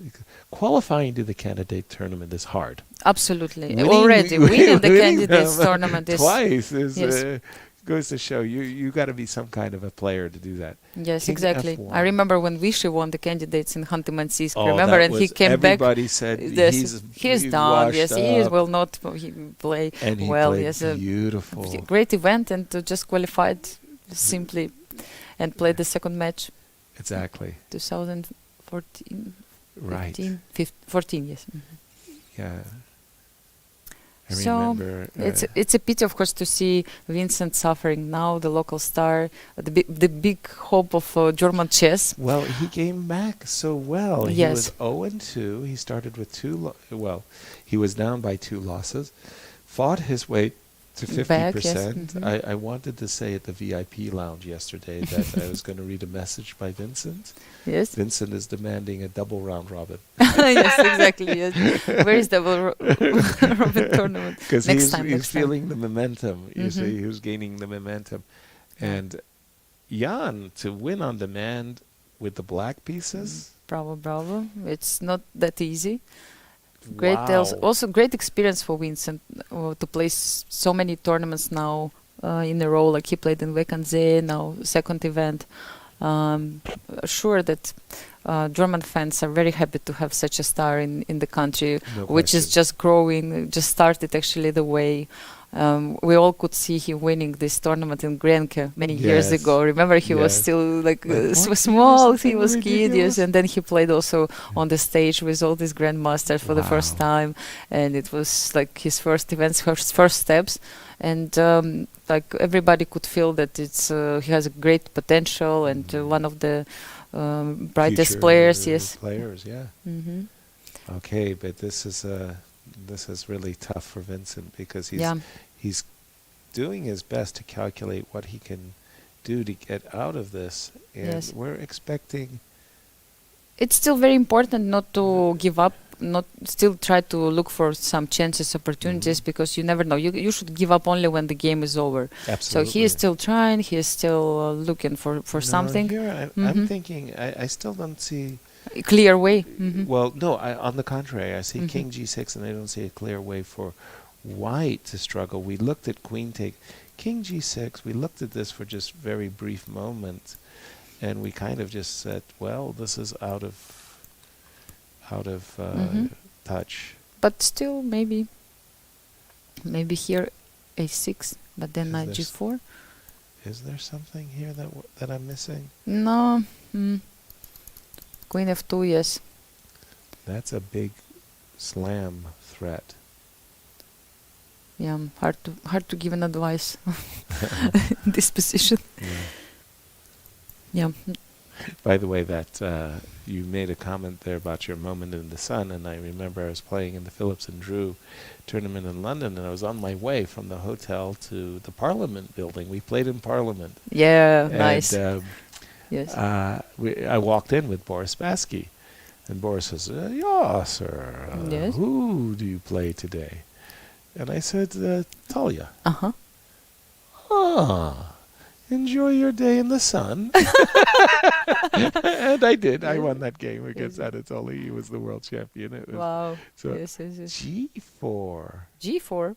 qualifying to the candidate tournament is hard. Absolutely. Already winning the candidates them tournament is twice is yes. Goes to show you got to be some kind of a player to do that. Yes, King exactly. F1. I remember when Vichy won the candidates in Khanty-Mansiysk. Oh, remember, that and he was- came back. everybody said Yes, he's done. washed Yes, he up, will not play and he well. played Yes, beautiful. great event, and just qualified simply, and played the second match. Exactly. 2014. Right. 14. Yes. Yeah. I So remember. it's a pity, of course, to see Vincent suffering now, the local star, the big hope of German chess. Well, he came back so well. Yes. He was 0-2. He started with he was down by 2 losses. Fought his way to back. Yes. 50%. I wanted to say at the VIP lounge yesterday that I was going to read a message by Vincent. Yes. Vincent is demanding a double round robin. Yes, exactly. Yes. Where is double robin tournament? Because Next he's time. feeling the momentum. You see, he was gaining the momentum. Yeah. And Jan, to win on demand with the black pieces. Bravo. It's not that easy. Wow. Also great experience for Vincent to play so many tournaments now in a row. Like he played in Wekanze, now second event. Sure that German fans are very happy to have such a star in the country, No which is question. just growing. Just started actually the way. We all could see him winning this tournament in Grenke many years Yes. ago. Remember, he was Yes. still like Like 14 or small. He something was kid, yes, ridiculous. and then he played also on the stage with all these grandmasters for the first Wow. time, and it was like his first events, first steps, and like everybody could feel that he has a great potential and one of the brightest Future players. Yes. Players, yeah. Mm-hmm. Okay, but this is really tough for Vincent because he's doing his best to calculate what he can do to get out of this, and Yes. we're expecting. It's still very important not to give up, not still try to look for some chances, opportunities, because you never know. You should give up only when the game is over. Absolutely. So he is still trying. He is still looking for No, something. Here I'm thinking. I still don't see. A clear way. Well, no. on the contrary, I see Mhm. King G6, and I don't see a clear way for White to struggle. We looked at Queen take, King G6. We looked at this for just very brief moments, and we kind of just said, "Well, this is out of touch." But still, maybe here A6, but then Is knight there G4. Is there something here that I'm missing? No. Queen F2, yes. That's a big slam threat. Yeah, hard to give an advice in this position. Yeah. By the way, that you made a comment there about your moment in the sun, and I remember I was playing in the Phillips and Drew tournament in London, and I was on my way from the hotel to the Parliament building. We played in Parliament. Yeah, And, nice. Yes. I walked in with Boris Spassky, and Boris says, "Yeah, sir. Yes. Who do you play today?" And I said, "Talia." Uh-huh. Ah, enjoy your day in the sun. And I did. I won that game against Anatoly. He was the world champion. It was Wow. so Yes. G4. G4.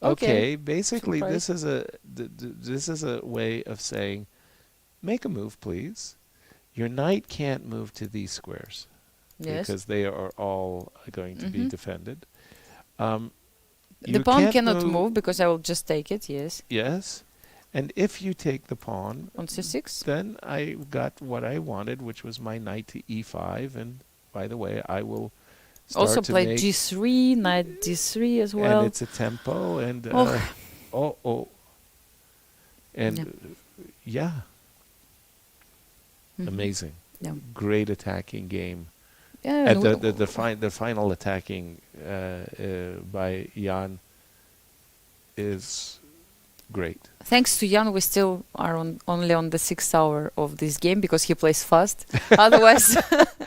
Okay, basically Surprise. this is a way of saying, make a move, please. Your knight can't move to these squares Yes. because they are all going to be defended. The You pawn can't cannot move because I will just take it, yes. Yes. And if you take the pawn, On C6. then I got what I wanted, which was my knight to E5. And by the way, I will start Also to played make, G3, knight D3 as well. and it's a tempo, and and yeah, amazing, Yeah. great attacking game. Yeah, And the final attacking by Jan is great. thanks to Jan, we still are only on the 6th hour of this game because he plays fast. Otherwise,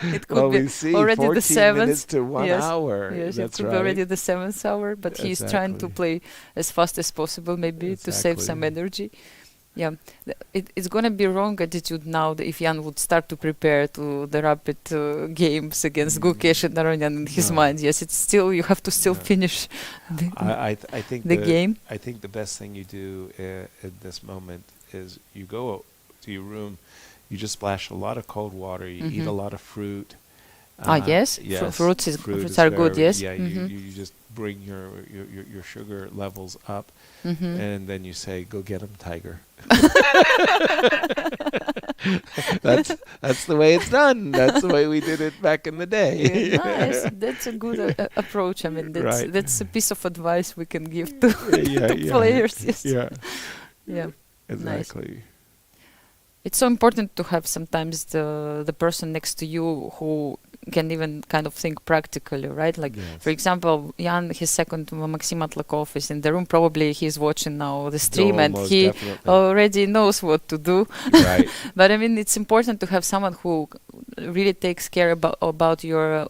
it could be we see already the 14 minutes 7th. to 1 Yes. hour. Yes, That's it could right. be already the 7th hour, but he's trying to Exactly. play as fast as possible, maybe to save some energy. Yeah, it's gonna be wrong attitude now if Jan would start to prepare to the rapid games against Gukesh and Aronian in his No. mind. Yes, it's still you have to still finish I think the game. I think the best thing you do at this moment is you go to your room, you just splash a lot of cold water, you eat a lot of fruit. Yes, fruits are good. Yes, Yeah, you just bring your sugar levels up, and then you say, "Go get 'em, tiger." That's the way it's done. That's the way we did it back in the day. Nice. That's a good approach. I mean, that's a piece of advice we can give to, to players. Yes. Yeah. Yeah. Exactly. Nice. It's so important to have sometimes the person next to you who can even kind of think practically, right? Like, for example, Jan, his second, Maxim Atlakov, is in the room. Probably he's watching now the stream, and he already knows what to do. Right. But I mean, it's important to have someone who really takes care about your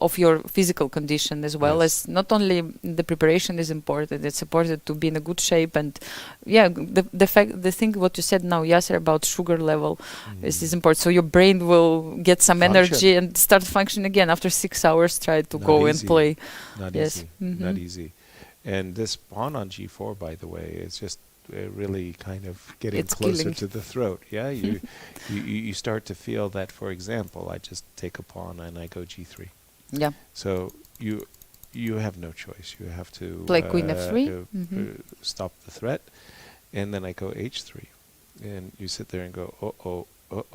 physical condition, as well as not only the preparation is important. It's important to be in a good shape, and the thing what you said now, Yasser, about sugar level is important. So your brain will get some energy and start functioning again after 6 hours. Try to go and play. Not easy. Not easy. And this pawn on g4, by the way, is just really kind of getting closer to the throat. Yeah, you start to feel that. For example, I just take a pawn and I go g3. Yeah. So you have no choice. You have to play queen f3, stop the threat, and then I go h3, and you sit there and go you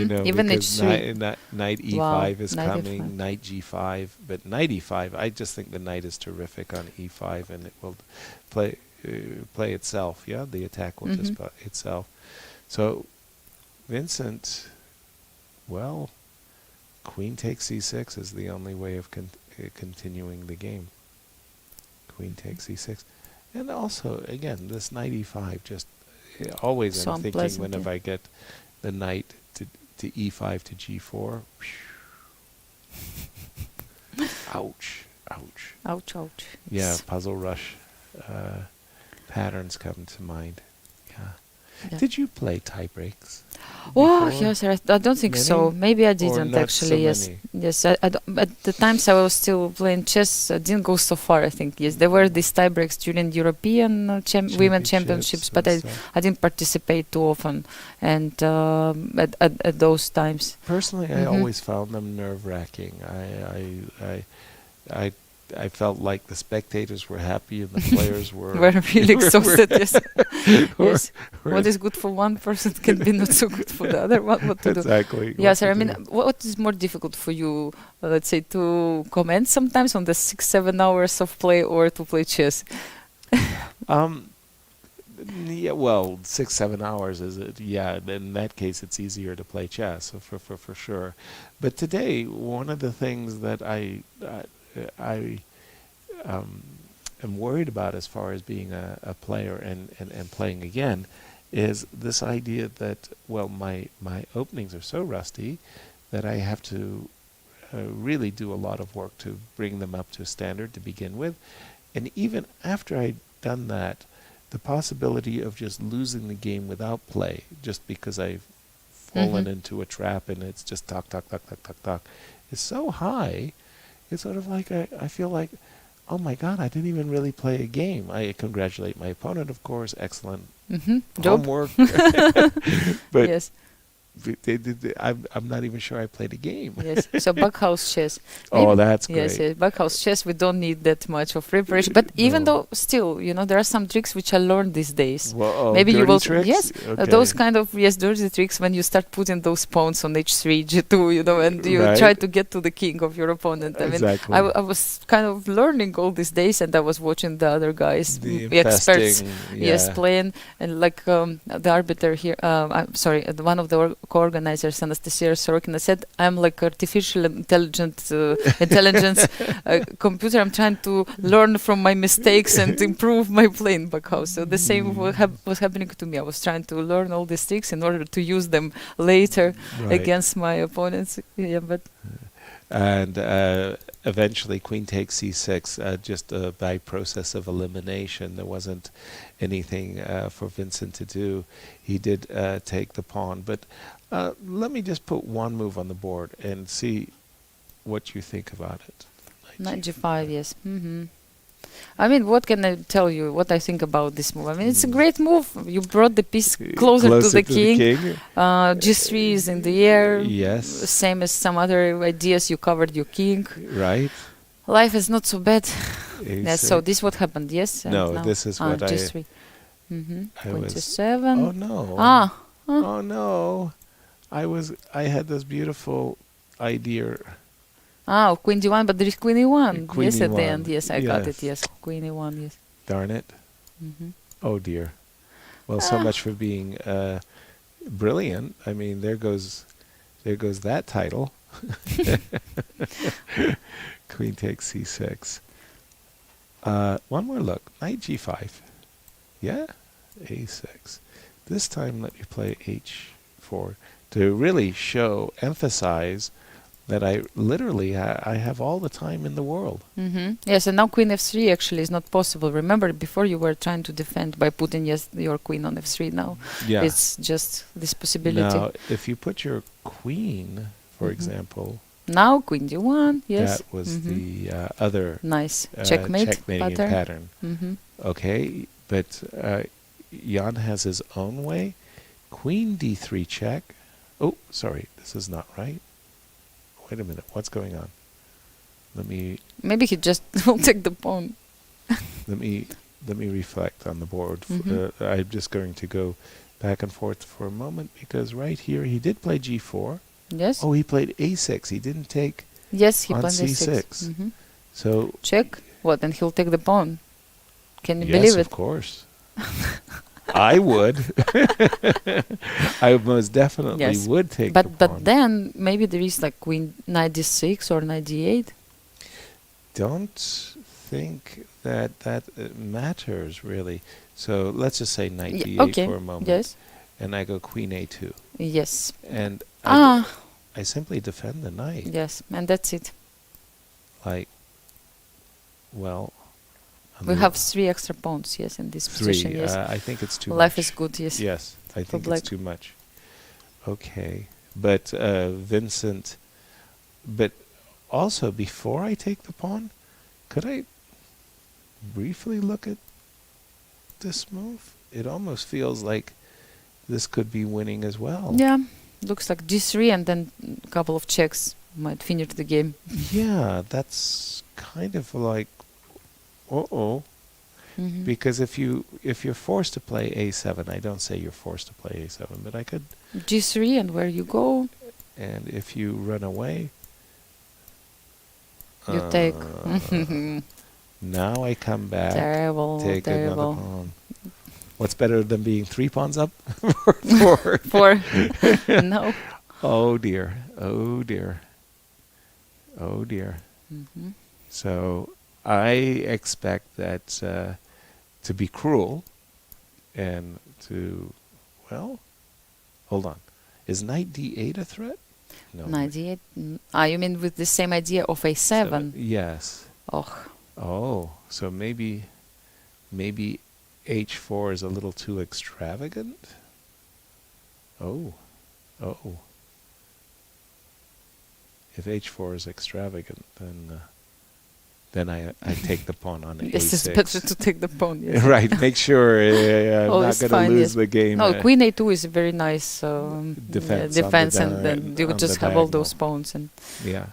know, even because knight e5 is knight coming, e5. knight g5, but knight e5, I just think the knight is terrific on e5, and it will play itself. Yeah, the attack will just play itself. So Vincent, well, queen takes c6 is the only way of continuing the game. Queen takes c6, and also again this knight e5 just. Always so I'm thinking whenever I get the knight to e5 to g4. Ouch. Ouch. Ouch, ouch. Yeah, puzzle rush patterns come to mind. Yeah. Did you play tiebreaks? Oh, yes, I don't think so. Maybe I didn't actually. Yes, yes. At the times I was still playing chess. I didn't go so far. I think yes, there were these tiebreaks during European women championships, but I didn't participate too often. And at those times, personally, I always found them nerve-wracking. I felt like the spectators were happy and the players were really exhausted. Yes. Yes. What is good for one person can be not so good for the other one. What to exactly. do? Yes, I mean, what is more difficult for you, let's say, to comment sometimes on the 6-7 hours of play or to play chess? Yeah, well, 6-7 hours is it? Yeah, in that case, it's easier to play chess for sure. But today, one of the things that I am worried about as far as being a player and playing again is this idea that, well, my openings are so rusty that I have to really do a lot of work to bring them up to standard to begin with. And even after I'd done that, the possibility of just losing the game without play, just because I've fallen into a trap and it's just talk, is so high. It's sort of like I feel like, oh my God, I didn't even really play a game. I congratulate my opponent, of course. Excellent homework. But yes. I'm not even sure I played a game. Yes, so backhouse chess. Oh, that's great. Yes, yes, backhouse chess, we don't need that much of preparation. But even though, still, you know, there are some tricks which I learned these days. Well, maybe you will. Tricks? Yes, those kind of dirty tricks when you start putting those pawns on h3, g2, you know, and you try to get to the king of your opponent. I mean, I was kind of learning all these days, and I was watching the other guys, the experts, playing, and like the arbiter here. I'm sorry, one of the co-organizers, Anastasia Sorokina, said, I'm like artificial intelligence computer. I'm trying to learn from my mistakes and improve my playing backhouse. So the same was happening to me. I was trying to learn all these tricks in order to use them later against my opponents. Yeah, but and eventually queen takes c6 just by process of elimination. There wasn't anything for Vincent to do. He did take the pawn, but let me just put one move on the board and see what you think about it. Knight g5, yes. I mean, what can I tell you? What I think about this move? I mean, it's a great move. You brought the piece closer to the king. G3 is in the air. Yes. Same as some other ideas. You covered your king. Right. Life is not so bad. Yes. So this what happened? Yes. No, this is what G3. Queen to7. Oh no. Oh no. I had this beautiful idea. Queen d1, but there is queen e1. Queen yes, E1. at the end. Yes, I got it. Yes, queen e1. Yes. Darn it. Oh dear. Well, so much for being brilliant. I mean, there goes that title. Queen takes c6. One more look. Knight g5. Yeah? a6. This time let me play h4 to really emphasize that I literally I have all the time in the world. Yes, and now queen f3 actually is not possible. Remember, before you were trying to defend by putting your queen on f3. Now it's just this possibility. Now, if you put your queen, for example... Now queen d1, yes. That was the other nice checkmating pattern. Okay, but Jan has his own way. Queen d3 check. Oh, sorry, this is not right. Wait a minute, what's going on? Maybe he just will take the pawn. let me reflect on the board. I'm just going to go back and forth for a moment because right here he did play g4. Yes. Oh, he played a6. He didn't take. Yes, he on played c6. So check. What? And he'll take the pawn. Can you yes, believe it? Of course. I would. I most definitely would take the pawn. But then maybe there is like queen knight d6 or knight d8. Don't think that matters really. So let's just say knight d8 for a moment. Yes. And I go queen a2. Yes. And I simply defend the knight. Yes, and that's it. Like, well... We have 3 extra pawns, yes, in this position, yes. I think it's too much. Life is good, yes. Yes, I think it's too much. Okay, but Vincent... But also, before I take the pawn, could I briefly look at this move? It almost feels like this could be winning as well. Yeah, looks like g3 and then a couple of checks might finish the game. Yeah, that's kind of like... Because if you're forced to play a7, I don't say you're forced to play a7, but I could g3 and where you go. And if you run away, you take. Now I come back. Take another pawn. What's better than being 3 pawns up? 4. No. Oh dear. Oh dear. Oh dear. So I expect that to be cruel and to, well, hold on. Is knight d8 a threat? No. Knight d8? You mean with the same idea of a7? Yes. Oh, so maybe h4 is a little too extravagant? Oh. If h4 is extravagant, then I take the pawn on a6. Yes, it's better to take the pawn. Yes. Right, make sure I'm not going to lose the game. No, queen a2 is a very nice defense and then you just have all those pawns. And yeah,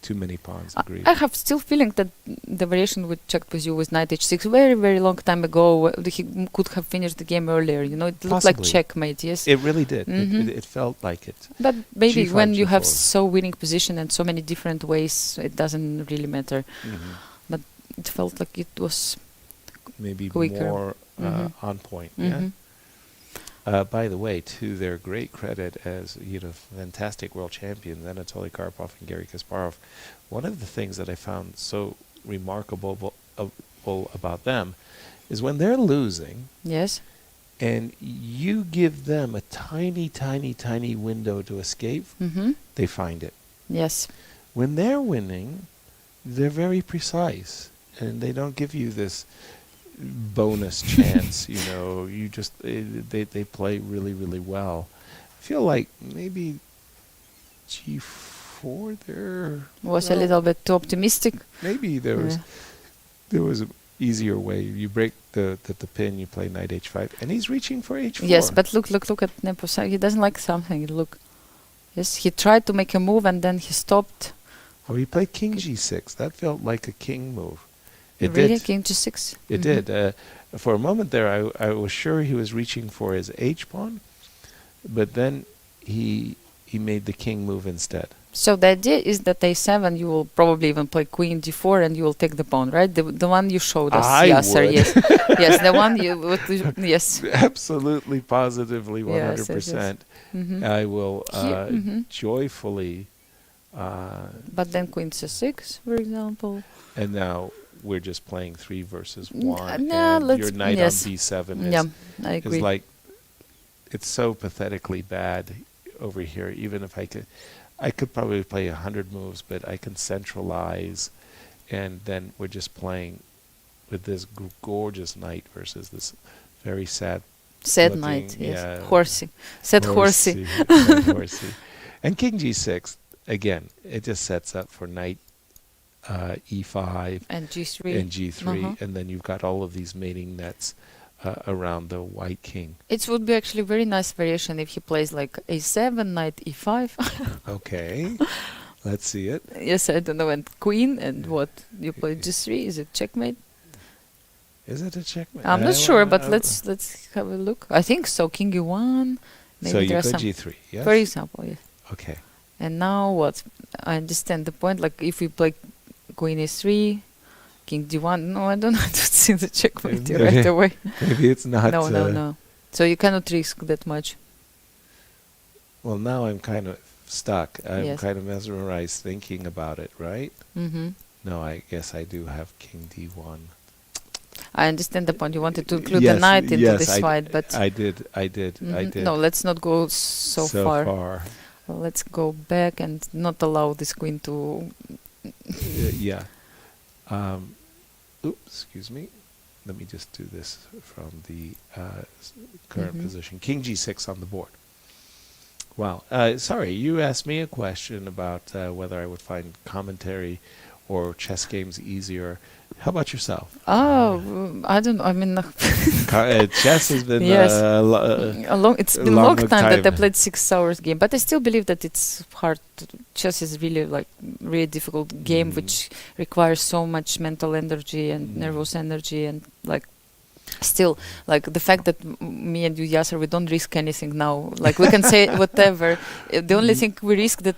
too many pawns, agreed. I have still feeling that the variation we checked with you was knight h6 very, very long time ago. He could have finished the game earlier. You know, it looked like checkmate, yes? It really did. It felt like it. But maybe G5, when you have so winning position and so many different ways, it doesn't really matter. But it felt like it was maybe quicker. More on point, yeah? By the way, to their great credit as fantastic world champions, Anatoly Karpov and Garry Kasparov, one of the things that I found so remarkable about them is when they're losing, yes, and you give them a tiny, tiny, tiny window to escape, they find it. Yes. When they're winning, they're very precise, and they don't give you this bonus chance, you just they play really, really well. I feel like maybe g4 there was a little bit too optimistic. Maybe there was an easier way. You break the pin, you play knight h5, and he's reaching for h4. Yes, but look at Nepo. He doesn't like something. Look, yes, he tried to make a move and then he stopped. Oh, he played king g6. That felt like a king move. It really? did. King g6? It did. For a moment there, I was sure he was reaching for his h-pawn, but then he made the king move instead. So the idea is that a7, you will probably even play queen d4 and you will take the pawn, right? The one you showed us. Would. Yes. Yes, the one yes. Absolutely, positively, 100%. Yes. I will joyfully But then queen c6, for example. And now we're just playing 3 versus 1. No, and let's your knight on b7 yeah, I agree. is like, it's so pathetically bad over here. Even if I could probably play 100 moves, but I can centralize, and then we're just playing with this gorgeous knight versus this very sad knight, yes. yeah, horsey. Sad horsey. Horsey. And king g6, again, it just sets up for knight e5 and g3 and g3, and then you've got all of these mating nets around the white king. It would be actually very nice variation if he plays like a7, knight e5. Okay, let's see it. Yes, I don't know. And queen, and what you play g3? Is it checkmate? Is it a checkmate? I'm not sure, but let's have a look. I think so. King e1. Maybe So you there are play some, g3, yes? for example, yes. Okay. And now what? I understand the point. Like if we play queen e3, king d1. No, I don't want to see the checkmate right away. Maybe it's not. No. So you cannot risk that much. Well, now I'm kind of stuck. I'm Yes. kind of mesmerized thinking about it, right? Mm-hmm. No, I guess I do have king d1. I understand the point. You wanted to include the knight into this fight, but I did. no, let's not go so far. Well, let's go back and not allow this queen to. Yeah. Oops, excuse me. Let me just do this from the current position. King g6 on the board. Wow. Sorry, you asked me a question about whether I would find commentary or chess games easier. How about yourself? Oh, I don't know. I mean, chess has been yes. it's been a long time that I played 6 hours game, but I still believe that it's hard. Chess is really really difficult game, which requires so much mental energy and nervous energy, and still, the fact that me and you, Yasser, we don't risk anything now. We can say whatever. The only thing we risk that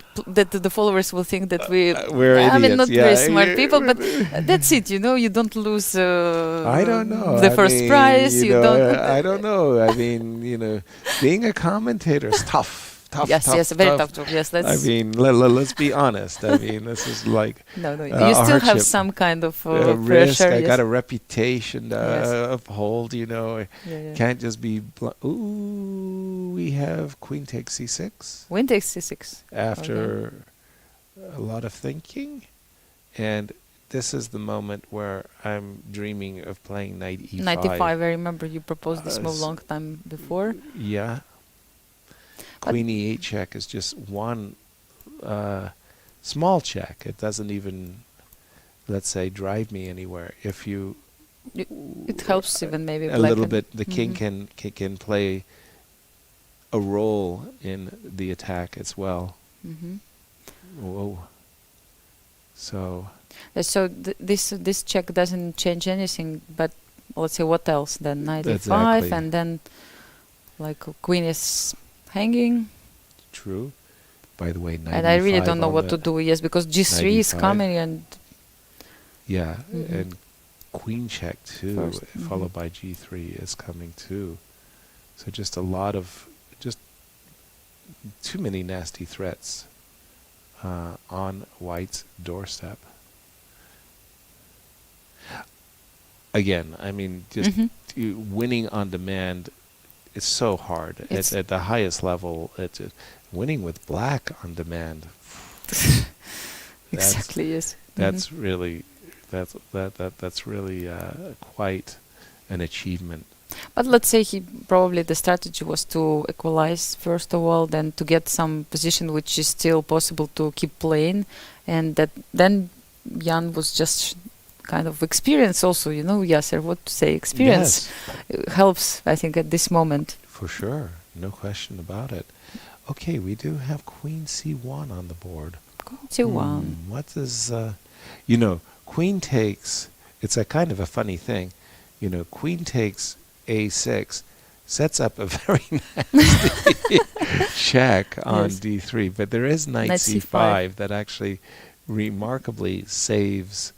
the followers will think that we're idiots. I mean, not very smart people, but that's it. You don't lose. I don't know. The first prize. You don't. I don't know. I mean, being a commentator is tough. Yes, very tough job. Yes, let's. I mean, let's be honest. I mean, this is like no. You still have some kind of risk. pressure. I got a reputation to uphold. Can't just be. Ooh, we have queen takes c6. Queen takes c6 after a lot of thinking, and this is the moment where I'm dreaming of playing knight e5. Knight e5. I remember you proposed this move long time before. Yeah. Queen e8 check is just one small check. It doesn't even, let's say, drive me anywhere. If you, it helps even maybe a little bit. The king can play a role in the attack as well. Whoa. So. So this check doesn't change anything, but let's say what else then? Knight e5, and then queen is hanging. True. By the way, knight and I really don't know what to do. Yes, because g3 is coming, and yeah, and queen check too, followed by g3 is coming too. So just a lot of too many nasty threats on white's doorstep. Again, I mean, just winning on demand. It's so hard. It's at the highest level. It's winning with black on demand. Exactly. Yes. That's really quite an achievement. But let's say probably the strategy was to equalize first of all, then to get some position which is still possible to keep playing, and that then Jan was just kind of experience also, Yasser, what to say, experience helps, I think, at this moment. For sure, no question about it. Okay, we do have queen c1 on the board. Queen c1. What is, queen takes, it's a kind of a funny thing, queen takes a6, sets up a very nasty check on d3, but there is knight c5 that actually remarkably saves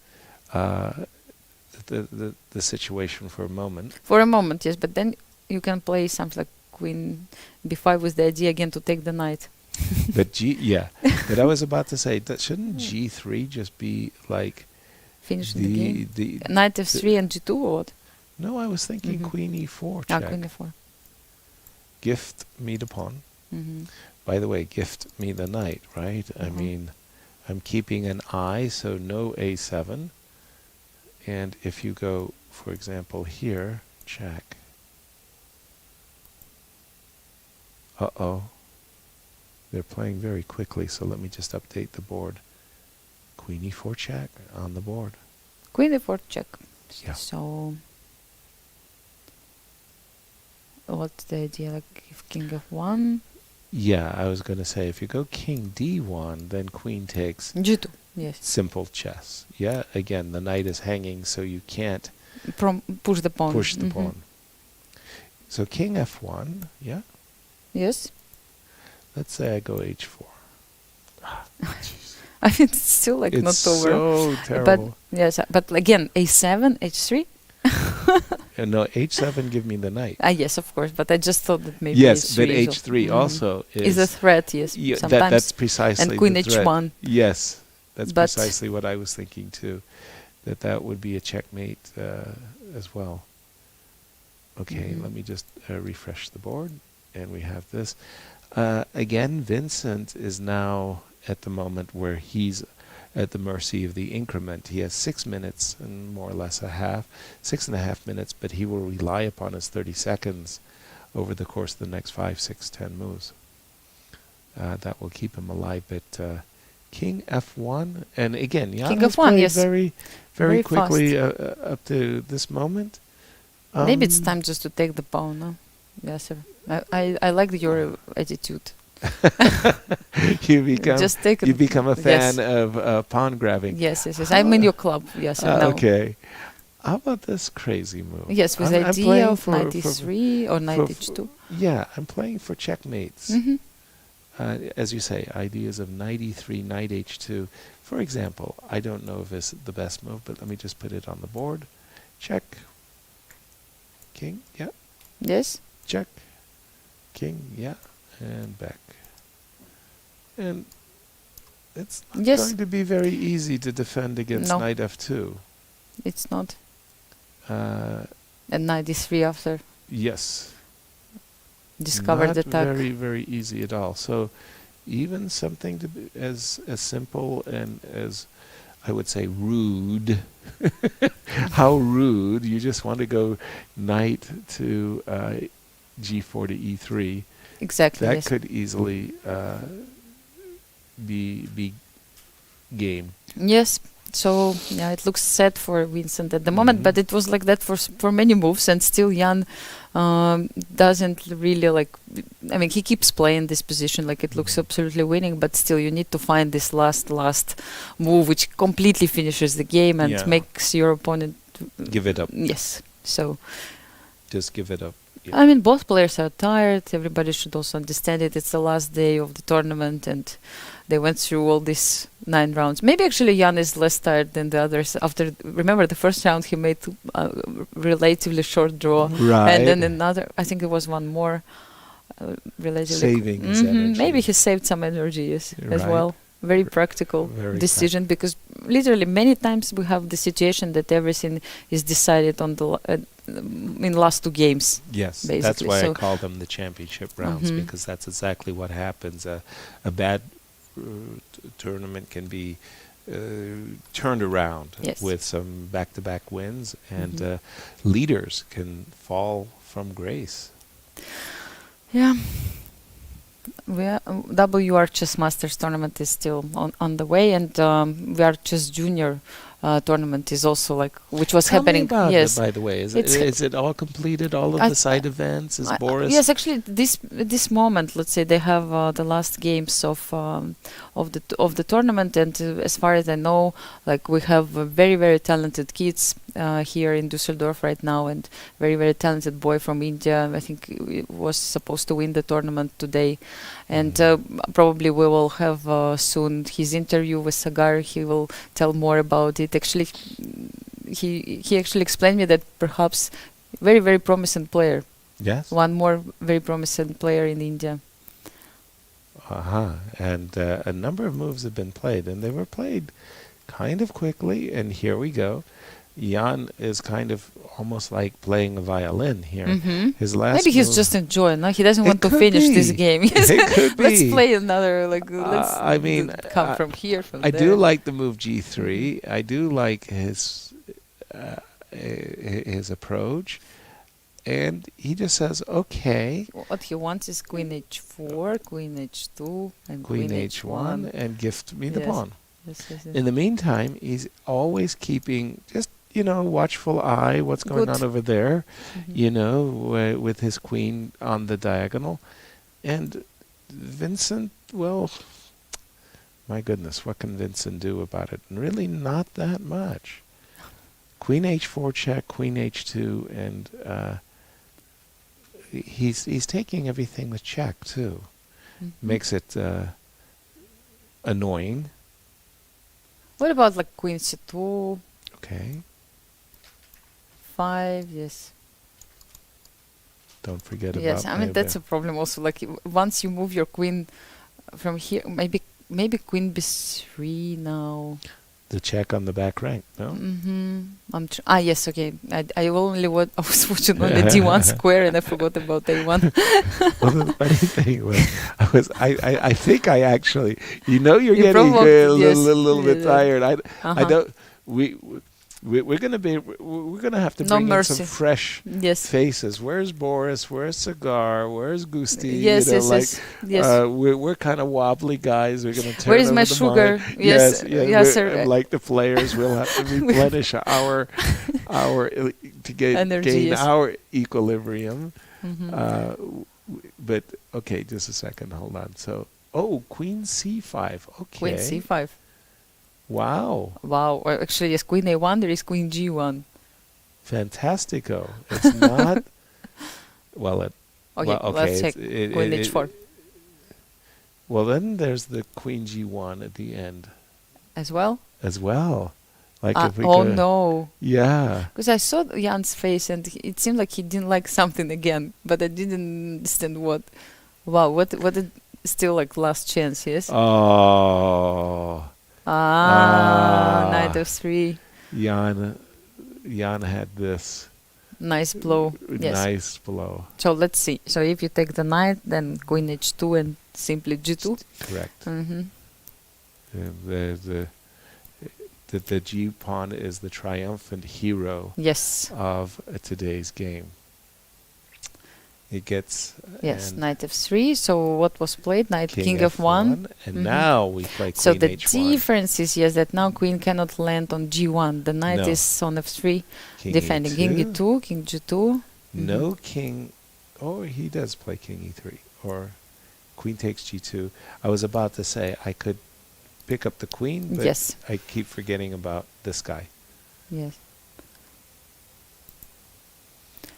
the situation for a moment. For a moment, yes, but then you can play something like queen b5 with the idea again to take the knight. But but I was about to say that shouldn't G3 just be like finish the game. Knight F3 and G2 or what? No, I was thinking Queen E4 check. Queen E4. Gift me the pawn. Mm-hmm. By the way, gift me the knight, right? I mean, I'm keeping an eye, so no A7. And if you go, for example, here, check. Uh-oh. They're playing very quickly, so let me just update the board. Queen E4 check on the board. Queen E4 check. Yeah. So, what's the idea? Like if King F1? Yeah, I was going to say, if you go King D1, then Queen takes G2, yes. simple chess. Yeah, again, the knight is hanging, so you can't push the pawn. push the pawn. So King F1, yeah? Yes. Let's say I go H4. I mean, it's still like It's not over. so terrible. But yes, but again, A7, H3. No, H7 give me the knight. Yes, of course. But I just thought that maybe Yes, H3 but is H3 also is a threat. Yes, yeah, sometimes. that's precisely and Queen the threat. H1. Yes, that's But precisely what I was thinking too. That would be a checkmate as well. Okay, let me just refresh the board, and we have this. Again, Vincent is now at the moment where he's at the mercy of the increment. He has 6 minutes and more or less 6.5 minutes, but he will rely upon his 30 seconds over the course of the next 5, 6, 10 moves. That will keep him alive. But King F1, and again, Jan has F1, played yes. very quickly up to this moment. Maybe it's time just to take the pawn. No? Yes, sir. I like your attitude. you become a fan of pawn grabbing. Yes. I'm in your club. Yes, I know. Okay. How about this crazy move? Yes, with I'm idea of knight e3 or knight h2. Yeah, I'm playing for checkmates. As you say, ideas of knight e3, knight h2. For example, I don't know if it's the best move, but let me just put it on the board. Check. King, yeah. Yes. Check. King, yeah. And back. And it's not going to be very easy to defend against knight f2. It's not. And knight e3 after. Yes. Discovered the attack. Not very, very easy at all. So even something to be as simple and as, I would say, rude. How rude. You just want to go knight to g4 to e3. Exactly. That could easily be game. Yes. So yeah, it looks sad for Vincent at the moment, but it was like that for many moves, and still Jan doesn't really like. I mean, he keeps playing this position like it looks absolutely winning, but still you need to find this last move which completely finishes the game and makes your opponent give it up. Yes. So just give it up. Yeah. I mean, both players are tired. Everybody should also understand it. It's the last day of the tournament, and they went through all these 9 rounds. Maybe actually Jan is less tired than the others. Remember the first round he made a relatively short draw, and then another. I think it was one more. Relatively saving his energy. Maybe he saved some energy as well. Very practical decision because literally many times we have the situation that everything is decided on the in last 2 games. Yes, basically. that's why I call them the championship rounds because that's exactly what happens. A bad tournament can be turned around with some back-to-back wins, and leaders can fall from grace. Yeah. WR Chess Masters tournament is still on the way, and VR Chess Junior tournament is also which was happening. Tell me about it, by the way, is it all completed? All of the side events? Is Boris? Yes, actually, this moment, let's say they have the last games of the tournament, and as far as I know, we have very, very talented kids here in Düsseldorf right now, and very, very talented boy from India. I think he was supposed to win the tournament today, and probably we will have soon his interview with Sagar. He will tell more about it. Actually, he actually explained me that perhaps very, very promising player. Yes. One more very promising player in India. And a number of moves have been played, and they were played kind of quickly. And here we go. Jan is kind of almost like playing a violin here. His last Maybe he's move, just enjoying. No, he doesn't want to could finish be. this game. It could Let's be. play another. Like, let's. I mean, come from here. From I there. do like the move G3. I do like his approach, and he just says, "Okay." What he wants is Queen H4, Queen H2, and Queen H1, and gift me the Yes. pawn. Yes, yes, yes. In the meantime, he's always keeping just, watchful eye, what's going Good. on over there, with his queen on the diagonal. And Vincent, well, my goodness, what can Vincent do about it? Really not that much. Queen H4 check, Queen H2, and he's taking everything with check, too. Makes it annoying. What about like Queen C2, Okay. 5? Yes. Don't forget about Yes, I mean that's a problem also. Like once you move your queen from here, maybe Queen B3 now. the check on the back rank, no? Yes, okay. I only I was watching on the D1 square and I forgot about A1. Well, the funny thing was, I think I actually, you're You getting provoked, a yes. little bit Yeah. tired. I Uh-huh. don't. We're gonna have to No bring in mercy. some fresh Yes. faces. Where's Boris? Where's Cigar? Where's Gusti? Yes, yes. We're kind of wobbly guys. We're gonna turn Where is over my the sugar? mind. Yes, yes, sir. and like the players, we'll have to replenish our to gain Energy, yes. our equilibrium. Mhm. But okay, just a second. Hold on. So, Queen C5. Okay. Queen C5. Wow. Wow. Actually, yes, Queen A1, there is Queen G1. Fantastico. It's not. Well, Okay, okay. let's check. Queen H4 Well, then there's the Queen G1 at the end as well. as well. Like if we Oh could, no. Yeah. Because I saw Jan's face and it seemed like he didn't like something again, but I didn't understand what. Wow, what did still like last chance, yes? Oh. Knight of 3. Jan had this Nice blow. Yes. nice blow. So let's see. So if you take the knight, then Queen H2 and simply G2. Correct. Mm-hmm. The G pawn is the triumphant hero Yes. of today's game. It gets Yes. and Knight F3. So what was played? Knight King F1. and Mhm. now we play Queen So the H1. difference is that now Queen cannot land on G1. The knight No. is on F3, King defending King E2, King G2. No king. Oh, he does play King E3 or Queen takes G2. I was about to say I could pick up the queen, but Yes. I keep forgetting about this guy. Yes.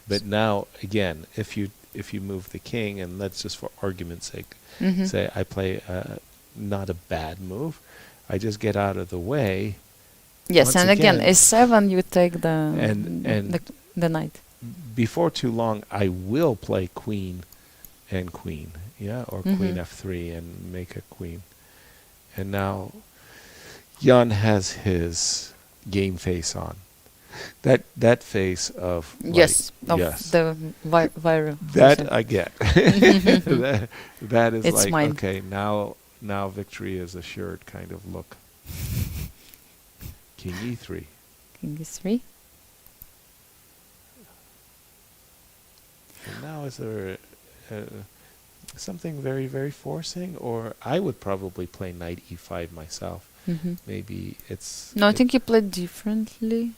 But now again, if you move the king, and let's just for argument's sake Mhm. say I play not a bad move, I just get out of the way. Yes, Once and again, again- S7 you take And the knight. before too long, I will play queen and queen, or queen Mhm. f3 and make a queen. And now Jan has his game face on. That face of Yes, like, of yes, the viral. that I get. that is It's like mine. okay, now victory is assured kind of look. King e3. King E3. And now is there something very, very forcing? Or I would probably play knight e5 myself. Mhm. Maybe it's... No, I think you played differently.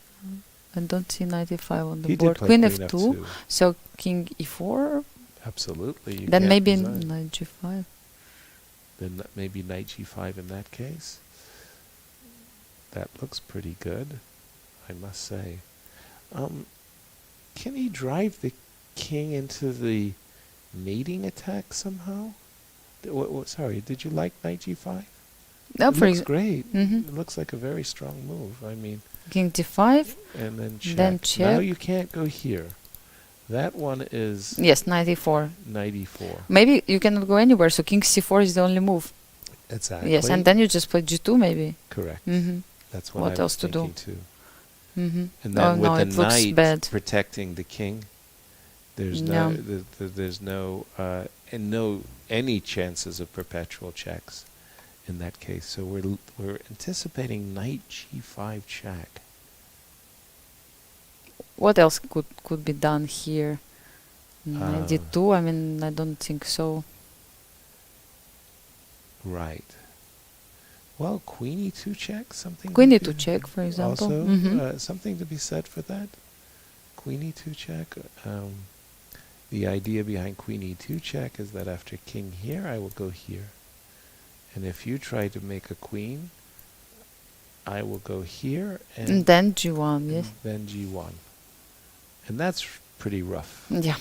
I don't see knight E5 on the he did board. play Queen F2. F2. So King E4. Absolutely. you Then can't maybe design. knight G5. Then maybe knight g5 in that case. That looks pretty good, I must say. Can he drive the king into the mating attack somehow? Sorry, did you like knight g5? No, It for looks ex- great. Mhm. It looks like a very strong move. I mean, King D5. and then check. Then Now check. you can't go here. That one is Yes, 94. 94. Maybe you cannot go anywhere, so king c4 is the only move. Exactly. Yes, and then you just play g2 maybe. Correct. That's what What I else was to do? thinking too. And Oh then with no, the it looks knight bad. protecting the king, there's Yeah. there's no any chances of perpetual checks in that case. So we're anticipating knight g5 check. What else could be done here? Knight d2. I mean, I don't think so. Right. Well, queen e2 check, something. Queen to e2 be- check, for example. Also, something to be said for that. Queen e2 check. The idea behind queen e2 check is that after king here, I will go here. And if you try to make a queen, I will go here and Then g1, yes. then g1. And that's pretty rough. Yeah.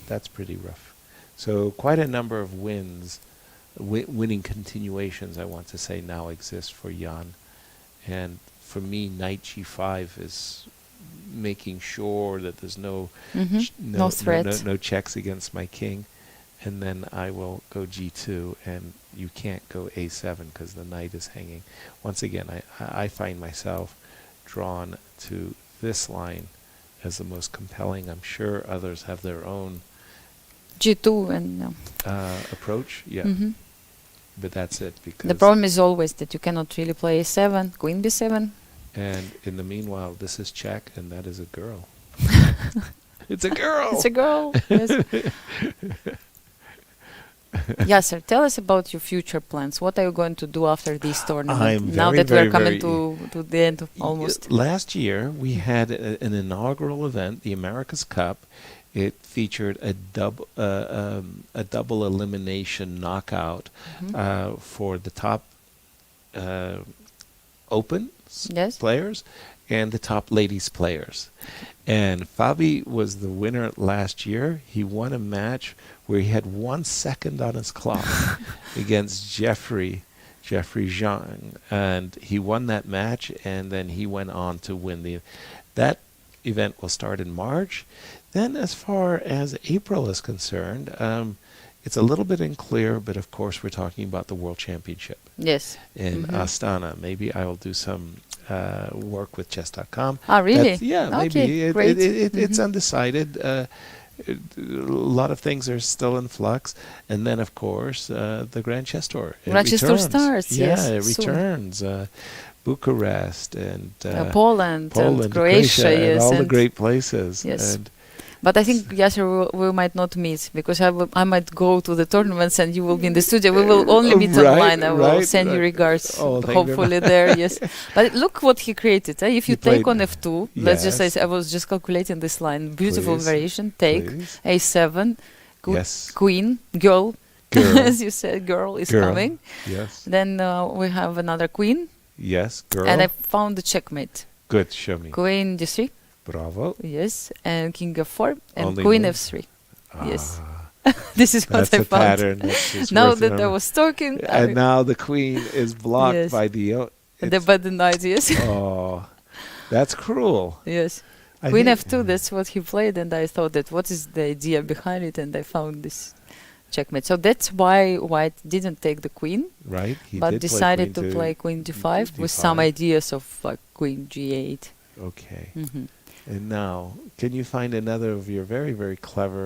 That's pretty rough. So quite a number of winning continuations, I want to say, now exist for Jan. And for me, knight g5 is making sure that there's no No threat. no checks against my king. And then I will go g2, and you can't go a7 because the knight is hanging. Once again, I find myself drawn to this line as the most compelling. I'm sure others have their own g2 and approach. Yeah. But that's it. Because the problem is always that you cannot really play a7, queen b7. And in the meanwhile, this is check, and that is a girl. It's a girl. It's a girl. Yes. Yeah, sir. Tell us about your future plans. What are you going to do after this tournament? I'm Now very, that we are very, coming very to the end of almost. Last year, we had an inaugural event, the America's Cup. It featured a double elimination knockout for the top open Yes. players and the top ladies players. And Fabi was the winner last year. He won a match where he had 1 second on his clock against Jeffrey Zhang, and he won that match, and then he went on to win that event will start in March. Then as far as April is concerned, it's a little bit unclear, but of course we're talking about the World Championship Yes. in Astana. Maybe I will do some work with chess.com. Ah, really? Yeah, Okay, maybe. great. It's undecided. A lot of things are still in flux. And then, of course, the Grand Chess Tour. It Grand Chess Tour returns. starts, Yeah, yes, it soon. returns. Bucharest and Poland and Croatia, and yes. all the and great places. Yes. And But I think, Yasser, we might not meet because I might go to the tournaments and you will be in the studio. We will only meet online. I will send you regards, Oh, thank you hopefully there, yes. But look what he created. If you He take played- on f2, let's just say, Yes. I was just calculating this line. Beautiful Please, variation. Take please. a7, Yes. queen, girl. Girl. As you said, girl is Girl. coming. Yes. Then we have another queen. Yes, girl. And I found the checkmate. Good, show me. Queen d3. Bravo. Yes, and king f4 and Only queen move. f3. Yes, Ah, this is what that's I a found. pattern. That's Now worth that I knowing. was talking, And now the queen is blocked Yes. by the... by the knight, yes. Oh, that's cruel. Yes. I Queen think- f2, that's what he played, and I thought that what is the idea behind it, and I found this checkmate. So that's why White didn't take the queen, Right. He but did play decided queen to play queen d5 with some D5. ideas of like queen g8. Okay. Mhm. And now, can you find another of your very, very clever...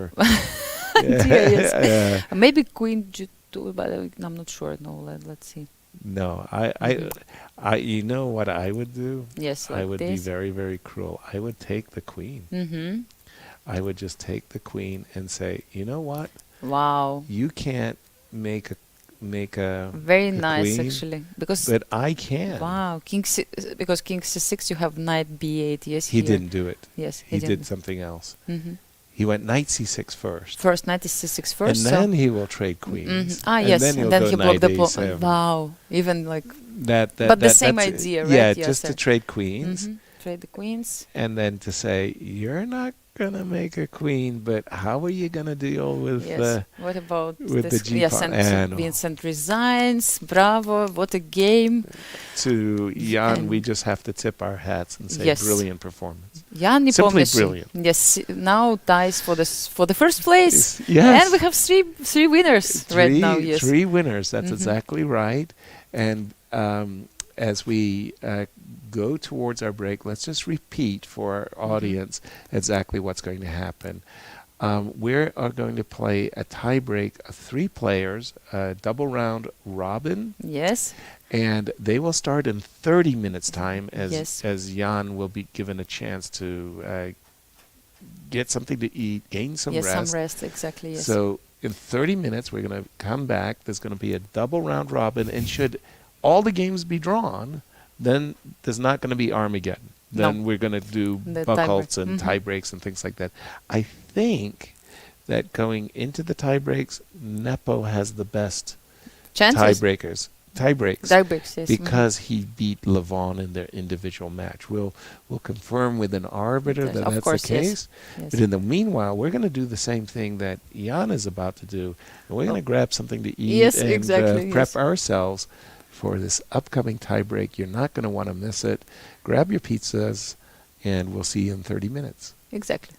Yes. Uh, Maybe queen g2, but I'm not sure. No, let's see. no, Mhm. you know what I would do? Yes, I like would be this. very, very cruel. I would take the queen. Mm-hmm. I would just take the queen and say, you know what? Wow. You can't make a Very a nice, queen, actually, because but I can. wow, because king c6 you have knight b8. Yes, He here. didn't do it. Yes, He didn't. did something else. Mm-hmm. He went knight c6 first. First knight is c6 first. and then he will trade queens. Ah, yes, and and then then he'll he go blocked the knight pawn. A7. Wow, even like But the same that's it. idea, right? Yeah, Yes, just to sir. trade queens, trade the queens. and then to say, you're not going to make a queen, but how are you going to deal with Yes. What about with this? the Yes, G-pawn? and And Vincent resigns. Bravo! What a game! to Jan, And- we just have to tip our hats and say Yes. brilliant performance. Jan Simply Nepomniachtchi. brilliant. Yes, now ties for the first place. Yes. And we have three winners right now. Yes. 3 winners. That's exactly right. And as we go towards our break, let's just repeat for our audience exactly what's going to happen. We are going to play a tiebreak of 3 players, a double round robin. Yes. And they will start in 30 minutes time Yes. as Jan will be given a chance to get something to eat, gain some rest. Yes, some rest, exactly, yes. So in 30 minutes, we're going to come back. There's going to be a double round robin. And should all the games be drawn, then there's not going to be Armageddon. Then we're going to do buckles and tie breaks and things like that. I think that going into the tie breaks, Nepo has the best tiebreaks, yes. because he beat Levon in their individual match. We'll confirm with an arbiter that that's the case. Yes. But in the meanwhile, we're going to do the same thing that Jan is about to do. And we're going to grab something to eat and prep ourselves for this upcoming tiebreak. You're not going to want to miss it. Grab your pizzas, and we'll see you in 30 minutes. Exactly.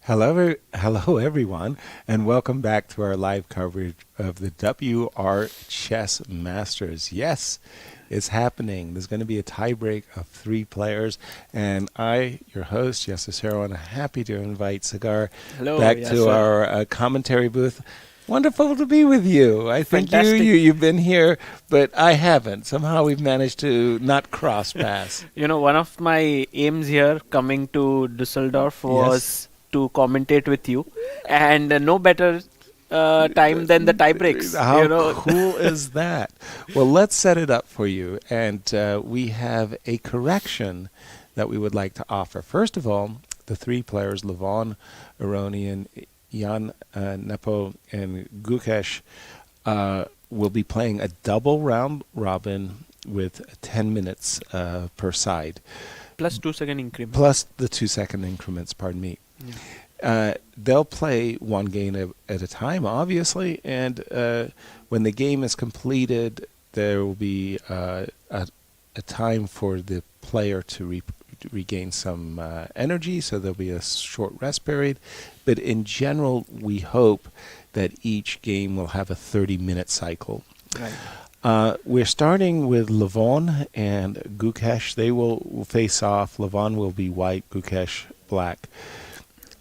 Hello, everyone, and welcome back to our live coverage of the WR Chess Masters. Yes, it's happening. There's going to be a tiebreak of 3 players, and I, your host, Yasser Serwan, happy to invite Sagar back to our commentary booth. Wonderful to be with you. I think you've been here, but I haven't. Somehow we've managed to not cross paths. One of my aims here coming to Dusseldorf was to commentate with you, and no better time than the tie breaks. How cool is that? Well, let's set it up for you, and we have a correction that we would like to offer. First of all, the 3 players, Levon Aronian, Jan-KrzysztofDuda, and Gukesh, will be playing a double round robin with 10 minutes per side. Plus 2-second increments. Plus the 2-second increments, pardon me. Yeah. They'll play one game at a time, obviously, and when the game is completed, there will be a time for the player to regain some energy, so there'll be a short rest period. But in general, we hope that each game will have a 30-minute cycle. Right. We're starting with Levon and Gukesh. They will face off. Levon will be white, Gukesh black.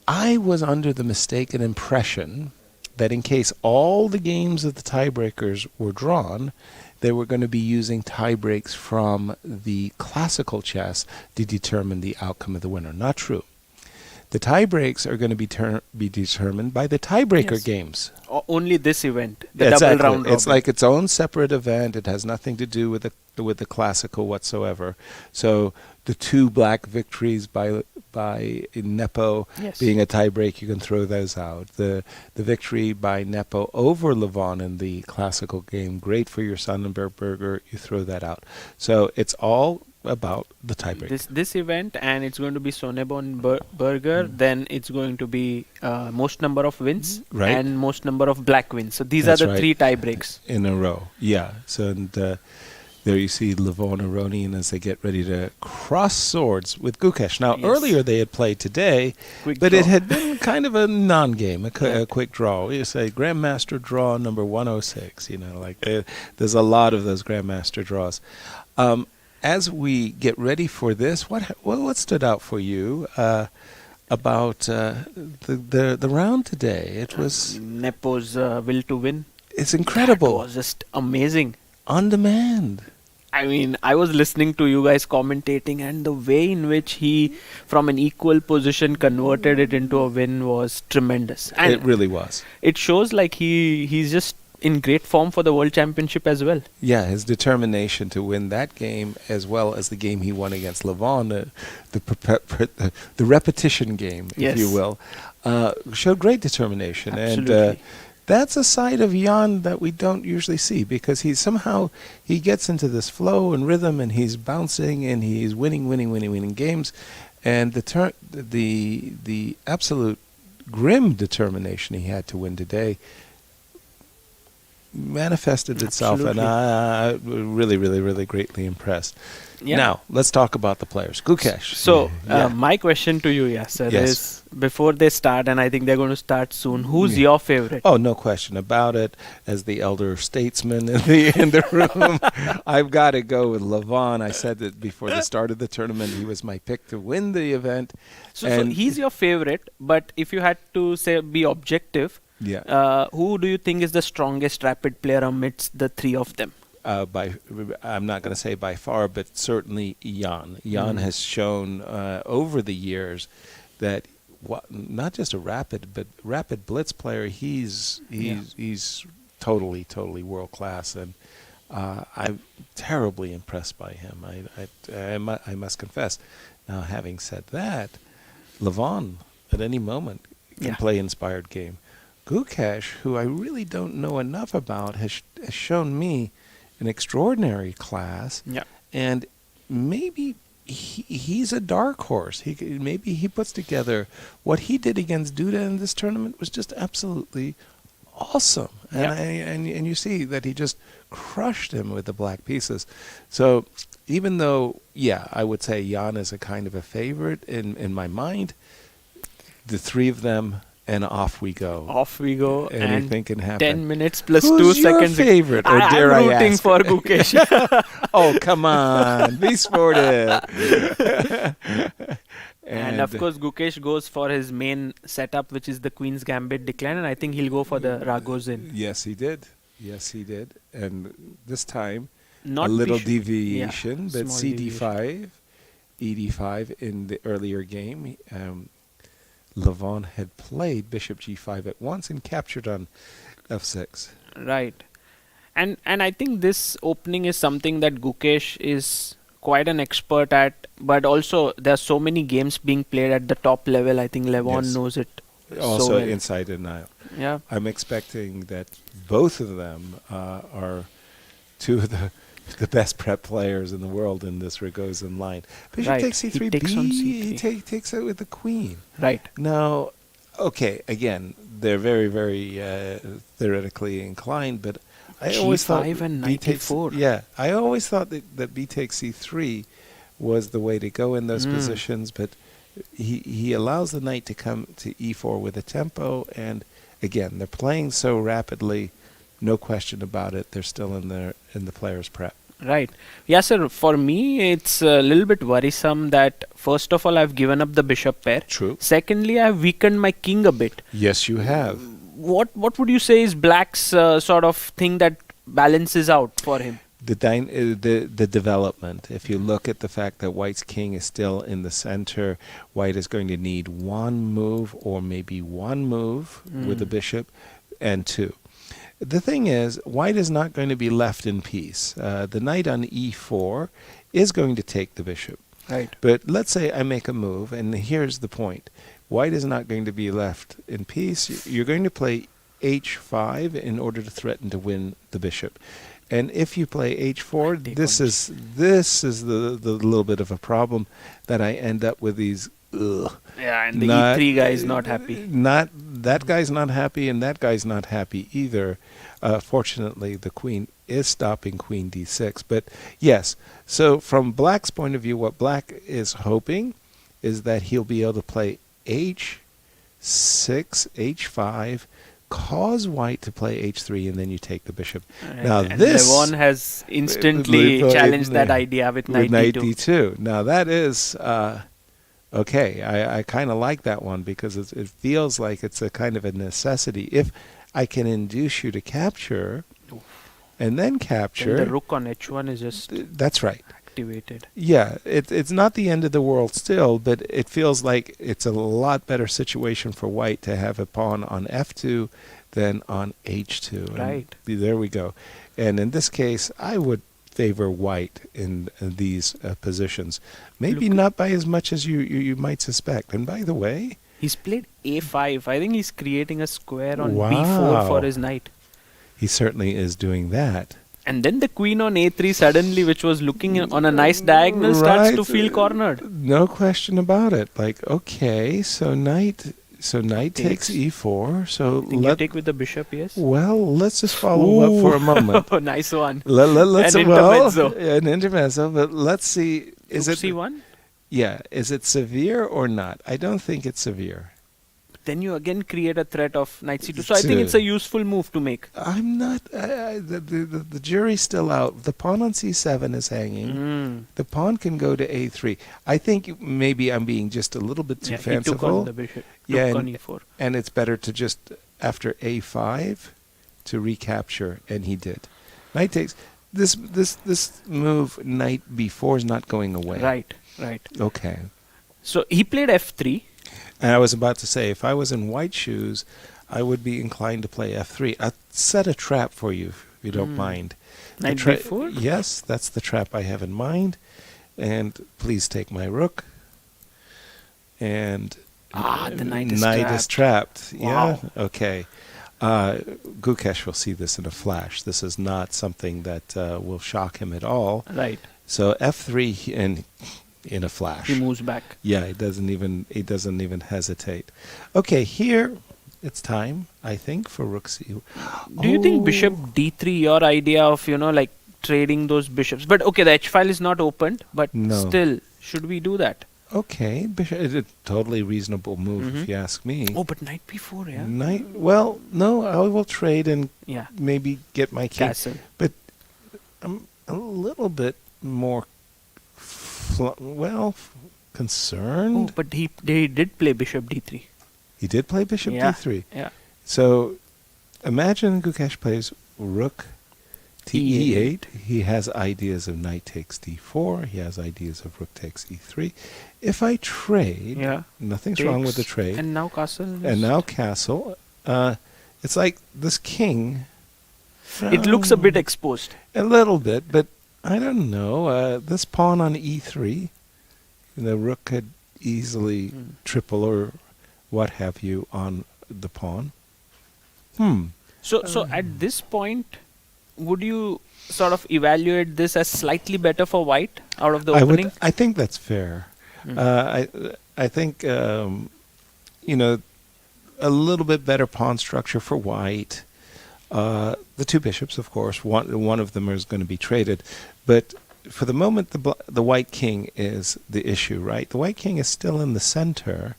I was under the mistaken impression that in case all the games of the tiebreakers were drawn, they were going to be using tiebreaks from the classical chess to determine the outcome of the winner. Not true. The tiebreaks are going to be determined by the tiebreaker games. Only this event, the double round robin. It's like its own separate event. It has nothing to do with the classical whatsoever. So the 2 black victories by Nepo being a tiebreak, you can throw those out. The victory by Nepo over Levon in the classical game, great for your Sonnenberg burger, you throw that out. So it's all about the tiebreak. This event, and it's going to be Sonnenberg burger, then it's going to be most number of wins and most number of black wins. So these are the 3 tiebreaks in a row. Yeah. So there you see Levon Aronian as they get ready to cross swords with Gukesh. Now, earlier they had played today, but it had been kind of a non-game, a quick draw. You say Grandmaster draw number 106. There's a lot of those Grandmaster draws. As we get ready for this, what stood out for you about the round today? It was Nepo's will to win. It's incredible. It was just amazing. On demand. I mean, I was listening to you guys commentating, and the way in which he, from an equal position, converted it into a win was tremendous. And it really was. It shows like he's just in great form for the World Championship as well. Yeah, his determination to win that game as well as the game he won against Levon, the repetition game, if you will, showed great determination. Absolutely. And that's a side of Jan that we don't usually see, because he gets into this flow and rhythm, and he's bouncing and he's winning games, and the absolute grim determination he had to win today manifested itself. Absolutely. And I really greatly impressed. Yeah. Now, let's talk about the players. Gukesh. So, my question to you, Yasser, is before they start, and I think they're going to start soon, who's your favorite? Oh, no question about it. As the elder statesman in the room, I've got to go with Levon. I said that before the start of the tournament, he was my pick to win the event. So he's your favorite, but if you had to be objective, who do you think is the strongest rapid player amidst the 3 of them? I'm not going to say by far, but certainly Jan. Jan has shown over the years that not just a rapid blitz player. He's totally world class, and I'm terribly impressed by him. I must confess. Now, having said that, Levon at any moment can play inspired game. Gukesh, who I really don't know enough about, has shown me an extraordinary class, and maybe he's a dark horse. Maybe he puts together what he did against Duda in this tournament was just absolutely awesome, and you see that he just crushed him with the black pieces. So even though, I would say Jan is a kind of a favorite in my mind, The three of them, and off we go. Off we go. Anything and can happen. 10 minutes plus Who's 2 your seconds. favorite? Or dare I'm I rooting ask? for Gukesh. Oh, come on. Be sportive. And of course, Gukesh goes for his main setup, which is the Queen's Gambit decline, and I think he'll go for the Ragozin. Yes, he did. Yes, he did. And this time, Not a little bishop. deviation, Yeah, but small CD5, ED5 in the earlier game. Levon had played bishop G5 at once and captured on F6. Right. And I think this opening is something that Gukesh is quite an expert at, but also there are so many games being played at the top level. I think Levon knows it Also so well. inside and out. Yeah. I'm expecting that both of them are two of the best prep players in the world in this Ragozin line. Bishop Right. takes C3, He takes on he C3. takes it with the queen. Right. Now, okay, again, they're very, very theoretically inclined, but I always thought G5 and B knight takes, E4. yeah, I always thought that B takes C3 was the way to go in those positions, but he allows the knight to come to E4 with a tempo, and again, they're playing so rapidly, no question about it. They're still in the player's prep. Right. Yeah, sir. For me, it's a little bit worrisome that, first of all, I've given up the bishop pair. True. Secondly, I've weakened my king a bit. Yes, you have. What would you say is Black's sort of thing that balances out for him? The development. If you look at the fact that White's king is still in the center, White is going to need one move or maybe one move with the bishop and two. The thing is, White is not going to be left in peace. The knight on E4 is going to take the bishop. Right. But let's say I make a move, and here's the point. White is not going to be left in peace. You're going to play H5 in order to threaten to win the bishop. And if you play H4, this is the little bit of a problem that I end up with these. Yeah, and the E3 guy is not happy. Not that guy's not happy, and that guy's not happy either. Fortunately, the queen is stopping Queen D6. But yes, so from Black's point of view, what Black is hoping is that he'll be able to play H6, H5, cause White to play H3, and then you take the bishop. Right. Now and this Levon has instantly challenged that idea with knight D2. Now that is okay. I kind of like that one because it feels like it's a kind of a necessity. If I can induce you to capture and then capture, Then the rook on H1 is just that's right. activated. Yeah, it's not the end of the world still, but it feels like it's a lot better situation for White to have a pawn on F2 than on H2. Right. And there we go. And in this case, I would favor White in these positions. Maybe not by as much as you might suspect. And by the way, He's played A5. I think he's creating a square on Wow. B4 for his knight. he certainly is doing that. And then the queen on A3 suddenly, which was looking on a nice diagonal, starts to Right. feel cornered. No question about it. Like, okay, so knight takes E4. So I think you take with the bishop, yes? well, let's just follow up for a moment. Oh, nice one. Let's An intermezzo. an intermezzo, but let's see. Is Rook it C1? Yeah, is it severe or not? I don't think it's severe. Then you again create a threat of knight C2. So I think it's a useful move to make. I'm not. The jury's still out. The pawn on C7 is hanging. The pawn can go to A3. I think maybe I'm being just a little bit too Yeah, he took fanciful. on the bishop. Yeah, Took on and- E4. And it's better to just, after A5, to recapture, and he did. Knight takes. This move, knight B4, is not going away. Right. Okay. So he played F3. And I was about to say, if I was in White's shoes, I would be inclined to play F3. I'll set a trap for you, if you don't mind. The Knight B4? Yes, that's the trap I have in mind. And please take my rook. And the knight is is trapped. Wow. Yeah? Okay. Gukesh will see this in a flash. This is not something that will shock him at all. Right. So F3 and in a flash. He moves back. Yeah, he doesn't even hesitate. Okay, here it's time, I think, for rook C. Do you think bishop D3, your idea of, like trading those bishops? But okay, the H file is not opened, but No. still, should we do that? Okay, bishop is a totally reasonable move if you ask me. Oh, but knight b4, yeah. Well, no, I will trade and Yeah. maybe get my king. Castle. But I'm a little bit more, concerned. Oh, but they did play bishop d3. He did play bishop d3. Yeah. So imagine Gukesh plays rook e8. He has ideas of knight takes d4. He has ideas of rook takes e3. If I trade, nothing's wrong with the trade. And now castle. And now castle. It's like this king. It looks a bit exposed. A little bit, but I don't know. This pawn on e3, the rook could easily triple or what have you on the pawn. So at this point, would you sort of evaluate this as slightly better for white out of the opening? I think that's fair. I think a little bit better pawn structure for white. The two bishops, of course, one of them is going to be traded, but for the moment, the white king is the issue, right? The white king is still in the center.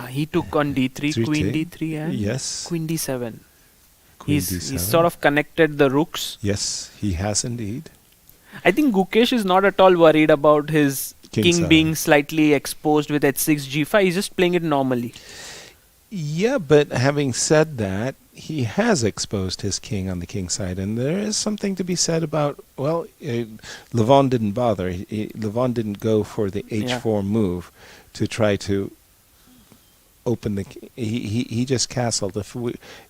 He took on d3, queen d3, and queen d7. He's sort of connected the rooks. Yes, he has indeed. I think Gukesh is not at all worried about his king being slightly exposed with h6, g5. He's just playing it normally. Yeah, but having said that, he has exposed his king on the king side, and there is something to be said about, Levon didn't bother. Levon didn't go for the h4 move to try to open the... He just castled. If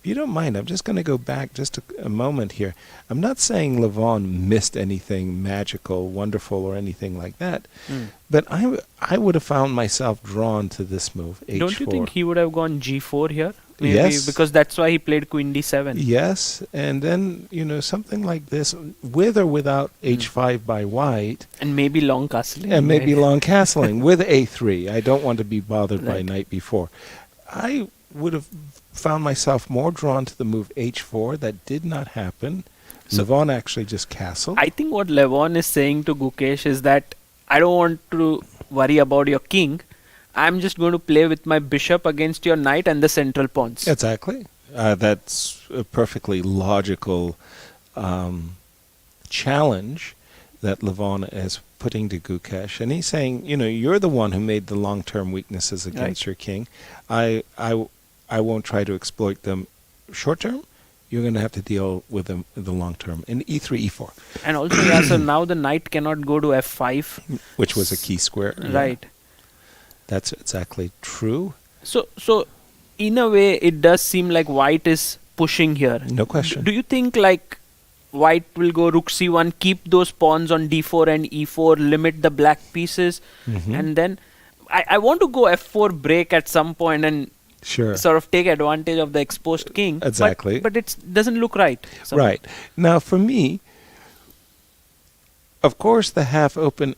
you don't mind, I'm just going to go back just a moment here. I'm not saying Levon missed anything magical, wonderful, or anything like that, but I would have found myself drawn to this move, h4. Don't you think he would have gone g4 here? Maybe yes. Because that's why he played queen d7. Yes, and then, something like this, with or without h5 by white. And maybe long castling. And maybe long castling with a3. I don't want to be bothered by knight b4. I would have found myself more drawn to the move h4. That did not happen. So Levon actually just castled. I think what Levon is saying to Gukesh is that I don't want to worry about your king. I'm just going to play with my bishop against your knight and the central pawns. Exactly. That's a perfectly logical challenge that Levon is putting to Gukesh. And he's saying, you're the one who made the long-term weaknesses against your king. I won't try to exploit them short-term. You're going to have to deal with them in the long term. In e3, e4. And also, so now the knight cannot go to f5. Which was a key square. Right. Yeah. That's exactly true. So in a way, it does seem like white is pushing here. No question. Do you think white will go rook c1, keep those pawns on d4 and e4, limit the black pieces, and then I want to go f4 break at some point and sort of take advantage of the exposed king. Exactly. But it doesn't look right. Right. Now, for me, of course, the half-open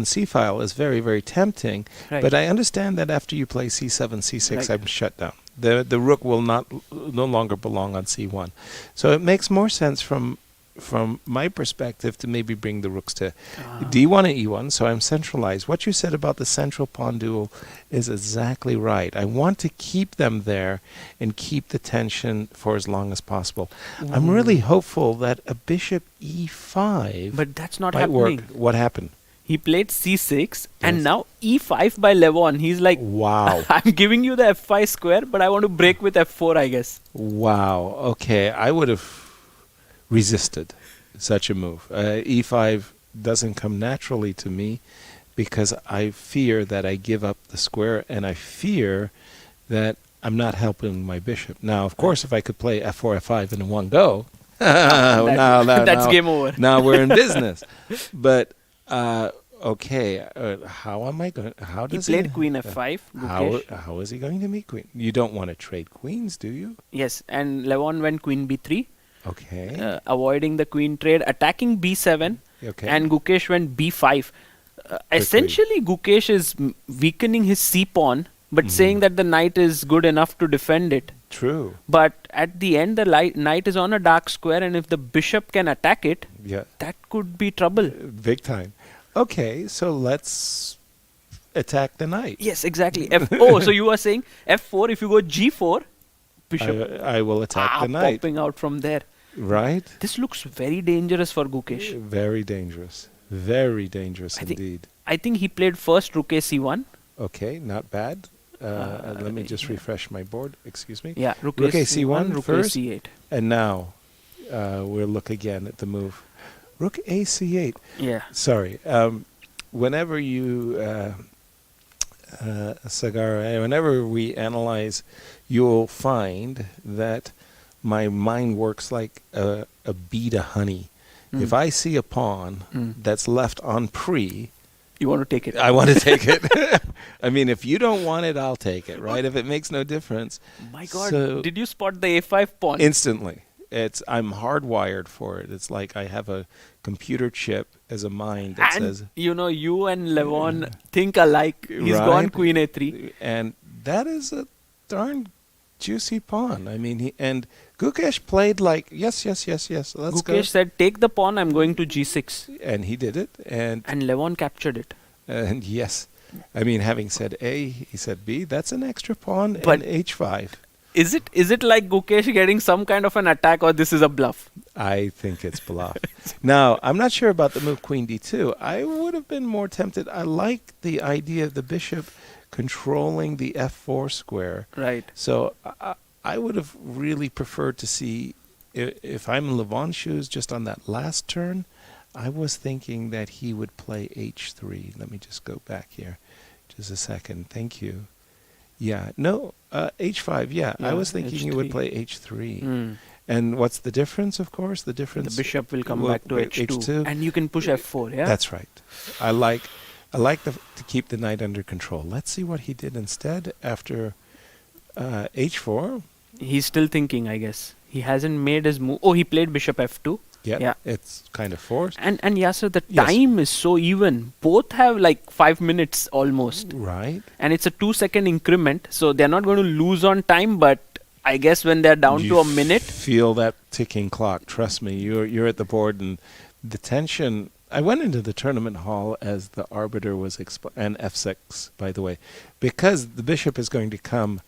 C file is very, very tempting. Right. But I understand that after you play c7, c6, I'm shut down. The rook will no longer belong on c1. So it makes more sense from my perspective to maybe bring the rooks to d1 and e1, so I'm centralized. What you said about the central pawn duel is exactly right. I want to keep them there and keep the tension for as long as possible. I'm really hopeful that a bishop e5 but that's not might happening. Work. What happened? He played c6 and now e5 by Levon. He's like, wow. I'm giving you the f5 square, but I want to break with f4, I guess. Wow. Okay, I would have resisted such a move. E5 doesn't come naturally to me because I fear that I give up the square and I fear that I'm not helping my bishop. Now, of course, if I could play f4, f5 in one go, that's game over. Now we're in business. But okay, how am I going? How does he played queen f5? How is he going to meet queen? You don't want to trade queens, do you? Yes, and Levon went queen b3. Okay. Avoiding the queen trade, attacking b7, and Gukesh went b5. Essentially, Gukesh is weakening his c-pawn, but saying that the knight is good enough to defend it. True. But at the end, the knight is on a dark square, and if the bishop can attack it, that could be trouble. Big time. Okay, so let's attack the knight. Yes, exactly. So you are saying f4, if you go g4, bishop I will attack the knight. popping out from there. Right? This looks very dangerous for Gukesh. Very dangerous. Very dangerous indeed. I think he played first rook a c1. Okay, not bad. Let me just refresh my board. Excuse me. Yeah, rook a c1 rook first. a c8. And now we'll look again at the move. Rook a c8. Yeah. Sorry. Whenever you, Sagara, whenever we analyze, you'll find that my mind works like a bee to honey. If I see a pawn that's left on pre, you want to take it. I want to take it. I mean, if you don't want it, I'll take it, right? If it makes no difference. My God, So did you spot the a5 pawn? instantly. I'm hardwired for it. It's like I have a computer chip as a mind that and says, you know, you and Levon think alike. He's gone Right. queen a3. and that is a darn juicy pawn. I mean, and Gukesh played like, yes, let's Gukesh go. said, take the pawn, I'm going to g6. And he did it. And Levon captured it. yes. I mean, having said A, he said B. That's an extra pawn But- and h5. Is it like Gukesh getting some kind of an attack, or this is a bluff? I think it's bluff. Now, I'm not sure about the move queen d2. I would have been more tempted. I like the idea of the bishop controlling the f4 square. Right. So I would have really preferred to see, if I'm in Levon's shoes just on that last turn, I was thinking that he would play h3. Let me just go back here just a second. Thank you. Yeah, no, h5, yeah. I was thinking he would H3. play h3. And what's the difference, of course? The difference... The bishop will come Well, back to h2. And you can push f4, yeah? That's right. I like to keep the knight under control. Let's see what he did instead after h4. He's still thinking, I guess. He hasn't made his move. Oh, he played bishop f2. Yeah, it's kind of forced. And Yasser, the Yes. time is so even. Both have like 5 minutes almost. Right. And it's a 2-second increment. So they're not going to lose on time. But I guess when they're down to a minute. Feel that ticking clock. Trust me, you're at the board, and the tension. I went into the tournament hall as the arbiter was and f6, by the way, because the bishop is going to come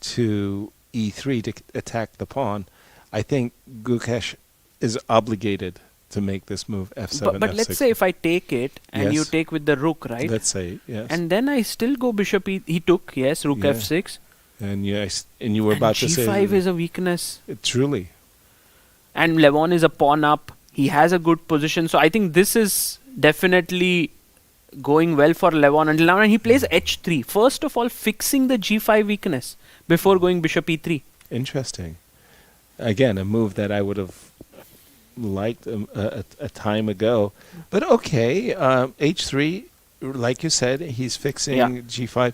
to e3 to attack the pawn. I think Gukesh is obligated to make this move f7, But f6. let's say if I take it and you Yes. take with the rook, right? Let's say, yes. And then I still go bishop he took, yes, rook Yeah. f6. And yes, and you were And about to say... g5 is a weakness. Truly. And Levon is a pawn up. He has a good position. So I think this is definitely going well for Levon. Until now, and he plays h3. First of all, fixing the g5 weakness before going bishop e3. Interesting. Again, a move that I would have liked a time ago. But okay, h3, like you said, he's fixing Yeah. g5.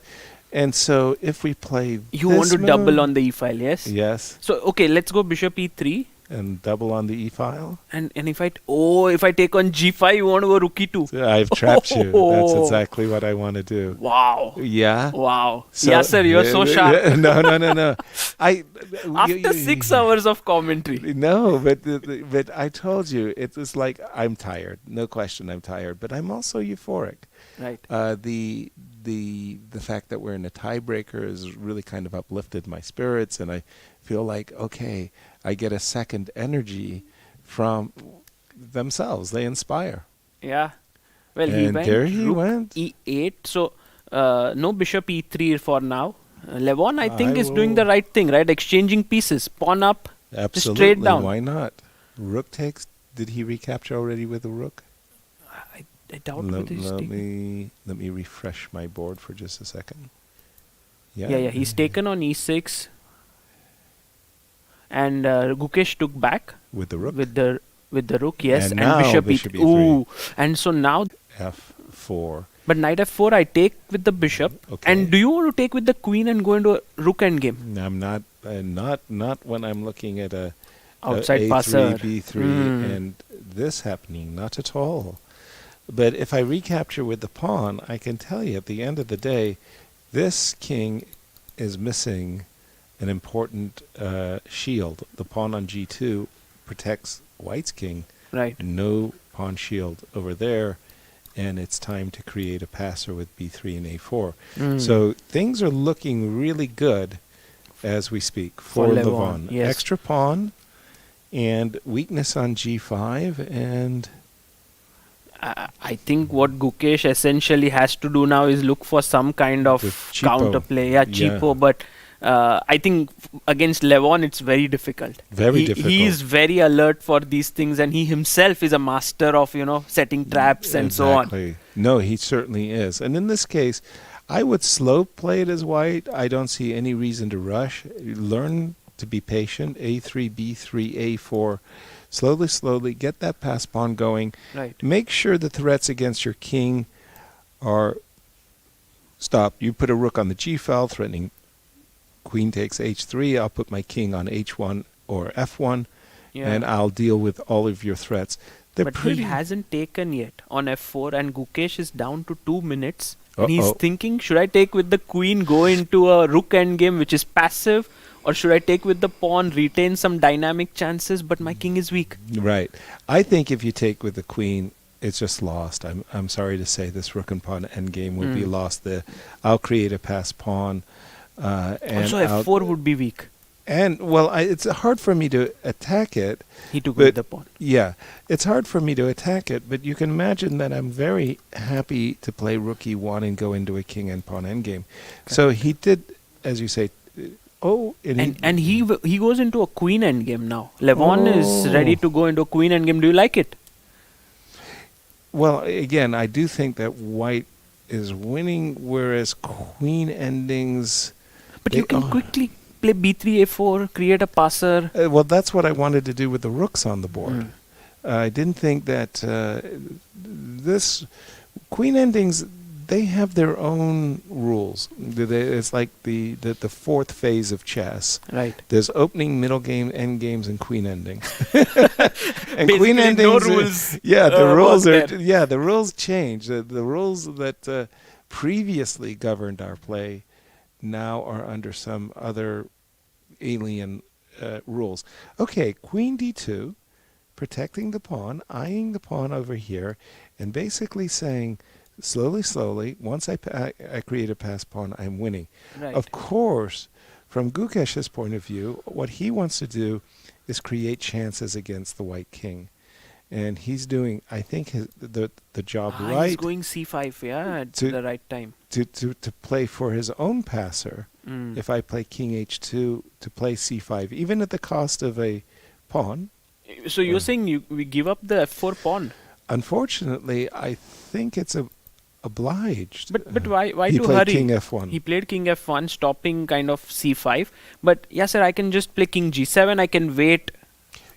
And so if we play You this want to move- double on the e file, yes? Yes, So, okay, let's go bishop e3. and double on the e file. And if I take on g5, you want to go rook e2. I've trapped you. That's exactly what I want to do. Wow. Yeah. Wow. So- Yeah, sir, you're so sharp. No. After 6 hours of commentary. No, but I told you, it was like, I'm tired. No question, I'm tired. But I'm also euphoric. Right. The fact that we're in a tiebreaker has really kind of uplifted my spirits, and I feel like, okay, I get a second energy from themselves. They inspire. Yeah. Well, And there he rook went. e8. So, no bishop e3 for now. Levon, I think, I is doing will- the right thing, right? Exchanging pieces. Pawn up. Absolutely. straight down. Why not? Rook takes. Did he recapture already with the rook? I doubt Let, whether he's let taken. me refresh my board for just a second. Yeah. He's taken on e6. And Gukesh took back with the rook. with the rook, yes. And And, now bishop bishop e3. e3. Ooh. And so now, f4. but knight f4, I take with the bishop. Okay. And do you want to take with the queen and go into a rook endgame? I'm not when I'm looking at a Outside a passer. A3, B3, Mm. and this happening. Not at all. But if I recapture with the pawn, I can tell you at the end of the day, this king is missing an important shield. The pawn on g2 protects white's king. Right. No pawn shield over there. and it's time to create a passer with b3 and a4. So things are looking really good as we speak for Levon. Yes. Extra pawn and weakness on g5, and I think what Gukesh essentially has to do now is look for some kind of counterplay. Yeah, cheapo, but I think against Levon it's very difficult. Very difficult. He is very alert for these things, and he himself is a master of, setting traps and so on. No, he certainly is. And in this case, I would slow play it as white. I don't see any reason to rush. Learn to be patient. A3, B3, A4. Slowly, get that pass pawn going. Right. Make sure the threats against your king are stopped. You put a rook on the g file, threatening queen takes h3. I'll put my king on h1 or f1, and I'll deal with all of your threats. But he hasn't taken yet on f4, and Gukesh is down to 2 minutes. And he's thinking, should I take with the queen, go into a rook endgame, which is passive, or should I take with the pawn, retain some dynamic chances, but my king is weak? Right. I think if you take with the queen, it's just lost. I'm sorry to say this rook and pawn endgame would be lost. I'll create a pass pawn. And also f4 would be weak. And, it's hard for me to attack it. He took with the pawn. Yeah. It's hard for me to attack it, but you can imagine that I'm very happy to play rook e1 and go into a king and pawn endgame. Okay. So he did, as you say, and he goes into a queen endgame now. Levon is ready to go into a queen endgame. Do you like it? Well, again, I do think that white is winning, whereas queen endings... But you can quickly play b3, a4, create a passer. Well, that's what I wanted to do with the rooks on the board. I didn't think that this... Queen endings, they have their own rules. It's like the fourth phase of chess. Right. There's opening, middle game, end games, and queen endings. And basically queen endings, no rules. The rules are the rules change. The rules that previously governed our play now are under some other alien rules. Okay, queen d2, protecting the pawn, eyeing the pawn over here, and basically saying, slowly, once I create a pass pawn, I'm winning. Right. Of course, from Gukesh's point of view, what he wants to do is create chances against the white king. And he's doing, I think, the job right. He's going c5, at the right time. To play for his own passer. If I play king h2, to play c5, even at the cost of a pawn. So you're saying we give up the f4 pawn? Unfortunately, I think it's obliged. But why he to played hurry? King F1. He played king f1, stopping kind of c5. But sir, I can just play king g7. I can wait.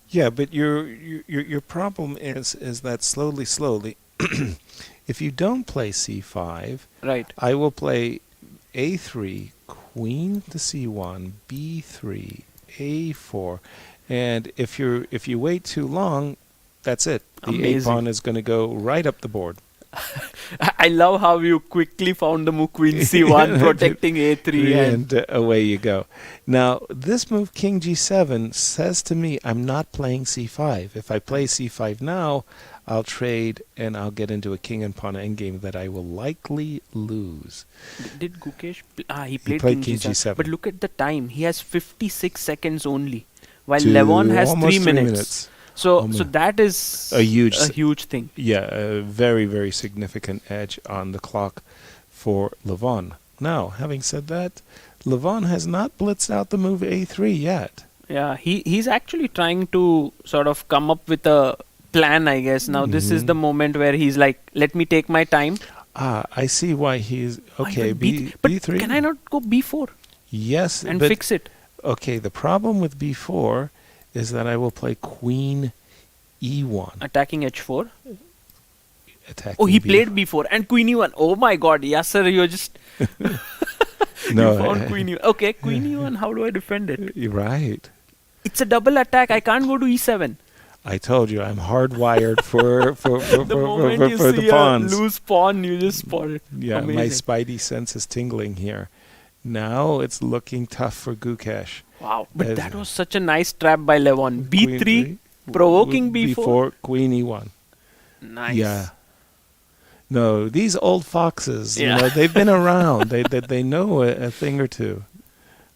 Yeah, but your problem is that slowly, if you don't play c5, right, I will play a3, queen to c1, b3, a4, and if you wait too long, that's it. The a pawn is going to go right up the board. I love how you quickly found the move queen c1 protecting a3 and away you go. Now this move king g7 says to me I'm not playing c5. If I play c5 now, I'll trade and I'll get into a king and pawn endgame that I will likely lose. Did Gukesh he played king g7. But look at the time. He has 56 seconds only, while Levon has 3 minutes. So that is a huge thing. Yeah, a very, very significant edge on the clock for Levon. Now, having said that, Levon has not blitzed out the move a3 yet. Yeah, he's actually trying to sort of come up with a plan, I guess. Now, this is the moment where he's like, let me take my time. I see why he's... Okay, but b3. Can I not go b4? Yes. And fix it? Okay, the problem with b4 is that I will play queen e1. Attacking h4? Attacking he played b4 and queen e1. Oh my god, yes sir, you're just... No, you found queen e1. Okay, queen e1, how do I defend it? You're right. It's a double attack, I can't go to e7. I told you, I'm hardwired for the moment you for see the pawns. A loose pawn, you just spot it. Yeah, amazing. My spidey sense is tingling here. Now it's looking tough for Gukesh. Wow, but that was such a nice trap by Levon. b3, provoking b4. Queen e1. Nice. Yeah. No, these old foxes, you know, they've been around. They know a thing or two.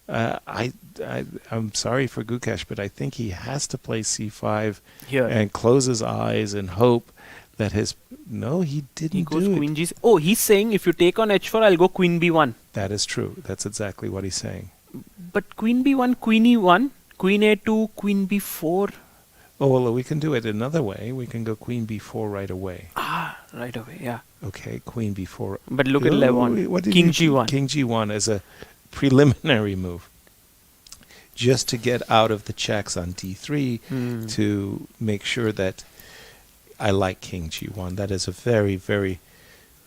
I'm sorry for Gukesh, but I think he has to play c5 Here. and close his eyes and hope that his... No, he didn't He goes do queen it. g. Oh, he's saying if you take on h4, I'll go queen b1. That is true. That's exactly what he's saying. But queen b1, queen e1, queen a2, queen b4. Oh, well, we can do it another way. We can go queen b4 right away. Ah, right away, yeah. Okay, queen b4. But look at Levon. What did King you- g1. King g1 as a preliminary move. Just to get out of the checks on d3 to make sure that I like king g1. That is a very, very,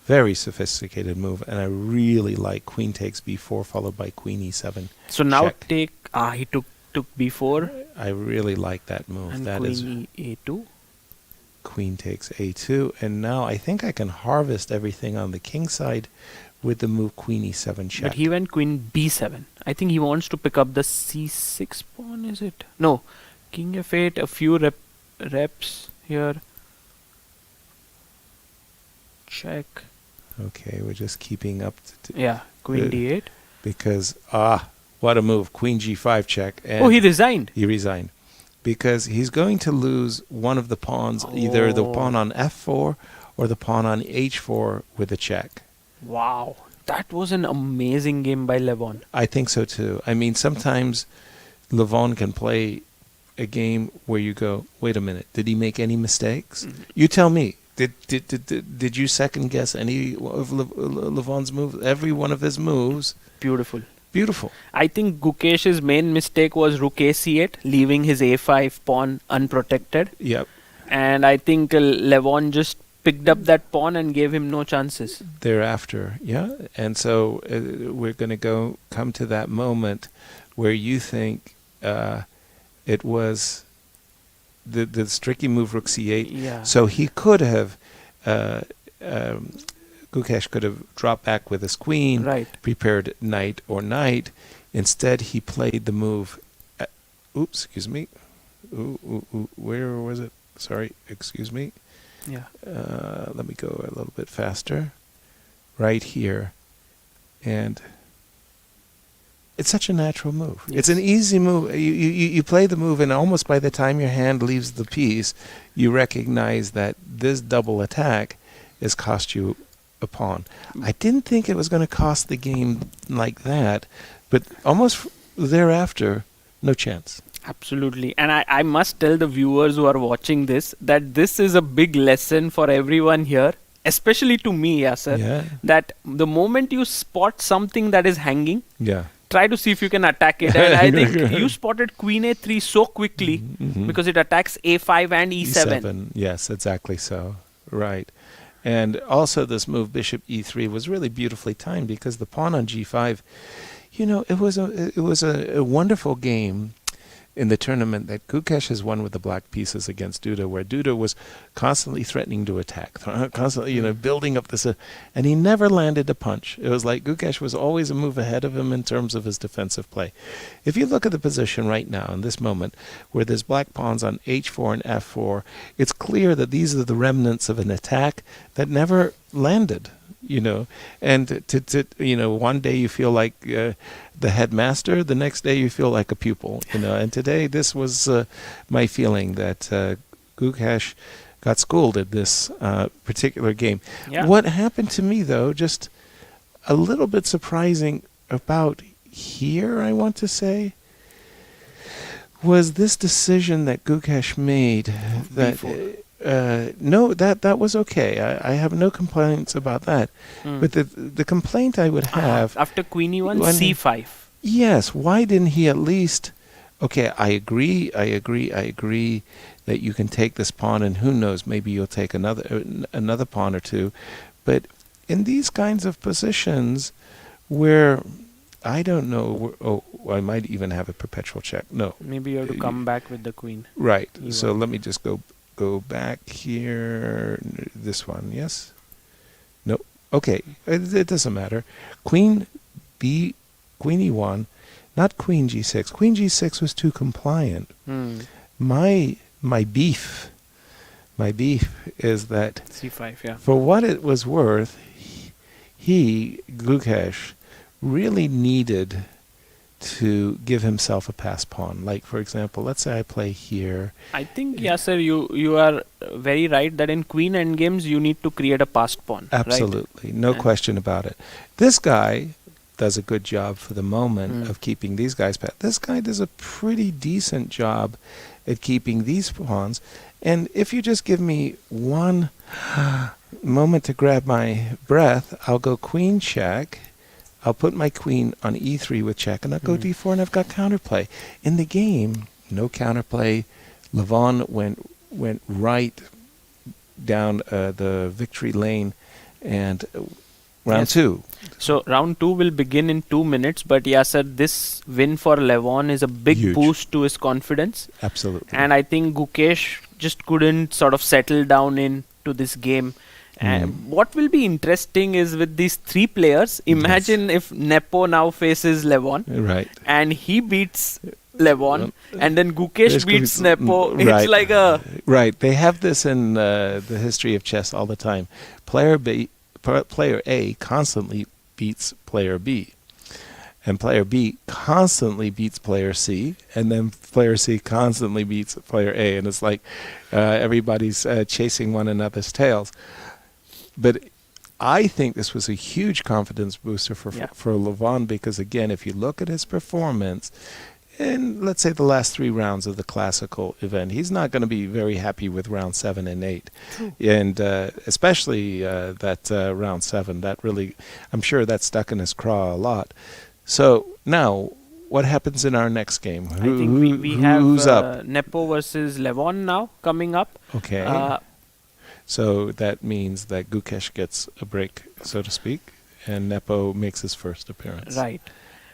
very sophisticated move. And I really like queen takes b4 followed by queen e7. So now check. take... he took b4. I really like that move. And That is queen a2. queen takes a2. And now I think I can harvest everything on the king side with the move queen e7 check. But he went queen b7. I think he wants to pick up the c6 pawn, is it? No. King f8, a few reps here. Check. Okay, we're just keeping up. Yeah, queen d8. Because, what a move. Queen g5 check. And Oh, he resigned. He resigned. Because he's going to lose one of the pawns, either the pawn on f4 or the pawn on h4 with a check. Wow. That was an amazing game by Levon. I think so too. I mean, sometimes Levon can play a game where you go, wait a minute, did he make any mistakes? You tell me. Did you second guess any of Levon's moves? Every one of his moves. Beautiful. Beautiful. I think Gukesh's main mistake was rook a8, leaving his a5 pawn unprotected. Yep. And I think Levon just picked up that pawn and gave him no chances. Thereafter, yeah. And so we're going to come to that moment where you think it was the tricky move rook c8. Yeah. So he could have, Gukesh could have dropped back with his queen, Right. prepared knight or knight. Instead, he played the move. Oops, excuse me. Where was it? Sorry, excuse me. Yeah. Let me go a little bit faster. Right here. And it's such a natural move. Yes. It's an easy move. You play the move, and almost by the time your hand leaves the piece, you recognize that this double attack has cost you a pawn. I didn't think it was going to cost the game like that, but almost thereafter, no chance. Absolutely. And I must tell the viewers who are watching this that this is a big lesson for everyone here, especially to me, Yasser, Yeah. that the moment you spot something that is hanging, Yeah. try to see if you can attack it. And I think you spotted queen a3 so quickly because it attacks a5 and e7. Yes, exactly so. Right. And also this move, bishop e3, was really beautifully timed because the pawn on g5, you know, it was a wonderful game in the tournament that Gukesh has won with the black pieces against Duda, where Duda was constantly threatening to attack, constantly, building up this, and he never landed a punch. It was like Gukesh was always a move ahead of him in terms of his defensive play. If you look at the position right now, in this moment, where there's black pawns on h4 and f4, it's clear that these are the remnants of an attack that never landed. And one day you feel like the headmaster, the next day you feel like a pupil, and today this was my feeling that Gukesh got scolded this particular game. Yeah. What happened to me, though, just a little bit surprising about here, I want to say, was this decision that Gukesh made that... no, that was okay. I have no complaints about that. But the complaint I would have... after queen e1, c5. Yes, why didn't he at least... Okay, I agree that you can take this pawn, and who knows, maybe you'll take another pawn or two. But in these kinds of positions where... I don't know. I might even have a perpetual check. No. Maybe you have to come back with the queen. Right. E1. So let me just go back here. This one, yes? No. Okay. It doesn't matter. Queen e1, not queen g6. Queen g6 was too compliant. My beef My beef is that C5, yeah. for what it was worth, Gukesh, really needed to give himself a pass pawn. Like, for example, let's say I play here. I think, Yasser, you are very right that in queen endgames you need to create a passed pawn. Absolutely, right? no question about it. This guy does a good job for the moment of keeping these guys back. This guy does a pretty decent job at keeping these pawns. And if you just give me one moment to grab my breath, I'll go queen check. I'll put my queen on e3 with check, and I'll go d4, and I've got counterplay. In the game, no counterplay. Levon went right down the victory lane, and round two. So round 2 will begin in 2 minutes, but Yasser, this win for Levon is a big Huge boost to his confidence. Absolutely. And I think Gukesh just couldn't sort of settle down into this game. And what will be interesting is with these 3 players, imagine if Nepo now faces Levon, right, and he beats Levon, and then Gukesh beats Nepo. It's right, like a... Right. They have this in the history of chess all the time. Player A constantly beats player B. And player B constantly beats player C, and then player C constantly beats player A. And it's like everybody's chasing one another's tails. But I think this was a huge confidence booster for Levon, because, again, if you look at his performance in, let's say, the last 3 rounds of the classical event, he's not going to be very happy with round 7 and 8. And especially that round 7, that really, I'm sure that stuck in his craw a lot. So now, what happens in our next game? I think we have who's up? Nepo versus Levon now coming up. Okay. So that means that Gukesh gets a break, so to speak, and Nepo makes his first appearance. Right.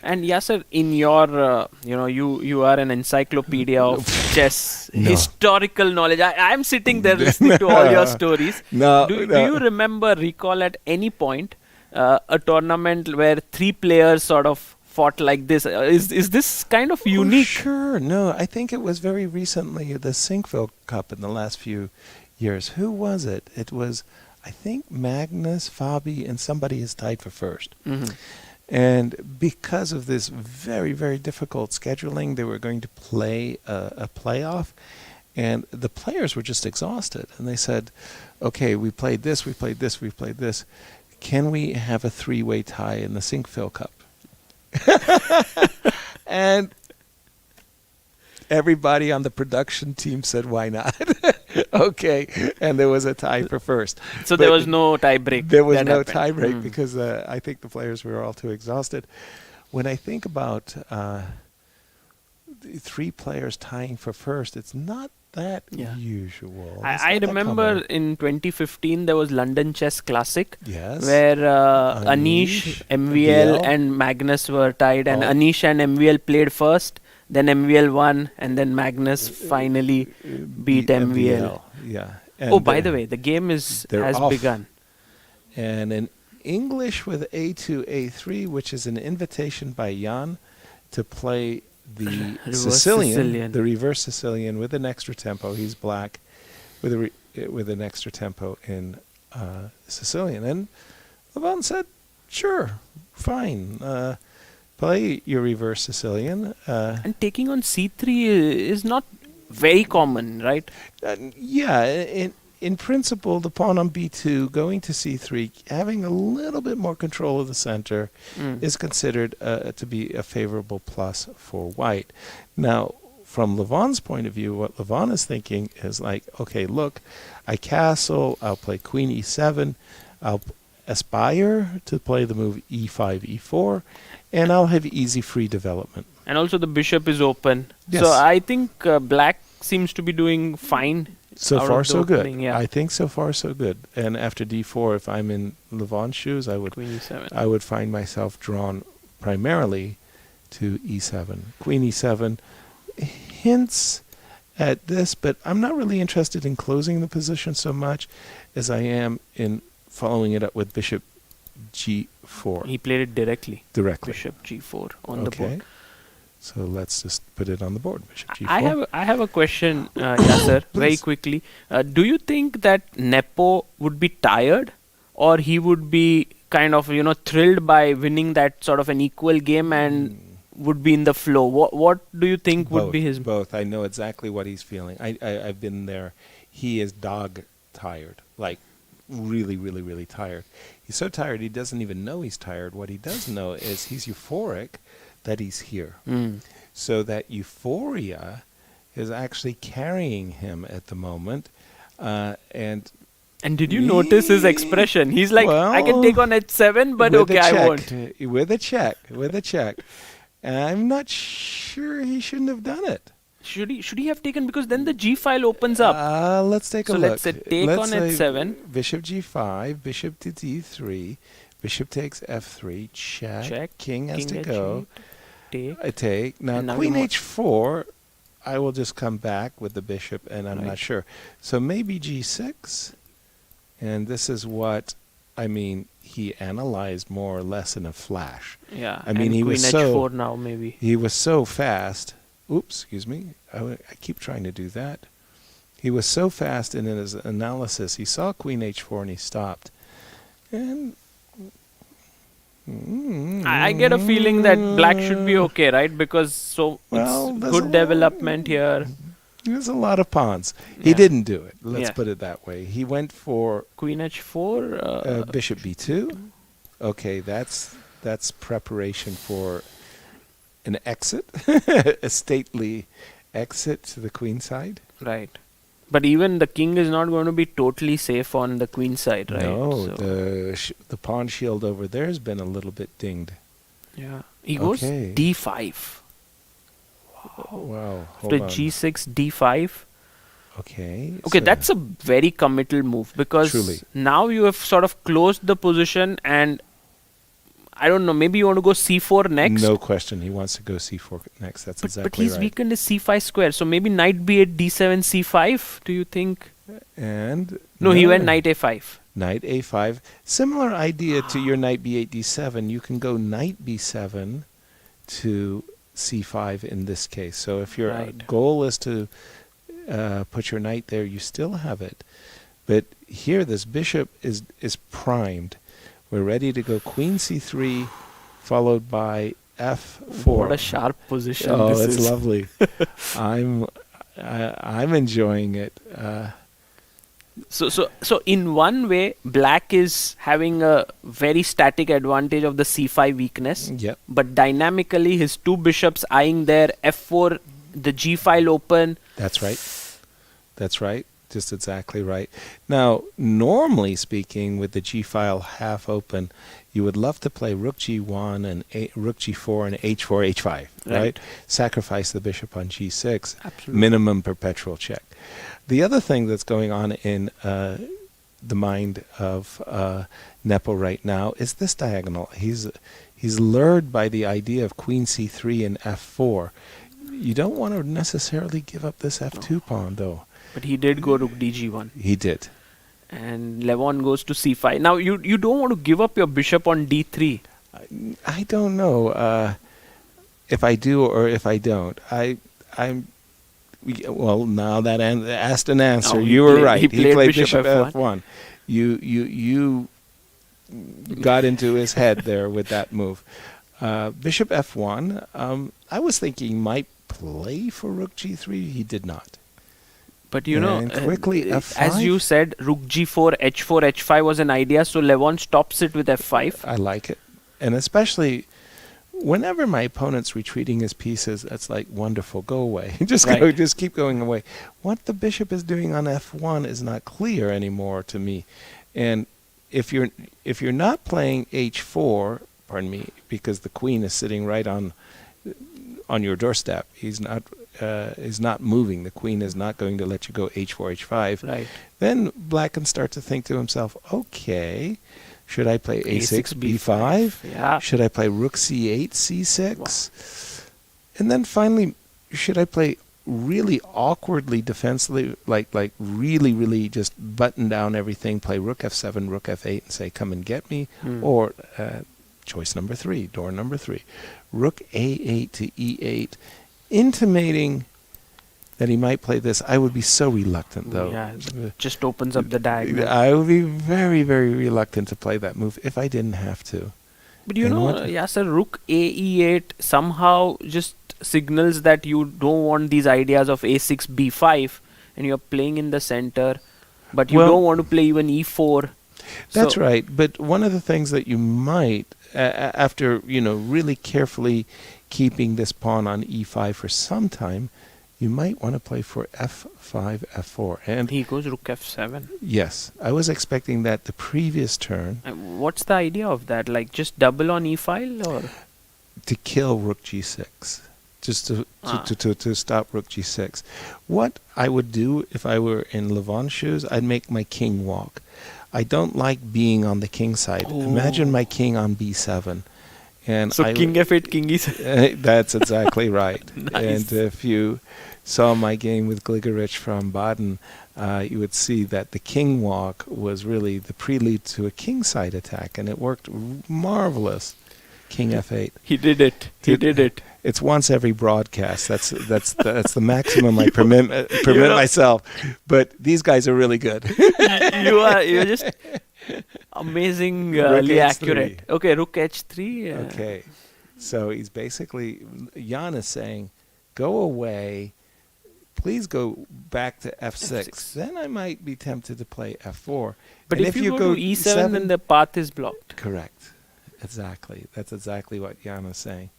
And Yasser, in your, you are an encyclopedia of chess, historical knowledge. I'm sitting there listening to all your stories. Do you recall at any point a tournament where 3 players sort of fought like this? Is this kind of unique? Sure. No, I think it was very recently the Sinkville Cup in the last few years. Who was it? It was, I think, Magnus, Fabi, and somebody is tied for first. And because of this very, very difficult scheduling, they were going to play a playoff, and the players were just exhausted. And they said, okay, we played this, we played this, we played this. Can we have a 3-way tie in the Sinkville Cup? And everybody on the production team said, why not? Okay. And there was a tie for first. So there was no tie break. There was no tie break because I think the players were all too exhausted. When I think about 3 players tying for first, it's not that usual. I remember in 2015 there was London Chess Classic, where Anish, MVL and Magnus were tied, and Anish and MVL played first. Then MVL won, and then Magnus finally beat MVL. Yeah. And by the way, the game has begun. And in English with A2, A3, which is an invitation by Jan to play the Sicilian, the reverse Sicilian with an extra tempo. He's black with an extra tempo in Sicilian. And Levon said, sure, fine. Play your reverse Sicilian. And taking on C3 is not very common, right? In principle, the pawn on B2, going to C3, having a little bit more control of the center is considered to be a favorable plus for white. Now, from Levon's point of view, what Levon is thinking is like, okay, look, I castle, I'll play queen E7, I'll aspire to play the move E5, E4, and I'll have easy free development. And also the bishop is open. Yes. So I think black seems to be doing fine. So far, so good. Yeah. I think so far, so good. And after D4, if I'm in Levon's shoes, I would find myself drawn primarily to E7. Queen E7 hints at this, but I'm not really interested in closing the position so much as I am in following it up with bishop G4. He played it directly. Directly. Bishop G4 on the board. So let's just put it on the board. Bishop g4. I have a question, Yasser, very quickly. Do you think that Nepo would be tired, or he would be kind of thrilled by winning that sort of an equal game and would be in the flow? What do you think would be his? Both. I know exactly what he's feeling. I've been there. He is dog tired, like really, really, really tired. He's so tired he doesn't even know he's tired. What he does know is he's euphoric that he's here. So that euphoria is actually carrying him at the moment. And did you notice his expression? He's like, I can take on h7, but okay, I won't. With a check. I'm not sure he shouldn't have done it. Should he have taken, because then the g file opens up. Let's take a look. So let's say take on h7. Bishop g5, bishop to d3, bishop takes f3, check. King has to go. I take. Now queen h4, I will just come back with the bishop, and I'm not sure. So maybe g6, and this is what, I mean, he analyzed more or less in a flash. Yeah, I mean, and he queen was h4 now maybe. He was so fast. Oops, excuse me. I keep trying to do that. He was so fast in his analysis. He saw queen h4 and he stopped. And I get a feeling that black should be okay, right? Because it's good development here. There's a lot of pawns. He didn't do it. Let's put it that way. He went for queen h4, bishop b2. Okay, that's preparation for an exit, a stately exit to the queen side. Right. But even the king is not going to be totally safe on the queen side, right? No, the pawn shield over there has been a little bit dinged. Yeah. He goes d5. Wow. Hold on. g6, d5. Okay. Okay, that's a very committal move, because now you have sort of closed the position, and I don't know, maybe you want to go c4 next? No question. He wants to go c4 next. That's exactly right. But he's weakened his c5 square. So maybe knight b8, d7, c5, do you think? And no, he went knight a5. Knight a5. Similar idea to your knight b8, d7. You can go knight b7 to c5 in this case. So if your goal is to put your knight there, you still have it. But here this bishop is primed. We're ready to go queen c3, followed by f4. What a sharp position! Oh, this it's is lovely. I'm enjoying it. So in one way, black is having a very static advantage of the c5 weakness. Yep. But dynamically, his two bishops eyeing there, f4, the g file open. That's right. That's right. Just exactly right. Now, normally speaking, with the g-file half open, you would love to play rook g1 and rook g4 and h4, h5, right? Sacrifice the bishop on g6. Absolutely. Minimum perpetual check. The other thing that's going on in the mind of Nepo right now is this diagonal. He's lured by the idea of queen c3 and f4. You don't want to necessarily give up this f2 pawn, though. But he did go rook dg1. He did. And Levon goes to c5. Now, you don't want to give up your bishop on d3. I don't know if I do or if I don't. Well, now that asked an answer. You were right. He played bishop f1. You got into his head there with that move. Bishop f1. I was thinking he might play for rook g3. He did not. But you know, quickly f5. As you said, rook g4, h4, h5 was an idea. So Levon stops it with f5. I like it. And especially whenever my opponent's retreating his pieces, that's like, wonderful, go away. Just keep going away. What the bishop is doing on f1 is not clear anymore to me. And if you're not playing h4, pardon me, because the queen is sitting right on your doorstep, he's not moving. The queen is not going to let you go h4, h5. Right. Then black can start to think to himself, okay, should I play a6, b5? Yeah. Should I play rook c8, c6? Wow. And then finally, should I play really awkwardly defensively, like really just button down everything, play rook f7, rook f8, and say, come and get me? Or choice number 3, door number 3. Rook A8 to E8, intimating that he might play this. I would be so reluctant, though. Yeah, just opens up the diagonal. I would be very, very reluctant to play that move if I didn't have to. But you know, Yasser, Rook A8 somehow just signals that you don't want these ideas of A6, B5, and you're playing in the center, but you don't want to play even E4. That's right. But one of the things that you might, after, really carefully keeping this pawn on E5 for some time, you might want to play for F5, F4. And he goes Rook F7. Yes. I was expecting that the previous turn. What's the idea of that? Like just double on E file or? To kill Rook G6. Just to stop Rook G6. What I would do if I were in Levon's shoes, I'd make my king walk. I don't like being on the king side. Oh. Imagine my king on B7. And so king F8, king E7. That's exactly right. Nice. And if you saw my game with Gligerich from Baden, you would see that the king walk was really the prelude to a king side attack, and it worked marvelous. King F8. He did it. He did it. It's once every broadcast. That's the maximum I permit myself. But these guys are really good. You're just amazingly accurate. Okay, Rook H3. Okay, so he's basically, Jan is saying, go away. Please go back to F6. Then I might be tempted to play F4. But if you go to E7, then the path is blocked. Correct. Exactly. That's exactly what Jan is saying.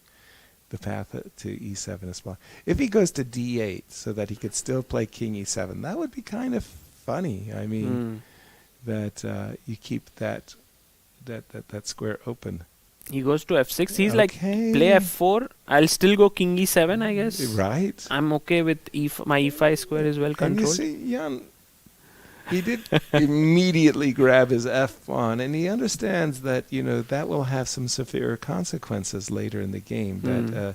The path to E7 is blocked. If he goes to D8 so that he could still play King E7, that would be kind of funny. I mean, that you keep that square open. He goes to F6. He's like, play F4. I'll still go King E7, I guess. Right. I'm okay with my E5 square is well controlled. And you see, Jan, he did immediately grab his F pawn, and he understands that that will have some severe consequences later in the game. That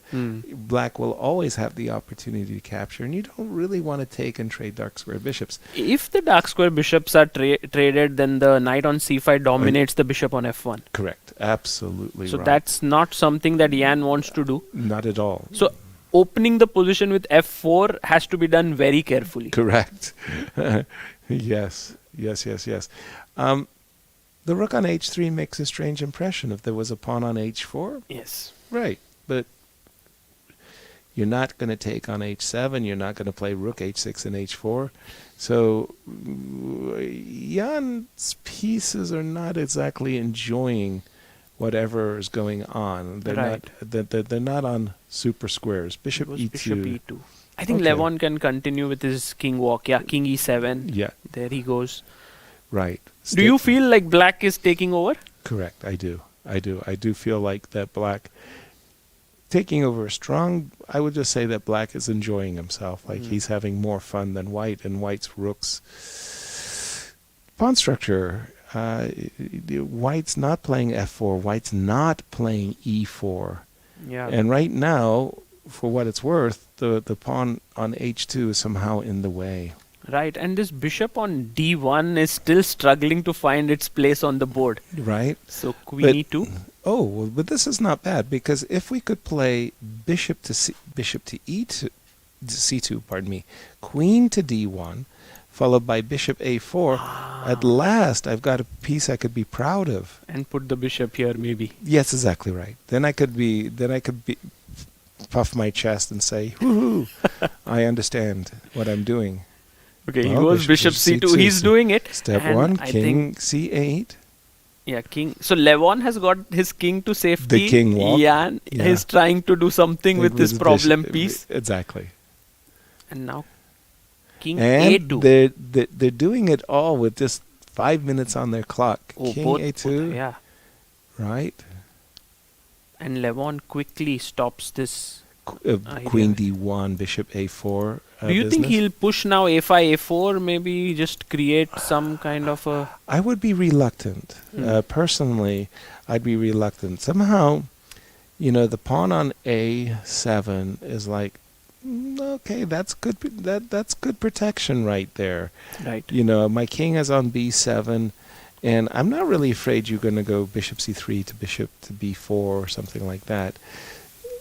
Black will always have the opportunity to capture, and you don't really want to take and trade dark square bishops. If the dark square bishops are traded, then the knight on C5 dominates the bishop on F1. Correct, absolutely. So right. that's not something that Jan wants to do. Not at all. So opening the position with F4 has to be done very carefully. Correct. Yes. The rook on H3 makes a strange impression. If there was a pawn on H4, yes, right. But you're not going to take on H7. You're not going to play rook H6 and H4. So Jan's pieces are not exactly enjoying whatever is going on. They're not on super squares. Bishop E2. Bishop E2. I think Levon can continue with his king walk. Yeah, king E7. Yeah. There he goes. Right. Do you feel like Black is taking over? Correct. I do. I do feel like that Black taking over strong. I would just say that Black is enjoying himself. Like he's having more fun than White, and White's rook's pawn structure. White's not playing F4. White's not playing E4. Yeah. And right now, for what it's worth, the pawn on H2 is somehow in the way. Right, and this bishop on D1 is still struggling to find its place on the board. Right. So Queen E2. Oh, well, but this is not bad, because if we could play bishop to E2, C2, pardon me, Queen to D1, followed by bishop A4, at last I've got a piece I could be proud of. And put the bishop here, maybe. Yes, exactly right. Then I could puff my chest and say, "Woohoo! I understand what I'm doing." Okay, he goes bishop C2. He's doing it. Step 1, king C8. Yeah, king. So Levon has got his king to safety. The king walk. Jan is trying to do something with this problem piece. Exactly. And now king and A2. They're doing it all with just 5 minutes on their clock. King A2. Yeah. Right. And Levon quickly stops this. Queen D1, bishop A4. Do you think he'll push now A5, A4, maybe just create some kind of a... I would be reluctant. Personally, I'd be reluctant. Somehow, the pawn on A7 is like, okay, that's good. That's good protection right there. Right. My king is on B7, And I'm not really afraid you're going to go bishop c3 to bishop to b4 or something like that.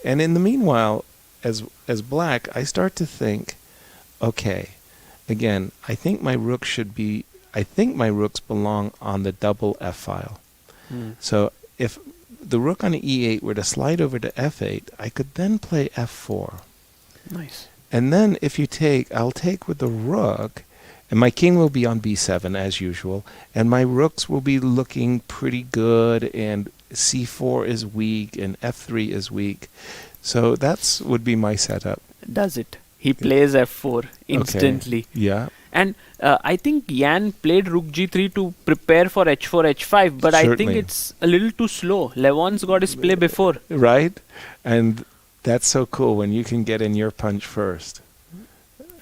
And in the meanwhile, as black, I start to think, okay, again, I think my rooks belong on the double f file. So if the rook on e8 were to slide over to f8, I could then play f4. Nice. And then if you take, I'll take with the rook, and my king will be on b7 as usual, and my rooks will be looking pretty good, and c4 is weak, and f3 is weak. So that's would be my setup. Does it? He plays f4 instantly. Okay. Yeah. And I think Jan played rook g3 to prepare for h4, h5, but Certainly. I think it's a little too slow. Levon's got his play before. Right? And that's so cool when you can get in your punch first.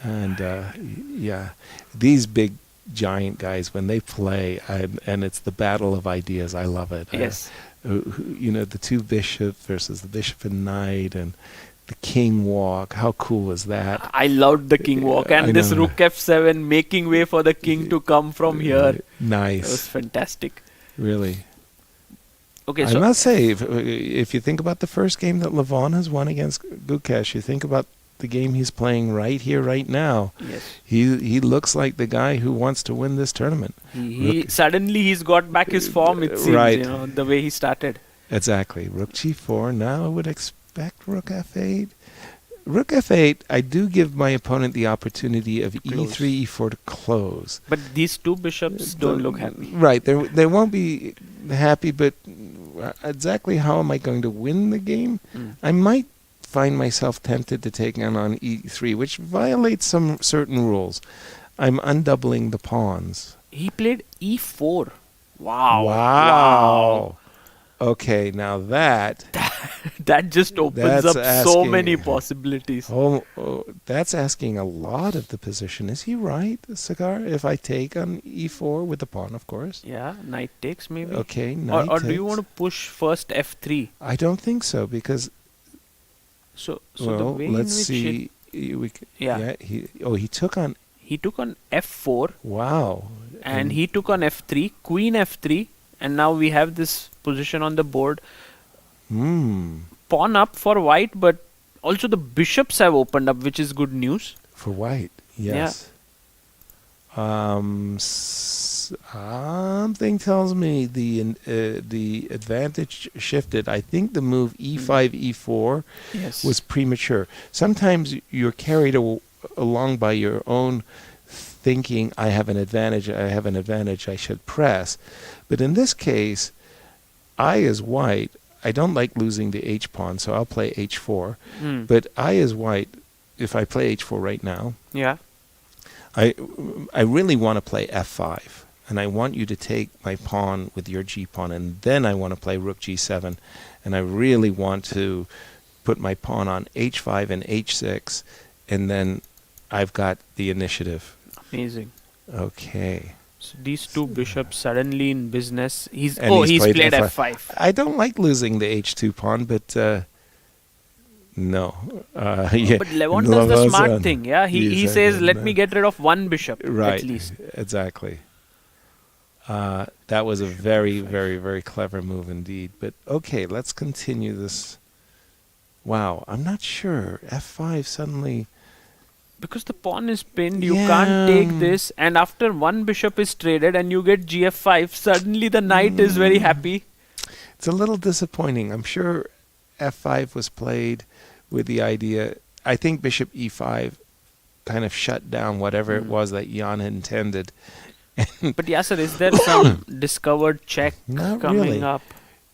And yeah, these big giant guys, when they play, and it's the battle of ideas, I love it. Yes. The two bishops versus the bishop and knight, and the king walk. How cool is that? I loved the king walk, and this rook f7 making way for the king to come from here. Nice. It was fantastic. Really. Okay, I must say, if you think about the first game that Levon has won against Gukesh, you think about the game he's playing right here, right now. Yes. He looks like the guy who wants to win this tournament. Suddenly he's got back his form, it seems, right. The way he started. Exactly. Rook g4. Now I would expect rook f8. Rook f8, I do give my opponent the opportunity of e3, e4 to close. But these two bishops don't look happy. Right. They won't be happy, but exactly how am I going to win the game? I might find myself tempted to take on e3, which violates some certain rules. I'm undoubling the pawns. He played e4. Wow. Wow. Okay, now that just opens up so many possibilities. Oh, that's asking a lot of the position. Is he right, Sagar? If I take on e4 with the pawn, of course. Yeah, knight takes maybe. Okay, knight or takes. do you want to push first f3? I don't think so, because the way let's in which see. He took on. He took on f4. Wow. And he took on f3, queen f3, and now we have this position on the board. Pawn up for white, but also the bishops have opened up, which is good news. For white, yes. Yeah. Something tells me the advantage shifted. I think the move e5, e4 was premature. Sometimes you're carried along by your own thinking, I have an advantage, I should press. But in this case, I as white, I don't like losing the h-pawn, so I'll play h4. But I as white, if I play h4 right now, I really want to play f5. And I want you to take my pawn with your g-pawn, and then I want to play rook g7. And I really want to put my pawn on h5 and h6, and then I've got the initiative. Amazing. Okay. So these two bishops suddenly in business. He's played f5. I don't like losing the h2 pawn, but no. But Levon does the smart thing. Yeah, he says, let me get rid of one bishop at least. Exactly. That was a very, very, very clever move indeed. But okay, let's continue this. Wow, I'm not sure. f5 suddenly. Because the pawn is pinned, you can't take this, and after one bishop is traded and you get gf5, suddenly the knight is very happy. It's a little disappointing. I'm sure f5 was played with the idea, I think bishop e5 kind of shut down whatever it was that Jan intended. But Yasser, is there some discovered check coming up?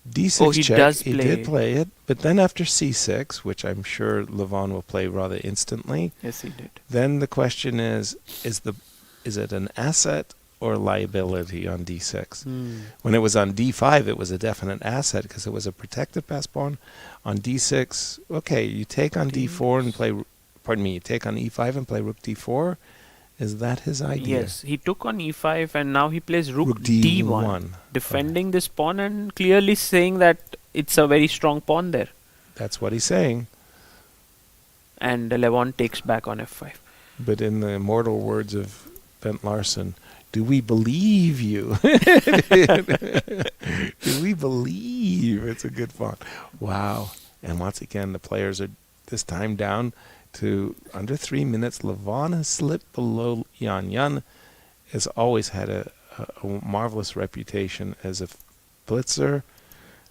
D6 check, he did play it, but then after c6, which I'm sure Levon will play rather instantly. Yes, he did. Then the question is it an asset or liability on d6? When it was on d5, it was a definite asset because it was a protected pass pawn. On d6, okay, you take on d4 and play, you take on e5 and play rook d4. Is that his idea? Yes, he took on e5 and now he plays rook d1, defending this pawn and clearly saying that it's a very strong pawn there. That's what he's saying. And Levon takes back on f5. But in the immortal words of Bent Larsen, Do we believe you? Do we believe? It's a good font. Wow. And once again, the players are this time down to under 3 minutes. Levon has slipped below Jan. Has always had a marvelous reputation as a blitzer.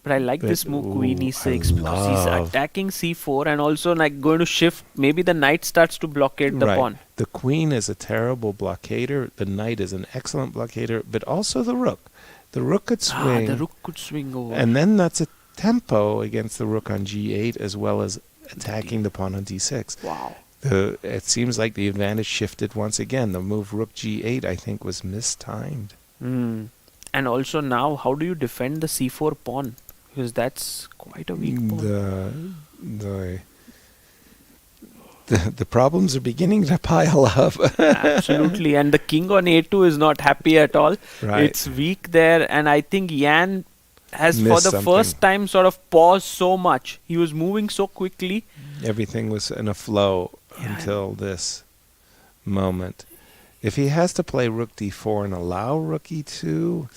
But I like this move, Queen E6, because he's attacking C4 and also like going to shift. Maybe the knight starts to blockade the pawn. The queen is a terrible blockader. The knight is an excellent blockader, but also the rook. The rook could swing. The rook could swing over. And then that's a tempo against the rook on G8 as well as attacking the pawn on D6. Wow. It seems like the advantage shifted once again. The move rook G8, I think, was mistimed. And also now, how do you defend the C4 pawn? Because that's quite a weak pawn. The problems are beginning to pile up. Absolutely. And the king on A2 is not happy at all. Right. It's weak there. And I think Jan has, Missed for the first time, sort of paused so much. He was moving so quickly. Everything was in a flow until this moment. If he has to play rook D4 and allow rook E2,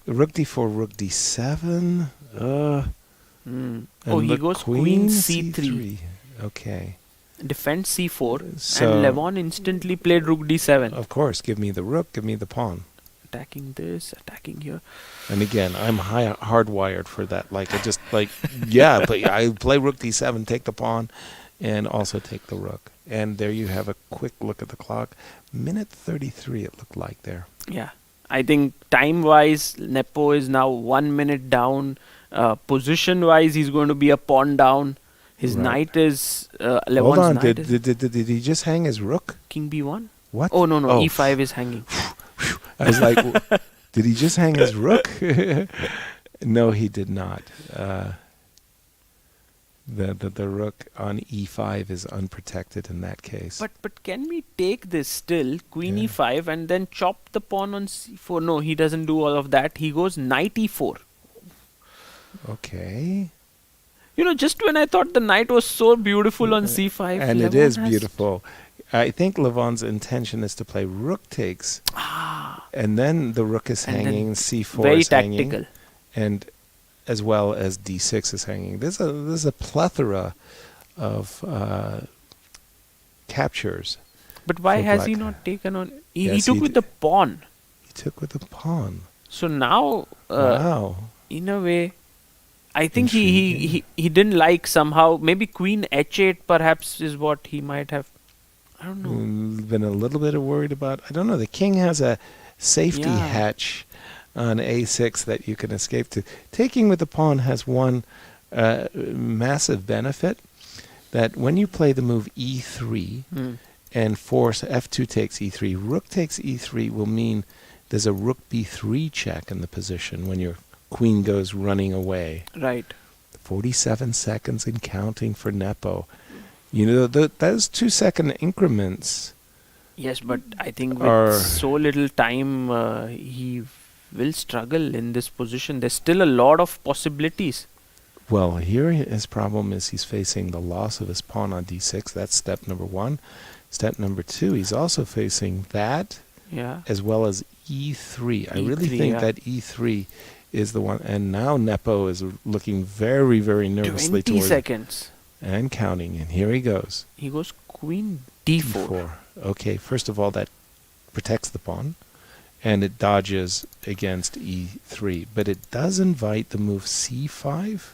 rook D4, rook D7. He goes queen C3. Okay. Defend C4. So and Levon instantly played rook D7. Of course, give me the rook, give me the pawn. Attacking this, attacking here. And again, I'm hardwired for that. Like, I just, like, yeah, but I play rook D7, take the pawn, and also take the rook. And there you have a quick look at the clock. Minute 33, it looked like there. Yeah. I think time-wise, Nepo is now 1 minute down. Position-wise, he's going to be a pawn down. His knight is... Levon's Hold on, knight did he just hang his rook? King B1? What? Oh, no, E5 is hanging. I was like, did he just hang his rook? No, he did not. The rook on E5 is unprotected in that case. But can we take this still, Queen E5, and then chop the pawn on C4? No, he doesn't do all of that. He goes knight E4. Okay. You know, just when I thought the knight was so beautiful on C5. And it is beautiful. I think Levon's intention is to play rook takes. And then the rook is hanging, C4 very is hanging. tactical. And as well as D6 is hanging. There's a plethora of captures. But why has he not taken on... He took with the pawn. He took with the pawn. So now, wow. In a way, I think he didn't like somehow. Maybe Queen H8 perhaps is what he might have... I don't know. Been a little bit worried about... I don't know. The king has a safety hatch on A6 that you can escape to. Taking with the pawn has one massive benefit, that when you play the move E3 and force F2 takes E3, rook takes E3 will mean there's a rook B3 check in the position when your queen goes running away. Right. 47 seconds and counting for Nepo. You know, those 2-second increments. Yes, but I think with so little time, he will struggle in this position. There's still a lot of possibilities. Well, here his problem is he's facing the loss of his pawn on D6. That's step number 1. Step number 2, he's also facing that as well as E3. I really think that E3 is the one. And now Nepo is looking very, very nervously 20 seconds. And counting. And here he goes. He goes queen D4. Okay, first of all, that protects the pawn. And it dodges against E3. But it does invite the move C5.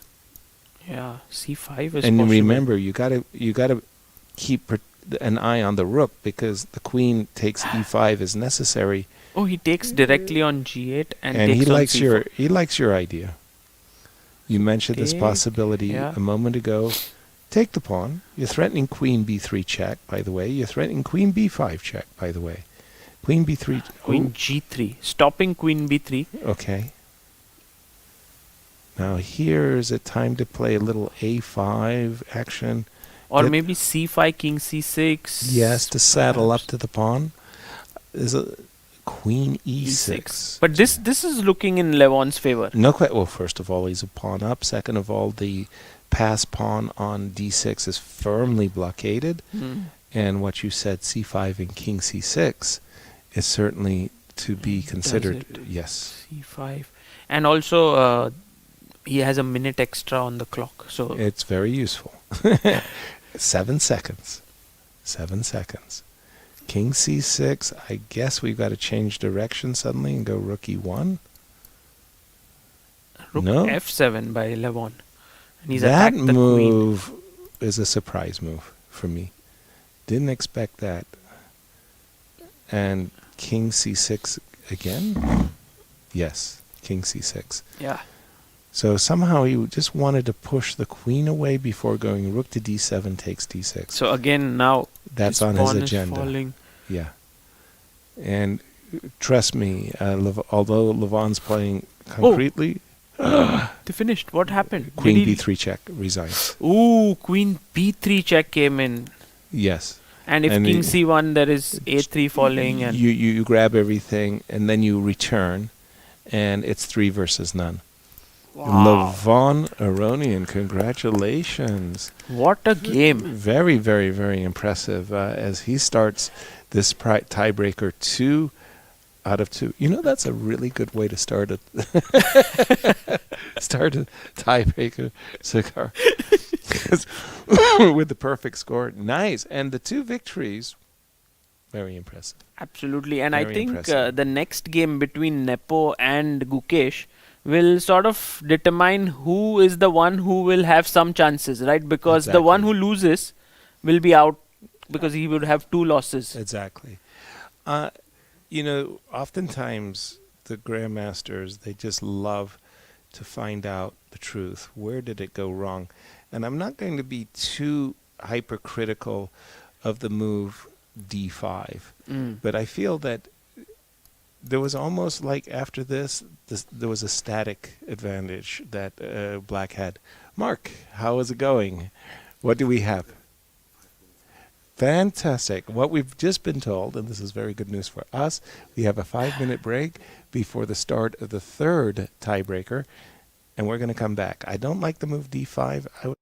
Yeah, C5 is and possible. Remember, you gotta keep an eye on the rook, because the queen takes E5 is necessary. Oh, he takes directly on G8 and takes he likes on C4. He likes your idea. You mentioned this possibility a moment ago. Take the pawn. You're threatening queen B3 check, by the way. You're threatening queen B5 check, by the way. Queen B3. Queen G3. Stopping queen B3. Okay. Now here's a time to play a little A5 action. Or maybe C5, king C6. Yes, to saddle up to the pawn. There's a queen E6. But this is looking in Levon's favor. No question. Well, first of all, he's a pawn up. Second of all, the pass pawn on D6 is firmly blockaded. And what you said, C5 and king C6, is certainly to be considered. Yes. C5. And also, he has a minute extra on the clock. So it's very useful. 7 seconds. 7 seconds. King C6. I guess we've got to change direction suddenly and go rook E1. Rook No. F7 by Levon. And he's that attacked the move queen. is a surprise move for me. Didn't expect that. And King C6 again? Yes, King C6. Yeah. So somehow he just wanted to push the queen away before going rook to D7 takes D6. So again, now that's his on his pawn is agenda. falling. Yeah. And trust me, although Levon's playing concretely... They finished. What happened? Queen B3 check, resigns. Ooh, Queen B3 check came in. Yes. And if King C1, there is A3 falling. And you grab everything, and then you return, and it's 3 versus none. wow. Levon Aronian, congratulations. What a game. Very, very, very impressive as he starts this tiebreaker 2 out of 2. You know, that's a really good way to start a tiebreaker cigar. With the perfect score. Nice. And the 2 victories, very impressive. Absolutely. And Very I think impressive. the next game between Nepo and Gukesh will sort of determine who is the one who will have some chances, right? Because the one who loses will be out because he would have 2 losses. Exactly. You know, oftentimes the grandmasters, they just love to find out the truth. Where did it go wrong? And I'm not going to be too hypercritical of the move D5, but I feel that there was almost like after this there was a static advantage that Black had. Mark, how is it going? What do we have? Fantastic. What we've just been told, and this is very good news for us, we have a 5-minute break before the start of the 3rd tiebreaker, and we're going to come back. I don't like the move D5.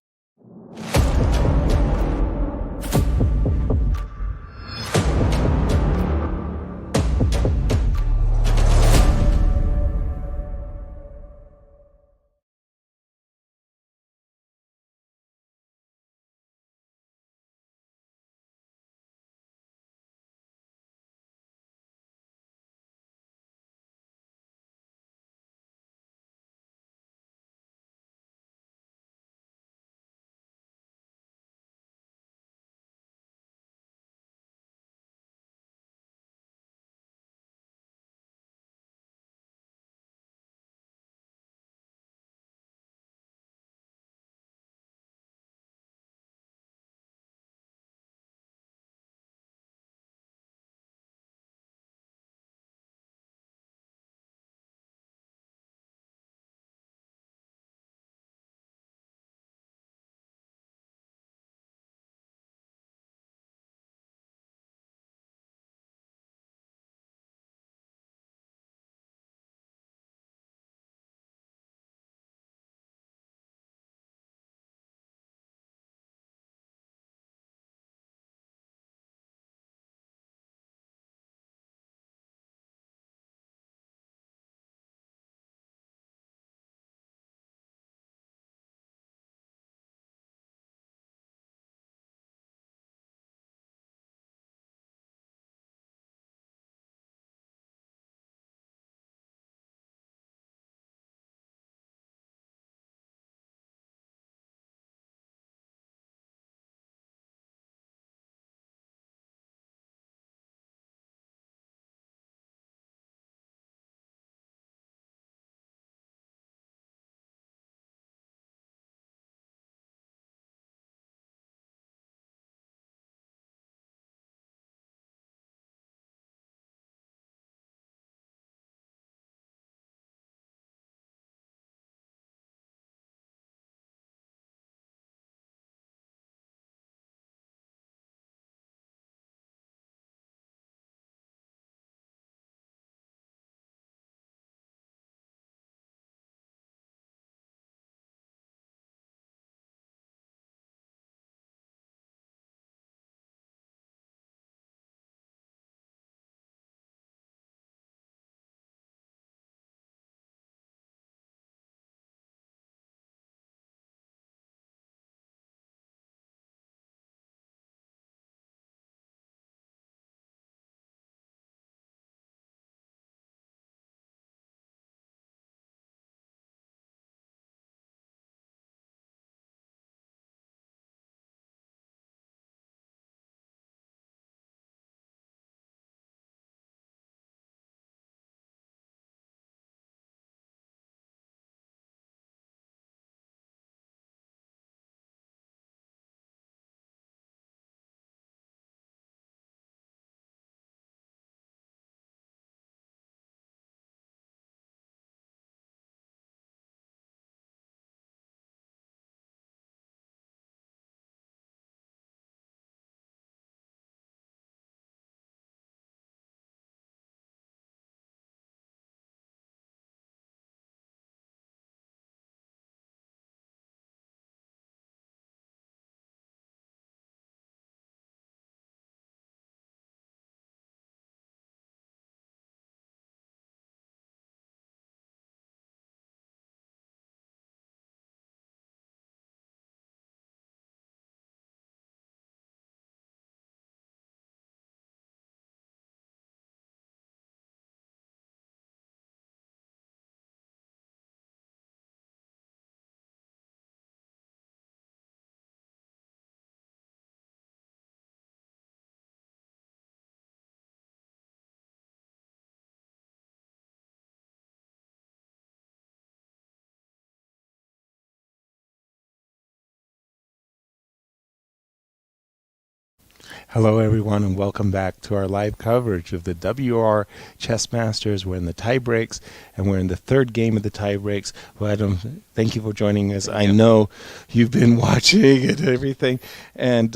Hello, everyone, and welcome back to our live coverage of the WR Chess Masters. We're in the tie breaks, and we're in the third game of the tie breaks. Adam, thank you for joining us. I know you've been watching and everything, and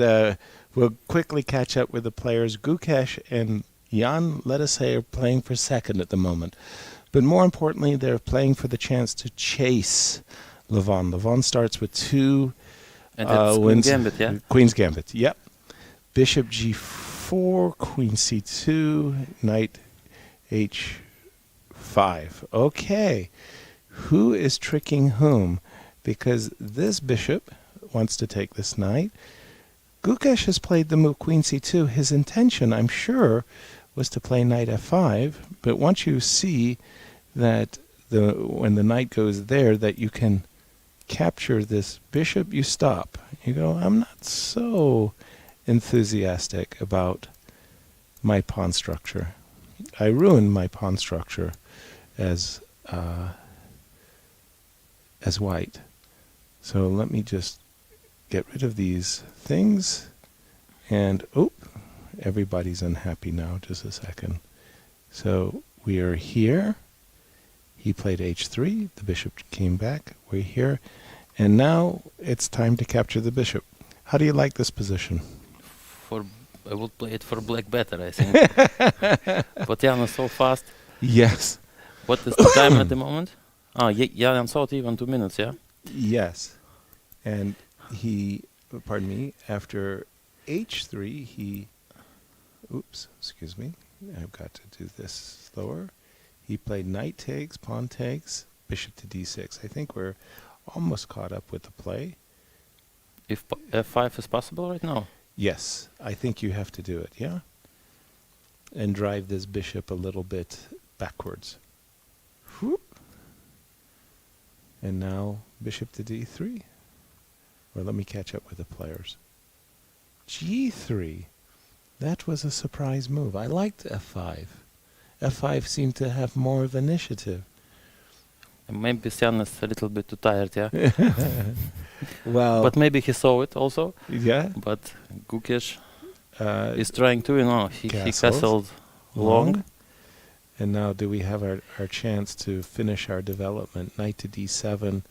we'll quickly catch up with the players. Gukesh and Jan, let us say, are playing for second at the moment. But more importantly, they're playing for the chance to chase Levon. Levon starts with 2 and that's wins. Queen's Gambit, yeah? Queen's Gambit, yep. Bishop g4, queen c2, knight h5. Okay, who is tricking whom? Because this bishop wants to take this knight. Gukesh has played the move queen c2. His intention, I'm sure, was to play knight f5. But once you see that when the knight goes there, that you can capture this bishop, you stop. You go, I'm not so enthusiastic about my pawn structure. I ruined my pawn structure as white. So let me just get rid of these things, and everybody's unhappy now. Just a second. So we are here. He played h3. The bishop came back. We're here, and now it's time to capture the bishop. How do you like this position? I would play it for black better, I think. But Jan is so fast. Yes. What is the time at the moment? Jan thought even 2 minutes, yeah? Yes. And after h3, excuse me, I've got to do this slower. He played knight takes, pawn takes, bishop to d6. I think we're almost caught up with the play. If f5 is possible right now? Yes, I think you have to do it, yeah? And drive this bishop a little bit backwards. Whoop. And now bishop to d3. Or let me catch up with the players. g3. That was a surprise move. I liked f5. f5 seemed to have more of initiative. And maybe Jan is a little bit too tired, yeah? Well, but maybe he saw it also. Yeah. But Gukesh is trying to, he castled long. And now do we have our chance to finish our development? Knight to d7.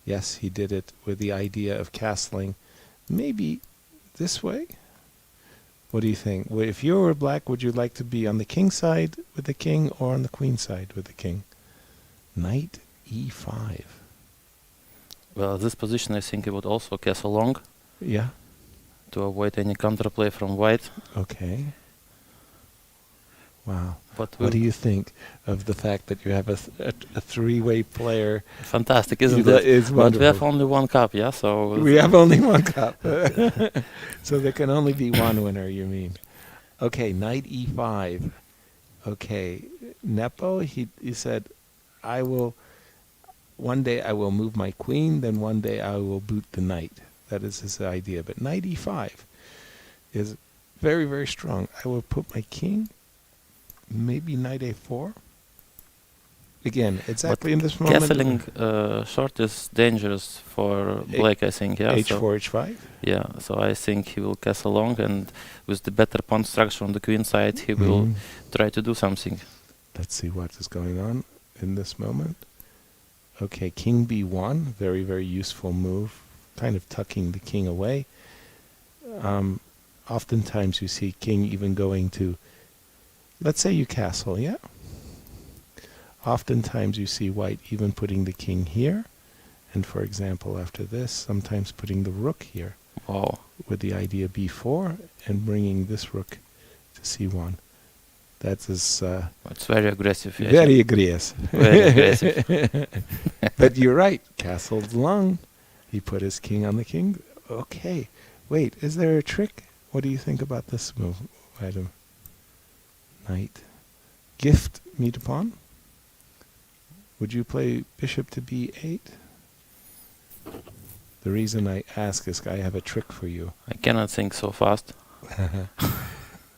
Yes, he did it with the idea of castling. Maybe this way? What do you think? If you were black, would you like to be on the king side with the king or on the queen side with the king? Knight e5. Well, this position I think he would also castle long. Yeah. To avoid any counterplay from white. Okay. Wow. But what do you think of the fact that you have a three-way player? Fantastic, isn't it? It's wonderful. But we have only one cup, yeah? So we have only one cup. So there can only be one winner, you mean? Okay, knight e5. Okay, Nepo, he said, one day I will move my queen, then one day I will boot the knight. That is his idea. But knight e5 is very, very strong. I will put my king, maybe knight a4. Again, exactly in this moment. Castling short is dangerous for black, I think. Yeah. h4, h5? Yeah, so I think he will castle long, and with the better pawn structure on the queen side, he will try to do something. Let's see what is going on in this moment. Okay, king b1, very, very useful move, kind of tucking the king away. Oftentimes you see king even going to, let's say you castle, yeah? Oftentimes you see white even putting the king here, and for example after this, sometimes putting the rook here. Wow. With the idea b4 and bringing this rook to c1. That is... it's very aggressive. Yeah, very aggressive. Very aggressive. But you're right. Castled long. He put his king on the king. Okay. Wait, is there a trick? What do you think about this move, Adam? Knight. Gift me to pawn? Would you play bishop to b8? The reason I ask is I have a trick for you. I cannot think so fast.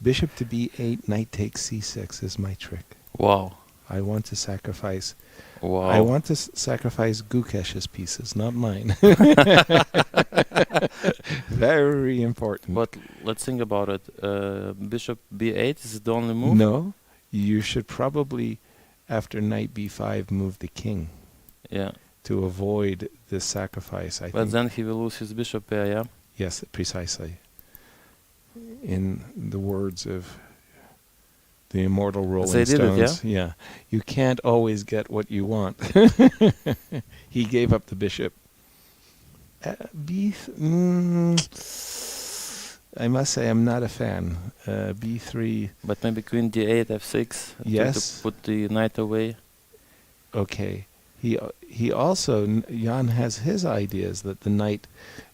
Bishop to b8, knight takes c6 is my trick. Wow. I want to sacrifice. Wow. I want to sacrifice Gukesh's pieces, not mine. very important. But let's think about it. Bishop b8 is the only move? No, you should probably, after knight b5, move the king. Yeah. To avoid this sacrifice, I think. But then he will lose his bishop pair, yeah? Yes, precisely. In the words of the immortal Rolling Stones, yeah, you can't always get what you want. He gave up the bishop. I must say I'm not a fan. B3. But maybe queen d8, f6. Yes. To put the knight away. Okay. He also, Jan has his ideas that the knight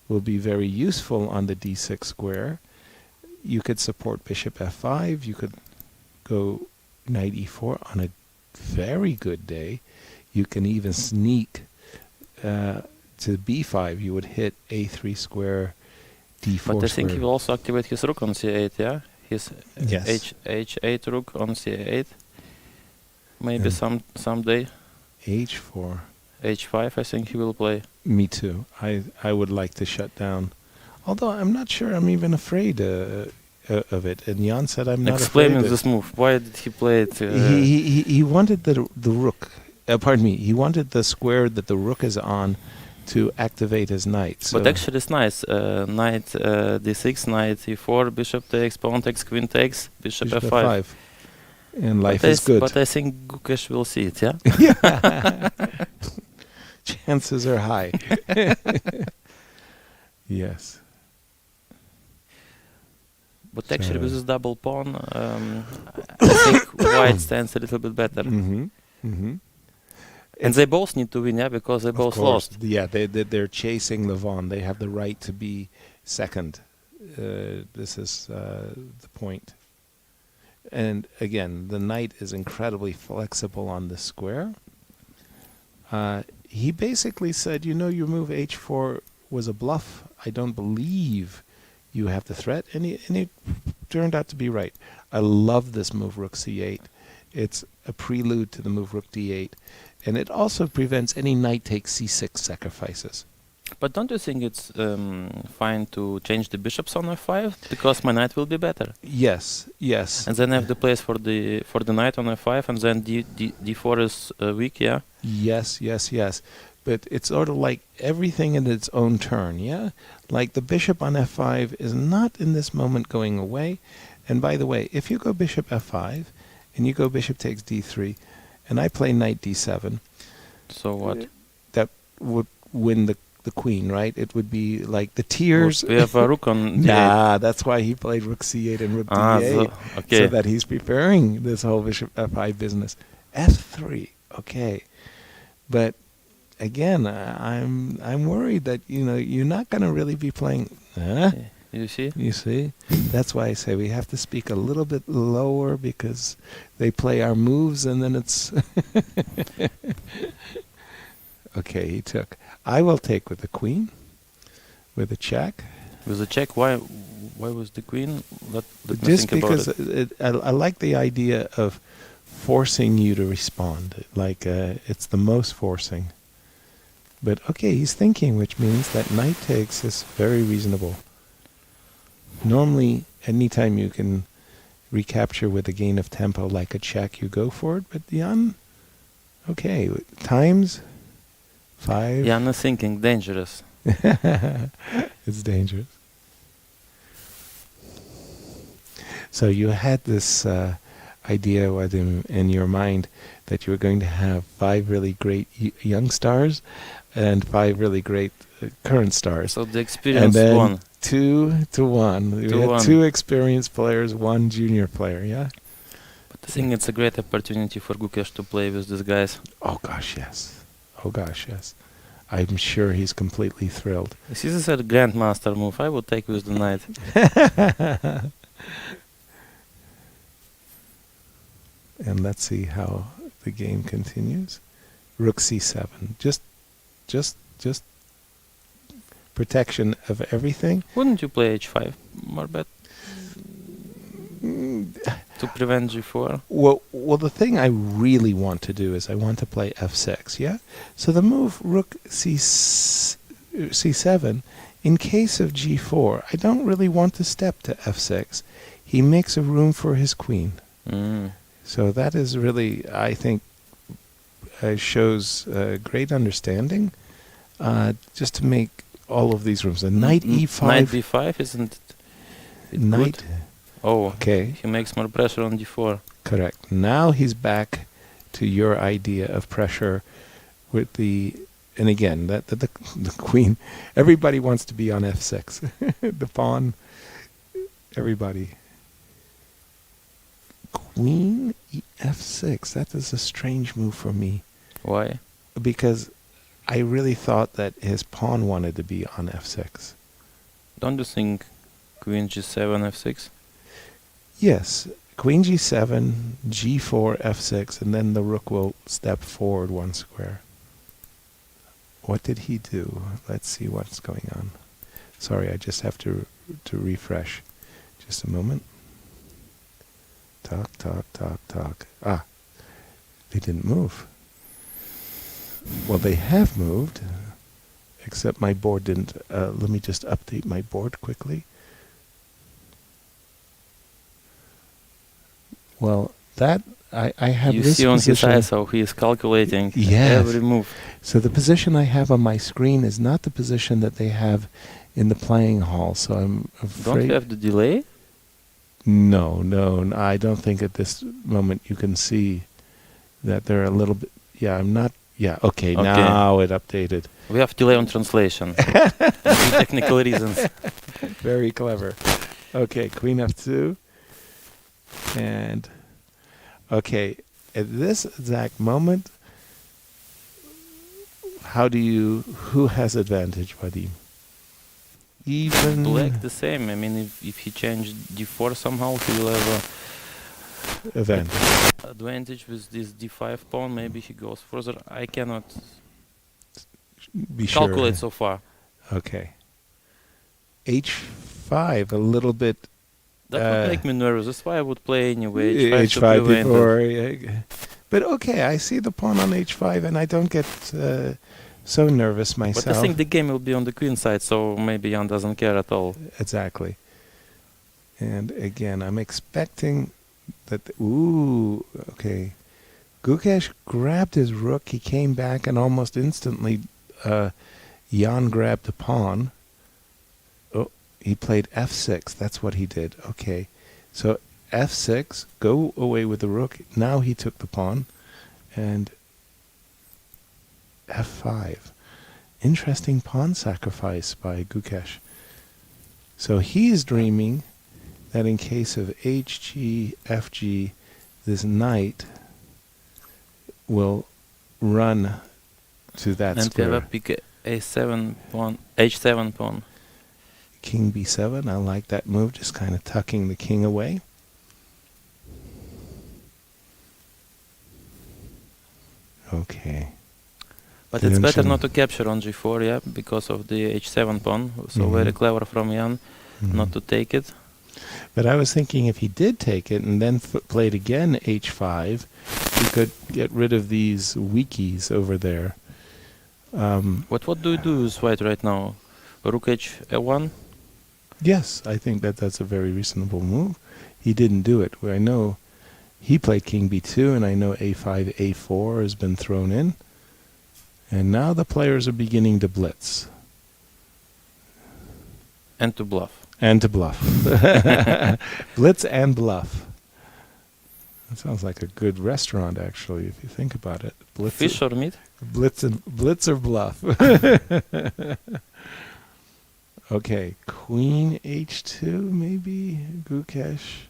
will be very useful on the d6 square. You could support bishop f5. You could go knight e4 on a very good day. You can even sneak to b5. You would hit a3 square, d4 square. But I think he will also activate his rook on c8, yeah? His yes. h8 rook on c8. Maybe someday. h4. h5 I think he will play. Me too. I would like to shut down. Although I'm not sure I'm even afraid of it. And Jan said I'm not Explain afraid. this move. Why did he play it? He wanted the rook. Pardon me. He wanted the square that the rook is on to activate his knight. So but actually it's nice. Knight d6, knight e4, bishop takes, pawn takes, queen takes, bishop f5. And life is good. But I think Gukesh will see it, yeah? Yeah. Chances are high. Yes. But actually with this double pawn, I think white stands a little bit better. Mm-hmm. Mm-hmm. And they both need to win, yeah, because they both lost. Yeah, they're chasing Levon. They have the right to be second. This is the point. And again, the knight is incredibly flexible on the square. He basically said, you know, your move h4 was a bluff. I don't believe you have the threat. And he turned out to be right. I love this move rook c8. It's a prelude to the move rook d8. And it also prevents any knight takes c6 sacrifices. But don't you think it's fine to change the bishops on f5 because my knight will be better? Yes, yes. And then I have the place for the knight on f5, and then d4 is weak, yeah. Yes, yes, yes. But it's sort of like everything in its own turn, yeah. Like the bishop on f5 is not in this moment going away. And by the way, if you go bishop f5 and you go bishop takes d3, and I play knight d7, so what? That would win the queen, right? It would be like the tears. We have a rook on d8. Nah, that's why he played rook c8 and rook d8. So that he's preparing this whole bishop f5 business. f3, okay. But again, I'm worried that, you know, you're not going to really be playing. You see? You see? That's why I say we have to speak a little bit lower because they play our moves and then it's... Okay, he took. I will take with the queen, with a check. With a check? Why was the queen? Let me just think because about it. I like the idea of forcing you to respond. Like it's the most forcing. But okay, he's thinking, which means that knight takes is very reasonable. Normally, anytime you can recapture with a gain of tempo like a check, you go for it. But Jan, okay, times 5. Jan is thinking dangerous. It's dangerous. So you had this idea Vadim, in your mind that you were going to have 5 really great young stars and 5 really great current stars. So the experience and then won. 2 to 1. We had 2 experienced players, 1 junior player, yeah? But I think it's a great opportunity for Gukesh to play with these guys. Oh gosh, yes. Oh gosh, yes. I'm sure he's completely thrilled. This is a grandmaster move. I would take with the knight. And let's see how the game continues. Rook c7. Just protection of everything. Wouldn't you play h5 more bet to prevent g4? Well, the thing I really want to do is I want to play f6, yeah? So the move rook c7 In case of g4, I don't really want to step to f6. He makes a room for his queen. So that is really, I think, shows great understanding, just to make all of these rooms. A knight e5. Knight b5, isn't it Knight. good? Oh, okay. He makes more pressure on d4. Correct. Now he's back to your idea of pressure with the... And again, the queen, everybody wants to be on f6. The pawn, everybody. Queen f6, that is a strange move for me. Why? Because I really thought that his pawn wanted to be on f6. Don't you think queen g7, f6? Yes, queen g7, g4, f6, and then the rook will step forward one square. What did he do? Let's see what's going on. Sorry, I just have to refresh. Just a moment. Talk, talk, talk, talk. Ah, they didn't move. Well, they have moved, except my board didn't. Let me just update my board quickly. Well, that... I have you this see on his position. eyes how he is calculating Yes. every move. So the position I have on my screen is not the position that they have in the playing hall. So I'm afraid... Don't you have the delay? No, I don't think at this moment you can see that they're a little bit... Yeah, I'm not... Yeah, okay, now it updated. We have delay on translation. For technical reasons. Very clever. Okay, queen f2. And... Okay, at this exact moment, who has advantage, Vadim? Even... Black the same. I mean, if he changed d4 somehow, he will have advantage with this d5 pawn. Maybe he goes further. I cannot calculate so far. Okay. h5, a little bit... That would make me nervous. That's why I would play anyway. h5 before. But okay, I see the pawn on h5 and I don't get so nervous myself. But I think the game will be on the queen side, so maybe Jan doesn't care at all. Exactly. And again, I'm expecting that... Ooh, okay. Gukesh grabbed his rook. He came back and almost instantly Jan grabbed the pawn. He played f6. That's what he did. Okay. So f6, go away with the rook. Now he took the pawn. And f5. Interesting pawn sacrifice by Gukesh. So he's dreaming that in case of hg, fg, this knight will run to that square. And we have a pick a7 pawn, h7 pawn. King b7, I like that move, just kind of tucking the king away. Okay. But it's better not to capture on g4, yeah, because of the h7 pawn. So very clever from Jan not to take it. But I was thinking if he did take it and then played again h5, he could get rid of these weakies over there. What do you do with white right now? Rook h1? Yes, I think that's a very reasonable move. He didn't do it. I know he played king b2, and I know a5, a4 has been thrown in. And now the players are beginning to blitz. And to bluff. And to bluff. Blitz and bluff. That sounds like a good restaurant, actually, if you think about it. Blitz Fish or meat? Blitz or bluff. Okay, queen h2, maybe, Gukesh.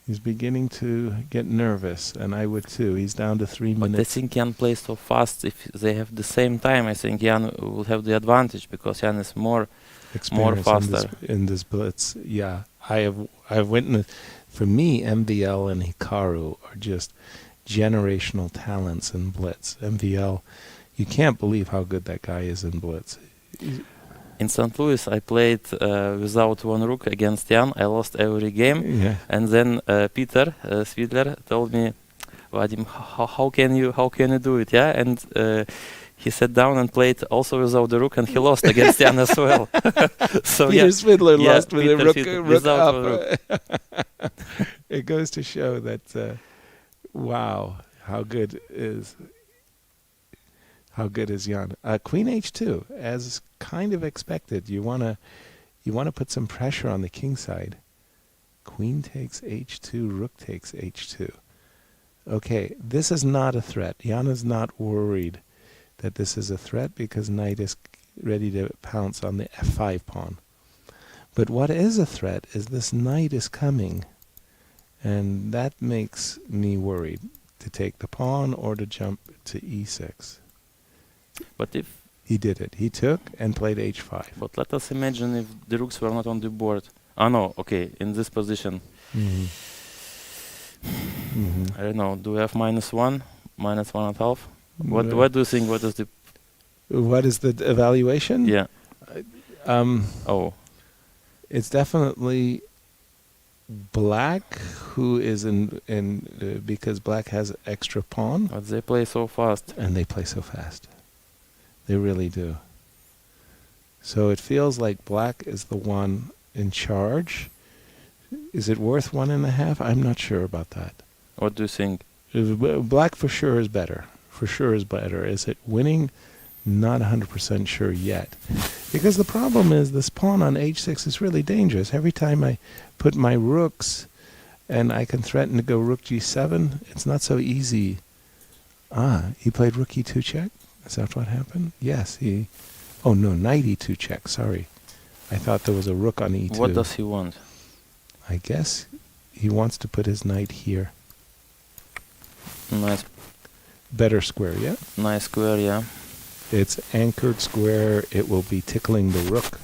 He's beginning to get nervous, and I would too. He's down to 3 minutes. But I think Jan plays so fast. If they have the same time, I think Jan will have the advantage because Jan is more faster in this blitz. Yeah, I've witnessed. For me, MVL and Hikaru are just generational talents in blitz. MVL, you can't believe how good that guy is in blitz. In St. Louis, I played without one rook against Jan. I lost every game. Yeah. And then Peter Svidler told me, Vadim, how can you do it? Yeah, and he sat down and played also without the rook, and he lost against Jan as well. So Peter Svidler yeah, lost with a Peter rook, Svidler rook without up. a rook. It goes to show that, wow, how good is Jan? Queen h2, as kind of expected. You wanna put some pressure on the king side. Queen takes h2, rook takes h2. Okay, this is not a threat. Jan is not worried that this is a threat because knight is ready to pounce on the f5 pawn. But what is a threat is this knight is coming, and that makes me worried to take the pawn or to jump to e6. But if he did it, he took and played h5. But let us imagine if the rooks were not on the board. Ah no, okay, in this position. I don't know. Do we have -1, -1.5? What do you think? What is the evaluation? Yeah. It's definitely black who is in because black has extra pawn. But they play so fast. And they play so fast. They really do. So it feels like black is the one in charge. Is it worth 1.5? I'm not sure about that. What do you think? Black for sure is better. For sure is better. Is it winning? Not 100% sure yet. Because the problem is this pawn on h6 is really dangerous. Every time I put my rooks and I can threaten to go rook g7, it's not so easy. He played rook e2 check? Is that what happened? Yes, he... Oh no, knight e2 check, sorry. I thought there was a rook on e2. What does he want? I guess he wants to put his knight here. Nice. Better square, yeah? Nice square, yeah. It's anchored square. It will be tickling the rook.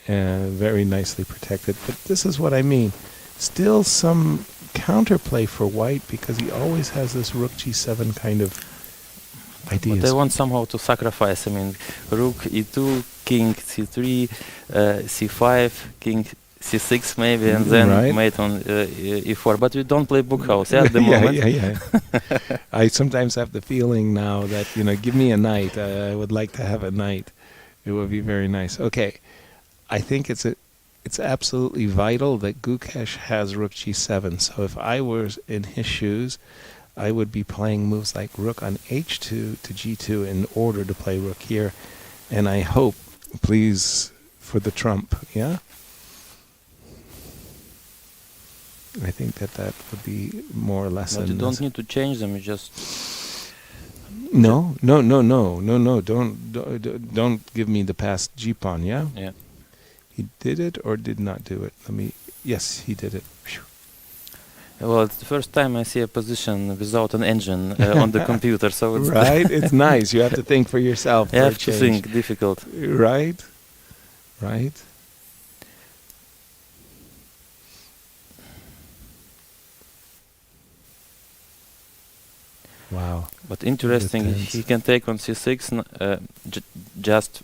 Very nicely protected. But this is what I mean. Still some counterplay for white because he always has this rook g7 kind of ideas. But they want somehow to sacrifice. I mean, rook e2, king c3, c5, king c6 maybe, and then mate on e4. But we don't play bookhouse at the moment. Yeah. I sometimes have the feeling now that, give me a knight. I would like to have a knight. It would be very nice. Okay, I think it's absolutely vital that Gukesh has rook g7. So if I were in his shoes, I would be playing moves like rook on h2 to g2 in order to play rook here. And I hope, please, for the trump, yeah? I think that would be more or less. But you don't need to change them. You just no. Don't give me the past g pawn. Yeah. Yeah. He did it or did not do it. Yes, he did it. Well, it's the first time I see a position without an engine on the computer. So it's right. It's nice. You have to think for yourself. You have to think. Difficult. Right. Wow. But interesting, he can take on c6 just...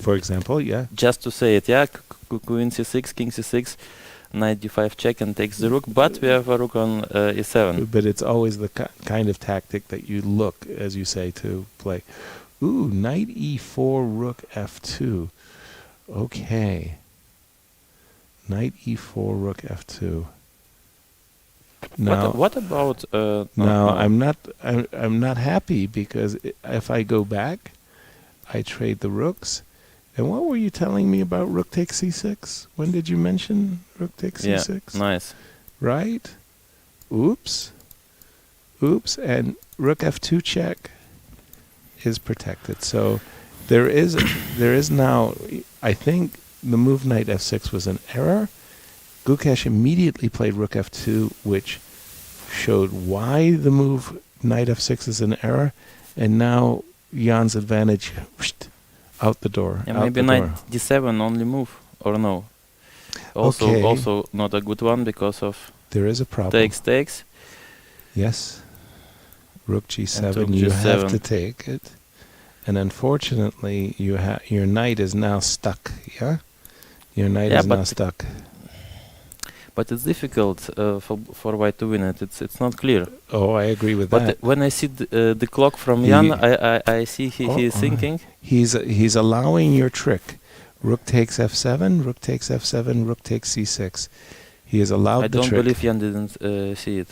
for example, yeah. Just to say it, yeah. Queen c6, king c6, knight d5 check and takes the rook, but we have a rook on e7. But it's always the kind of tactic that you look, as you say, to play. Ooh, knight e4, rook f2. Okay. Knight e4, rook f2. Now, what about? Now I'm not happy because if I go back, I trade the rooks. And what were you telling me about rook takes c6? When did you mention rook takes c6? Yeah, nice. Right? Oops. And rook f2 check is protected. So there is now. I think the move knight f6 was an error. Gukesh immediately played rook f2, which showed why the move knight f6 is an error, and now Jan's advantage out the door. And maybe knight d7 only move, or no? Also not a good one because of there is a problem. Takes. Yes. Rook g7. You have to take it, and unfortunately, your knight is now stuck. Yeah, your knight is now stuck. but it's difficult for white to win it. It's not clear. Oh, I agree with but that. When I see the clock from Jan, I see he is thinking. He's allowing your trick. Rook takes f7, rook takes f7, rook takes c6. He has allowed the trick. I don't believe Jan didn't see it.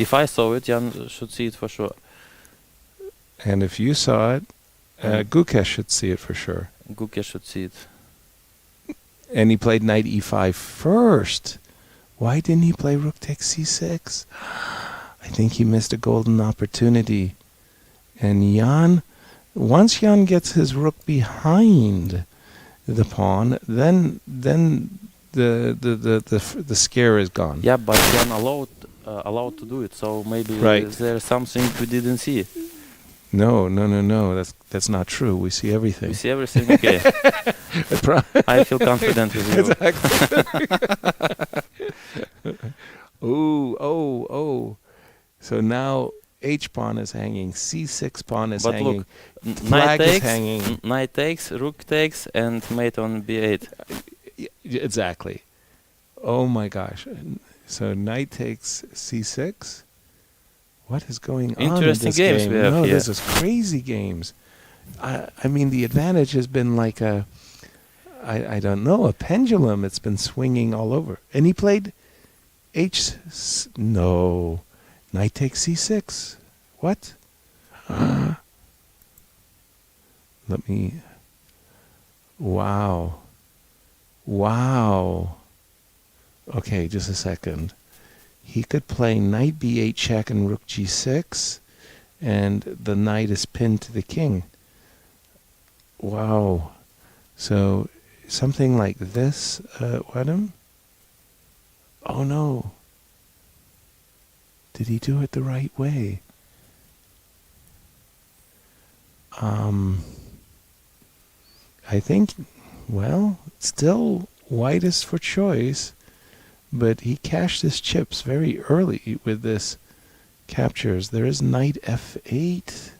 If I saw it, Jan should see it for sure. And if you saw it, Gukesh should see it for sure. Gukesh should see it. And he played knight e5 first. Why didn't he play rook takes c6? I think he missed a golden opportunity. And Jan, once Jan gets his rook behind the pawn, then the scare is gone. Yeah, but Jan allowed to do it, so maybe there's something we didn't see. No. That's not true. We see everything. We see everything. Okay. I feel confident with you. Exactly. Oh. So now H pawn is hanging, C6 pawn is hanging, flag is hanging. Knight takes, rook takes, and mate on B8. Exactly. Oh my gosh. So knight takes C6. What is going on Interesting in this games game? we have here. This is crazy games. I mean, the advantage has been like I don't know, a pendulum. It's been swinging all over. And he played no. Knight takes c6. What? Let me... Wow. Okay, just a second. He could play knight b8 check and rook g6, and the knight is pinned to the king. Wow. So something like this, Wadham? Oh no. Did he do it the right way? I think, well, still white is for choice, but he cashed his chips very early with this captures. There is knight f8.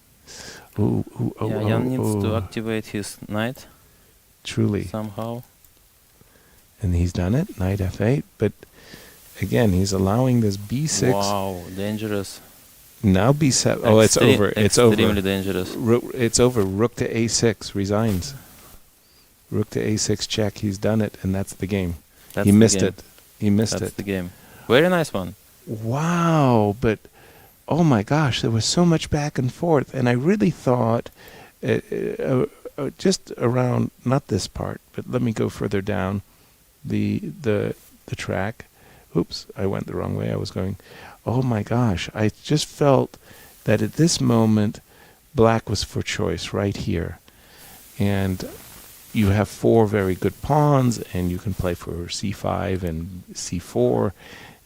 Jan needs to activate his knight. Truly. Somehow. And he's done it, knight f8, but again, he's allowing this b6. Wow, dangerous. Now b7. Oh, it's over. It's over. Extremely dangerous. It's over. Rook to a6 resigns. Rook to a6 check. He's done it, and that's the game. He missed it. He missed it. That's the game. Very nice one. Wow, but oh my gosh, there was so much back and forth, and I really thought just around, not this part, but let me go further down the track. Oops, I went the wrong way. I was going, oh my gosh, I just felt that at this moment, black was for choice right here. And you have four very good pawns, and you can play for c5 and c4.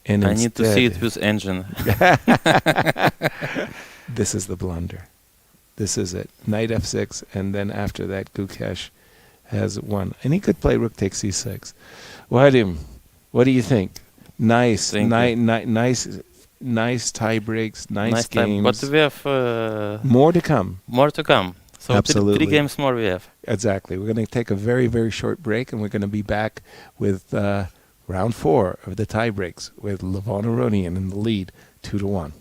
And I need to see it with engine. This is the blunder. This is it. Knight f6, and then after that, Gukesh has won. And he could play rook takes c6. Vadim, what do you think? Nice tie breaks, nice games. But we have more to come. More to come. So absolutely. 3 games more we have. Exactly. We're going to take a very, very short break, and we're going to be back with round 4 of the tie breaks with Levon Aronian in the lead, 2-1.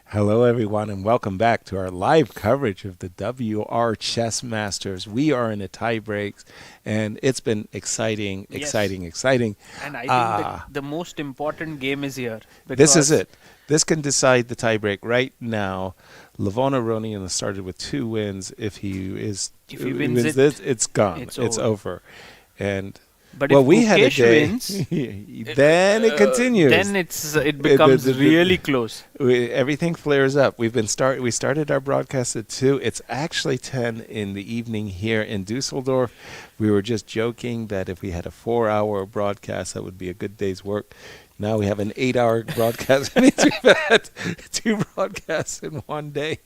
Hello, everyone, and welcome back to our live coverage of the WR Chess Masters. We are in a tiebreak, and it's been exciting. And I think the most important game is here. This is it. This can decide the tiebreak right now. Levon Aronian started with 2 wins. If he wins this, it's gone. It's over. And but if we had a day, wins, then it continues. Then it becomes really close. Everything flares up. We started our broadcast at 2. It's actually 10 in the evening here in Dusseldorf. We were just joking that if we had a 4-hour broadcast, that would be a good day's work. Now we have an 8-hour broadcast. It means we've had 2 broadcasts in one day.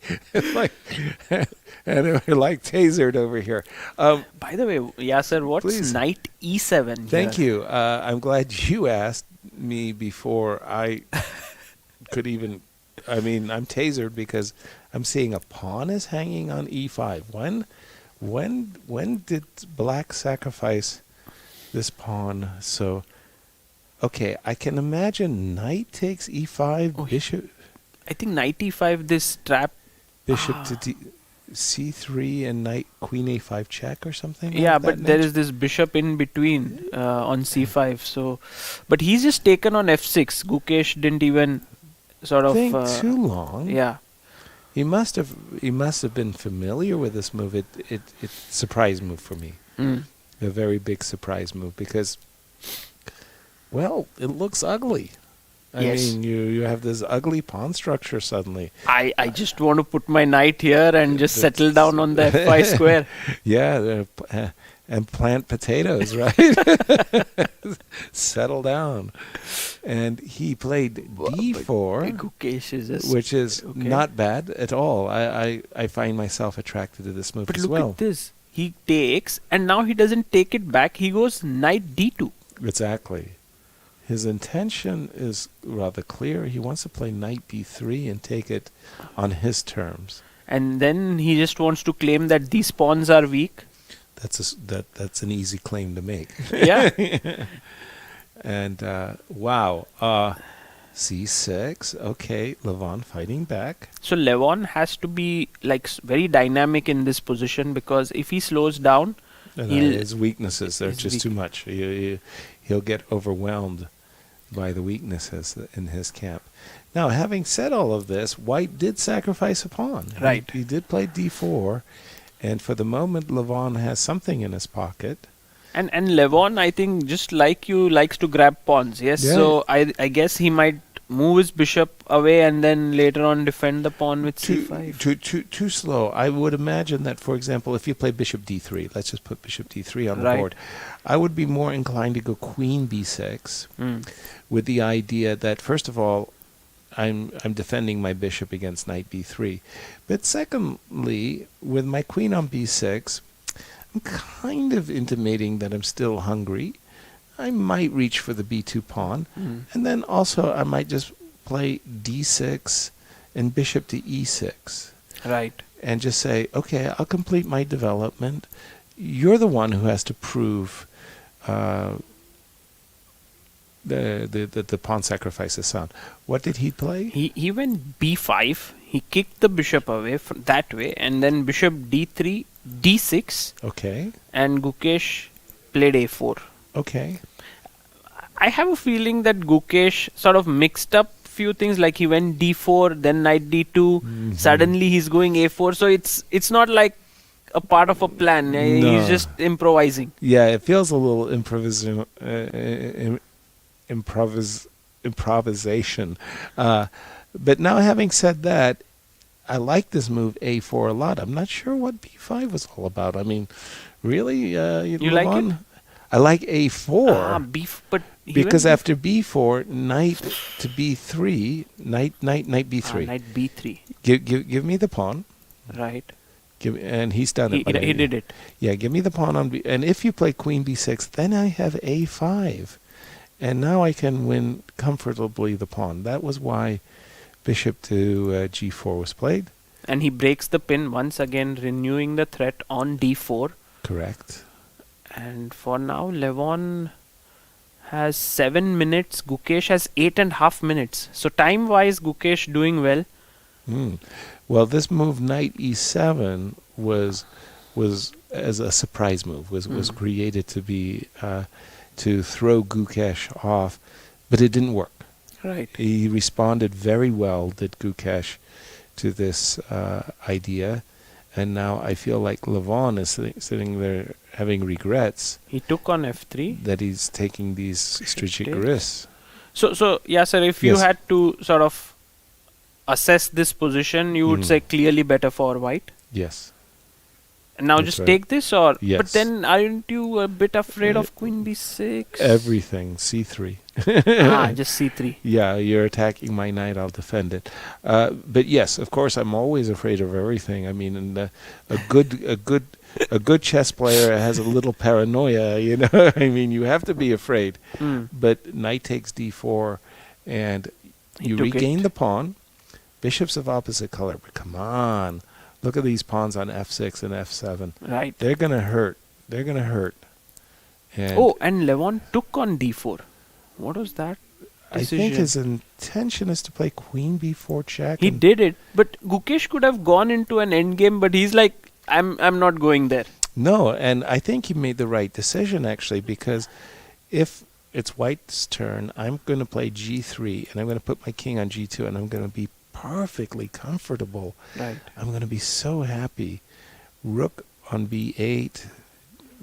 And we're like tasered over here. By the way, Yasser, what's knight e7 Thank you. I'm glad you asked me before I could even... I mean, I'm tasered because I'm seeing a pawn is hanging on e5. When did black sacrifice this pawn? So... Okay, I can imagine knight takes e5, bishop... I think knight e5, this trap... Bishop to c3 and knight queen a5 check or something? Yeah, like but there is this bishop in between on c5. So, but he's just taken on f6. Gukesh didn't even sort of... think too long. Yeah. He must have been familiar with this move. It's a surprise move for me. A very big surprise move because... Well, it looks ugly. I mean, you have this ugly pawn structure suddenly. I just want to put my knight here and just settle down on the f5 square. Yeah, and plant potatoes, right? Settle down. And he played d4, which is not bad at all. I find myself attracted to this move as well. But look at this. He takes, and now he doesn't take it back. He goes knight d2. Exactly. His intention is rather clear. He wants to play knight b3 and take it on his terms. And then he just wants to claim that these pawns are weak. That's an easy claim to make. Yeah. And wow, c6. Okay, Levon fighting back. So Levon has to be like very dynamic in this position because if he slows down, his weaknesses are just too much. He'll get overwhelmed by the weaknesses in his camp. Now, having said all of this, White did sacrifice a pawn. Right. He did play d4, and for the moment, Levon has something in his pocket. And Levon, I think, just like you, likes to grab pawns. Yes. Yeah. So I guess he might move his bishop away and then later on defend the pawn with c5. Too slow. I would imagine that, for example, if you play bishop d3, let's just put bishop d3 on the board. I would be more inclined to go queen b6 with the idea that, first of all, I'm defending my bishop against knight b3. But secondly, with my queen on b6, I'm kind of intimating that I'm still hungry. I might reach for the b2 pawn. And then also I might just play d6 and bishop to e6. Right. And just say, okay, I'll complete my development. You're the one who has to prove the pawn sacrifice is sound. What did he play? He went b5. He kicked the bishop away from that way, and then bishop d3, d6. Okay. And Gukesh played a4. Okay. I have a feeling that Gukesh sort of mixed up few things, like he went d4, then knight d2. Suddenly he's going a4. So it's not like a part of a plan. No. He's just improvising. Yeah, it feels a little improvisation. But now, having said that, I like this move a4 a lot. I'm not sure what b5 was all about. I mean, really, you like it? I like a4. But because after b4, knight to b3, knight b3. Knight b3. Give me the pawn. Right. And he's done it. He did it. Yeah, give me the pawn on b. And if you play queen b6, then I have a5. And now I can win comfortably the pawn. That was why bishop to g4 was played. And he breaks the pin once again, renewing the threat on d4. Correct. And for now, Levon has 7 minutes. Gukesh has 8.5 minutes. So time-wise, Gukesh doing well. Well, this move, knight e7, was as a surprise move. Was created to be to throw Gukesh off, but it didn't work. Right. He responded very well, did Gukesh, to this idea, and now I feel like Levon is sitting there having regrets. He took on f3. That he's taking these strategic risks. So yeah, sir, if you had to sort of assess this position, you would say clearly better for white? Yes. And now That's just right. take this, or Yes. but then aren't you a bit afraid of queen b6? Everything, c3. Just c3. Yeah, you're attacking my knight, I'll defend it. But yes, of course, I'm always afraid of everything. I mean, and a good chess player has a little paranoia, you know. I mean, you have to be afraid. But knight takes d4, and you regain the pawn. Bishops of opposite color, but come on. Look at these pawns on f6 and f7. Right. They're going to hurt. They're going to hurt. And And Levon took on d4. What was that decision? I think his intention is to play queen b4 check. He did it, but Gukesh could have gone into an endgame, but he's like, I'm not going there. No, and I think he made the right decision, actually, because if it's white's turn, I'm going to play g3, and I'm going to put my king on g2, and I'm going to be perfectly comfortable. Right. I'm going to be so happy. Rook on b8,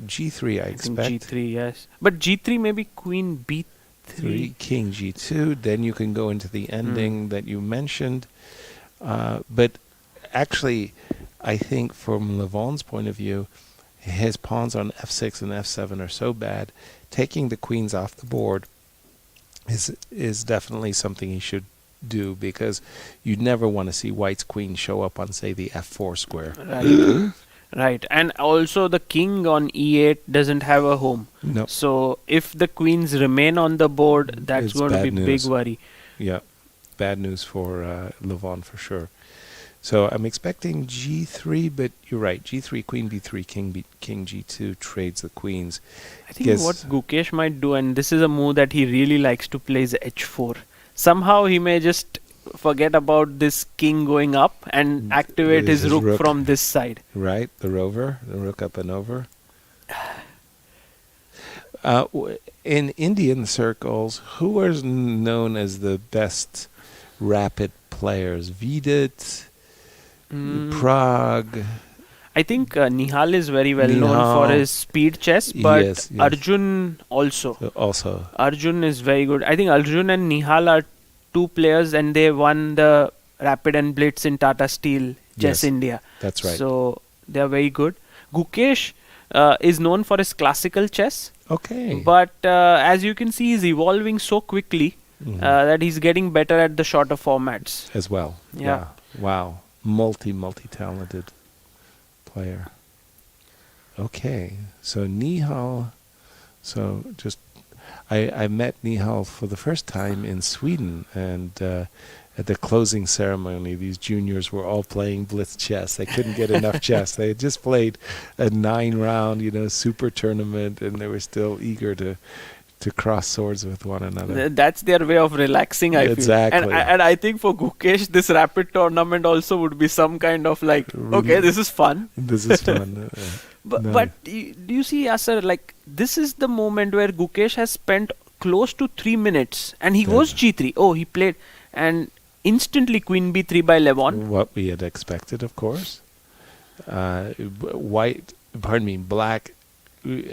g3 I expect. G3, yes. But G3 maybe queen B3. King g2, then you can go into the ending that you mentioned. But actually, I think from Levon's point of view, his pawns on f6 and f7 are so bad, taking the queens off the board is definitely something he should do, because you'd never want to see white's queen show up on, say, the f4 square. Right. Right. And also the king on e8 doesn't have a home. No. So if the queens remain on the board, that's It's going to be bad big news. worry. Yeah, bad news for Levon for sure. So I'm expecting g3, but you're right. g3, queen b3, king g2 trades the queens. I think what Gukesh might do, and this is a move that he really likes to play, is h4. Somehow he may just forget about this king going up and activate his rook from this side. Right, the rook up and over. In Indian circles, who are known as the best rapid players? Vidit, Prague. I think Nihal is very well known for his speed chess, but Yes. Arjun also. Also. Arjun is very good. I think Arjun and Nihal are two players, and they won the Rapid and Blitz in Tata Steel Chess India. That's right. So they are very good. Gukesh is known for his classical chess. Okay. But as you can see, he's evolving so quickly that he's getting better at the shorter formats. As well. Yeah. Wow. Multi-talented player. Okay. So Nihal. So just I met Nihal for the first time in Sweden, and at the closing ceremony, these juniors were all playing blitz chess. They couldn't get enough chess. They had just played a 9-round, super tournament, and they were still eager to cross swords with one another. That's their way of relaxing, I feel. Exactly. And I think for Gukesh, this rapid tournament also would be some kind of like, okay, this is fun. This is fun. But do you see, Yasser, like, this is the moment where Gukesh has spent close to 3 minutes, and he goes g3. Oh, he played, and instantly queen b3 by Levon. What we had expected, of course. Black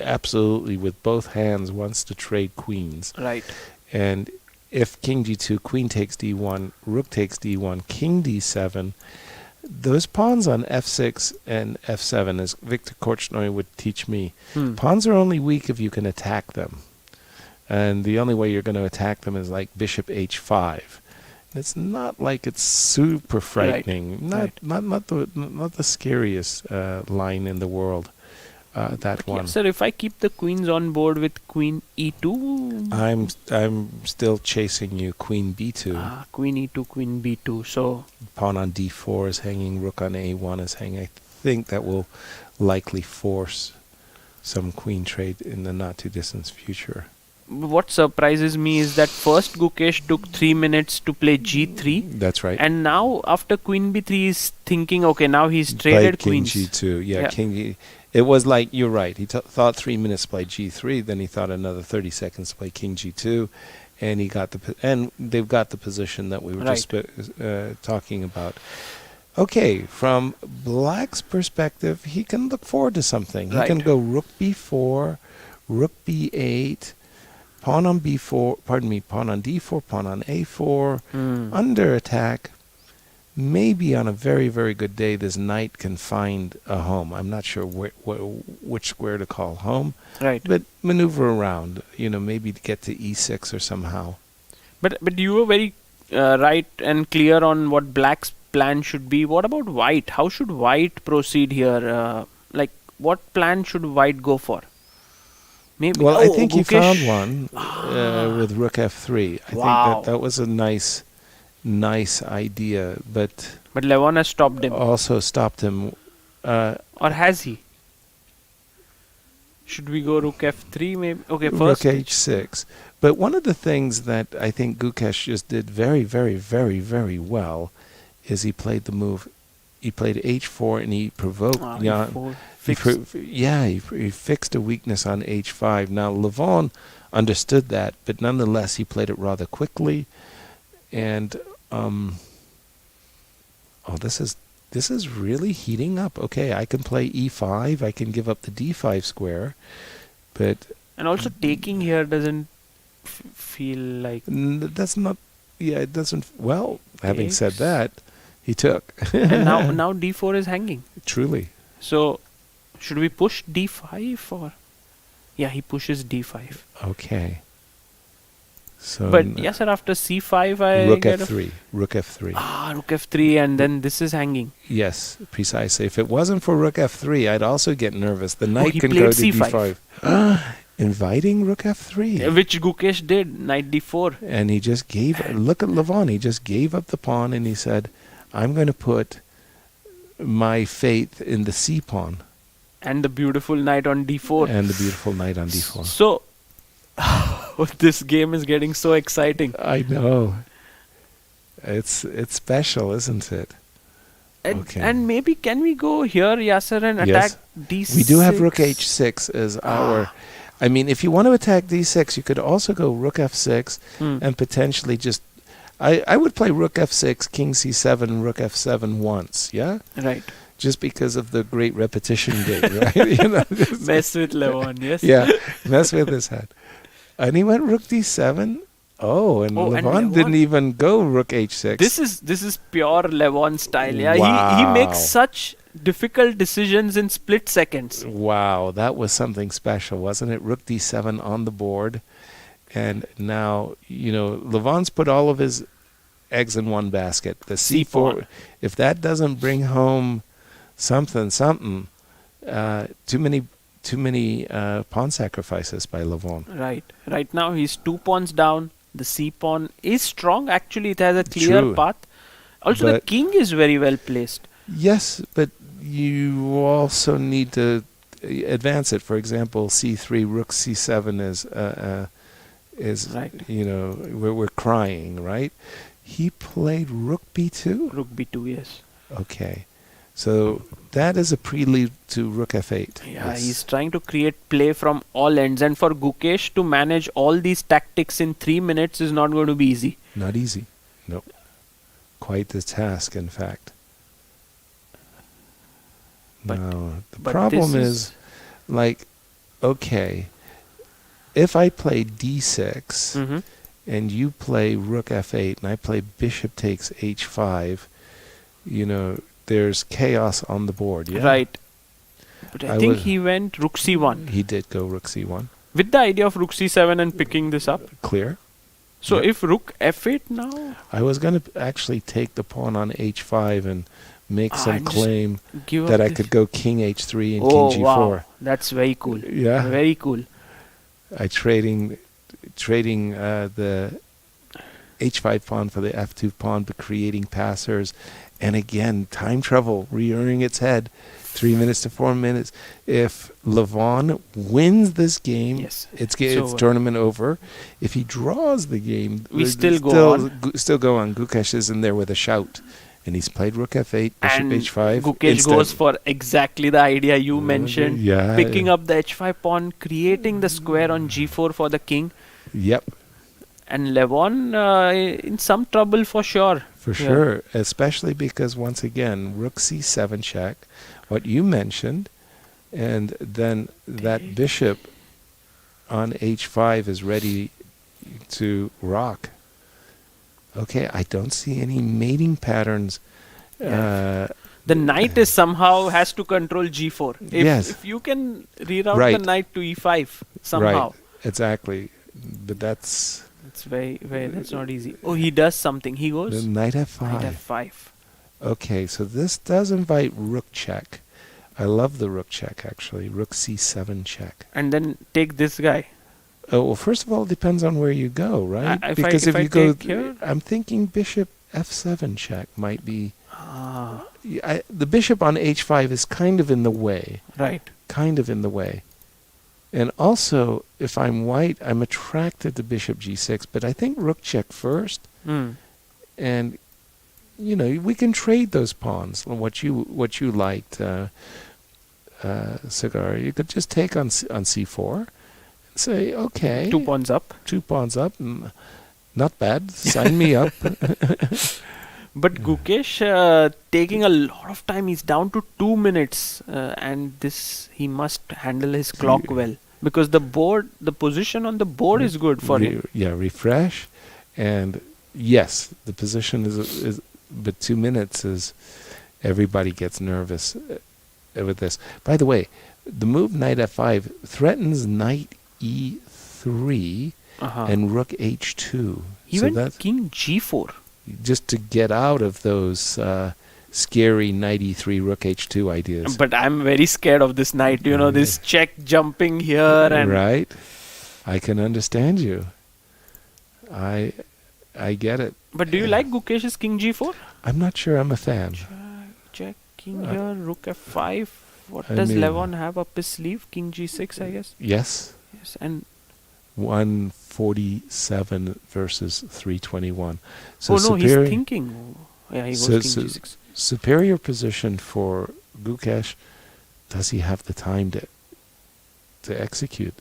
absolutely with both hands wants to trade queens. Right. And if king g2, queen takes d1, rook takes d1, king d7, those pawns on f6 and f7, as Victor Korchnoi would teach me, pawns are only weak if you can attack them. And the only way you're going to attack them is like bishop h5. It's not like it's super frightening. Not the scariest line in the world. That one. Yeah, sir, if I keep the queens on board with queen e2, I'm still chasing you. Queen b2. Queen e2, queen b2. So pawn on d4 is hanging. Rook on a1 is hanging. I think that will likely force some queen trade in the not too distant future. what surprises me is that first Gukesh took 3 minutes to play G3. That's right. And now after Queen B3, he's thinking, okay, now he's traded King queens. G2. Yeah, King G. It was like, you're right. He thought 3 minutes to play G3, then he thought another 30 seconds to play King G2, and they've got the position that we were just talking about. Okay, from Black's perspective, he can look forward to something. He can go Rook B4, Rook B8, Pawn on B4, Pawn on D4, Pawn on A4, under attack. Maybe on a very, very good day, this knight can find a home. I'm not sure which square to call home. Right. But maneuver around, maybe to get to E6 or somehow. But you were very right and clear on what Black's plan should be. What about White? How should White proceed here? What plan should White go for? Maybe. Well, I think he found one with Rook F3. I think that was a nice idea, but Levon has stopped him. Also stopped him. Or has he? Should we go Rook F3 maybe? Okay, Rook first H6. But one of the things that I think Gukesh just did very, very, very, very well is he played the move. He played H4 and he provoked Jan. He fixed a weakness on H5. Now Levon understood that, but nonetheless he played it rather quickly. And this is really heating up. Okay, I can play E5. I can give up the D5 square, but and also taking here doesn't feel like that's not. Yeah, it doesn't. Well, having said that, he took. And now D4 is hanging. Truly. So, should we push D5 or? Yeah, he pushes D5. Okay. So but yes, sir, after C5, Rook F3. Rook F3. Rook F3, and then this is hanging. Yes, precisely. If it wasn't for Rook F3, I'd also get nervous. The knight can go to D5. Inviting Rook F3. Which Gukesh did, Knight D4. And he just look at Levon, he just gave up the pawn and he said, I'm going to put my faith in the C pawn. And the beautiful knight on D4. So, this game is getting so exciting. I know. It's special, isn't it? And maybe can we go here, Yasser, and attack D6? We do have Rook H6 as our... I mean, if you want to attack D6, you could also go Rook F6 and potentially just... I would play Rook F6, King C7, Rook F7 once, yeah? Right. Just because of the great repetition game, right? Mess with Levon, yes? Yeah, mess with his head. And he went Rook D7. Levon didn't even go Rook H6. This is pure Levon style. Yeah, wow. He makes such difficult decisions in split seconds. Wow, that was something special, wasn't it? Rook D7 on the board, and now Levon's put all of his eggs in one basket. The C4. If that doesn't bring home something, too many pawn sacrifices by Levon. Right now he's 2 pawns down. The C pawn is strong. Actually, it has a clear path. Also, the king is very well placed. Yes, but you also need to advance it. For example, C3, Rook C7 is right. We're crying, right? He played Rook B2? Rook B2, yes. Okay. So that is a prelude to Rook F8. Yeah, he's trying to create play from all ends. And for Gukesh to manage all these tactics in 3 minutes is not going to be easy. Not easy. No. Quite the task, in fact. But the problem is, okay, if I play D6 and you play Rook F8 and I play Bishop takes H5, there's chaos on the board, yeah? Right. But I think he went Rook C1. He did go Rook C1. With the idea of Rook C7 and picking this up. Clear. So if Rook F8 now? I was going to actually take the pawn on H5 and make some claim that I could go King H3 and King G4. Wow. That's very cool. Yeah. Very cool. Trading the h5 pawn for the f2 pawn, but creating passers. And again, time trouble, rearing its head. 3 minutes to 4 minutes. If Levon wins this game, Yes, it's tournament over. If he draws the game, we still go on. Still go on. Gukesh is in there with a shout. And he's played rook f8, bishop and h5. Gukesh goes for exactly the idea you mentioned. Yeah. Picking up the h5 pawn, creating the square on g4 for the king. Yep. And Levon in some trouble for sure. For sure. Especially because, once again, rook c7 check, what you mentioned, and then that bishop on h5 is ready to rock. Okay, I don't see any mating patterns. The knight is somehow has to control g4. If you can reroute the knight to e5 somehow. Right, exactly. But that's that's not easy. Oh, he does something. He goes the knight f5. Knight f5. Okay, so this does invite rook check. I love the rook check, actually. Rook c7 check. And then take this guy. Oh, well, first of all, it depends on where you go, right? Because if you go here, I'm thinking bishop f7 check might be... the bishop on h5 is kind of in the way. Right. Kind of in the way. And also, if I'm white, I'm attracted to bishop g6, but I think rook check first. And, you know, we can trade those pawns, what you liked, Cigar. You could just take on c4. Say, okay. 2 pawns up. 2 pawns up. Not bad. Sign me up. But Gukesh taking a lot of time. He's down to 2 minutes. And this, he must handle his clock well. Because the position on the board is good for him. Yeah, refresh. And yes, the position is but 2 minutes is, everybody gets nervous with this. By the way, the move knight f5 threatens knight e3 and rook h2. Even so king g4. Just to get out of those scary knight e3, rook h2 ideas. But I'm very scared of this knight. You know, this check jumping here. And right. I can understand you. I get it. But do you like Gukesh's king g4? I'm not sure I'm a fan. Check king here, rook f5. What does Levon have up his sleeve? King g6, I guess. Yes. Yes, and 147 versus 321. So he's thinking. Yeah, he goes king g6. Superior position for Gukesh. Does he have the time to execute?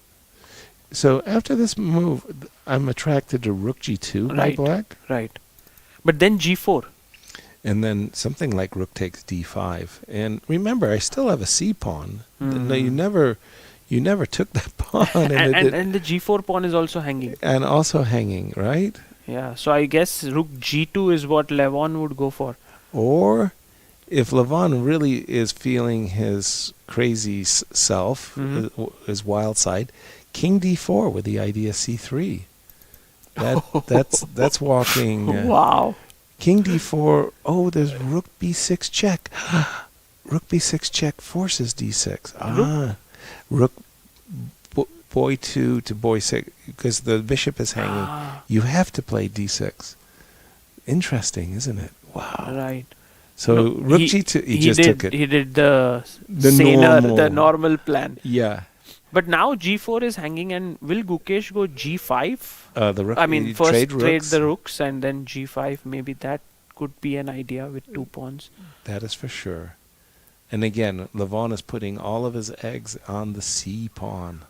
So after this move, I'm attracted to rook g2 by black. Right. But then g4. And then something like rook takes d5. And remember, I still have a c pawn. No, you never took that pawn. and the g4 pawn is also hanging. And also hanging, right? Yeah. So I guess rook g2 is what Levon would go for. Or if Levon really is feeling his crazy self, his wild side, king d4 with the idea c3. That's walking. Wow. King d4. Oh, there's rook b6 check. Rook b6 check forces d6. Rook boy 2 to boy 6, because the bishop is hanging. You have to play d6. Interesting, isn't it? Wow. Right. So rook g2. He just took it. He did the normal plan. Yeah. But now g4 is hanging, and will Gukesh go g5? The rook. I mean, first trade the rooks, and then g5. Maybe that could be an idea with 2 pawns. That is for sure. And again, Levon is putting all of his eggs on the c pawn.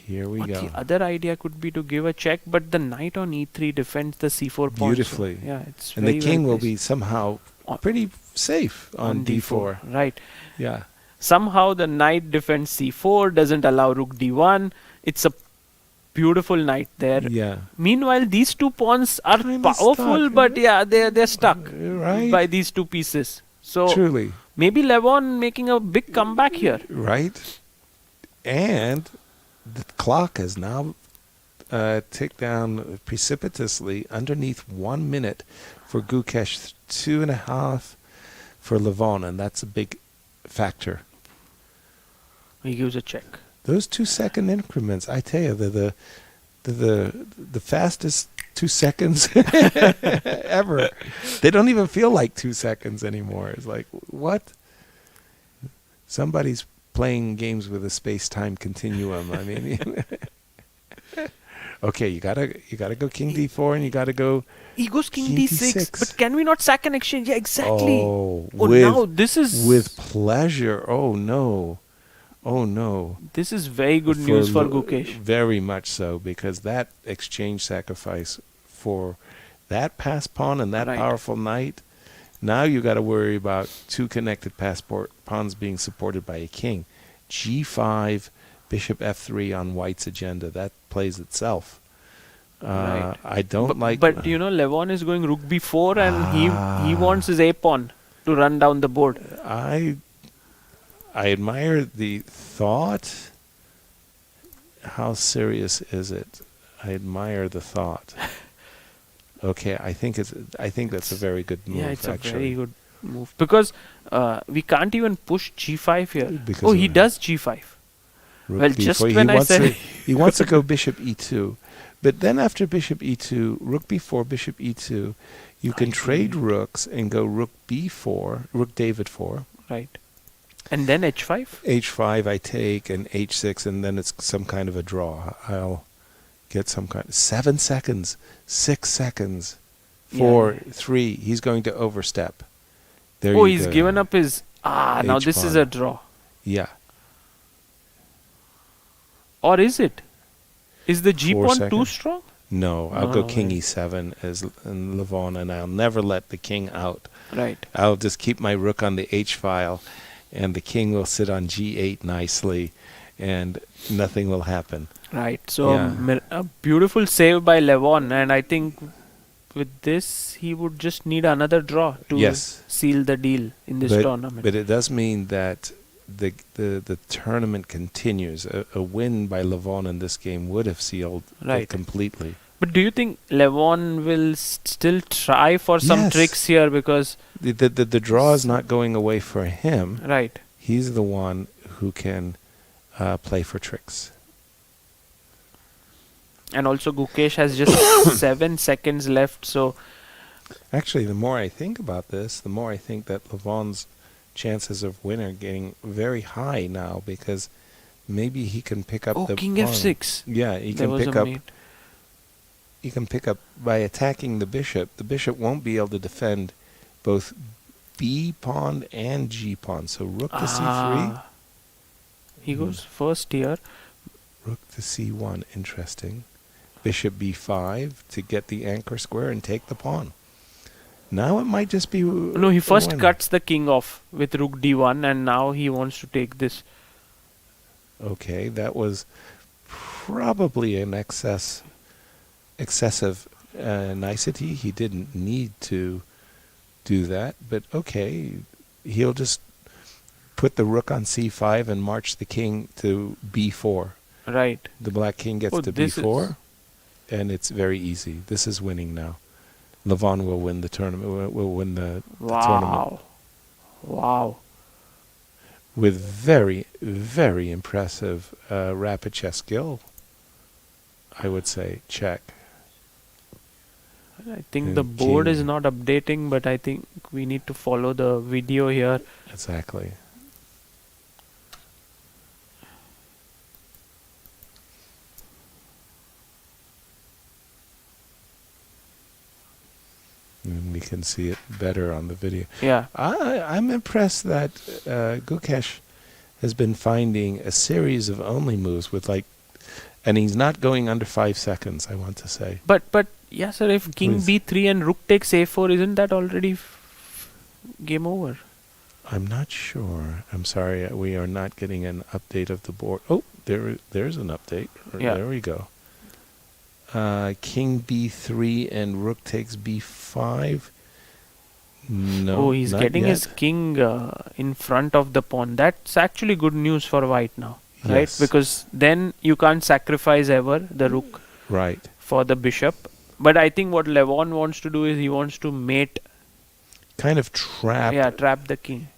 Here we go. The other idea could be to give a check, but the knight on e3 defends the c4 pawn. Beautifully. So, yeah, it's and very the king well will be somehow pretty safe on d4. Right. Yeah. Somehow the knight defends c4, doesn't allow rook d1. It's a beautiful knight there. Yeah. Meanwhile, these 2 pawns are powerful, but they're stuck by these 2 pieces. So truly, maybe Levon making a big comeback here. Right. And the clock has now ticked down precipitously underneath 1 minute for Gukesh, 2.5 for Levon, and that's a big factor. He gives a check. Those 2 second increments, I tell you, they're the fastest 2 seconds ever. They don't even feel like 2 seconds anymore. It's like, what? Somebody's playing games with a space-time continuum. I mean, okay, you gotta go king d4, and you gotta go. He goes king d6, but can we not sack an exchange? Yeah, exactly. Oh, now this is with pleasure. Oh no. Oh no. This is very good news for Gukesh. Very much so, because that exchange sacrifice for that pass pawn and that powerful knight, now you got to worry about 2 connected pawns being supported by a king. G5, bishop f3 on white's agenda. That plays itself. I don't like... But you know, Levon is going rook b4 and he wants his a pawn to run down the board. I admire the thought. How serious is it? I admire the thought. Okay, I think that's a very good move. Yeah, it's actually. a very good move, because we can't even push g5 here. Because he does g5. Rook well, b4. just when I said he wants to go bishop e2, but then after bishop e2, rook b4, bishop e2, you can trade rooks and go rook b4, rook David 4. Right. And then h5? h5 I take, and h6, and then it's some kind of a draw. I'll get some kind of 7 seconds, 6 seconds, 4, 3. He's going to overstep. There you he's go. given up his... now this pawn. is a draw. Yeah. Or is it? Is the g pawn too strong? No, I'll go king e7 as in Levon, and I'll never let the king out. Right. I'll just keep my rook on the h file, and the king will sit on g8 nicely, and nothing will happen. Right. So a beautiful save by Levon, and I think with this he would just need another draw to seal the deal in this tournament. But it does mean that the tournament continues. A win by Levon in this game would have sealed it completely. But do you think Levon will still try for some tricks here, because the draw is not going away for him? Right. He's the one who can play for tricks. And also Gukesh has just 7 seconds left, so... Actually, the more I think about this, the more I think that Levon's chances of win are getting very high now, because maybe he can pick up the king pawn. f6. Yeah, he can pick up... He can pick up by attacking the bishop. The bishop won't be able to defend both b pawn and g pawn. So rook to c3. He goes first here. Rook to c1, interesting. Bishop b5 to get the anchor square and take the pawn. Now it might just be... No, he first cuts the king off with rook d1, and now he wants to take this. Okay, that was probably an excessive nicety. He didn't need to do that, but okay, he'll just put the rook on c5 and march the king to b4. Right. The black king gets to b4, and it's very easy. This is winning now. Levon will win the tournament. Will win the tournament. Wow. With very, very impressive rapid chess skill, I would say. Check. I think the board is not updating, but I think we need to follow the video here. Exactly. And we can see it better on the video. Yeah. I'm impressed that Gukesh has been finding a series of only moves with and he's not going under 5 seconds, I want to say. But yeah, sir, if king b3 and rook takes a4, isn't that already game over? I'm not sure. I'm sorry, we are not getting an update of the board. Oh, there's an update. Yeah. There we go. King b3 and rook takes b5. No. He's getting his king in front of the pawn. That's actually good news for white now, right? Yes. Because then you can't sacrifice ever the rook for the bishop. But I think what Levon wants to do is he wants to mate. Kind of trap. Yeah, trap the king.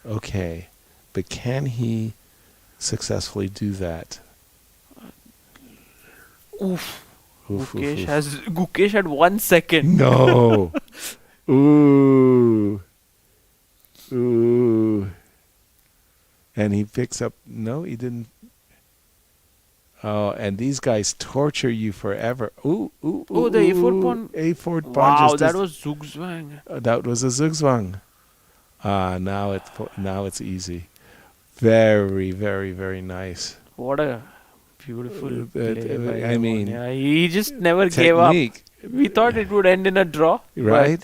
Okay. But can he successfully do that? Oof. Gukesh had 1 second. No. Ooh. Ooh. And he picks up. No, he didn't. Oh, and these guys torture you forever. Ooh, ooh, ooh. Oh, the A4 pawn. A4 pawn. Wow, that was zugzwang. That was a zugzwang. Now it's easy. Very, very, very nice. What a beautiful play by I mean, he just never gave up. We thought it would end in a draw. Right?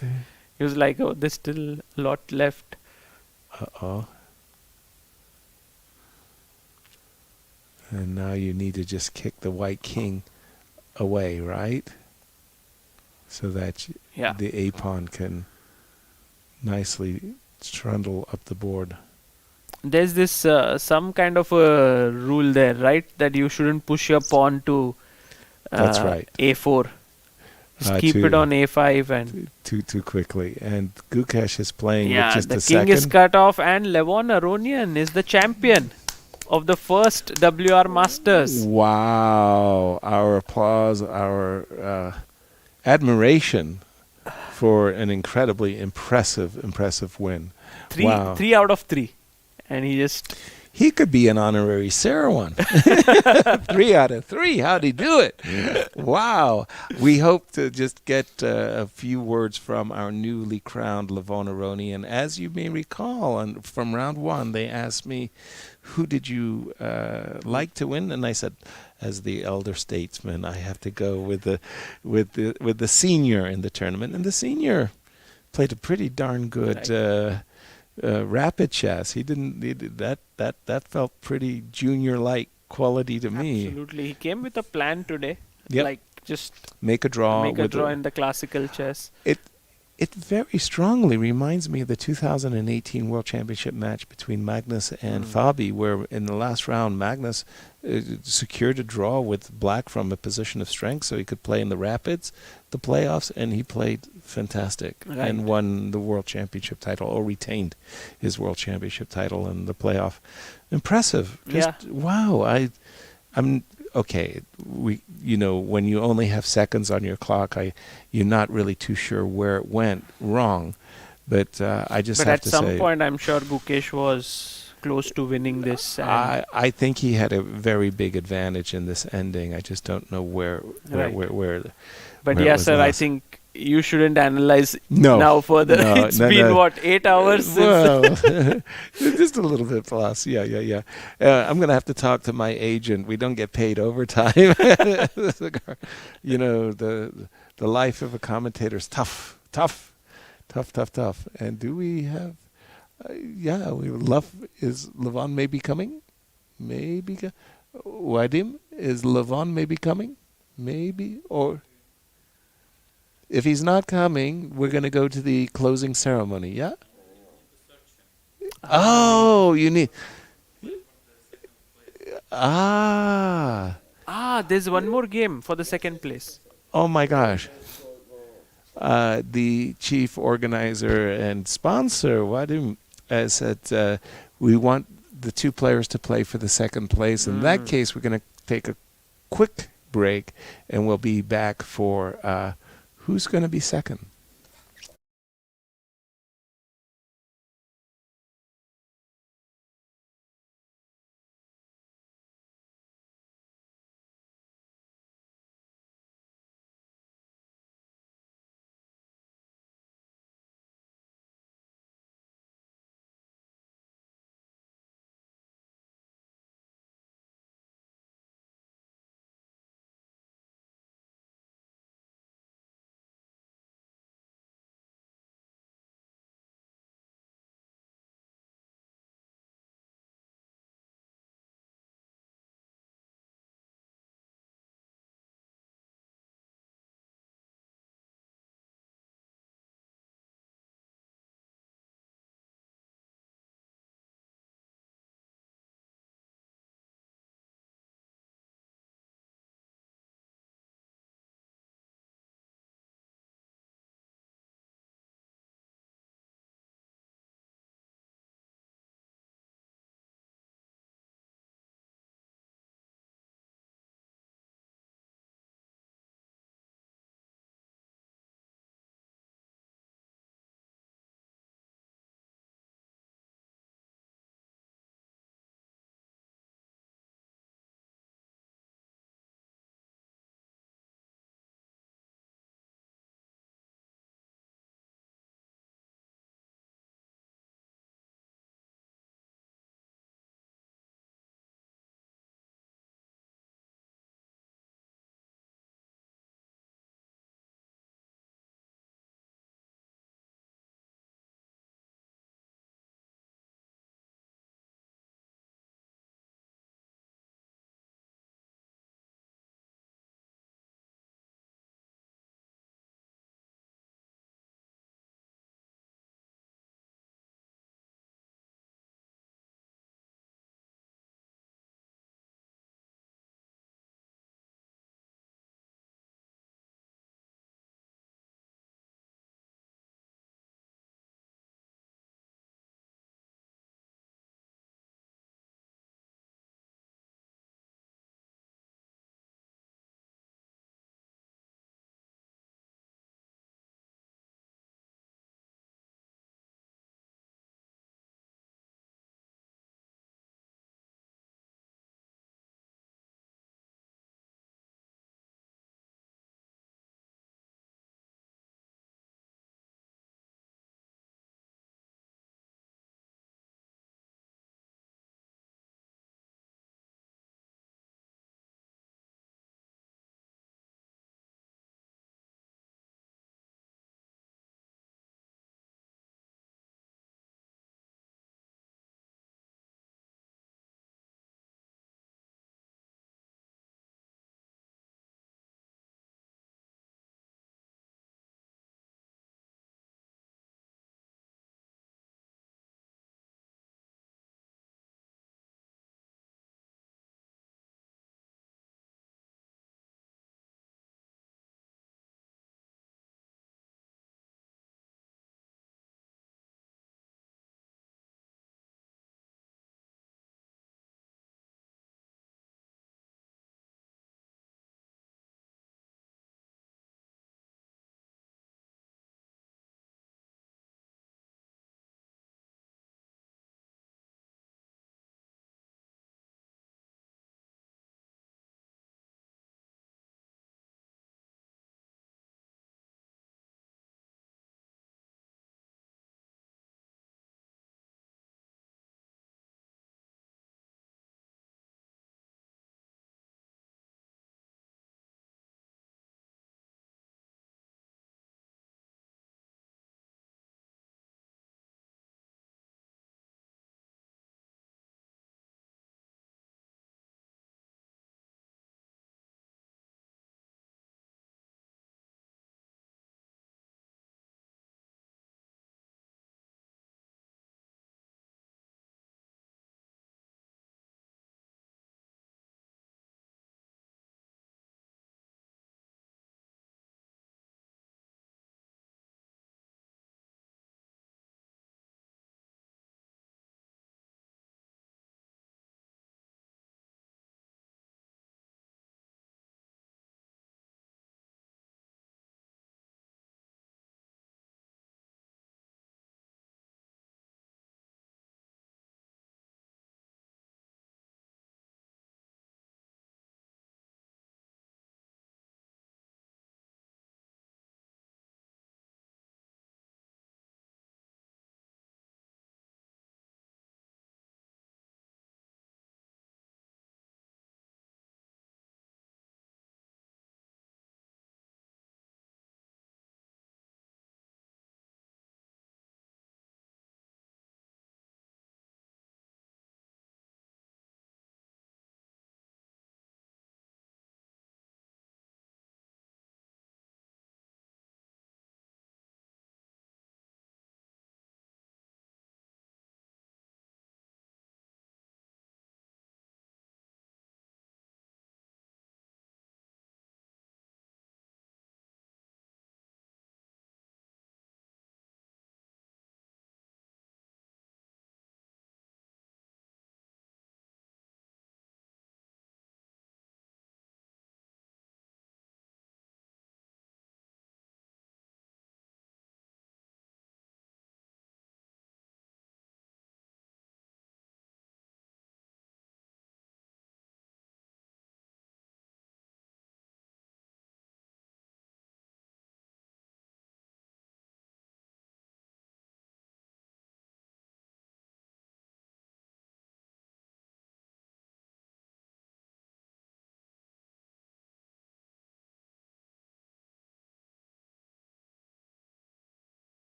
He was like, oh, there's still a lot left. Uh-oh. And now you need to just kick the white king away, right? So that the A-pawn can nicely trundle up the board. There's this some kind of a rule there, right? That you shouldn't push your pawn to that's right. A4. Just keep it on A5 and too quickly. And Gukesh is playing with just the a second. king is cut off, and Levon Aronian is the champion of the first WR Masters. Wow! Our applause, our admiration for an incredibly impressive win. Three out of 3. And he could be an honorary Sarawan. 3 out of 3. How'd he do it? Wow. We hope to just get a few words from our newly crowned Levon Aronian. As you may recall, from round 1, they asked me, who did you like to win? And I said, as the elder statesman, I have to go with the senior in the tournament. And the senior played a pretty darn good rapid chess. He did that felt pretty junior-like quality to me. Absolutely. He came with a plan today. Yep. Like just make a draw in the classical chess. It very strongly reminds me of the 2018 World Championship match between Magnus and Fabi, where in the last round Magnus secured a draw with black from a position of strength, so he could play in the rapids, the playoffs, and he played fantastic and won the World Championship title, or retained his World Championship title in the playoff. Impressive. Wow. I'm okay. When you only have seconds on your clock, you're not really too sure where it went wrong. But I just have to say, at some point, I'm sure Gukesh was close to winning this. I think he had a very big advantage in this ending. I just don't know where. But yeah, sir, I think you shouldn't analyze now further. It's been what, 8 hours? Well, just a little bit plus. Yeah. I'm going to have to talk to my agent. We don't get paid overtime. The life of a commentator is tough. And do we have? We would love. Is Levon maybe coming? Maybe. Wadim, is Levon maybe coming? Maybe, or. If he's not coming, we're going to go to the closing ceremony, yeah? Oh, you need... there's one more game for the second place. Oh, my gosh. The chief organizer and sponsor, Wadim, said we want the 2 players to play for the second place. In that case, we're going to take a quick break, and we'll be back for... who's going to be second?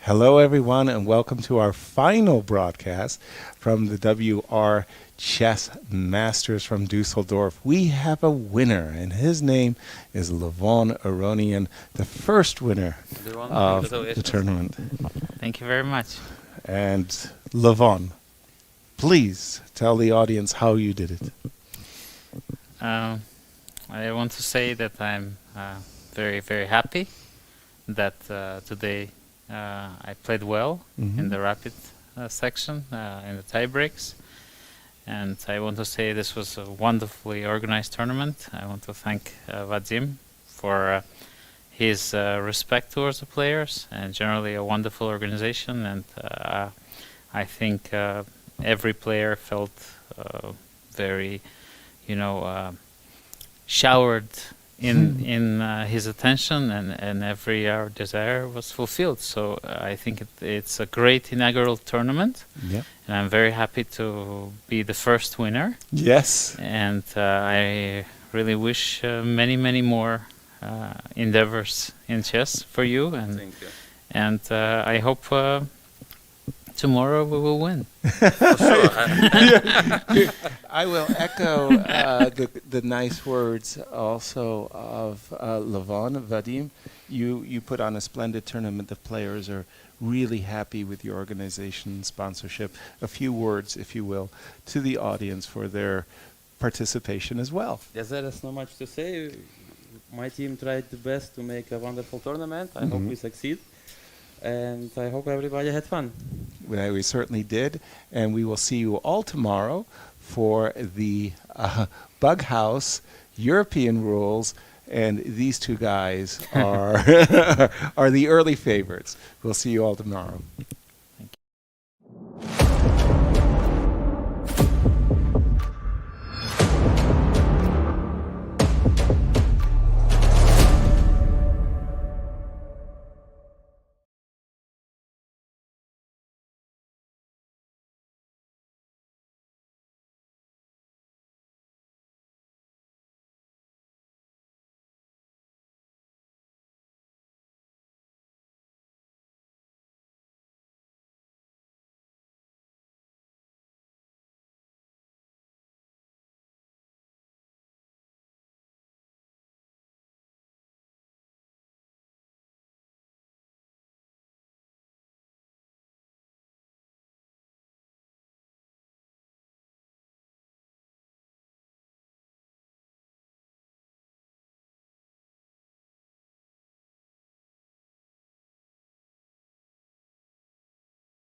Hello, everyone, and welcome to our final broadcast from the WR Chess Masters from Dusseldorf. We have a winner, and his name is Levon Aronian, the first winner of the tournament. Thank you very much. And Levon, please tell the audience how you did it. I want to say that I'm very, very happy that today I played well in the rapid section, in the tie breaks. And I want to say this was a wonderfully organized tournament. I want to thank Vadim for his respect towards the players and generally a wonderful organization. And I think every player felt very, showered in his attention, and every desire was fulfilled. So I think it's a great inaugural tournament. Yep. And I'm very happy to be the first winner. Yes. And I really wish many, many more endeavors in chess for you. And Thank you. And I hope tomorrow we will win. For sure. I will echo the nice words also of Levon. Vadim, you put on a splendid tournament. The players are really happy with your organization, sponsorship. A few words, if you will, to the audience for their participation as well. Yes, there is not much to say. My team tried the best to make a wonderful tournament. I hope we succeed. And I hope everybody had fun. Well, we certainly did. And we will see you all tomorrow for the Bug House European rules. And these two guys are, are the early favorites. We'll see you all tomorrow.